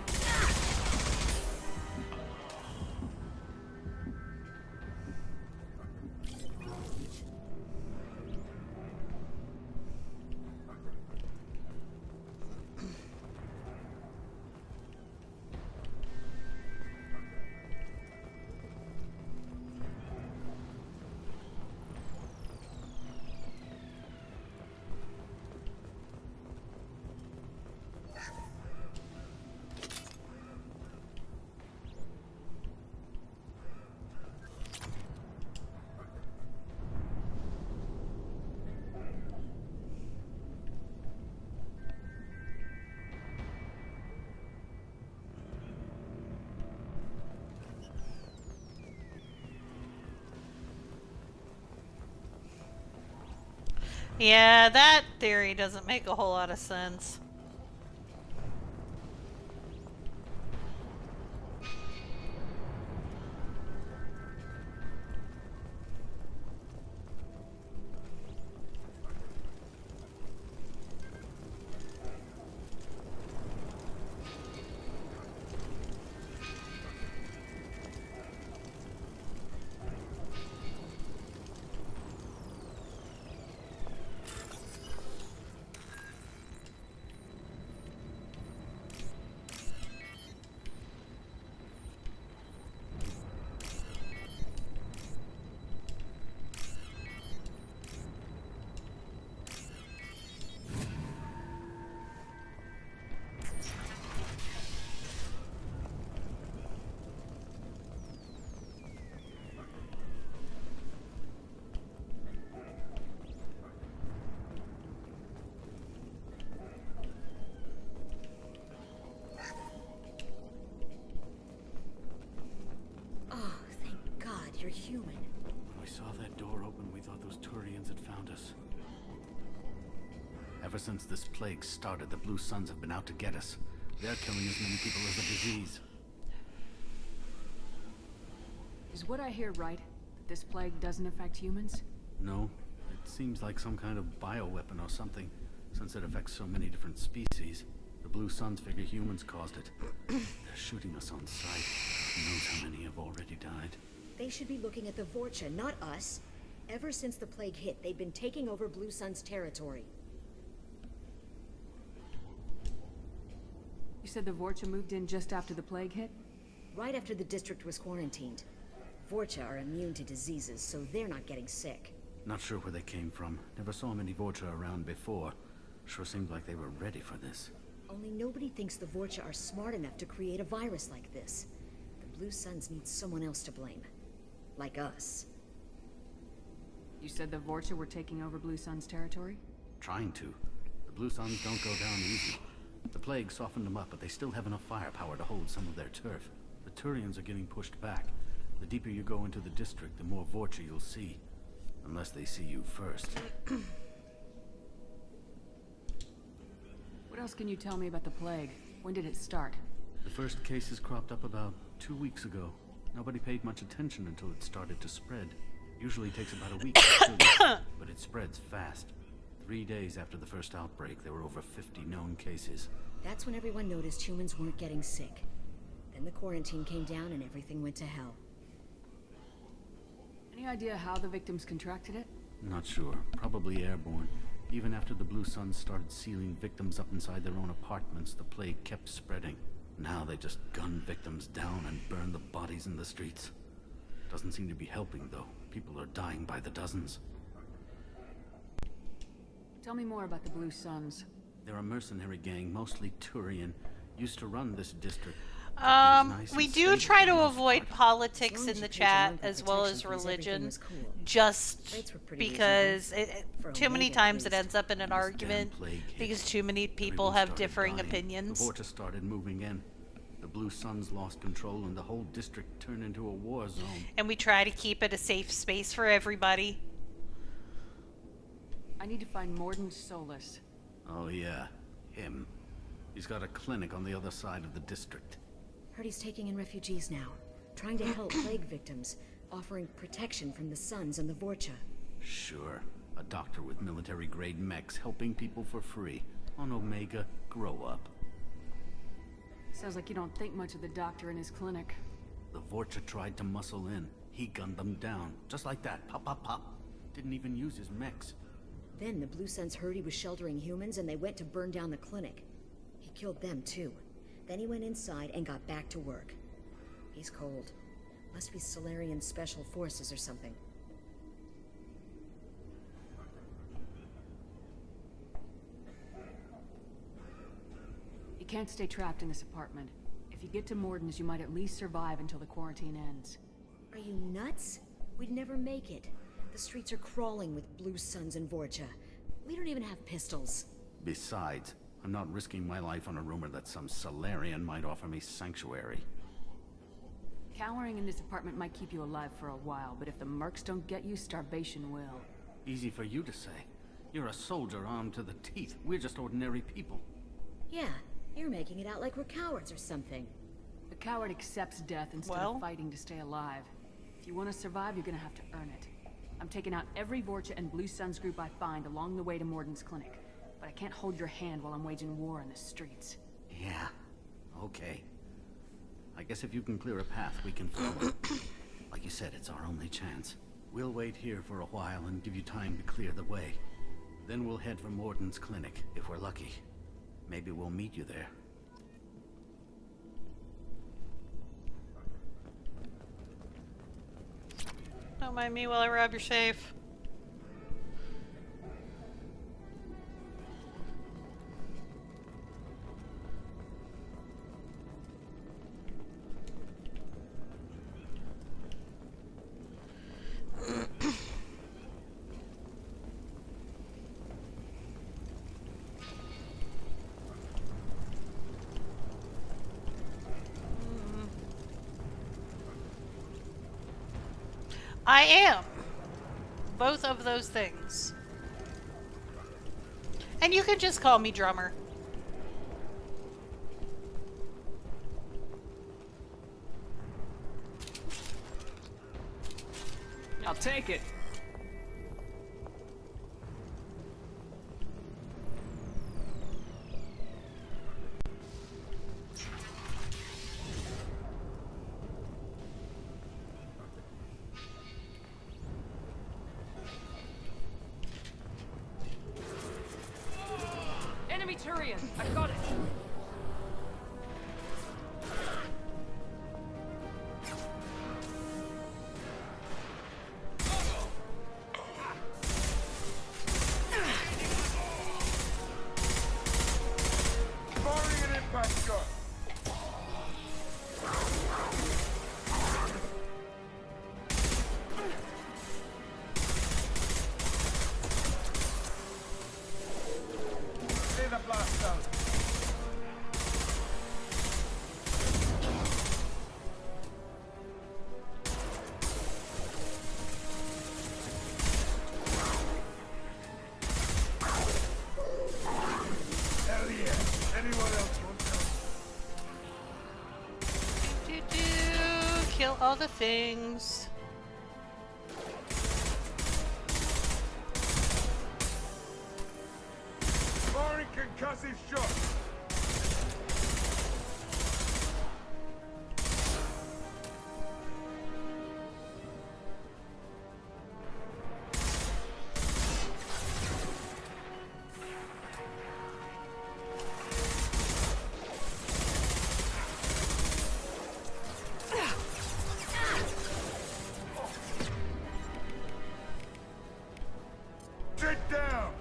Yeah, that theory doesn't make a whole lot of sense. Oh, thank God you're human. When we saw that door open, we thought those Turians had found us. Ever since this plague started, the Blue Suns have been out to get us. They're killing as many people as the disease. Is what I hear right? That this plague doesn't affect humans? No, it seems like some kind of bioweapon or something, since it affects so many different species. The Blue Suns figure humans caused it. They're shooting us on sight. Who knows how many have already died? They should be looking at the Vorcha, not us. Ever since the plague hit, they've been taking over Blue Sun's territory. You said the Vorcha moved in just after the plague hit? Right after the district was quarantined. Vorcha are immune to diseases, so they're not getting sick. Not sure where they came from. Never saw many Vorcha around before. Sure seemed like they were ready for this. Only nobody thinks the Vorcha are smart enough to create a virus like this. The Blue Suns need someone else to blame. Like us. You said the Vorcha were taking over Blue Sun's territory? Trying to. The Blue Suns don't go down easy. The plague softened them up, but they still have enough firepower to hold some of their turf. The Turians are getting pushed back. The deeper you go into the district, the more Vorcha you'll see. Unless they see you first. What else can you tell me about the plague? When did it start? The first cases cropped up about 2 weeks ago. Nobody paid much attention until it started to spread. Usually takes about a week, but it spreads fast. 3 days after the first outbreak, there were over 50 known cases. That's when everyone noticed humans weren't getting sick. Then the quarantine came down and everything went to hell. Any idea how the victims contracted it? Not sure. Probably airborne. Even after the Blue Suns started sealing victims up inside their own apartments, the plague kept spreading. Now they just gun victims down and burn the bodies in the streets. Doesn't seem to be helping, though. People are dying by the dozens. Tell me more about the Blue Suns. They're a mercenary gang, mostly Turian. Used to run this district. We do try to avoid politics in the chat as well as religion, just because too many times it ends up in an argument because too many people have differing opinions. The Vorcha started moving in. The Blue Suns lost control and the whole district turned into a war zone. And we try to keep it a safe space for everybody. I need to find Morden Solus. Oh yeah, him. He's got a clinic on the other side of the district. Heard he's taking in refugees now, trying to help plague victims, offering protection from the Suns and the Vorcha. Sure. A doctor with military-grade mechs helping people for free. On Omega, grow up. Sounds like you don't think much of the doctor in his clinic. The Vorcha tried to muscle in. He gunned them down. Just like that. Pop, pop, pop. Didn't even use his mechs. Then the Blue Suns heard he was sheltering humans and they went to burn down the clinic. He killed them too. Then he went inside and got back to work. He's cold. Must be Solarian Special Forces or something. You can't stay trapped in this apartment. If you get to Morden's, you might at least survive until the quarantine ends. Are you nuts? We'd never make it. The streets are crawling with Blue Suns and Vorcha. We don't even have pistols. Besides, I'm not risking my life on a rumor that some Solarian might offer me sanctuary. Cowering in this apartment might keep you alive for a while, but if the mercs don't get you, starvation will. Easy for you to say. You're a soldier armed to the teeth. We're just ordinary people. Yeah, you're making it out like we're cowards or something. The coward accepts death instead of fighting to stay alive. If you want to survive, you're gonna have to earn it. I'm taking out every Vorcha and Blue Suns group I find along the way to Morden's clinic. But I can't hold your hand while I'm waging war in the streets. Yeah, okay. I guess if you can clear a path, we can follow. Like you said, it's our only chance. We'll wait here for a while and give you time to clear the way. Then we'll head for Morden's clinic, if we're lucky. Maybe we'll meet you there. Don't mind me while I rob your safe. I am. Both of those things. And you can just call me Drummer. I'll take it. Enemy Turian! I've got it! the things. Firing concussive shots. Sit down.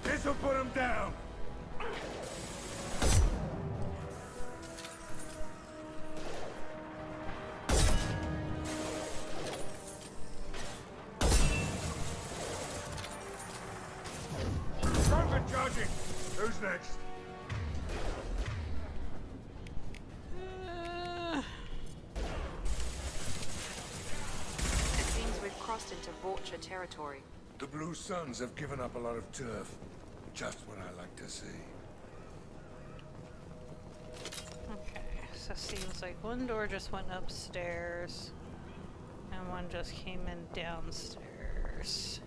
This'll put him down. Rover charging. Who's next? It seems we've crossed into Vulture territory. The Blue Suns have given up a lot of turf. Just what I like to see. Okay, so it seems like one door just went upstairs, and one just came in downstairs.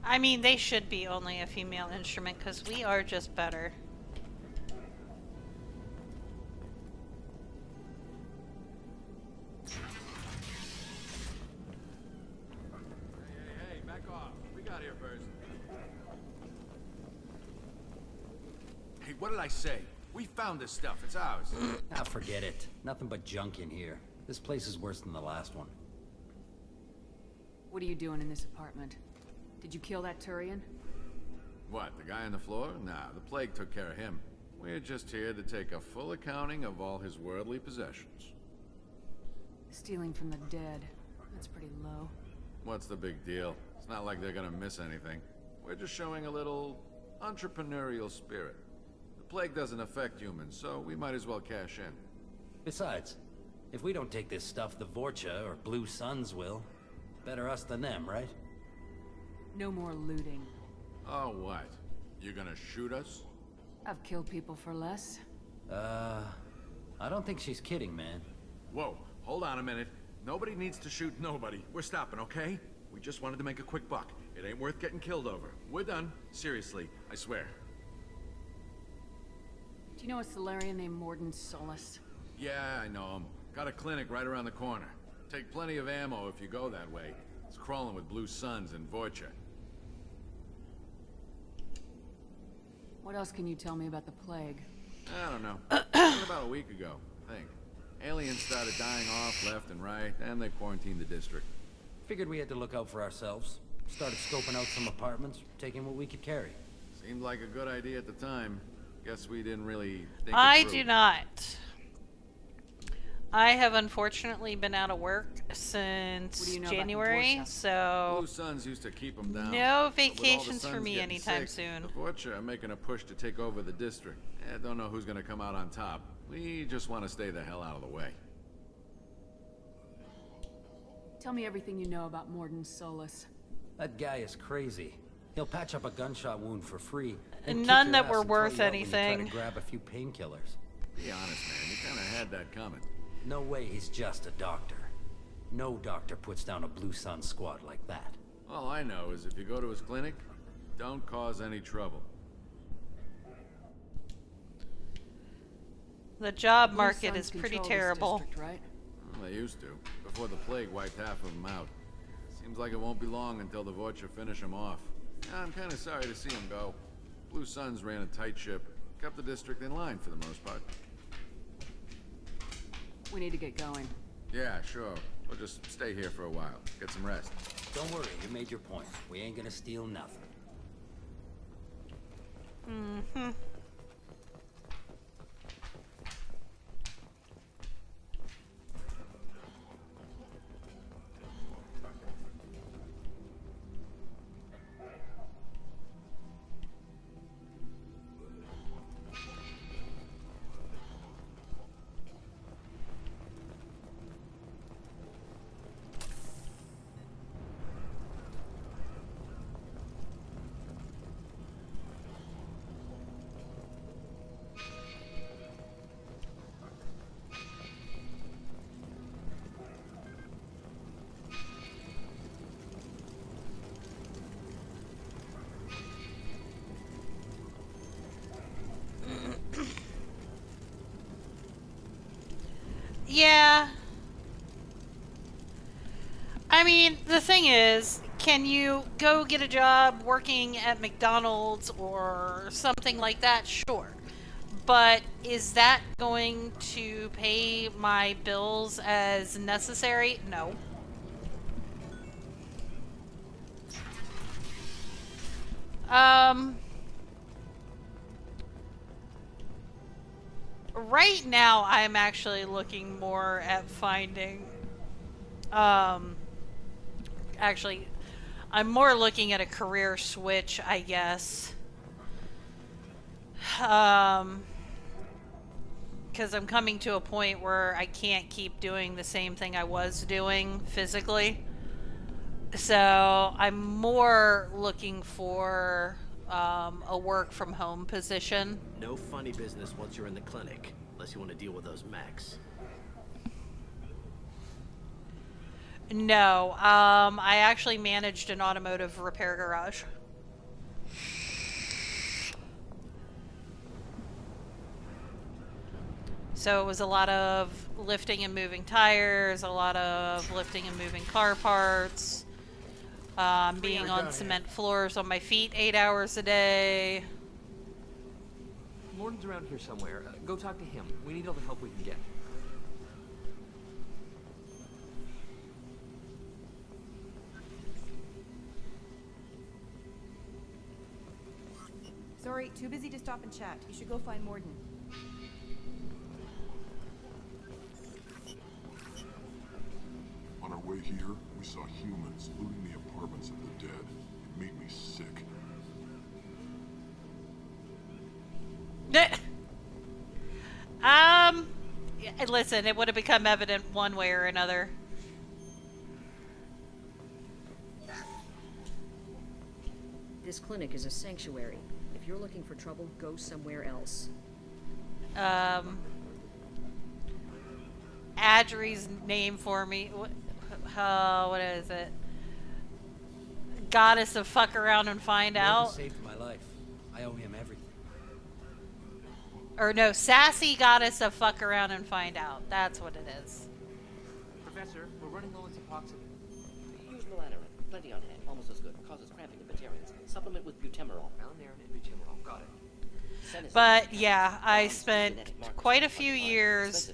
I mean, they should be only a female instrument because we are just better. Hey, back off. We got here first. Hey, what did I say? We found this stuff. It's ours. Ah, forget it. Nothing but junk in here. This place is worse than the last one. What are you doing in this apartment? Did you kill that Turian? What, the guy on the floor? Nah, the plague took care of him. We're just here to take a full accounting of all his worldly possessions. Stealing from the dead. That's pretty low. What's the big deal? It's not like they're gonna miss anything. We're just showing a little entrepreneurial spirit. The plague doesn't affect humans, so we might as well cash in. Besides, if we don't take this stuff, the Vorcha or Blue Suns will. Better us than them, right? No more looting. Oh, what? You gonna shoot us? I've killed people for less. I don't think she's kidding, man. Whoa, hold on a minute. Nobody needs to shoot nobody. We're stopping, okay? We just wanted to make a quick buck. It ain't worth getting killed over. We're done. Seriously, I swear. Do you know a Solarian named Morden Solus? Yeah, I know him. Got a clinic right around the corner. Take plenty of ammo if you go that way. It's crawling with Blue Suns and Vorcha. What else can you tell me about the plague? I don't know. Happened about a week ago, I think. Aliens started dying off left and right, and they quarantined the district. Figured we had to look out for ourselves. Started scoping out some apartments, taking what we could carry. Seemed like a good idea at the time. Guess we didn't really think I it through. do not. I have unfortunately been out of work since January, so Blue Suns used to keep them down. no But with all the vacations for Suns me getting anytime sick, soon. The Vorcha are making a push to take over the district. Don't know who's gonna come out on top. We just want to stay the hell out of the way. Tell me everything you know about Morden Solus. That guy is crazy. He'll patch up a gunshot wound for free. And kick None your that ass were and throw worth you out when you try anything. to grab a few painkillers. Be honest, man. You kind of had that coming. No way he's just a doctor. No doctor puts down a Blue Sun squad like that. All I know is if you go to his clinic, don't cause any trouble. The job Blue market Suns is pretty control this terrible. district, right? Well, they used to, before the plague wiped half of them out. Seems like it won't be long until the Vorcha finish him off. Yeah, I'm kind of sorry to see him go. Blue Suns ran a tight ship, kept the district in line for the most part. We need to get going. Yeah, sure. We'll just stay here for a while, get some rest. Don't worry, you made your point. We ain't gonna steal nothing. Mm-hmm. Yeah. I mean, the thing is, can you go get a job working at McDonald's or something like that? Sure. But is that going to pay my bills as necessary? No. Right now I'm actually looking more at finding, actually, I'm more looking at a career switch, I guess. Because I'm coming to a point where I can't keep doing the same thing I was doing physically. So I'm more looking for a work from home position. No funny business once you're in the clinic, unless you want to deal with those mechs. No, I actually managed an automotive repair garage. So it was a lot of lifting and moving tires, a lot of lifting and moving car parts, being on cement floors on my feet 8 hours a day. Morton's around here somewhere. Go talk to him. We need all the help we can get. Sorry, too busy to stop and chat. You should go find Morton. On our way here, we saw humans looting the apartments of the dead. It made me sick. Listen, it would have become evident one way or another. This clinic is a sanctuary. If you're looking for trouble, go somewhere else. Adri's name for me. What is it? Goddess of fuck around and find out. Saved my life. I owe him everything. Or no, sassy goddess of fuck around and find out. That's what it is. Professor, we're running low on Suboxone. Use melatonin. Plenty on hand. Almost as good. Causes cramping in Batarians. Supplement with butemerol. Malnarin and butemerol. Got it. But yeah, I spent quite a few years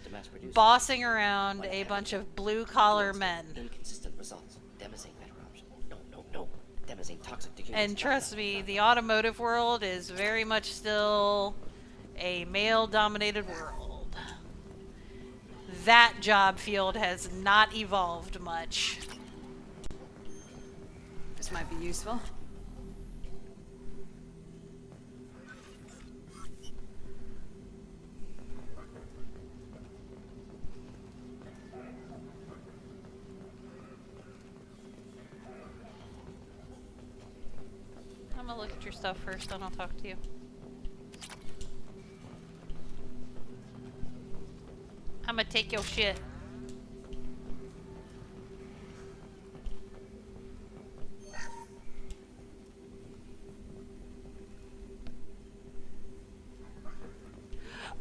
bossing around a bunch of blue-collar men. Inconsistent results. Demazine better option. No. Demazine toxic to humans. And trust me, the automotive world is very much still a male-dominated world. That job field has not evolved much. This might be useful. I'm gonna look at your stuff first, then I'll talk to you. I'm gonna take your shit.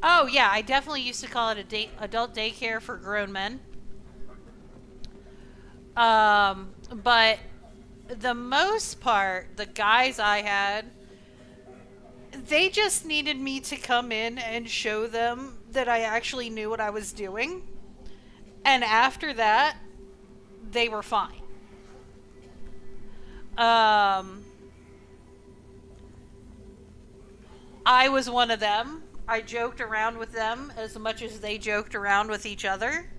Oh yeah, I definitely used to call it a adult daycare for grown men. But the most part, the guys I had, they just needed me to come in and show them that I actually knew what I was doing. And after that, they were fine. I was one of them. I joked around with them as much as they joked around with each other.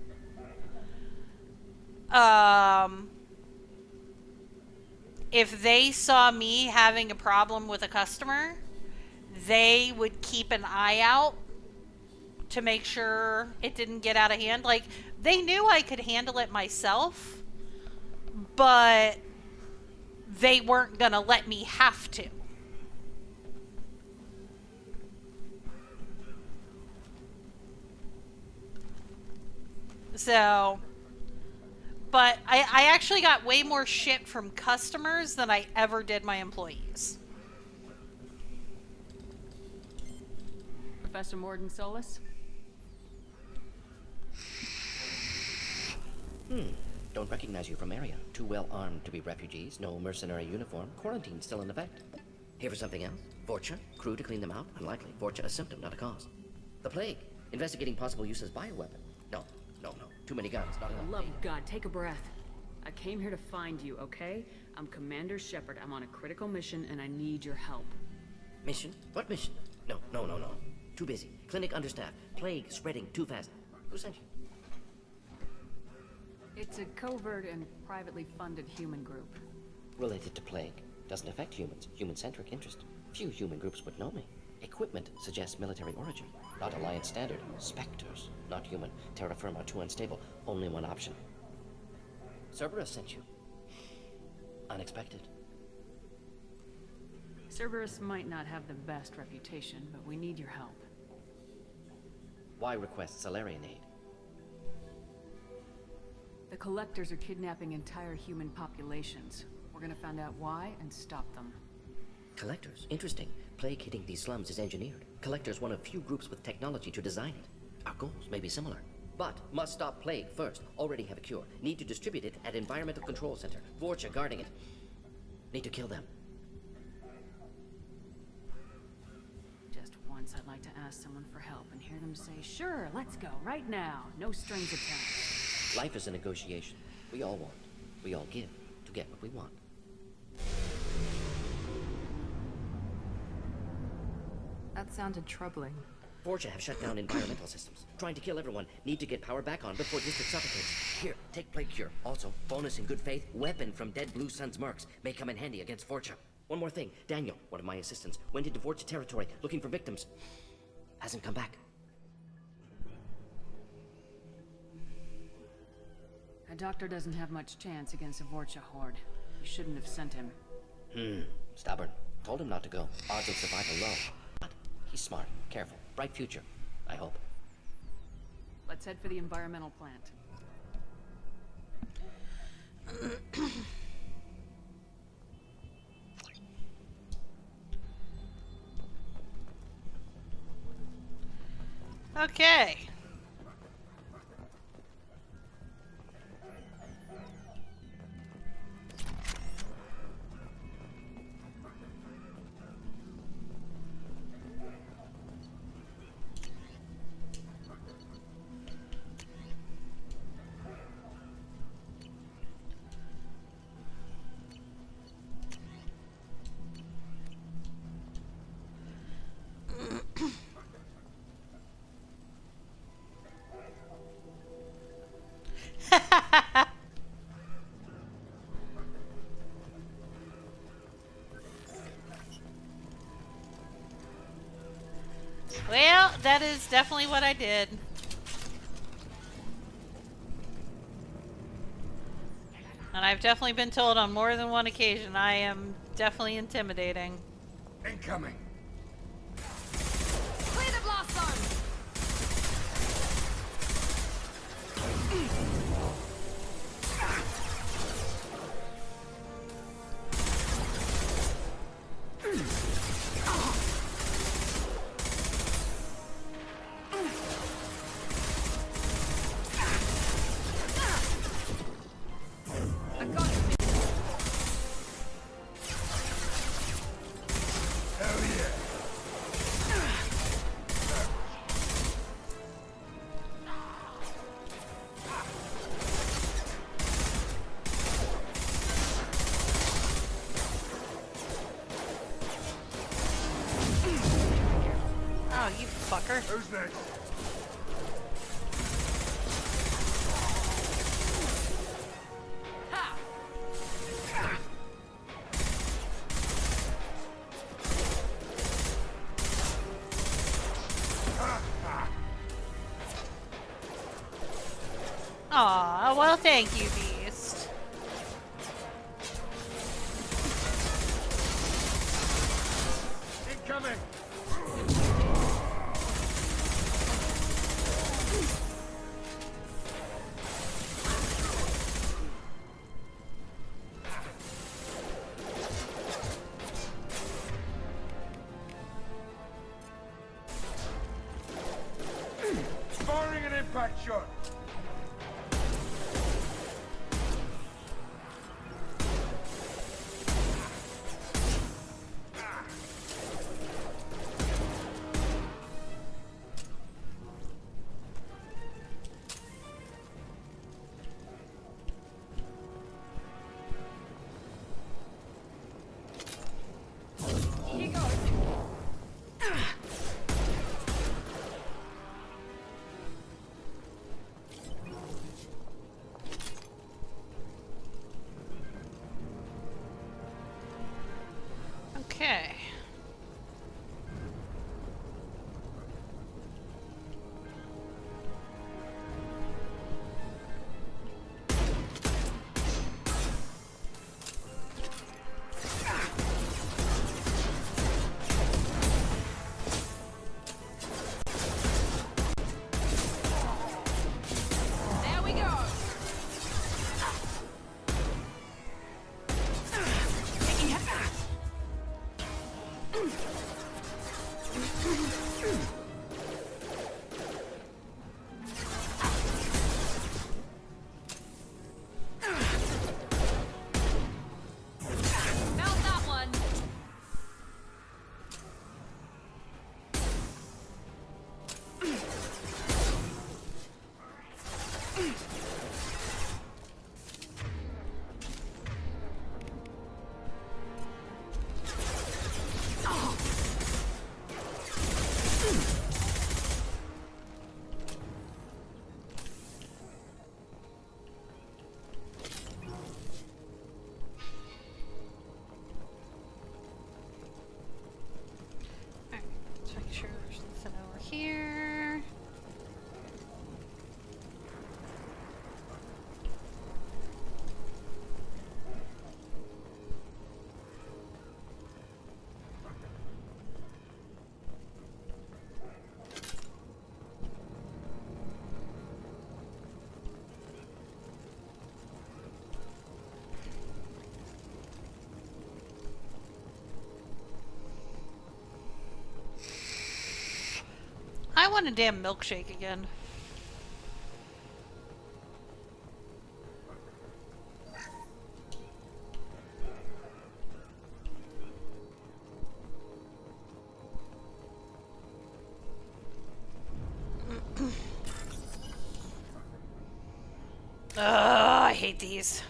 If they saw me having a problem with a customer, they would keep an eye out to make sure it didn't get out of hand. Like, they knew I could handle it myself, but they weren't gonna let me have to. So, but I actually got way more shit from customers than I ever did my employees. Professor Morden Solis? Don't recognize you from area. Too well armed to be refugees, no mercenary uniform, quarantine still in effect. Here for something else? Vorcha? Crew to clean them out? Unlikely. Vorcha a symptom, not a cause. The plague? Investigating possible use as bioweapon? No. Too many guns, not For enough. the love of God, take a breath. I came here to find you, okay? I'm Commander Shepard. I'm on a critical mission and I need your help. Mission? What mission? No. Too busy. Clinic understaffed. Plague spreading too fast. Who sent you? It's a covert and privately funded human group. Related to plague. Doesn't affect humans. Human-centric interest. Few human groups would know me. Equipment suggests military origin. Not Alliance standard. Spectres. Not human. Terra firma too unstable. Only one option. Cerberus sent you. Unexpected. Cerberus might not have the best reputation, but we need your help. Why request Salarian aid? The Collectors are kidnapping entire human populations. We're gonna find out why and stop them. Collectors? Interesting. Plague hitting these slums is engineered. Collectors one of few groups with technology to design it. Our goals may be similar. But must stop plague first. Already have a cure. Need to distribute it at Environmental Control Center. Vorcha guarding it. Need to kill them. Just once I'd like to ask someone for help and hear them say, sure, let's go, right now. No strings attached. Life is a negotiation. We all want. We all give to get what we want. That sounded troubling. Vorcha have shut down environmental systems. Trying to kill everyone. Need to get power back on before district suffocates. Here, take plague cure. Also, bonus in good faith, weapon from dead Blue Sun's mercs. May come in handy against Vorcha. One more thing. Daniel, one of my assistants, went into Vorcha territory looking for victims. Hasn't come back. A doctor doesn't have much chance against a Vorcha horde. You shouldn't have sent him. Stubborn. Told him not to go. Odds of survival low. But he's smart, careful, bright future. I hope. Let's head for the environmental plant. Okay. Well, that is definitely what I did. And I've definitely been told on more than one occasion I am definitely intimidating. Incoming. Clear the blast zone! I got it. Oh, you fucker. Who's next? Aw, well, thank you, Beast. Incoming! Firing an impact shot! Here goes. Okay. There we go. Melt that one. Alright, let's make sure there's nothing over here. I want a damn milkshake again. Ugh, I hate these.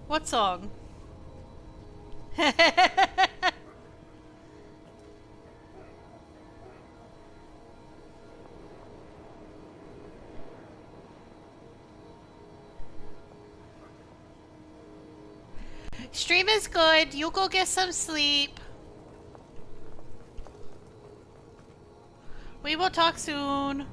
What song? Stream is good. You go get some sleep. We will talk soon.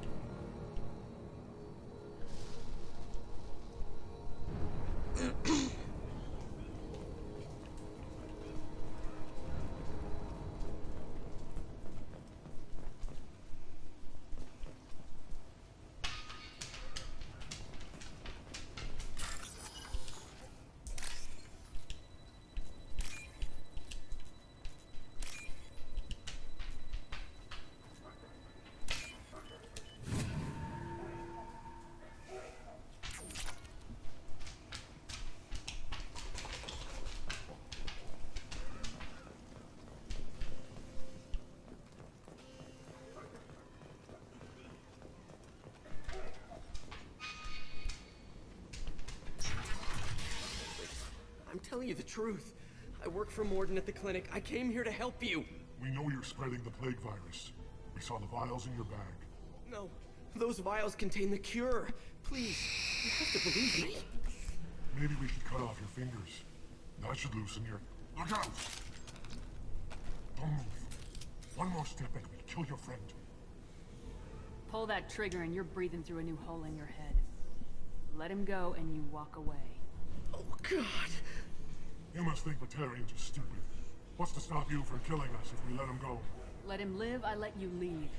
telling you the truth. I work for Morden at the clinic. I came here to help you. We know you're spreading the plague virus. We saw the vials in your bag. No, those vials contain the cure. Please, you have to believe me. Maybe we should cut off your fingers. That should loosen your... Look out! Don't move. One more step and we'll kill your friend. Pull that trigger and you're breathing through a new hole in your head. Let him go and you walk away. Oh, God. You must think Batarians are stupid. What's to stop you from killing us if we let him go? Let him live, I let you leave.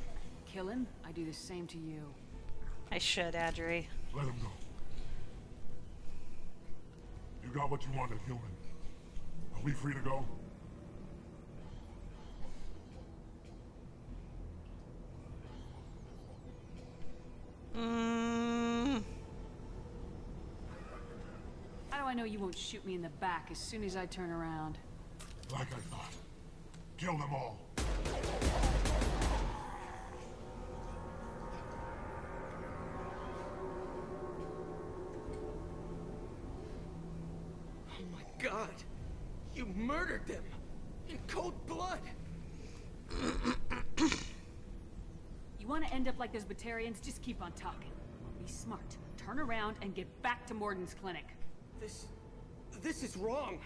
Kill him, I do the same to you. I should, Adri. Let him go. You got what you wanted, human. Are we free to go? How do I know you won't shoot me in the back as soon as I turn around? Like I thought. Kill them all. Oh my God. You murdered them. In cold blood. You want to end up like those Batarians? Just keep on talking. Be smart. Turn around and get back to Morden's clinic. This is wrong.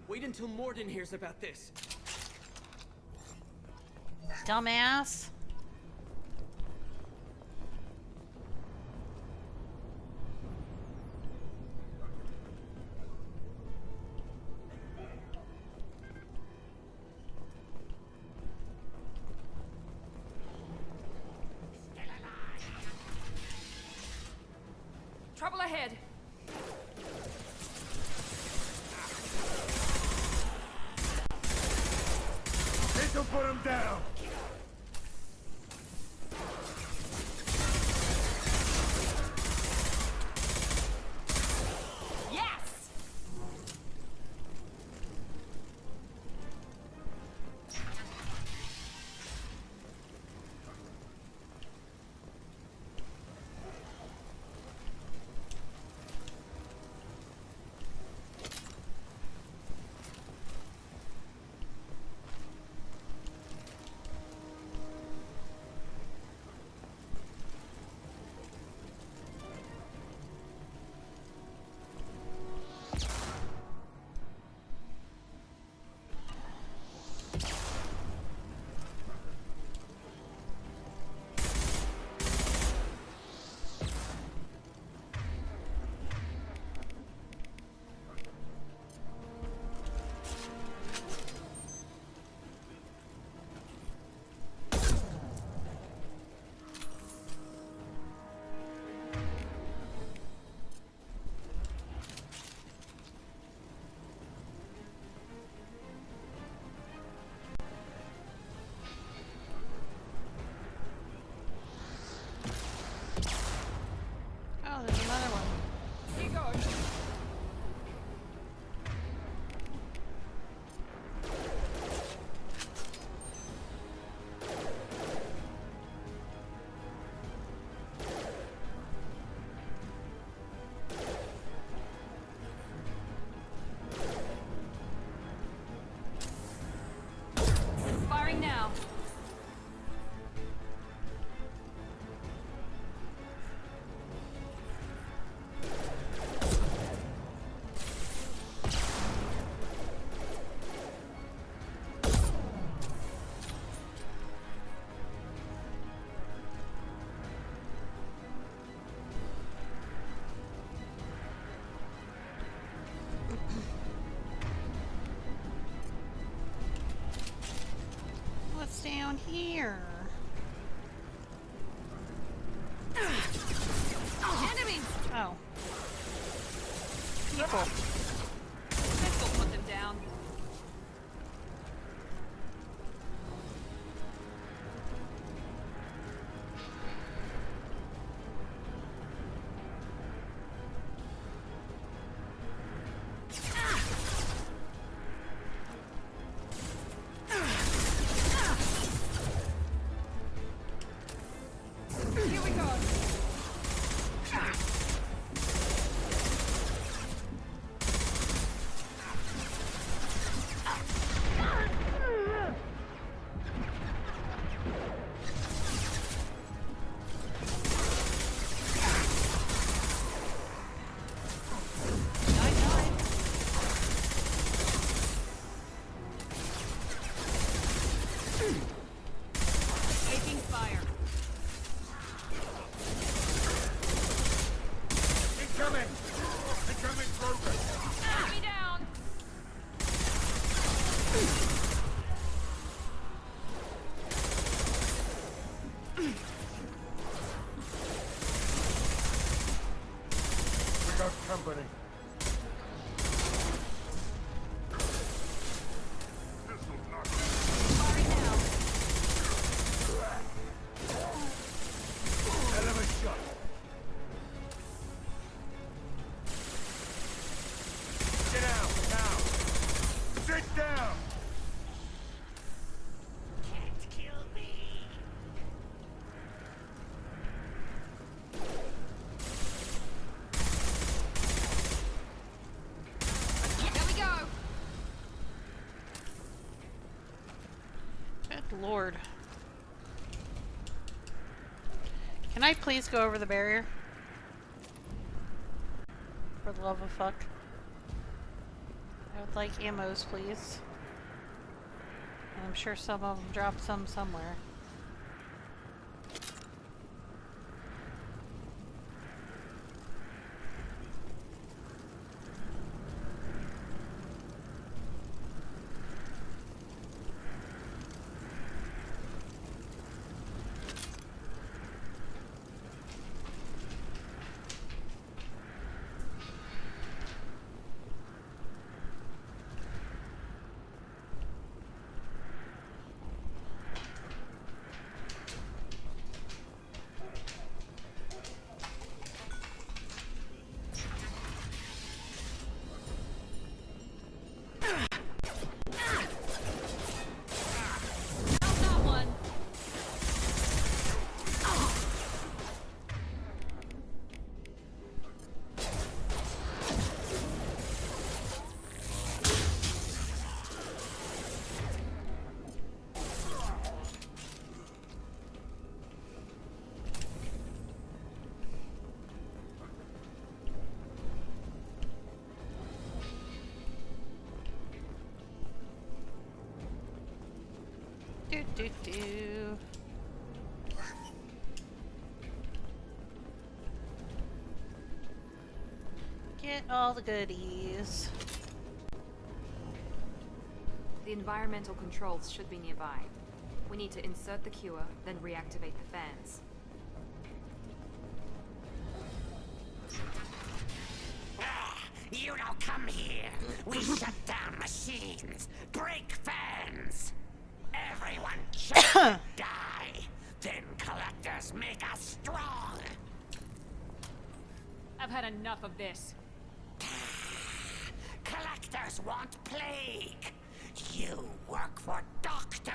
Wait until Morden hears about this. Dumbass. Trouble ahead. This'll put him down. Yes! Oh, there's another one. Here goes. Firing now. What's down here? Enemy! Oh. People. This will put them down. Here we go. got company. Hell of a shot. Get out, now! Sit down! Can't kill me. There we go. Good lord. Can I please go over the barrier? For the love of fuck. I would like ammos, please. And I'm sure some of them dropped some somewhere. Do. Get all the goodies. The environmental controls should be nearby. We need to insert the cure, then reactivate the fans. You don't come here. We shut down machines, break fans. Everyone should die. Then collectors make us strong. I've had enough of this. Collectors want plague. You work for Doctor.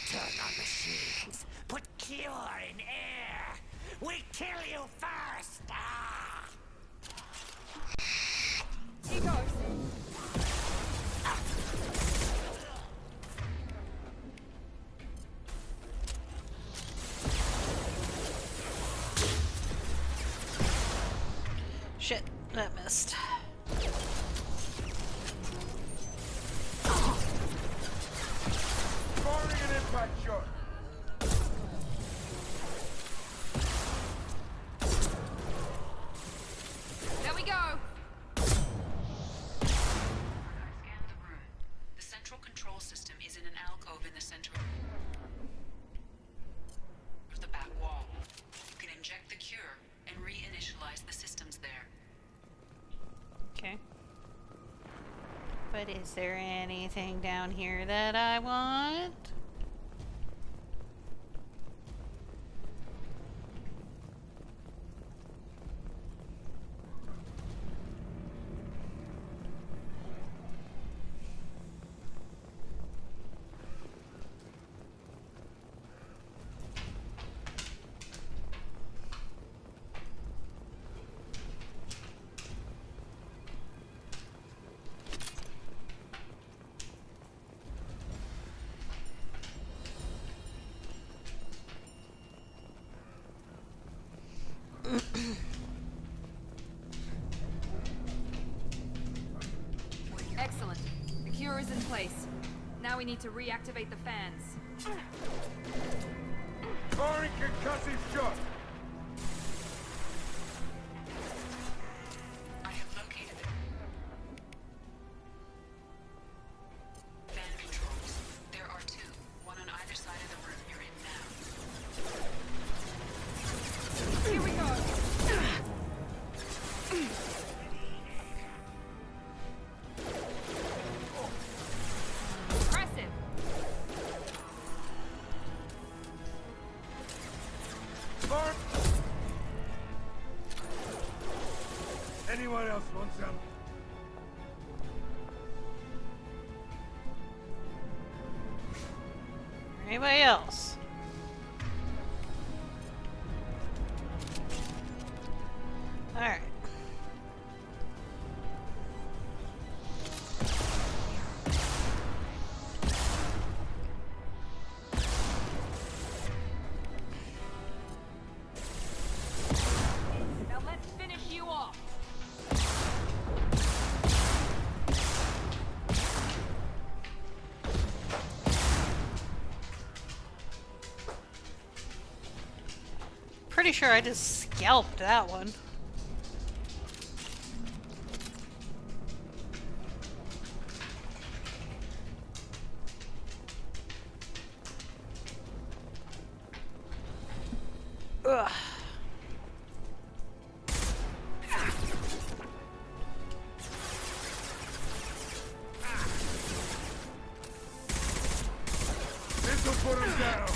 Turn on machines. Put cure in air. We kill you first. Here goes. Shit, that missed. Firing an impact shot. There we go. Scan the room. The central control system is in an alcove in the center of the back wall. You can inject the cure and reinitialize the systems there. Okay. But is there anything down here that I want? Excellent. The cure is in place. Now we need to reactivate the fans. Firing concussive shot. I have located the fan controls. There are two, one on either side of the room you're in now. Here we go. Anyone else want some? Anybody else? Alright. Now let's finish you off. Pretty sure I just scalped that one. Ugh. This'll put him down.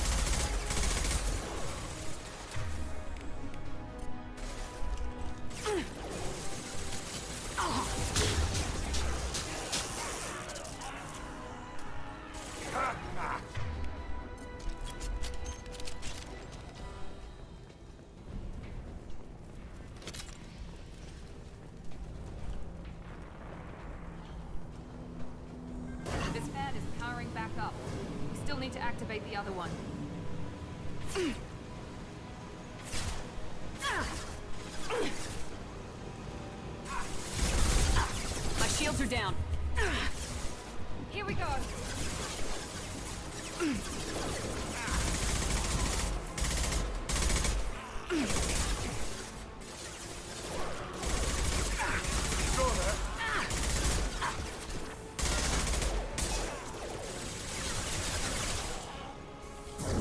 This fan is powering back up. We still need to activate the other one. My shields are down. Here we go.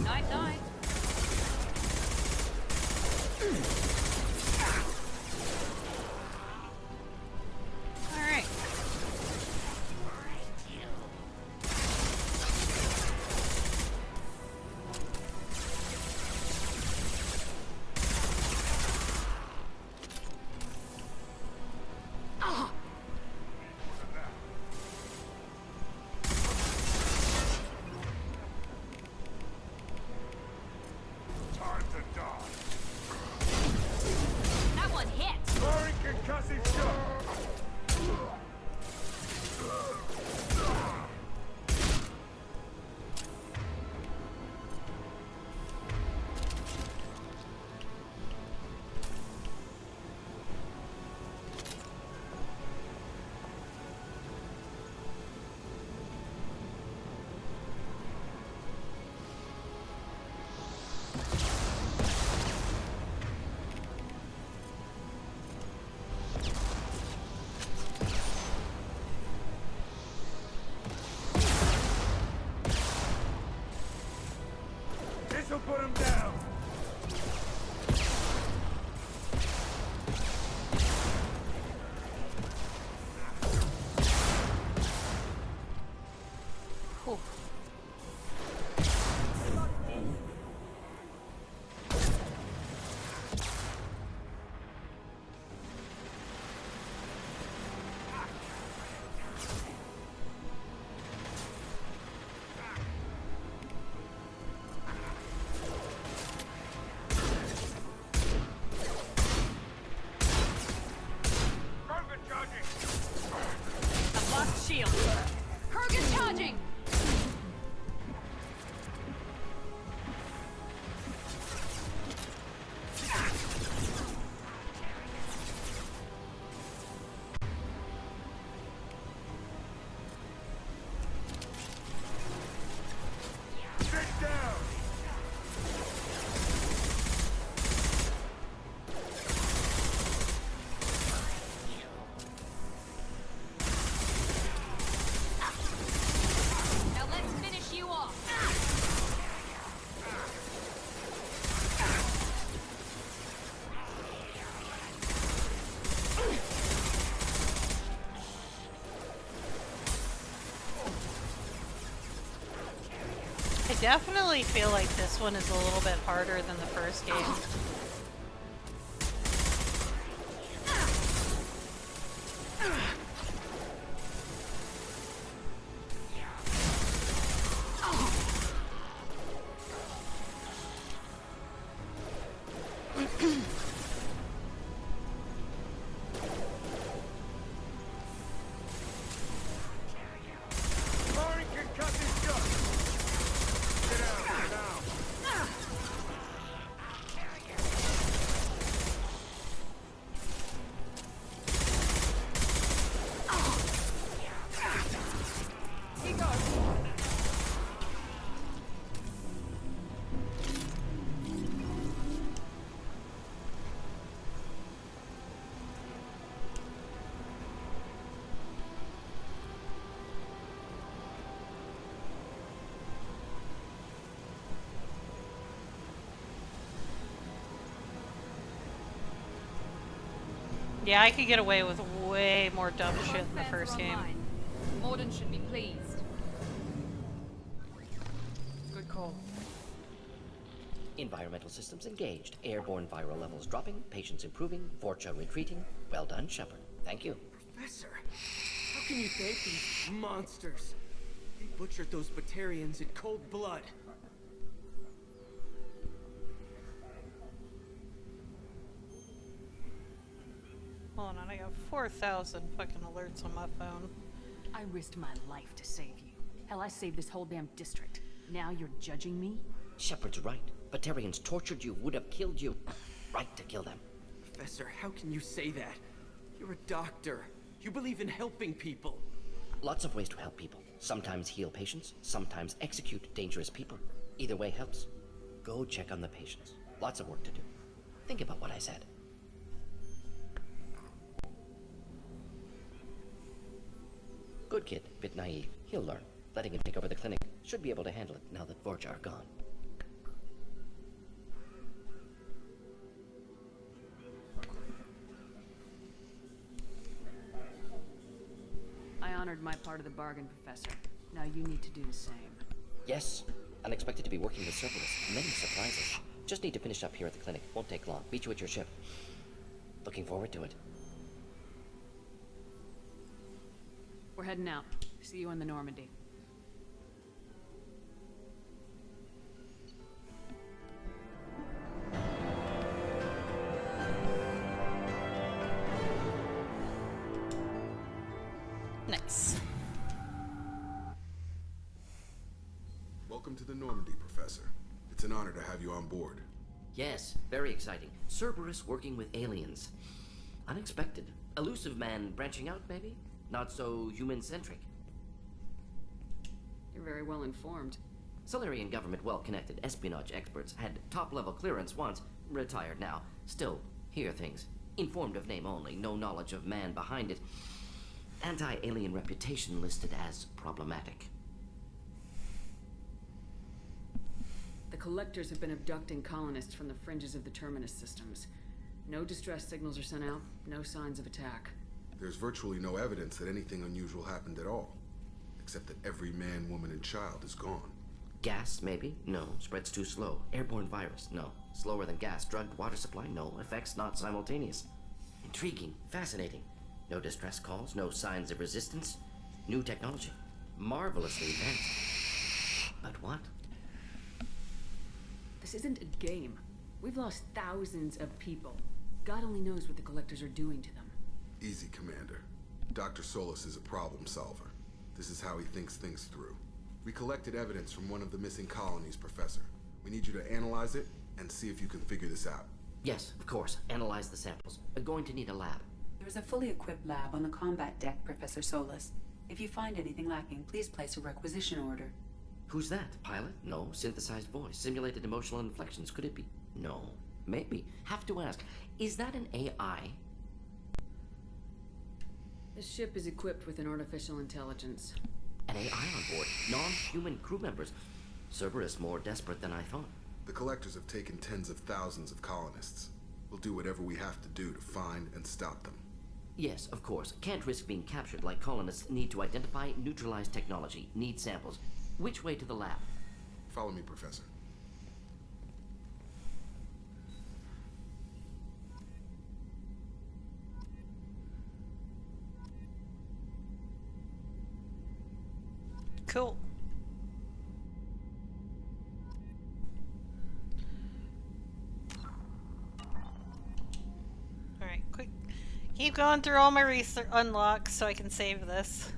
Night, night. All right. Time to die. That one hit. Throwing concussive shot. This'll put him down. Whew. Krogan charging. I've lost shield. Kurgan charging. Sit down. Now let's finish you off. I definitely feel like this one is a little bit harder than the first game. Yeah, I could get away with way more dumb shit in the first game. Morden should be pleased. Good call. Environmental systems engaged. Airborne viral levels dropping. Patients improving. Vorcha retreating. Well done, Shepard. Thank you. Professor, how can you thank these monsters? They butchered those Batarians in cold blood. Hold on, I got 4,000 fucking alerts on my phone. I risked my life to save you. Hell, I saved this whole damn district. Now you're judging me? Shepard's right. Batarians tortured you, would have killed you. Right to kill them. Professor, how can you say that? You're a doctor. You believe in helping people. Lots of ways to help people. Sometimes heal patients, sometimes execute dangerous people. Either way helps. Go check on the patients. Lots of work to do. Think about what I said. Good kid, bit naive. He'll learn. Letting him take over the clinic. Should be able to handle it now that Vorcha are gone. I honored my part of the bargain, Professor. Now you need to do the same. Yes. Unexpected to be working with Cerberus. Many surprises. Just need to finish up here at the clinic. Won't take long. Meet you at your ship. Looking forward to it. We're heading out. See you in the Normandy. Nice. Welcome to the Normandy, Professor. It's an honor to have you on board. Yes, very exciting. Cerberus working with aliens. Unexpected. Elusive man branching out, maybe? Not so human-centric. You're very well informed. Solarian government well-connected espionage experts had top-level clearance once, retired now. Still, hear things. Informed of name only, no knowledge of man behind it. Anti-alien reputation listed as problematic. The collectors have been abducting colonists from the fringes of the Terminus systems. No distress signals are sent out, no signs of attack. There's virtually no evidence that anything unusual happened at all. Except that every man, woman, and child is gone. Gas, maybe? No. Spreads too slow. Airborne virus? No. Slower than gas. Drugged water supply? No. Effects not simultaneous. Intriguing. Fascinating. No distress calls, no signs of resistance. New technology. Marvelously advanced. But what? This isn't a game. We've lost thousands of people. God only knows what the collectors are doing to them. Easy, Commander. Dr. Solis is a problem solver. This is how he thinks things through. We collected evidence from one of the missing colonies, Professor. We need you to analyze it and see if you can figure this out. Yes, of course. Analyze the samples. Going to need a lab. There's a fully equipped lab on the combat deck, Professor Solis. If you find anything lacking, please place a requisition order. Who's that? Pilot? No. Synthesized voice. Simulated emotional inflections. Could it be? No. Maybe. Have to ask. Is that an AI? This ship is equipped with an artificial intelligence. An AI on board. Non-human crew members. Cerberus more desperate than I thought. The collectors have taken tens of thousands of colonists. We'll do whatever we have to do to find and stop them. Yes, of course. Can't risk being captured like colonists need to identify, neutralize technology, need samples. Which way to the lab? Follow me, Professor. Cool. Alright, quick. Keep going through all my research unlocks so I can save this.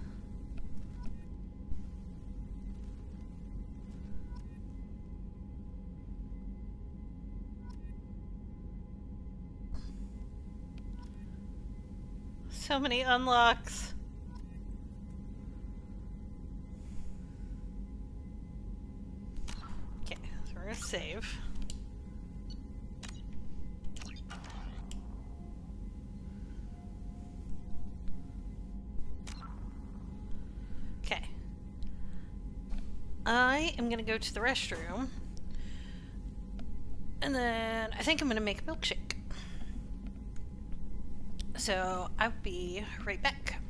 So many unlocks. Okay, so we're gonna save. Okay. I am gonna go to the restroom. And then I think I'm gonna make a milkshake. So I'll be right back.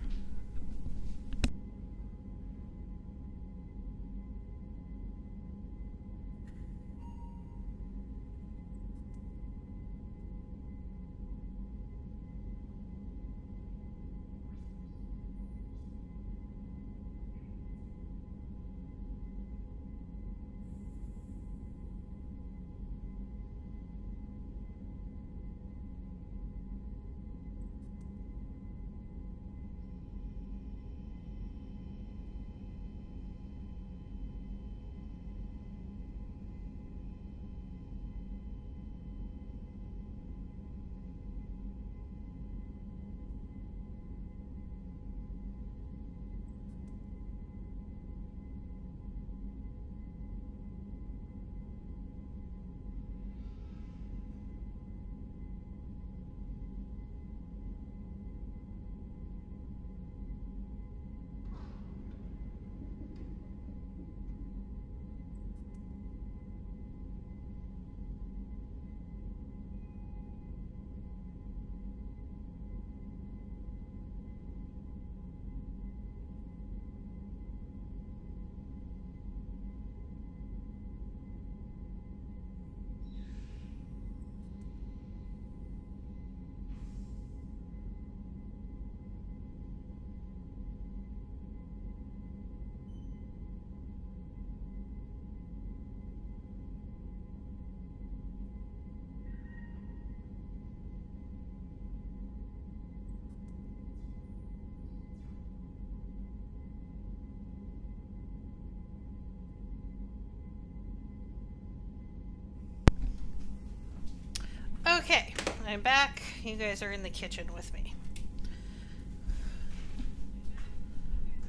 Okay, I'm back. You guys are in the kitchen with me.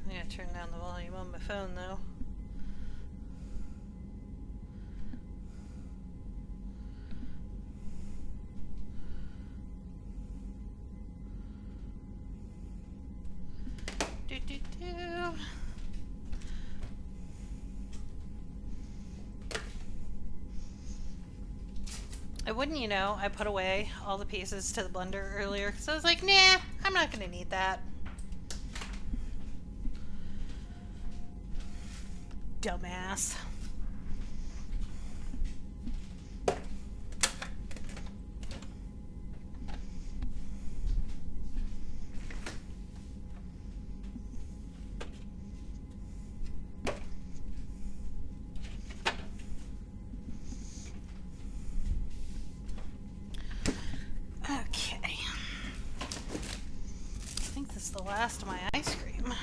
I'm gonna turn down the volume on my phone though. Wouldn't you know, I put away all the pieces to the blender earlier because I was like, nah, I'm not going to need that. Dumbass. Last of my ice cream.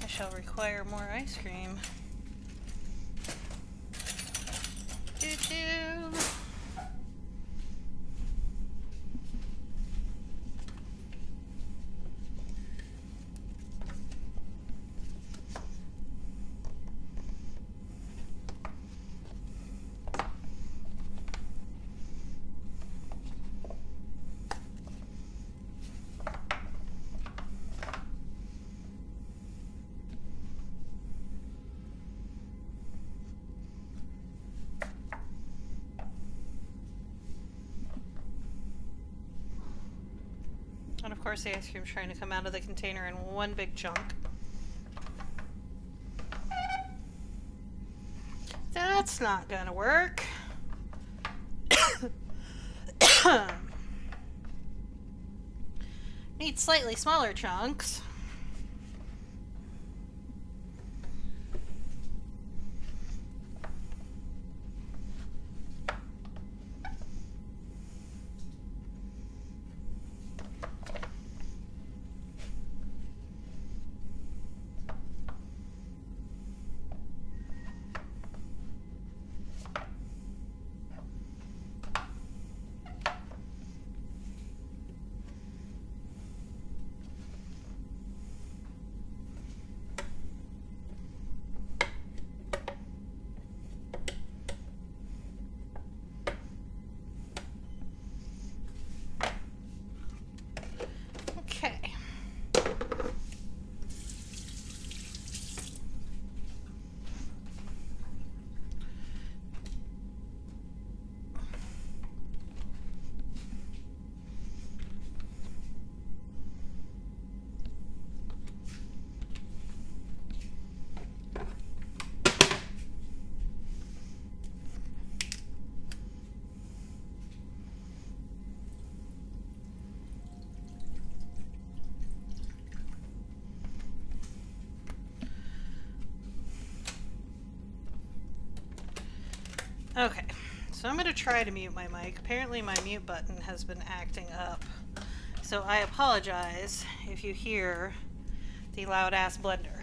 I shall require more ice cream. Doo-doo. And of course the ice cream's trying to come out of the container in one big chunk. That's not gonna work. Need slightly smaller chunks. Okay, so I'm going to try to mute my mic. Apparently my mute button has been acting up. So I apologize if you hear the loud ass blender.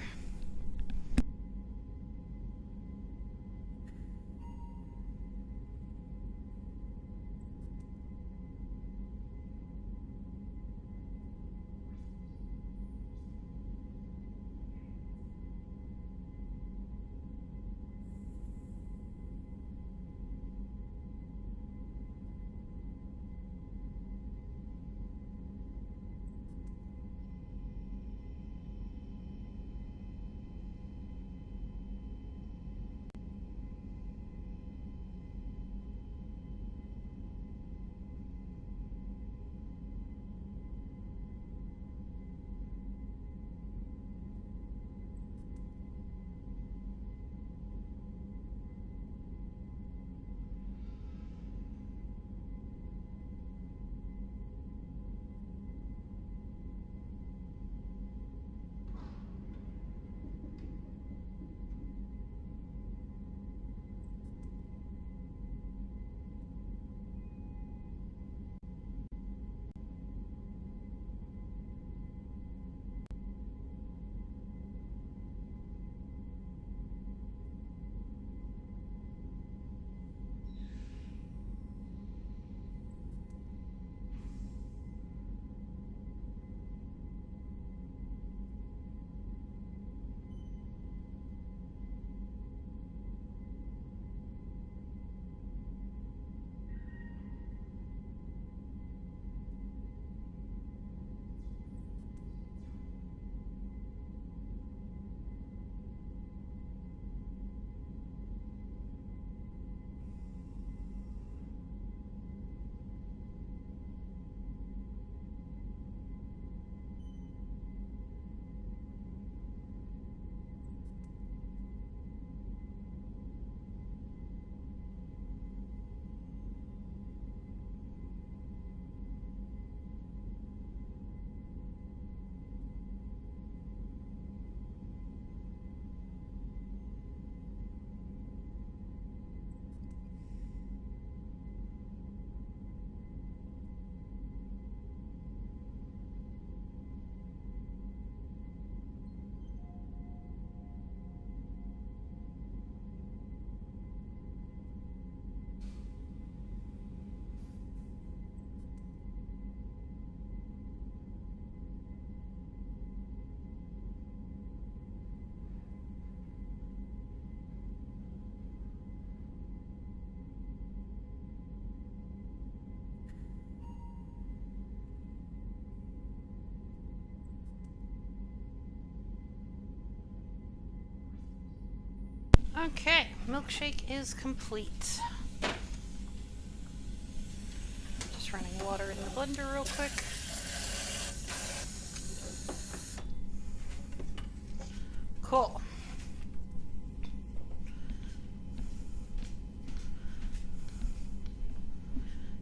Okay, milkshake is complete. Just running water in the blender real quick. Cool.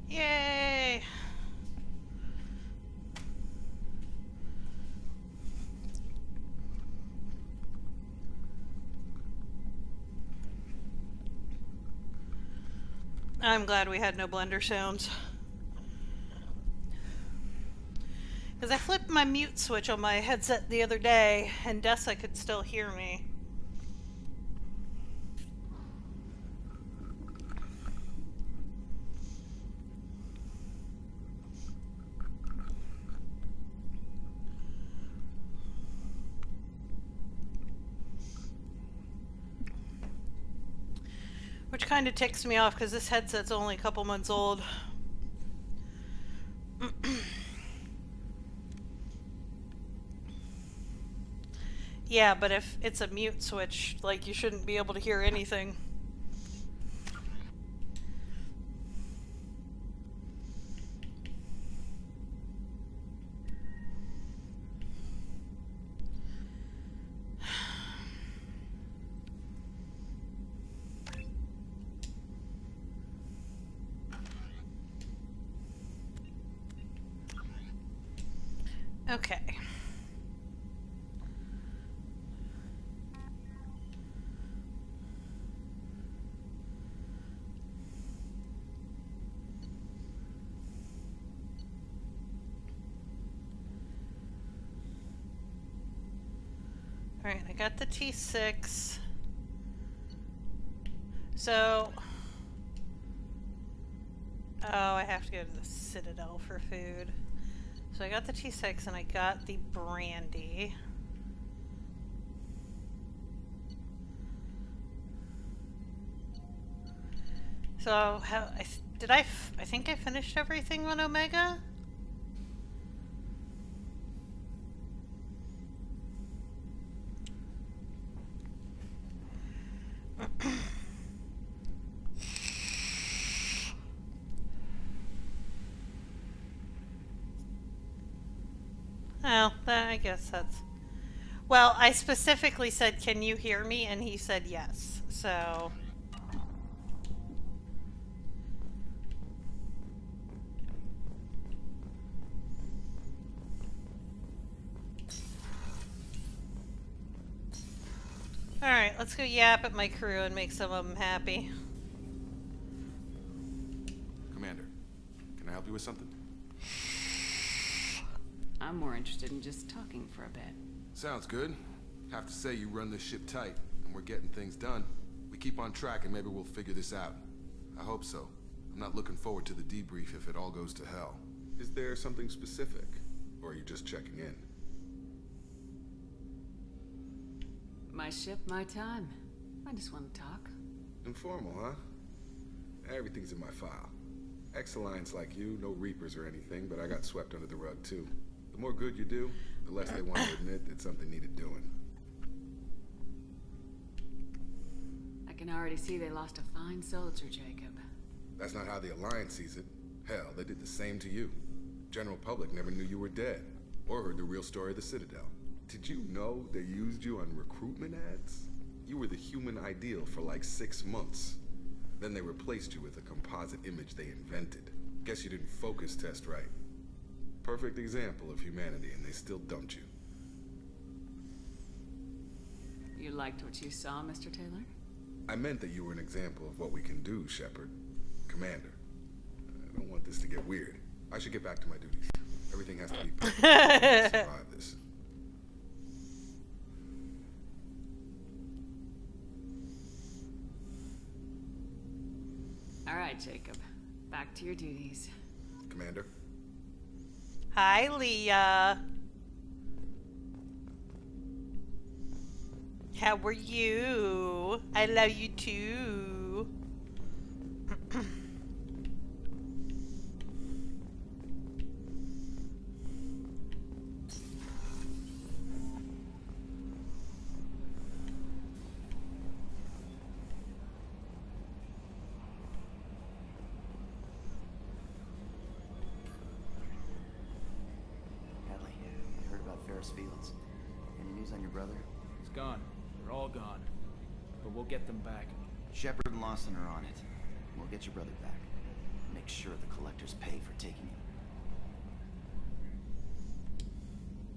Yay! I'm glad we had no blender sounds. Because I flipped my mute switch on my headset the other day, and Dessa could still hear me. Which kind of ticks me off because this headset's only a couple months old. Yeah, but if it's a mute switch, like, you shouldn't be able to hear anything. Okay. Alright, I got the T6. So... Oh, I have to go to the Citadel for food. So I got the T6 and I got the brandy. So, I think I finished everything on Omega? Oh, I guess that's... Well, I specifically said, can you hear me? And he said yes, so... Alright, let's go yap at my crew and make some of them happy. Commander, can I help you with something? I'm more interested in just talking for a bit. Sounds good. Have to say you run this ship tight, and we're getting things done. We keep on track and maybe we'll figure this out. I hope so. I'm not looking forward to the debrief if it all goes to hell. Is there something specific? Or are you just checking in? My ship, my time. I just want to talk. Informal, huh? Everything's in my file. Ex-Alliance like you, no Reapers or anything, but I got swept under the rug too. The more good you do, the less they want to admit that something needed doing. I can already see they lost a fine soldier, Jacob. That's not how the Alliance sees it. Hell, they did the same to you. General public never knew you were dead, or heard the real story of the Citadel. Did you know they used you on recruitment ads? You were the human ideal for like 6 months. Then they replaced you with a composite image they invented. Guess you didn't focus test right. Perfect example of humanity, and they still dumped you. You liked what you saw, Mr. Taylor? I meant that you were an example of what we can do, Shepard. Commander, I don't want this to get weird. I should get back to my duties. Everything has to be perfect to survive this. All right, Jacob. Back to your duties. Commander? Hi, Leah. How are you? I love you too. Fields. Any news on your brother? He's gone. They're all gone. But we'll get them back. Shepard and Lawson are on it. We'll get your brother back. Make sure the collectors pay for taking him.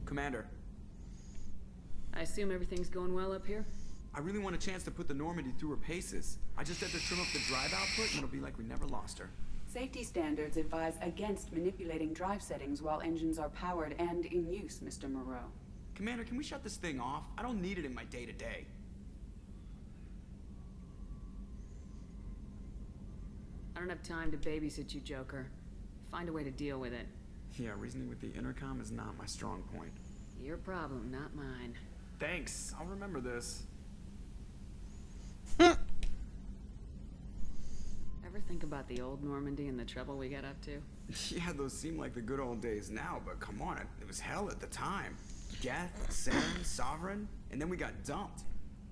Commander. I assume everything's going well up here? I really want a chance to put the Normandy through her paces. I just had to trim up the drive output and it'll be like we never lost her. Safety standards advise against manipulating drive settings while engines are powered and in use, Mr. Moreau. Commander, can we shut this thing off? I don't need it in my day-to-day. I don't have time to babysit you, Joker. Find a way to deal with it. Yeah, reasoning with the intercom is not my strong point. Your problem, not mine. Thanks. I'll remember this. Ever think about the old Normandy and the trouble we got up to? Yeah, those seem like the good old days now, but come on, it was hell at the time. Geth, Saren, Sovereign, and then we got dumped.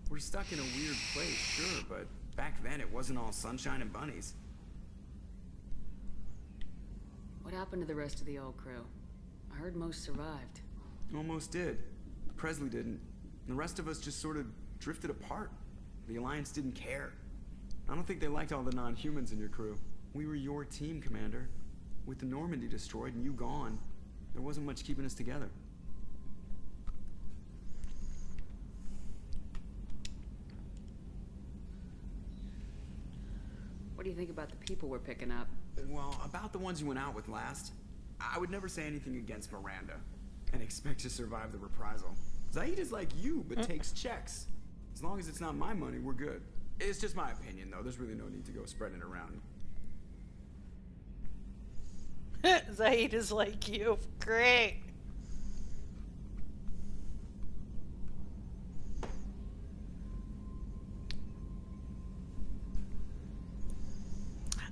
We're stuck in a weird place, sure, but back then it wasn't all sunshine and bunnies. What happened to the rest of the old crew? I heard most survived. Almost did. Presley didn't. The rest of us just sort of drifted apart. The Alliance didn't care. I don't think they liked all the non-humans in your crew. We were your team, Commander. With the Normandy destroyed and you gone, there wasn't much keeping us together. What do you think about the people we're picking up? Well, about the ones you went out with last, I would never say anything against Miranda and expect to survive the reprisal. Zaid is like you, but takes checks. As long as it's not my money, we're good. It's just my opinion, though. There's really no need to go spreading it around. Zaid is like you. Great.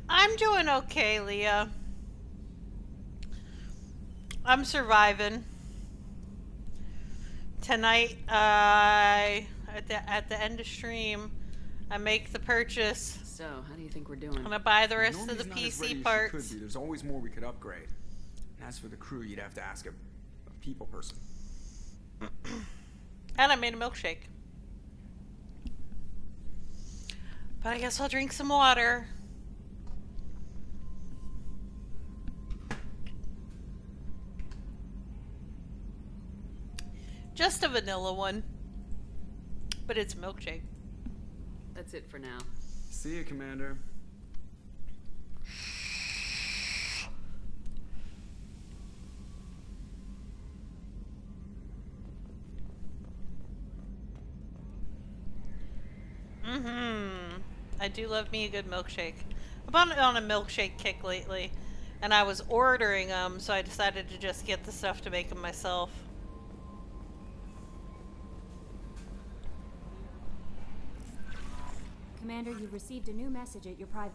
I'm doing okay, Leah. I'm surviving. Tonight, at the end of stream, I make the purchase. So, how do you think we're doing? I'm gonna buy the rest of Normie's the not as ready PC as she parts. could be. There's always more we could upgrade. And as for the crew, you'd have to ask a people person. And I made a milkshake. But I guess I'll drink some water. Just a vanilla one. But it's a milkshake. That's it for now. See you, Commander. I do love me a good milkshake. I'm on a milkshake kick lately. And I was ordering them, so I decided to just get the stuff to make them myself. Commander, you've received a new message at your private...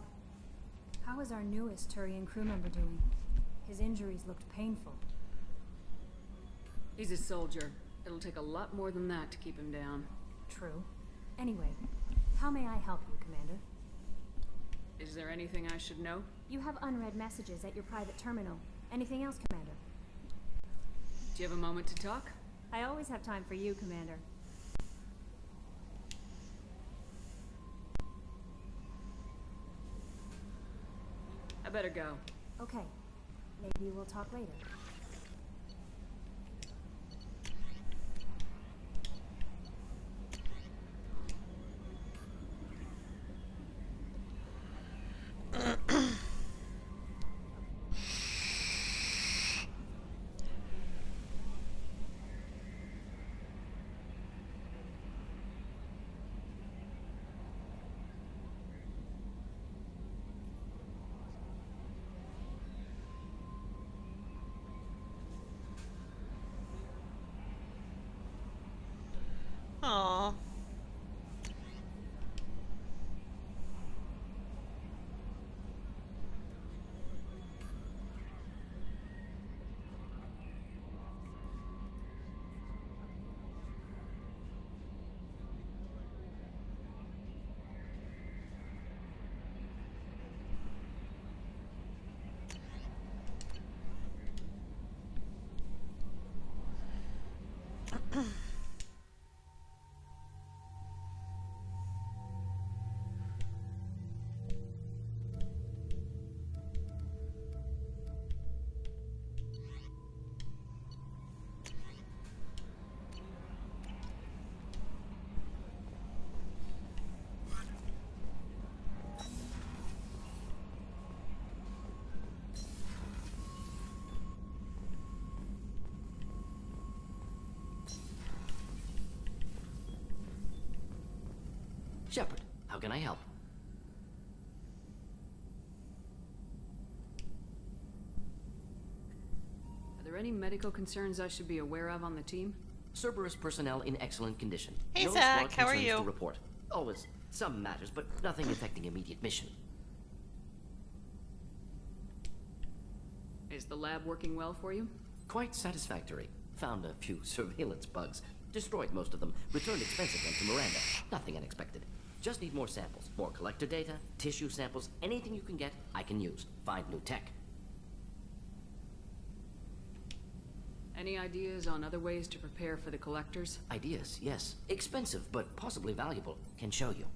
How is our newest Turian crew member doing? His injuries looked painful. He's a soldier. It'll take a lot more than that to keep him down. True. Anyway, how may I help you, Commander? Is there anything I should know? You have unread messages at your private terminal. Anything else, Commander? Do you have a moment to talk? I always have time for you, Commander. I better go. Okay. Maybe we'll talk later. Aww. Shepard, how can I help? Are there any medical concerns I should be aware of on the team? Cerberus personnel in excellent condition. Hey, No Zach, squad how are concerns you? to report. Always some matters, but nothing affecting immediate mission. Is the lab working well for you? Quite satisfactory. Found a few surveillance bugs. Destroyed most of them. Returned expensive ones to Miranda. Nothing unexpected. Just need more samples. More collector data, tissue samples, anything you can get, I can use. Find new tech. Any ideas on other ways to prepare for the collectors? Ideas, yes. Expensive, but possibly valuable. Can show you.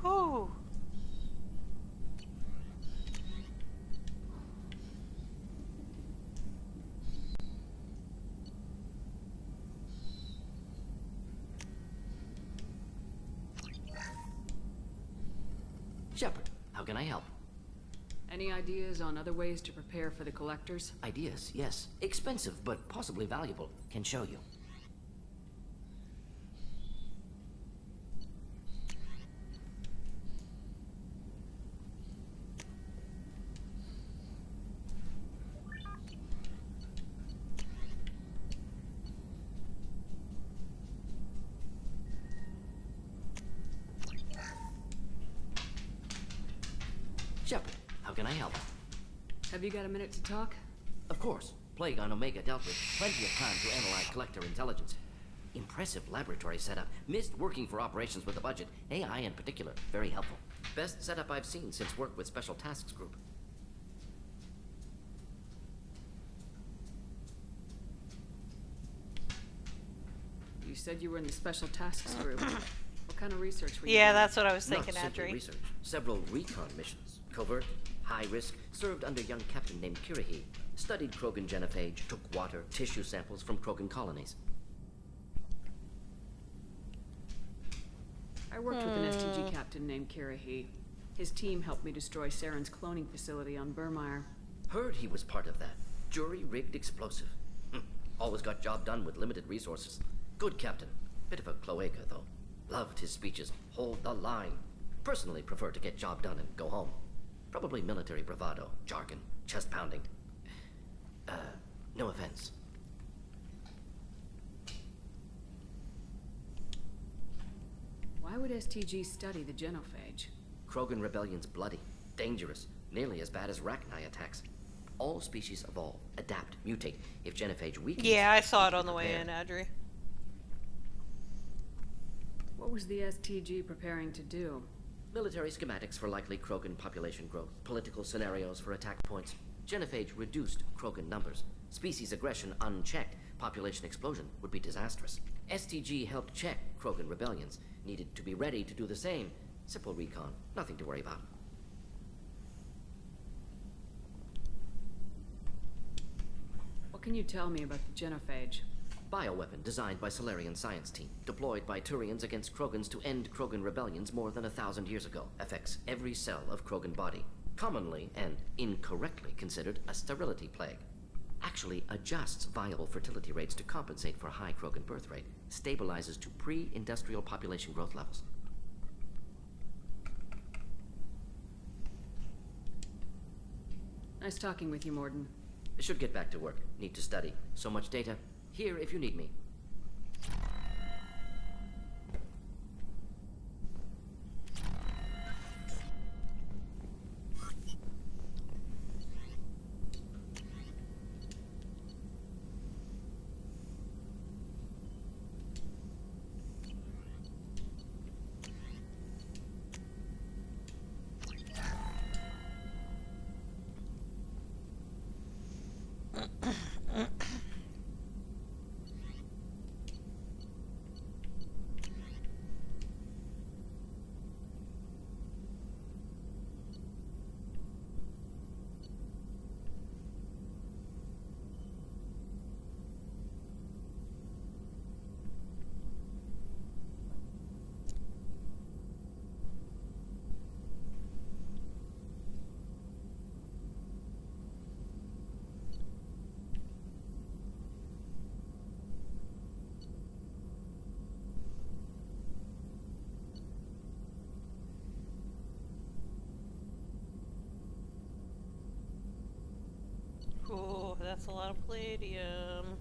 Whew. Shepard, how can I help? Any ideas on other ways to prepare for the collectors? Ideas, yes. Expensive, but possibly valuable. Can show you. Shepard, how can I help? Have you got a minute to talk? Of course. Plague on Omega dealt with. Plenty of time to analyze collector intelligence. Impressive laboratory setup. Missed working for operations with a budget. AI in particular. Very helpful. Best setup I've seen since work with Special Tasks Group. You said you were in the Special Tasks Group. What kind of research were you Yeah, doing? that's what I was Not thinking, simple Adri. research. Several recon missions. Covert, high risk, served under a young captain named Kirahi. Studied Krogan genophage, took water, tissue samples from Krogan colonies. I worked with an STG captain named Kirahi. His team helped me destroy Saren's cloning facility on Burmire. Heard he was part of that. Jury-rigged explosive. Always got job done with limited resources. Good captain. Bit of a cloaca, though. Loved his speeches. Hold the line. Personally prefer to get job done and go home. Probably military bravado, jargon, chest pounding. No offense. Why would STG study the genophage? Krogan rebellion's bloody, dangerous, nearly as bad as Rachni attacks. All species evolve, adapt, mutate. If genophage weakens... Yeah, I saw it on the prepared. way in, Adri. What was the STG preparing to do? Military schematics for likely Krogan population growth, political scenarios for attack points. Genophage reduced Krogan numbers. Species aggression unchecked, population explosion would be disastrous. STG helped check Krogan rebellions. Needed to be ready to do the same. Simple recon, nothing to worry about. What can you tell me about the genophage? Bioweapon designed by Solarian science team, deployed by Turians against Krogans to end Krogan rebellions more than 1,000 years ago. Affects every cell of Krogan body. Commonly and incorrectly considered a sterility plague. Actually adjusts viable fertility rates to compensate for high Krogan birth rate. Stabilizes to pre-industrial population growth levels. Nice talking with you, Morden. Should get back to work. Need to study. So much data. Here if you need me. Oh, that's a lot of palladium.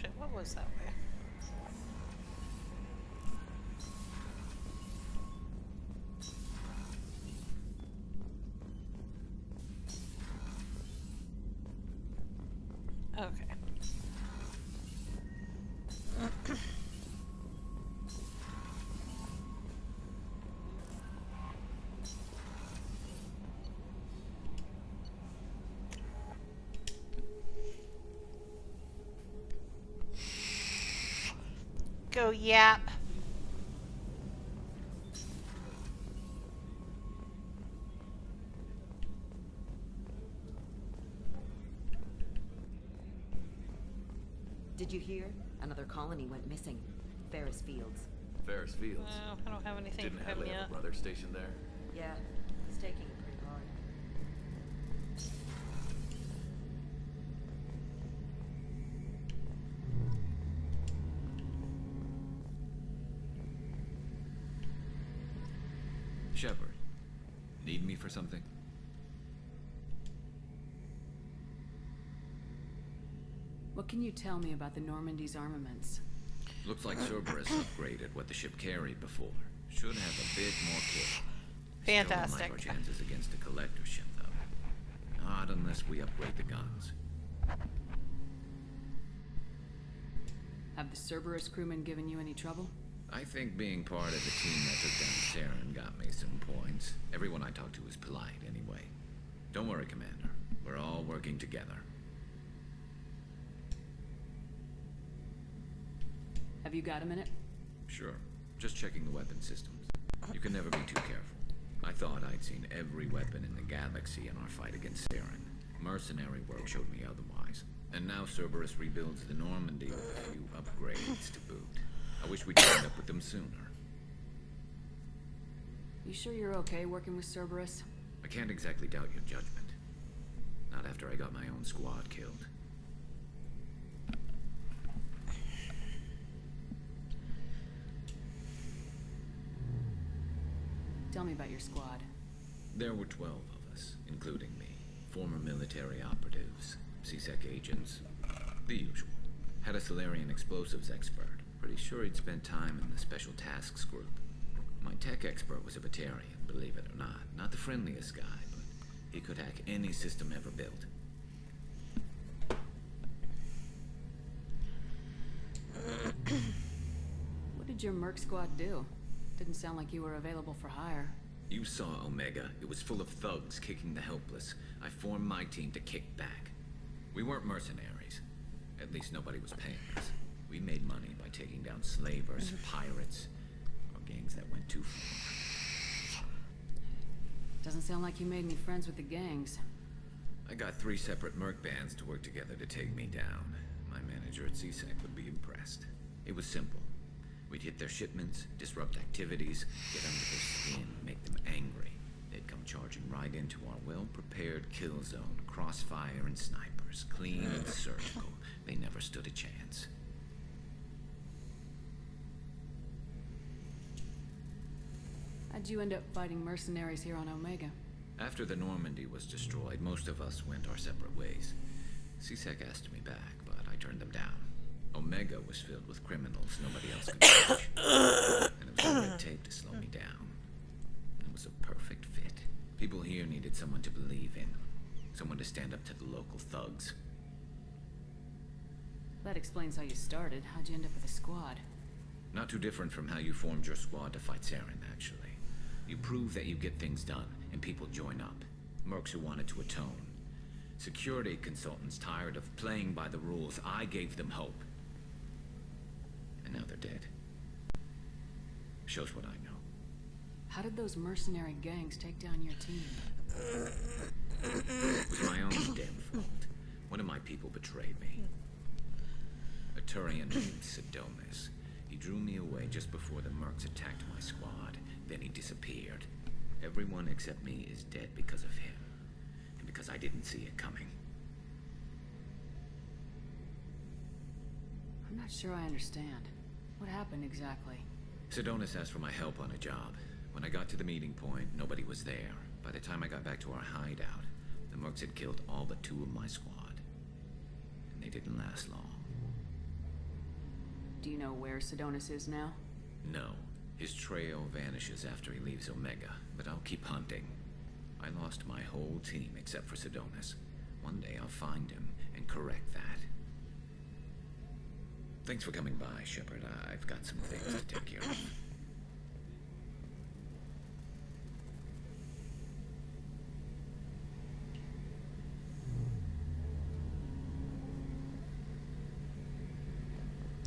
shit, what was that way? Okay. Go yap. Did you hear? Another colony went missing. Ferris Fields. Ferris Fields? No, I don't have anything Didn't for him Hadley have yet. a brother stationed there? Yeah, he's taking it pretty hard. Shepard, need me for something? What can you tell me about the Normandy's armaments? Looks like Cerberus upgraded what the ship carried before. Should have a bit more kit. Fantastic. Still don't like our chances against a collector ship, though. Not unless we upgrade the guns. Have the Cerberus crewmen given you any trouble? I think being part of the team that took down Saren got me some points. Everyone I talked to was polite, anyway. Don't worry, Commander. We're all working together. Have you got a minute? Sure. Just checking the weapon systems. You can never be too careful. I thought I'd seen every weapon in the galaxy in our fight against Saren. Mercenary work showed me otherwise. And now Cerberus rebuilds the Normandy with a few upgrades to boot. I wish we'd joined up with them sooner. You sure you're okay working with Cerberus? I can't exactly doubt your judgment. Not after I got my own squad killed. Tell me about your squad. There were 12 of us, including me. Former military operatives, CSEC agents, the usual. Had a Solarian explosives expert. Pretty sure he'd spent time in the Special Tasks group. My tech expert was a Batarian, believe it or not. Not the friendliest guy, but he could hack any system ever built. What did your Merc squad do? Didn't sound like you were available for hire. You saw Omega. It was full of thugs kicking the helpless. I formed my team to kick back. We weren't mercenaries. At least nobody was paying us. We made money by taking down slavers, pirates, or gangs that went too far. Doesn't sound like you made any friends with the gangs. I got 3 separate merc bands to work together to take me down. My manager at CSEC would be impressed. It was simple. We'd hit their shipments, disrupt activities, get under their skin, make them angry. They'd come charging right into our well-prepared kill zone, crossfire and snipers, clean and surgical. They never stood a chance. How'd you end up fighting mercenaries here on Omega? After the Normandy was destroyed, most of us went our separate ways. CSEC asked me back, but I turned them down. Omega was filled with criminals nobody else could touch. And it was the red tape to slow me down. It was a perfect fit. People here needed someone to believe in. Someone to stand up to the local thugs. That explains how you started. How'd you end up with a squad? Not too different from how you formed your squad to fight Saren, actually. You prove that you get things done, and people join up. Mercs who wanted to atone. Security consultants tired of playing by the rules. I gave them hope. And now they're dead. Shows what I know. How did those mercenary gangs take down your team? It was my own damn fault. One of my people betrayed me. A Turian named Sedonis. He drew me away just before the mercs attacked my squad. Then he disappeared. Everyone except me is dead because of him. And because I didn't see it coming. I'm not sure I understand. What happened exactly? Sedonis asked for my help on a job. When I got to the meeting point, nobody was there. By the time I got back to our hideout, the mercs had killed all but 2 of my squad. And they didn't last long. Do you know where Sidonis is now? No. His trail vanishes after he leaves Omega, but I'll keep hunting. I lost my whole team except for Sidonis. One day I'll find him and correct that. Thanks for coming by, Shepard. I've got some things to take care of.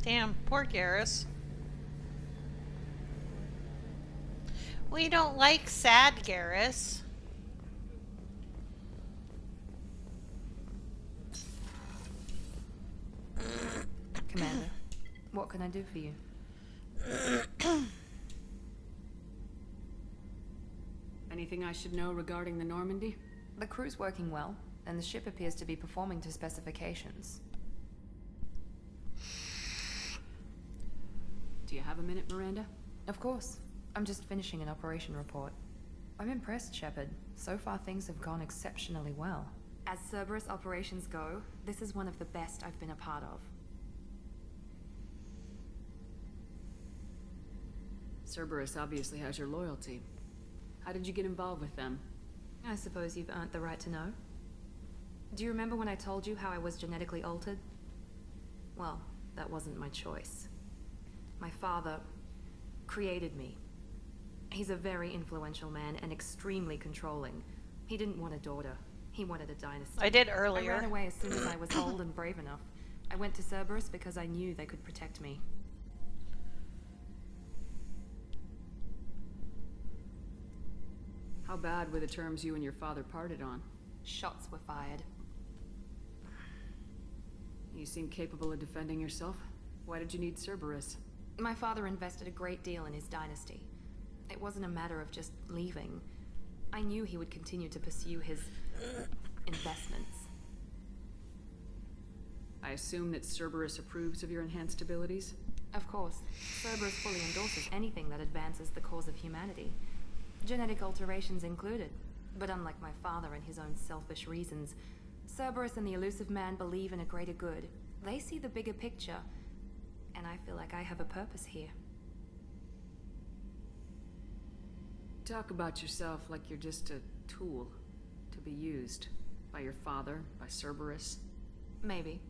Damn, poor Garrus. We don't like sad Garrus. Commander, what can I do for you? Anything I should know regarding the Normandy? The crew's working well, and the ship appears to be performing to specifications. Do you have a minute, Miranda? Of course. I'm just finishing an operation report. I'm impressed, Shepard. So far things have gone exceptionally well. As Cerberus operations go, this is one of the best I've been a part of. Cerberus obviously has your loyalty. How did you get involved with them? I suppose you've earned the right to know. Do you remember when I told you how I was genetically altered? Well, that wasn't my choice. My father created me. He's a very influential man and extremely controlling. He didn't want a daughter. He wanted a dynasty. I did earlier. I ran away as soon as I was old and brave enough. I went to Cerberus because I knew they could protect me. How bad were the terms you and your father parted on? Shots were fired. You seem capable of defending yourself. Why did you need Cerberus? My father invested a great deal in his dynasty. It wasn't a matter of just leaving. I knew he would continue to pursue his investments. I assume that Cerberus approves of your enhanced abilities? Of course. Cerberus fully endorses anything that advances the cause of humanity. Genetic alterations included. But unlike my father and his own selfish reasons, Cerberus and the Elusive Man believe in a greater good. They see the bigger picture, and I feel like I have a purpose here. Talk about yourself like you're just a tool to be used by your father, by Cerberus. Maybe.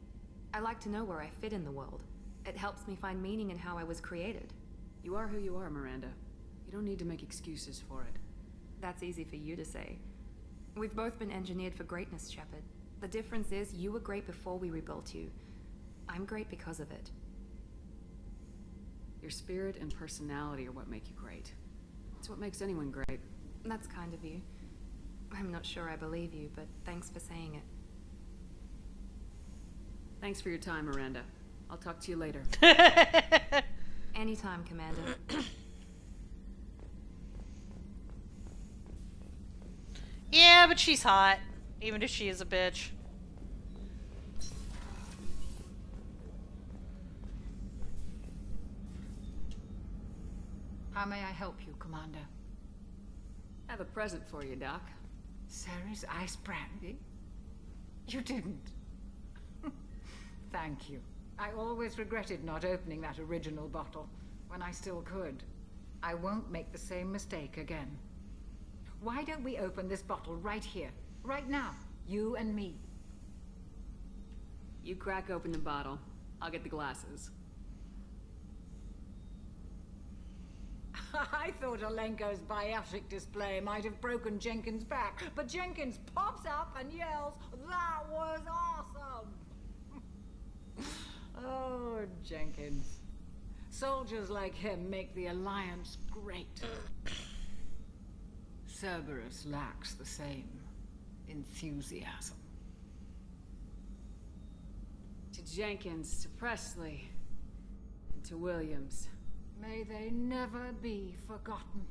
I like to know where I fit in the world. It helps me find meaning in how I was created. You are who you are, Miranda. You don't need to make excuses for it. That's easy for you to say. We've both been engineered for greatness, Shepard. The difference is you were great before we rebuilt you. I'm great because of it. Your spirit and personality are what make you great. It's what makes anyone great. That's kind of you. I'm not sure I believe you, but thanks for saying it. Thanks for your time, Miranda. I'll talk to you later. Anytime, Commander. Yeah, but she's hot, even if she is a bitch. How may I help you, Commander? I have a present for you, Doc. Sarah's ice brandy? You didn't. Thank you. I always regretted not opening that original bottle when I still could. I won't make the same mistake again. Why don't we open this bottle right here, right now, you and me? You crack open the bottle. I'll get the glasses. I thought Alenko's biotic display might have broken Jenkins' back, but Jenkins pops up and yells, "That was awesome!" Oh, Jenkins. Soldiers like him make the Alliance great. Cerberus lacks the same enthusiasm. To Jenkins, to Presley, and to Williams. May they never be forgotten.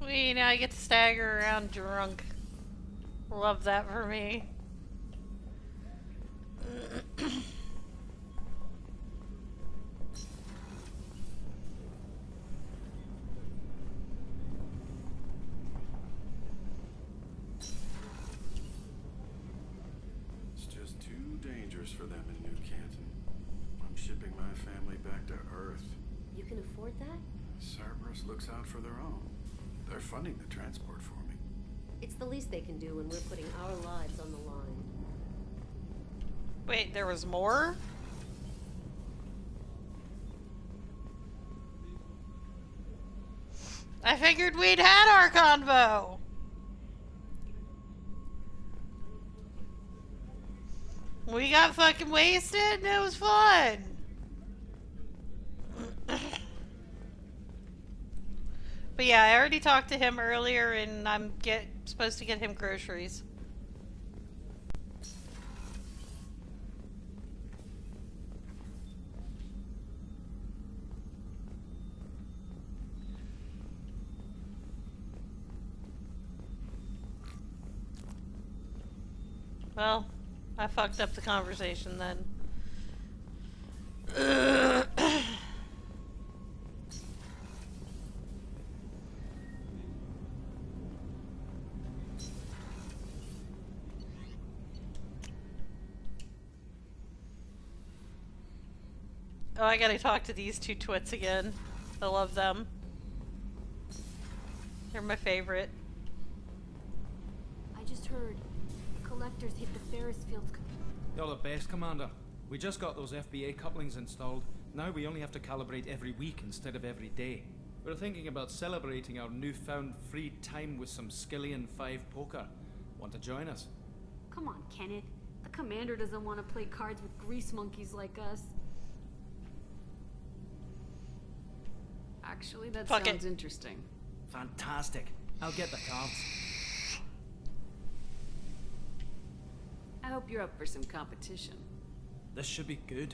Now I get to stagger around drunk. Love that for me. It's just too dangerous for them in New Canton. I'm shipping my family back to Earth. You can afford that? Cerberus looks out for their own. They're funding the transport for me. It's the least they can do when we're putting our lives on the line. Wait, there was more? I figured we'd had our convo. We got fucking wasted and it was fun. But yeah, I already talked to him earlier and I'm supposed to get him groceries. Well, I fucked up the conversation then. Oh, I gotta talk to these two twits again. I love them. They're my favorite. I just heard collectors hit the Ferris fields. You're the best, Commander. We just got those FBA couplings installed. Now we only have to calibrate every week instead of every day. We're thinking about celebrating our newfound free time with some Skillian 5 poker. Want to join us? Come on, Kenneth. The commander doesn't want to play cards with grease monkeys like us. Actually, that Fuck sounds it. interesting. Fantastic. I'll get the cards. I hope you're up for some competition. This should be good.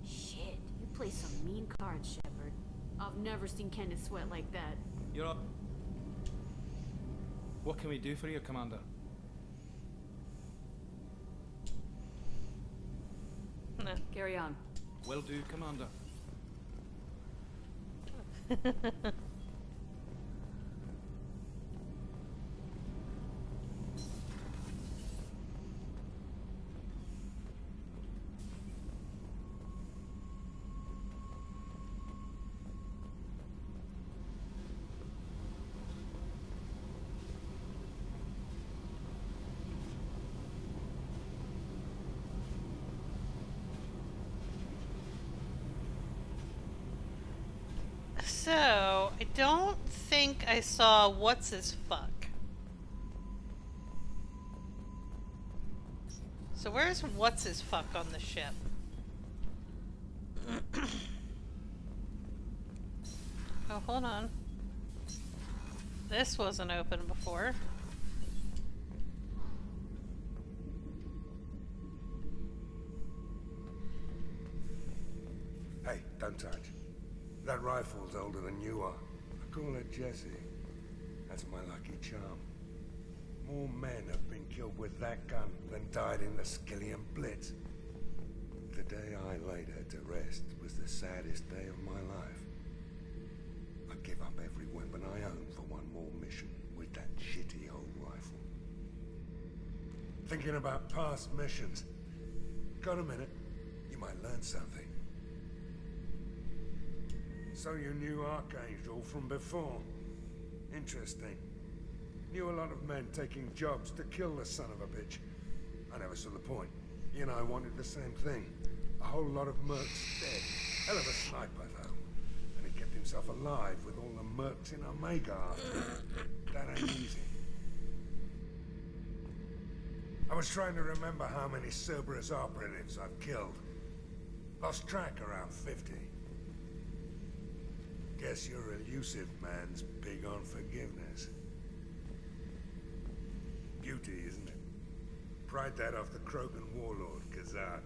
Shit, you play some mean cards, Shepard. I've never seen Kenneth sweat like that. You're up. What can we do for you, Commander? No. Carry on. Will do, Commander. So, I don't think I saw what's his fuck. So where's what's his fuck on the ship? Oh, hold on. This wasn't open before. Hey, don't touch. That rifle's older than you are. I call it Jesse. That's my lucky charm. More men have been killed with that gun than died in the Skillian Blitz. The day I laid her to rest was the saddest day of my life. I give up every weapon I own for one more mission with that shitty old rifle. Thinking about past missions. Got a minute? You might learn something. So you knew Archangel from before. Interesting. Knew a lot of men taking jobs to kill the son of a bitch. I never saw the point. You and I wanted the same thing. A whole lot of mercs dead. Hell of a sniper, though. And he kept himself alive with all the mercs in Omega. That ain't easy. I was trying to remember how many Cerberus operatives I've killed. Lost track around 50. Guess your elusive man's big on forgiveness. Beauty, isn't it? Pried that off the Krogan warlord, Kazak.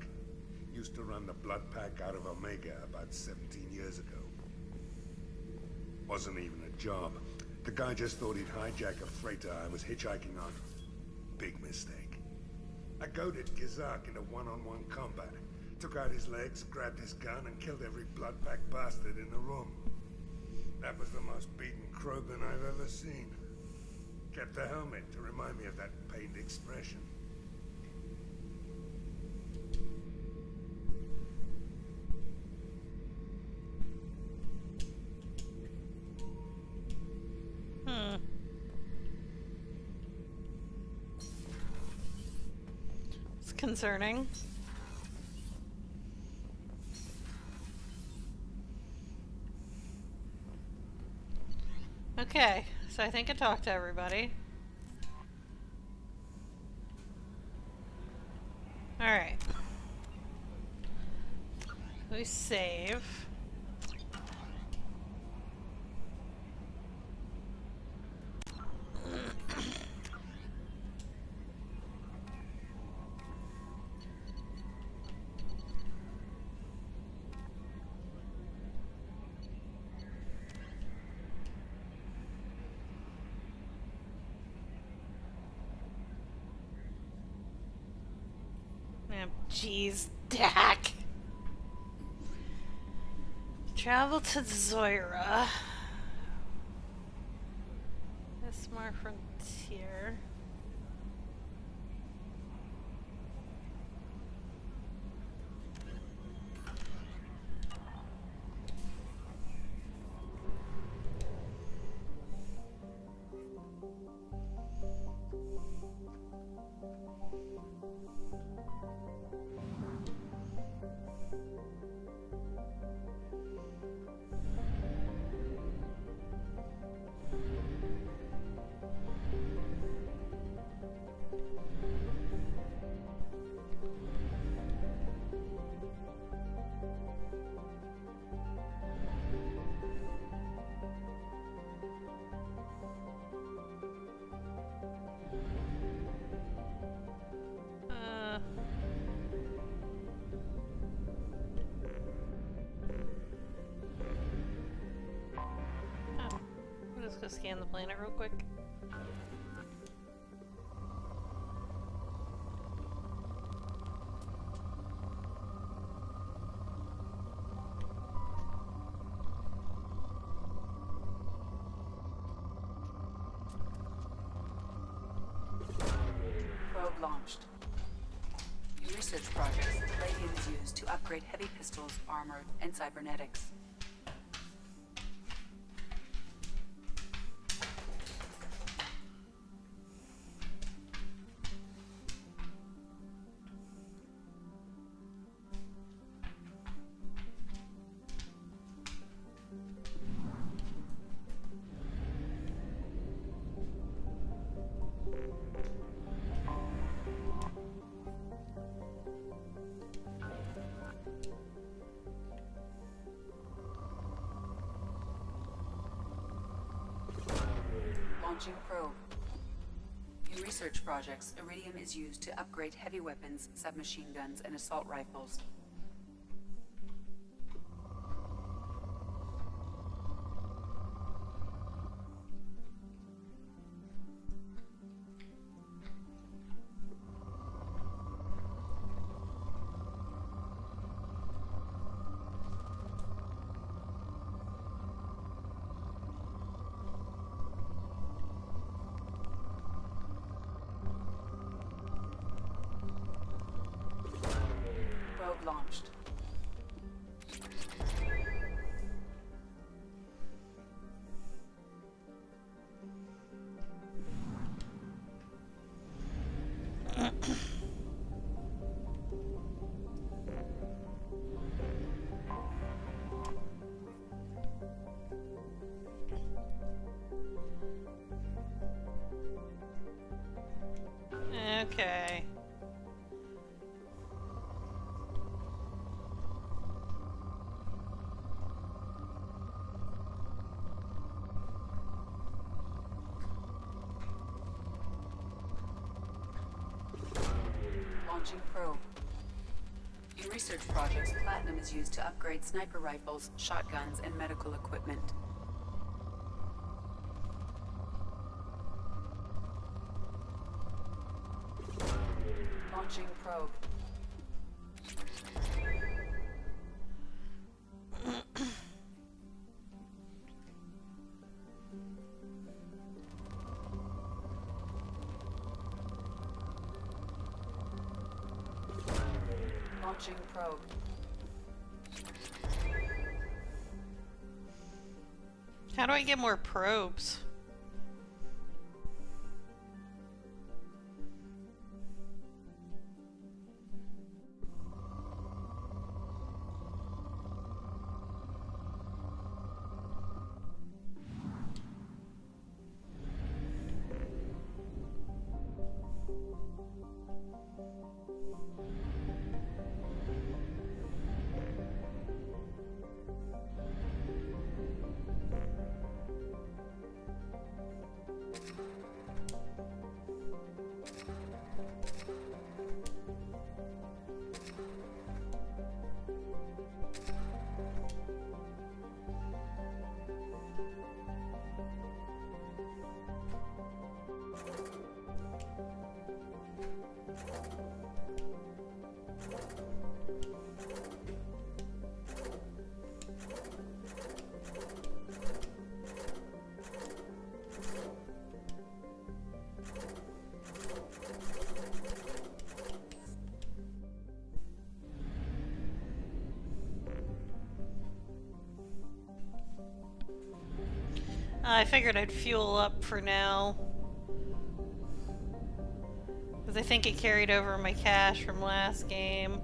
used to run the blood pack out of Omega about 17 years ago. Wasn't even a job. The guy just thought he'd hijack a freighter I was hitchhiking on. Big mistake. I goaded Gizak into one-on-one combat. Took out his legs, grabbed his gun, and killed every blood pack bastard in the room. That was the most beaten Krogan I've ever seen. Kept the helmet to remind me of that pained expression. It's concerning. Okay, so I think I talked to everybody. Alright. We save. Jeez, Dak. Travel to Zoira. Ismar Frontier. Let's go scan the planet real quick. Probe launched. New research projects Palladium is used to upgrade heavy pistols, armor, and cybernetics. Launching probe. In research projects, Iridium is used to upgrade heavy weapons, submachine guns, and assault rifles. Launched. Okay. Launching probe. In research projects, platinum is used to upgrade sniper rifles, shotguns, and medical equipment. Launching probe. Launching probe. How do I get more probes? I figured I'd fuel up for now. Because I think it carried over my cash from last game.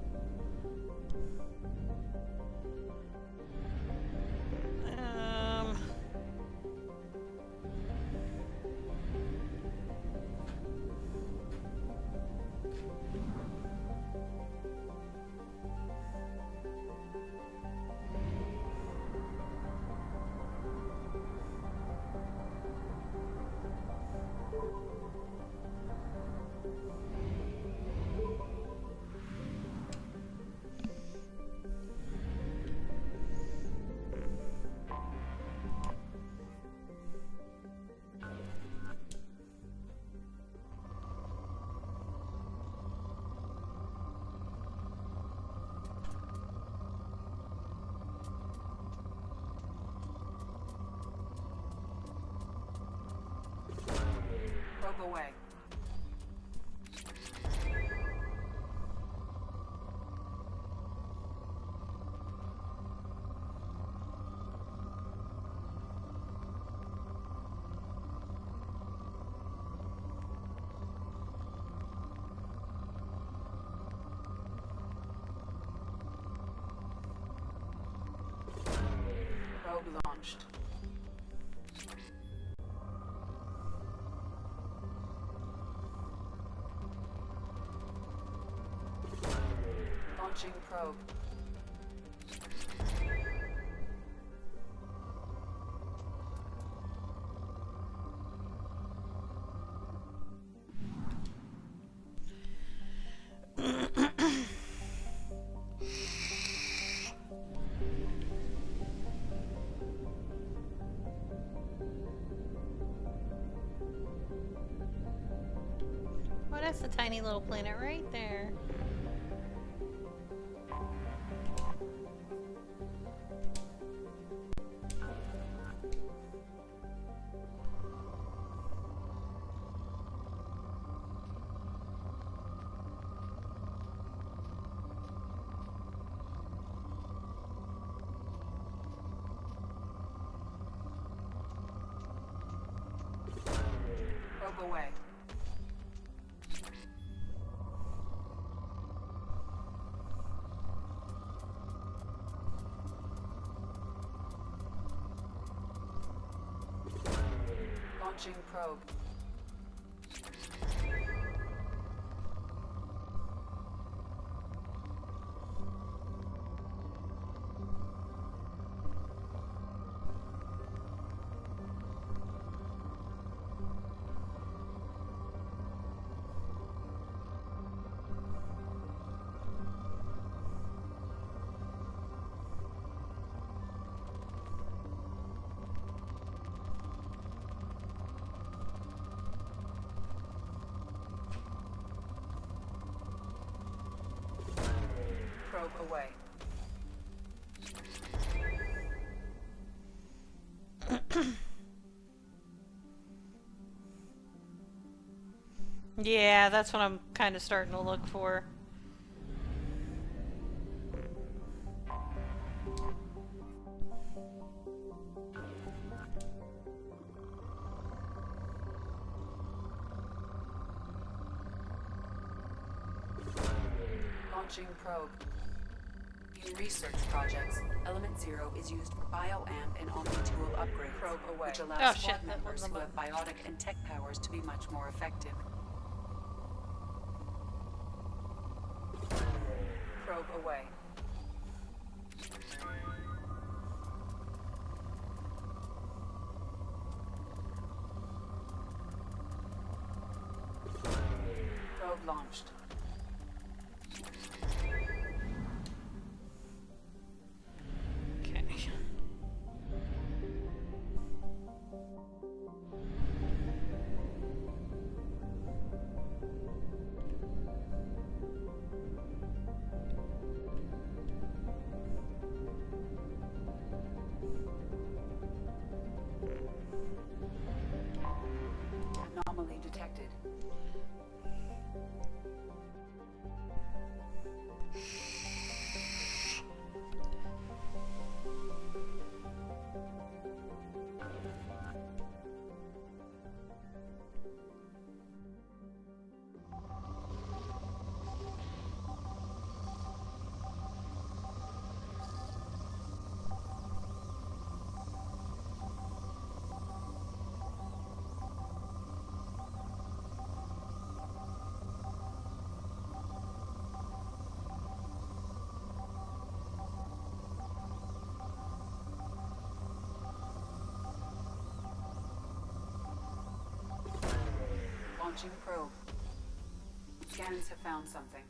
Probe away. Probe launched. Launching probe. Oh, that's the tiny little planet right there. Probe away. Launching probe. Probe away. Yeah, that's what I'm kind of starting to look for. Launching probe. In research projects, Element Zero is used for bioamp and omni-tool upgrades, probe away, which allows squad members who have biotic and tech powers to be much more effective. Probe away. Probe launched. Okay. Anomaly detected. Launching probe. Scans have found something.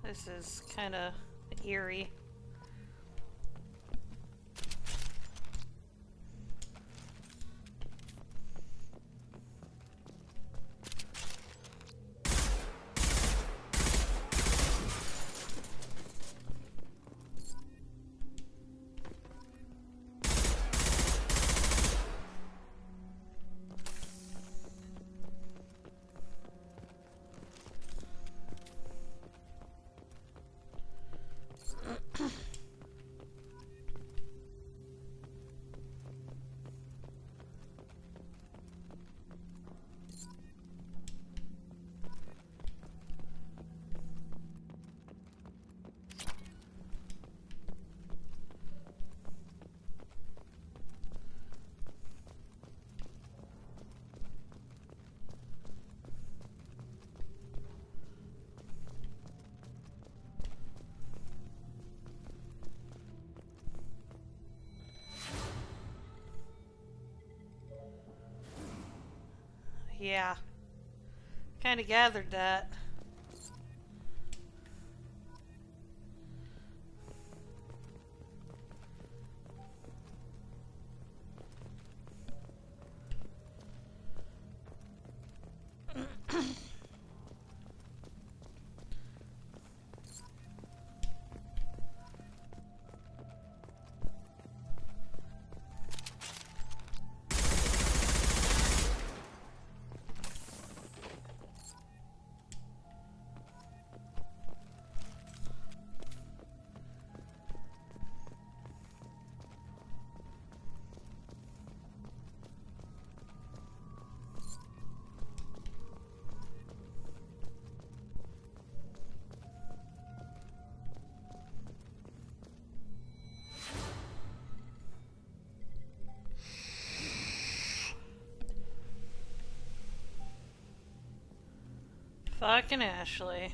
This is kind of eerie. Yeah. Kind of gathered that. Fucking Ashley.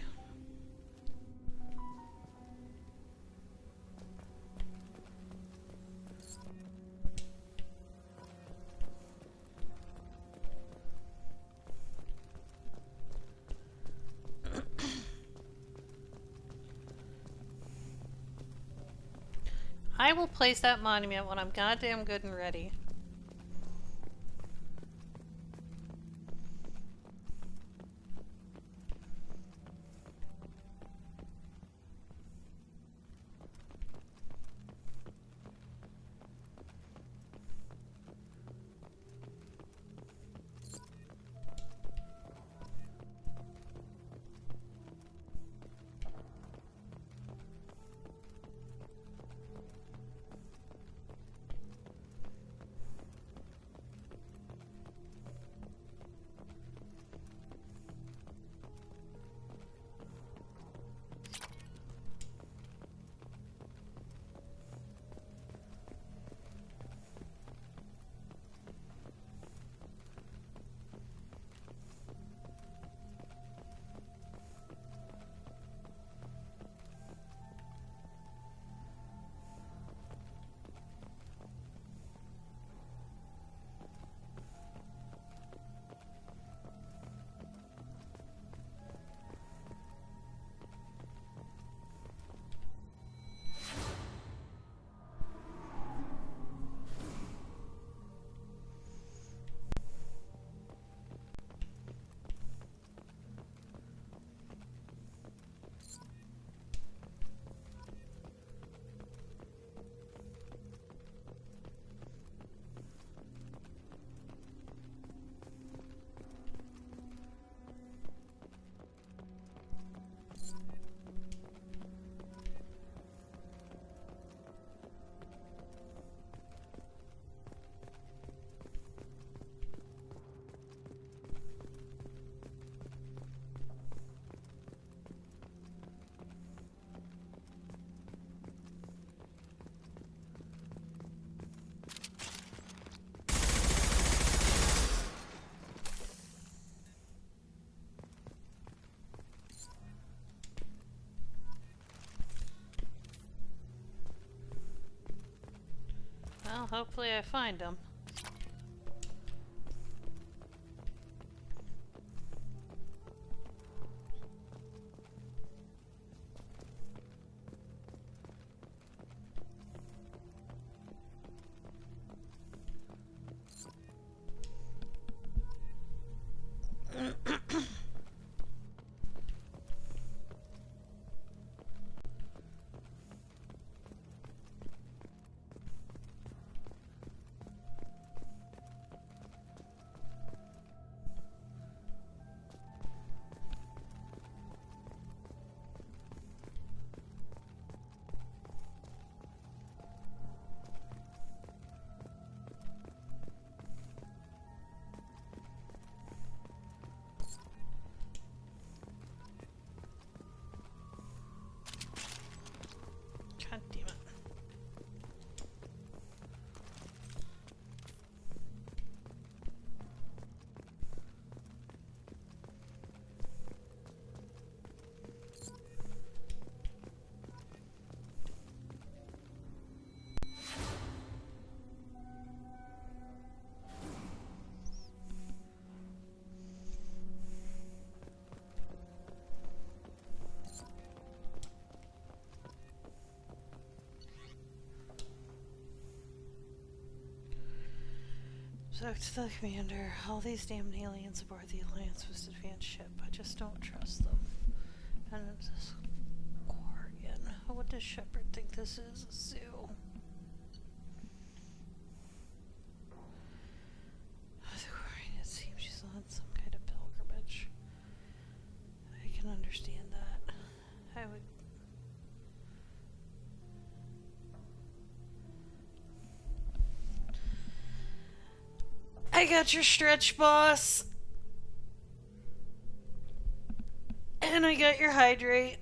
I will place that monument when I'm goddamn good and ready. Well, hopefully I find them. Talk to the commander. All these damn aliens aboard the Alliance was advanced ship. I just don't trust them. And it's this Quarian. What does Shepard think this is? A zoo? The Quarian, it seems she's on some kind of pilgrimage. I can understand that. I would. I got your stretch, boss. And I got your hydrate.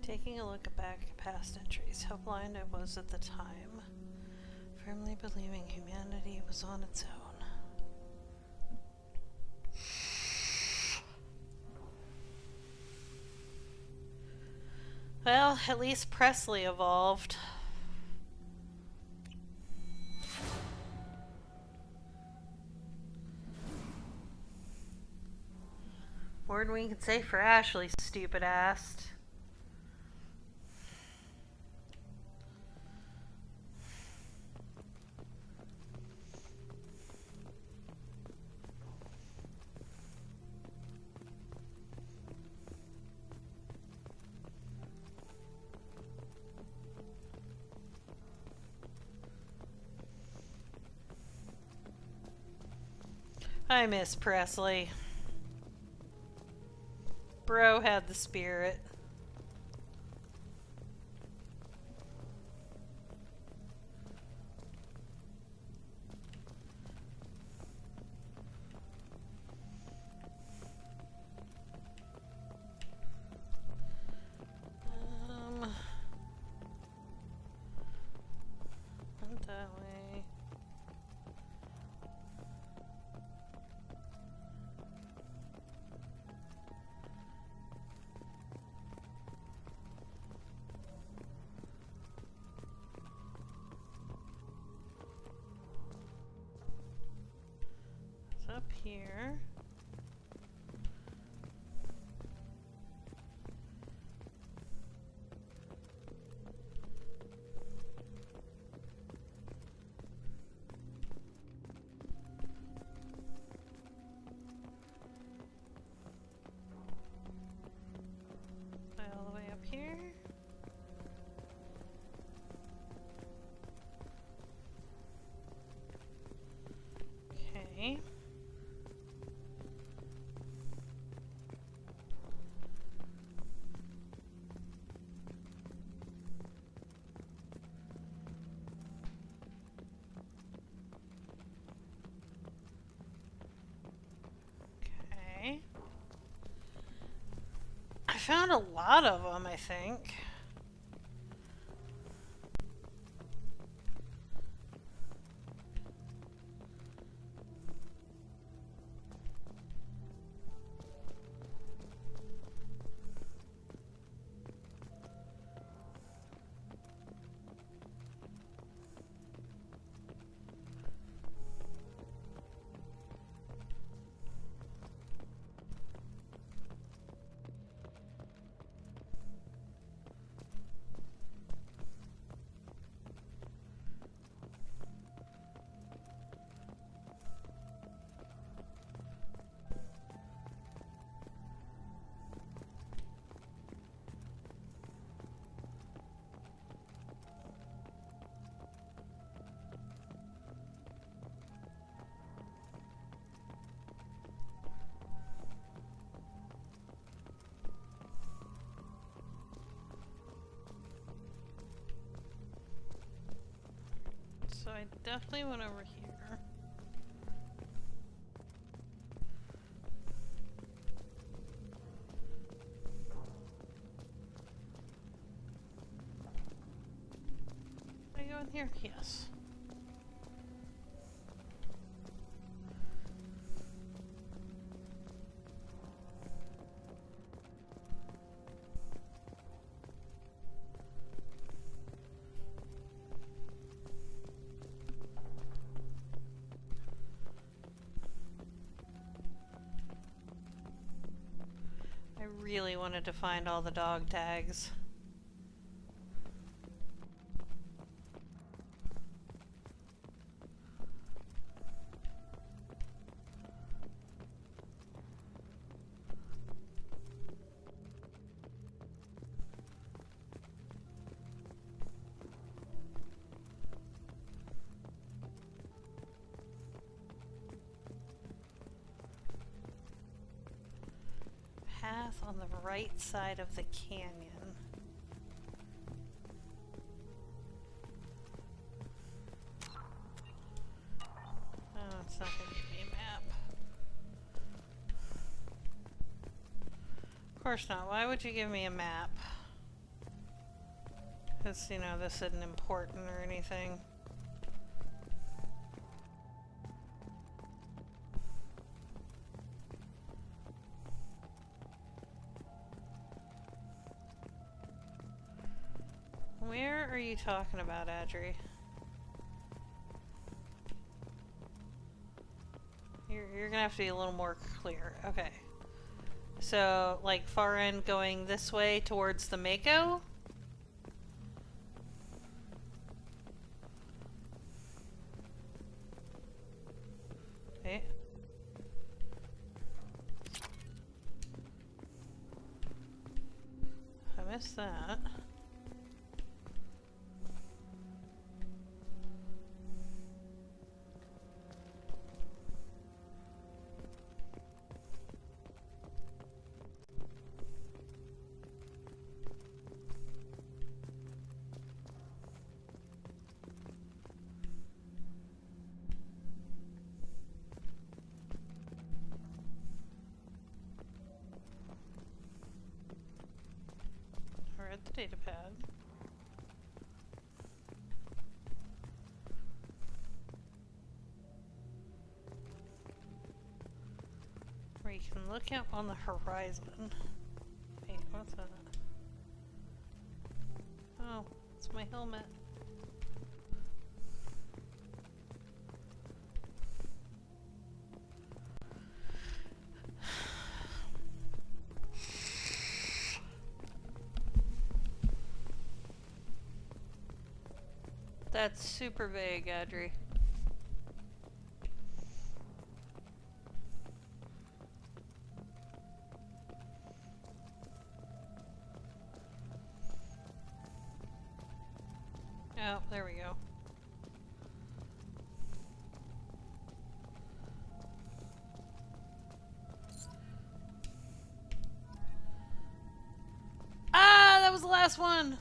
Taking a look back at past entries, how blind I was at the time, firmly believing humanity was on its own. Well, at least Presley evolved. More than we can say for Ashley, stupid ass. I miss Presley. Bro had the spirit. Not that way. Up here. All the way up here. Okay. Okay. I found a lot of them, I think. So I definitely went over here. Can I go in here? Yes. I really wanted to find all the dog tags. Path on the right side of the canyon. Oh, it's not going to give me a map. Of course not. Why would you give me a map? Because, you know, this isn't important or anything. Where are you talking about, Adri? You're gonna have to be a little more clear. Okay. So, like, far end going this way towards the Mako? Okay. I missed that. Read the data pad. Where you can look out on the horizon. Wait, what's that? Oh, it's my helmet. That's super vague, Audrey. Oh, there we go. Ah, that was the last one!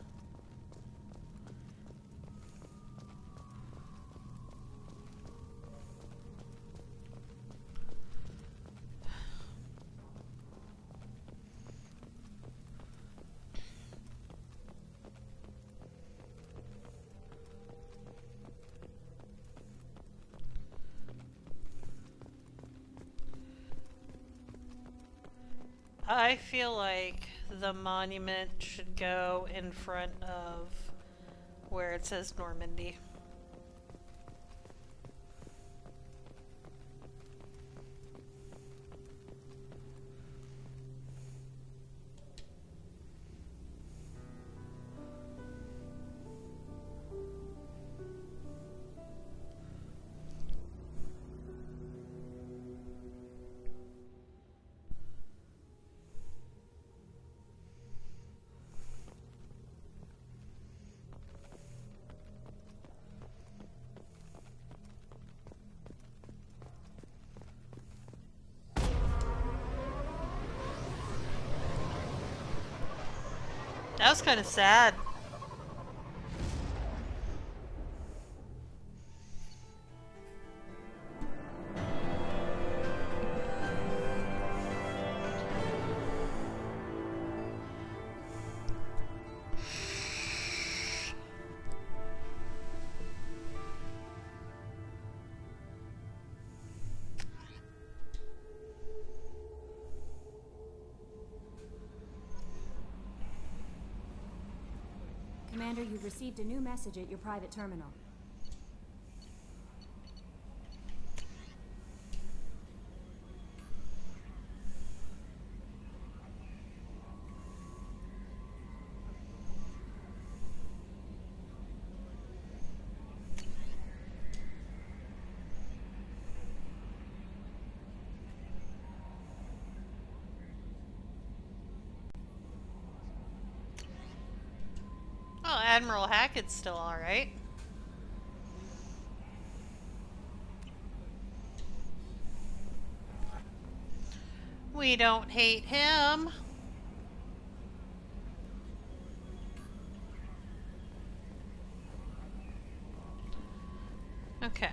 I feel like the monument should go in front of where it says Normandy. That was kind of sad. Commander, you've received a new message at your private terminal. Oh, Admiral Hackett's still alright. We don't hate him. Okay.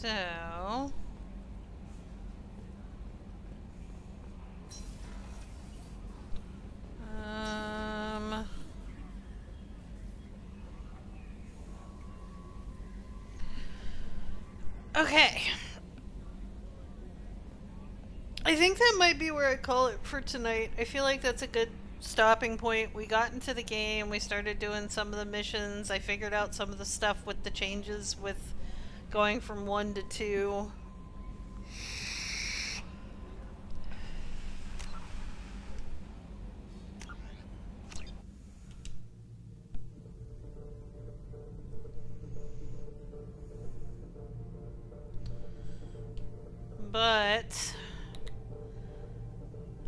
So... Okay. I think that might be where I call it for tonight. I feel like that's a good stopping point. We got into the game, we started doing some of the missions, I figured out some of the stuff with the changes with going from 1 to 2. But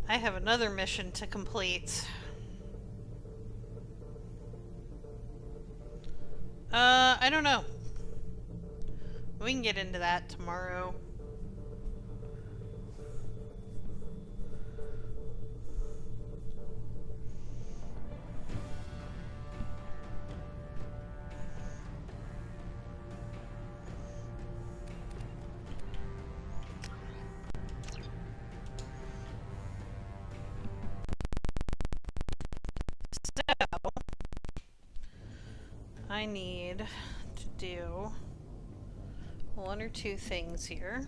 I have another mission to complete. I don't know. We can get into that tomorrow. So, I need to do 1 or 2 things here.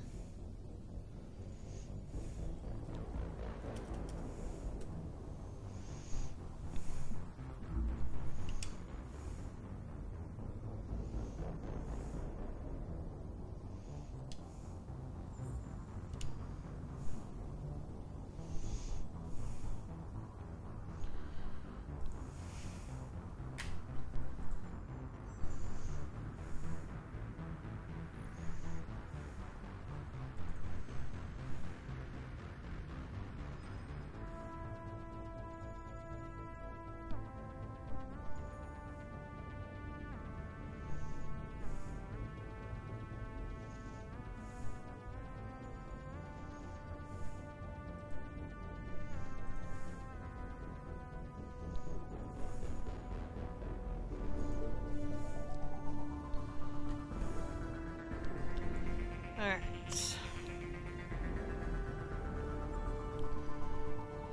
Alright.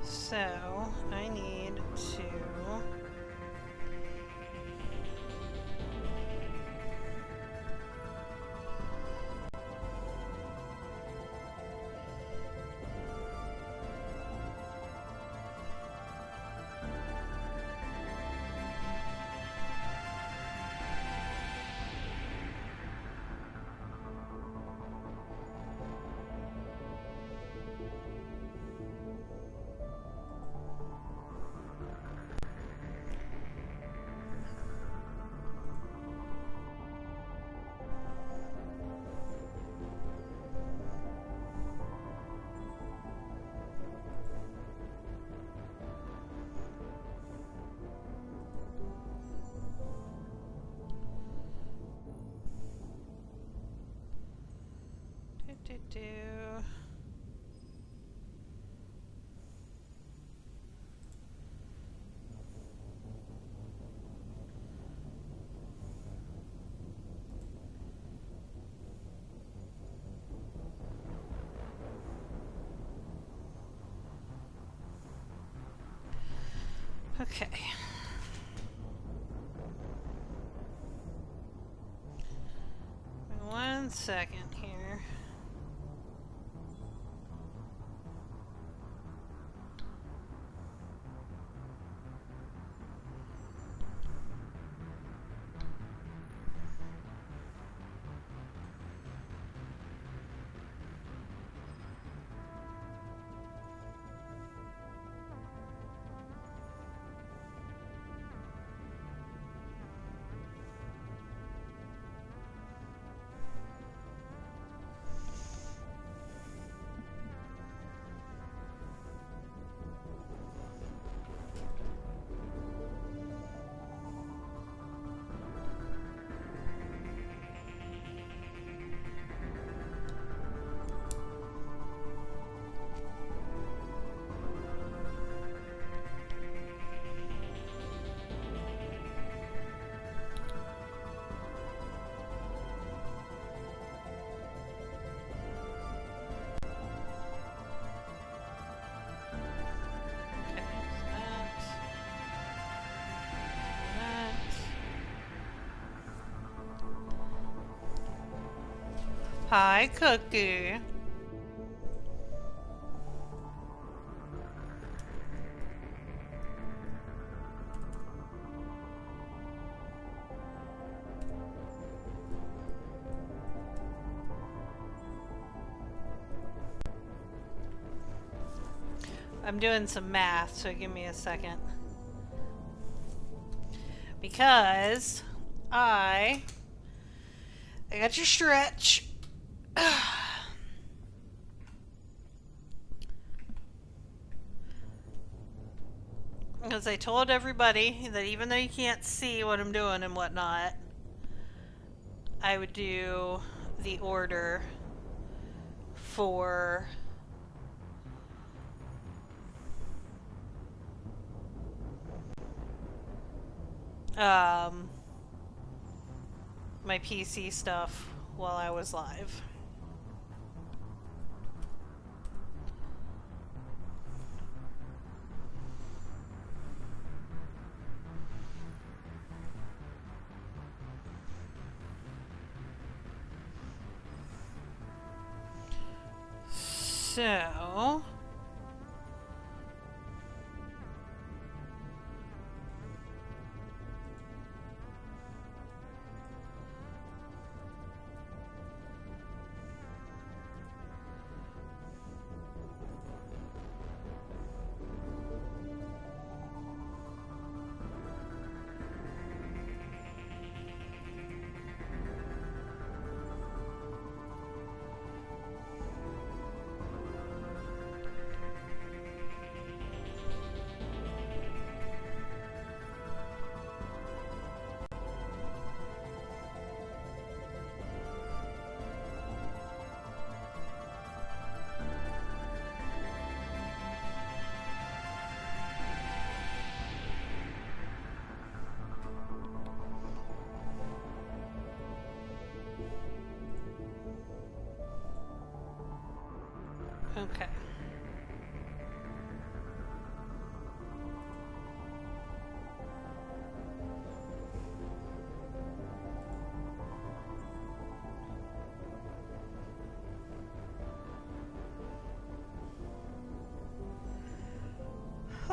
So, I need to... do. Okay. One second here. Hi, Cookie. I'm doing some math, so give me a second. Because I got your stretch. Because I told everybody that even though you can't see what I'm doing and whatnot, I would do the order for my PC stuff while I was live. So okay.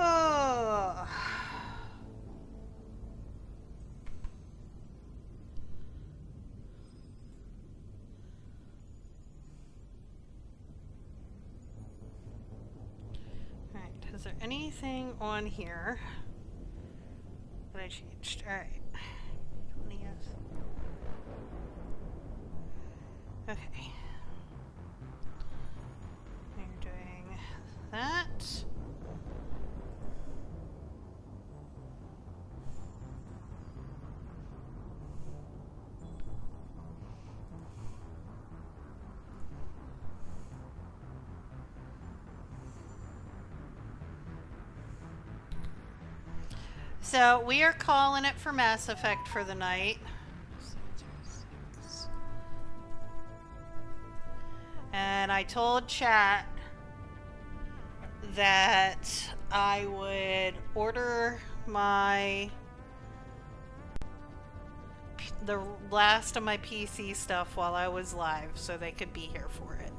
Oh. Alright, is there anything on here that I changed? Alright. 20 yes. Okay. You're doing that. So we are calling it for Mass Effect for the night. And I told chat that I would order the last of my PC stuff while I was live so they could be here for it.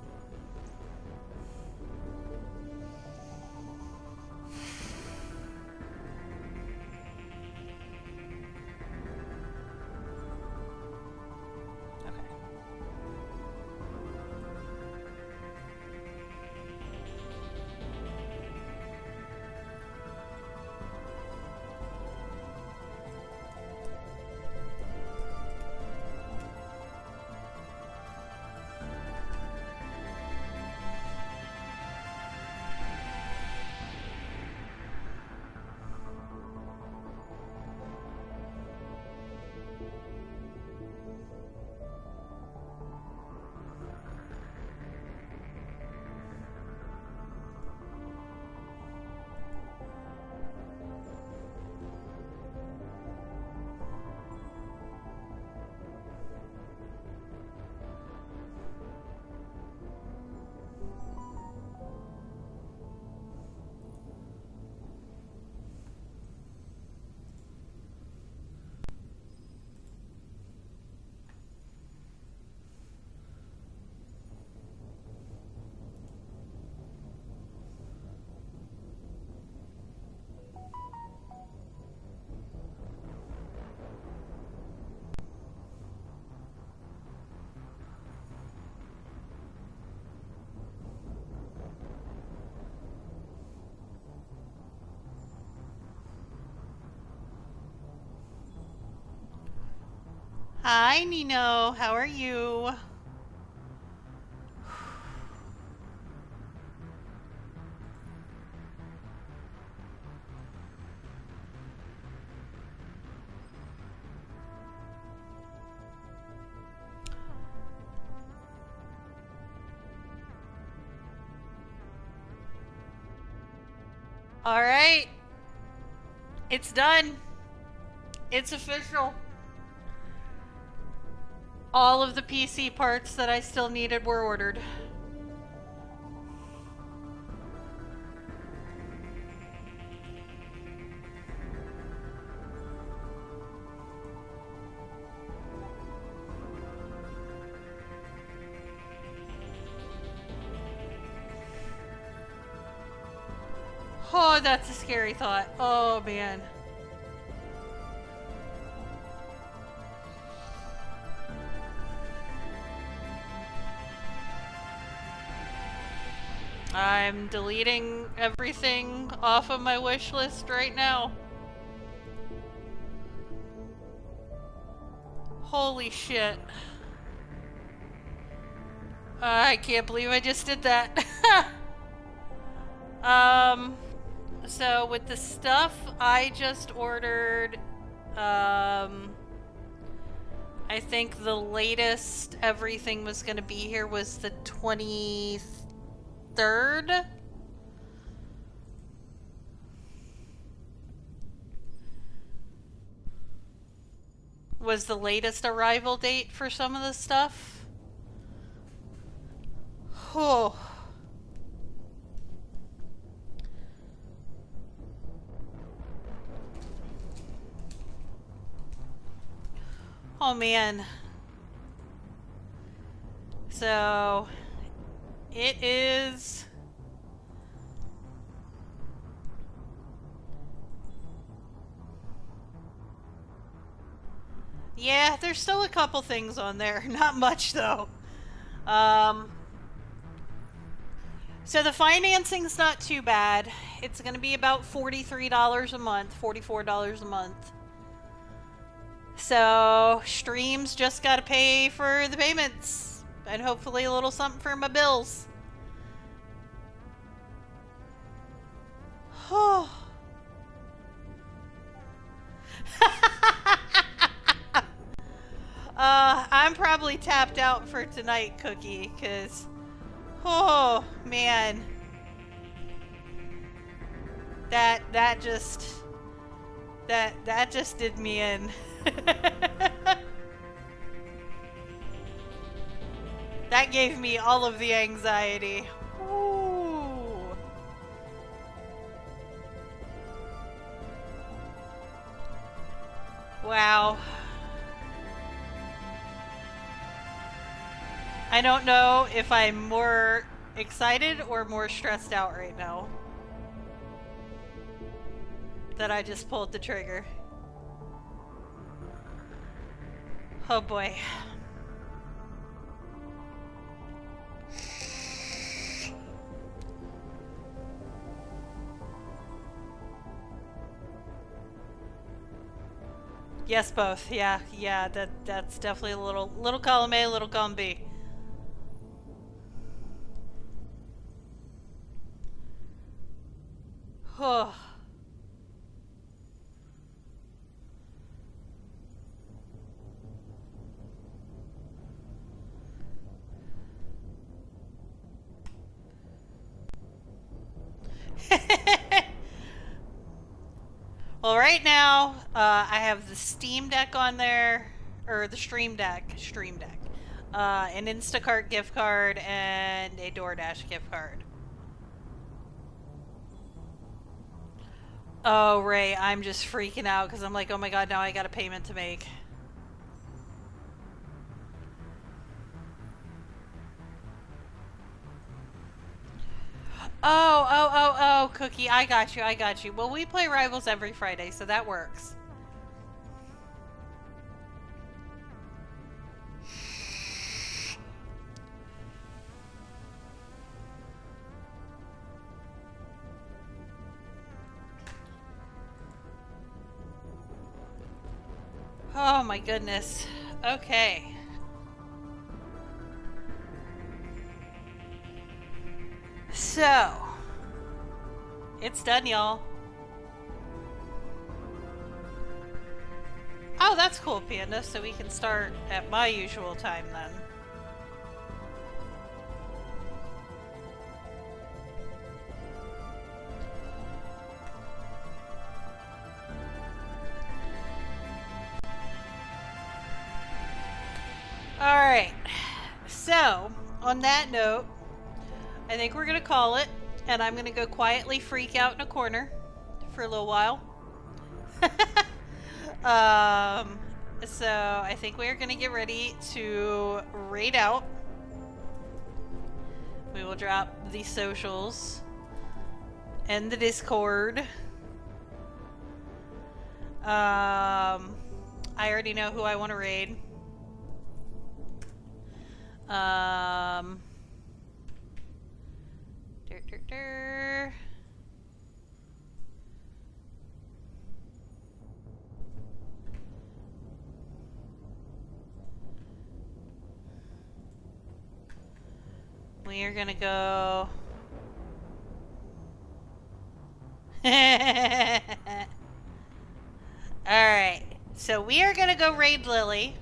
Hi, Nino. How are you? All right. It's done. It's official. All of the PC parts that I still needed were ordered. Oh, that's a scary thought. Oh, man. I'm deleting everything off of my wish list right now. Holy shit. I can't believe I just did that. So with the stuff I just ordered, I think the latest everything was gonna be here was the 23rd. Was the latest arrival date for some of the stuff. Oh. Oh man. So it is yeah, there's still a couple things on there. Not much though. So the financing's not too bad. It's gonna be about $43 a month, $44 a month. So, streams just gotta pay for the payments. And hopefully a little something for my bills. I'm probably tapped out for tonight, Cookie, because... Oh, man. That just did me in. That gave me all of the anxiety. Ooh. Wow. I don't know if I'm more excited or more stressed out right now that I just pulled the trigger. Oh boy. Yes, both. Yeah, that's definitely a little column A, little column B. Oh. Well, right now, I have the Steam Deck on there, or the Stream Deck, an Instacart gift card, and a DoorDash gift card. Oh, Ray, I'm just freaking out because I'm like, oh my god, now I got a payment to make. Oh, Cookie, I got you. Well, we play Rivals every Friday, so that works. Oh my goodness. Okay. So, it's done, y'all. Oh, that's cool, Panda. So we can start at my usual time then. Alright. So, on that note, I think we're gonna call it, and I'm gonna go quietly freak out in a corner for a little while. So I think we are gonna get ready to raid out. We will drop the socials and the Discord. I already know who I want to raid. We are gonna go. Alright, so we are gonna go raid Lily,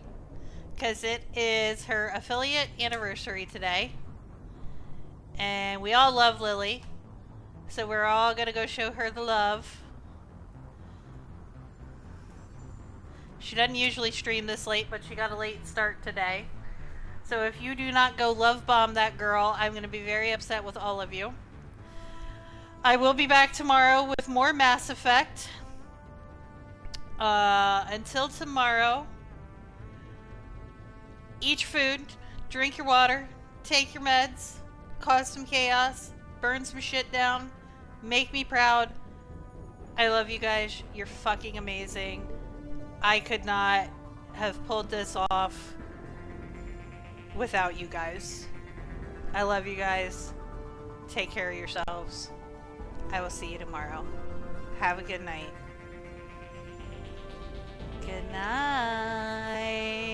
because it is her affiliate anniversary today. And we all love Lily, so we're all gonna go show her the love. She doesn't usually stream this late, but she got a late start today. So if you do not go love bomb that girl, I'm gonna be very upset with all of you. I will be back tomorrow with more Mass Effect. Until tomorrow, eat your food, drink your water, take your meds, cause some chaos, burn some shit down, make me proud. I love you guys. You're fucking amazing. I could not have pulled this off without you guys. I love you guys. Take care of yourselves. I will see you tomorrow. Have a good night. Good night.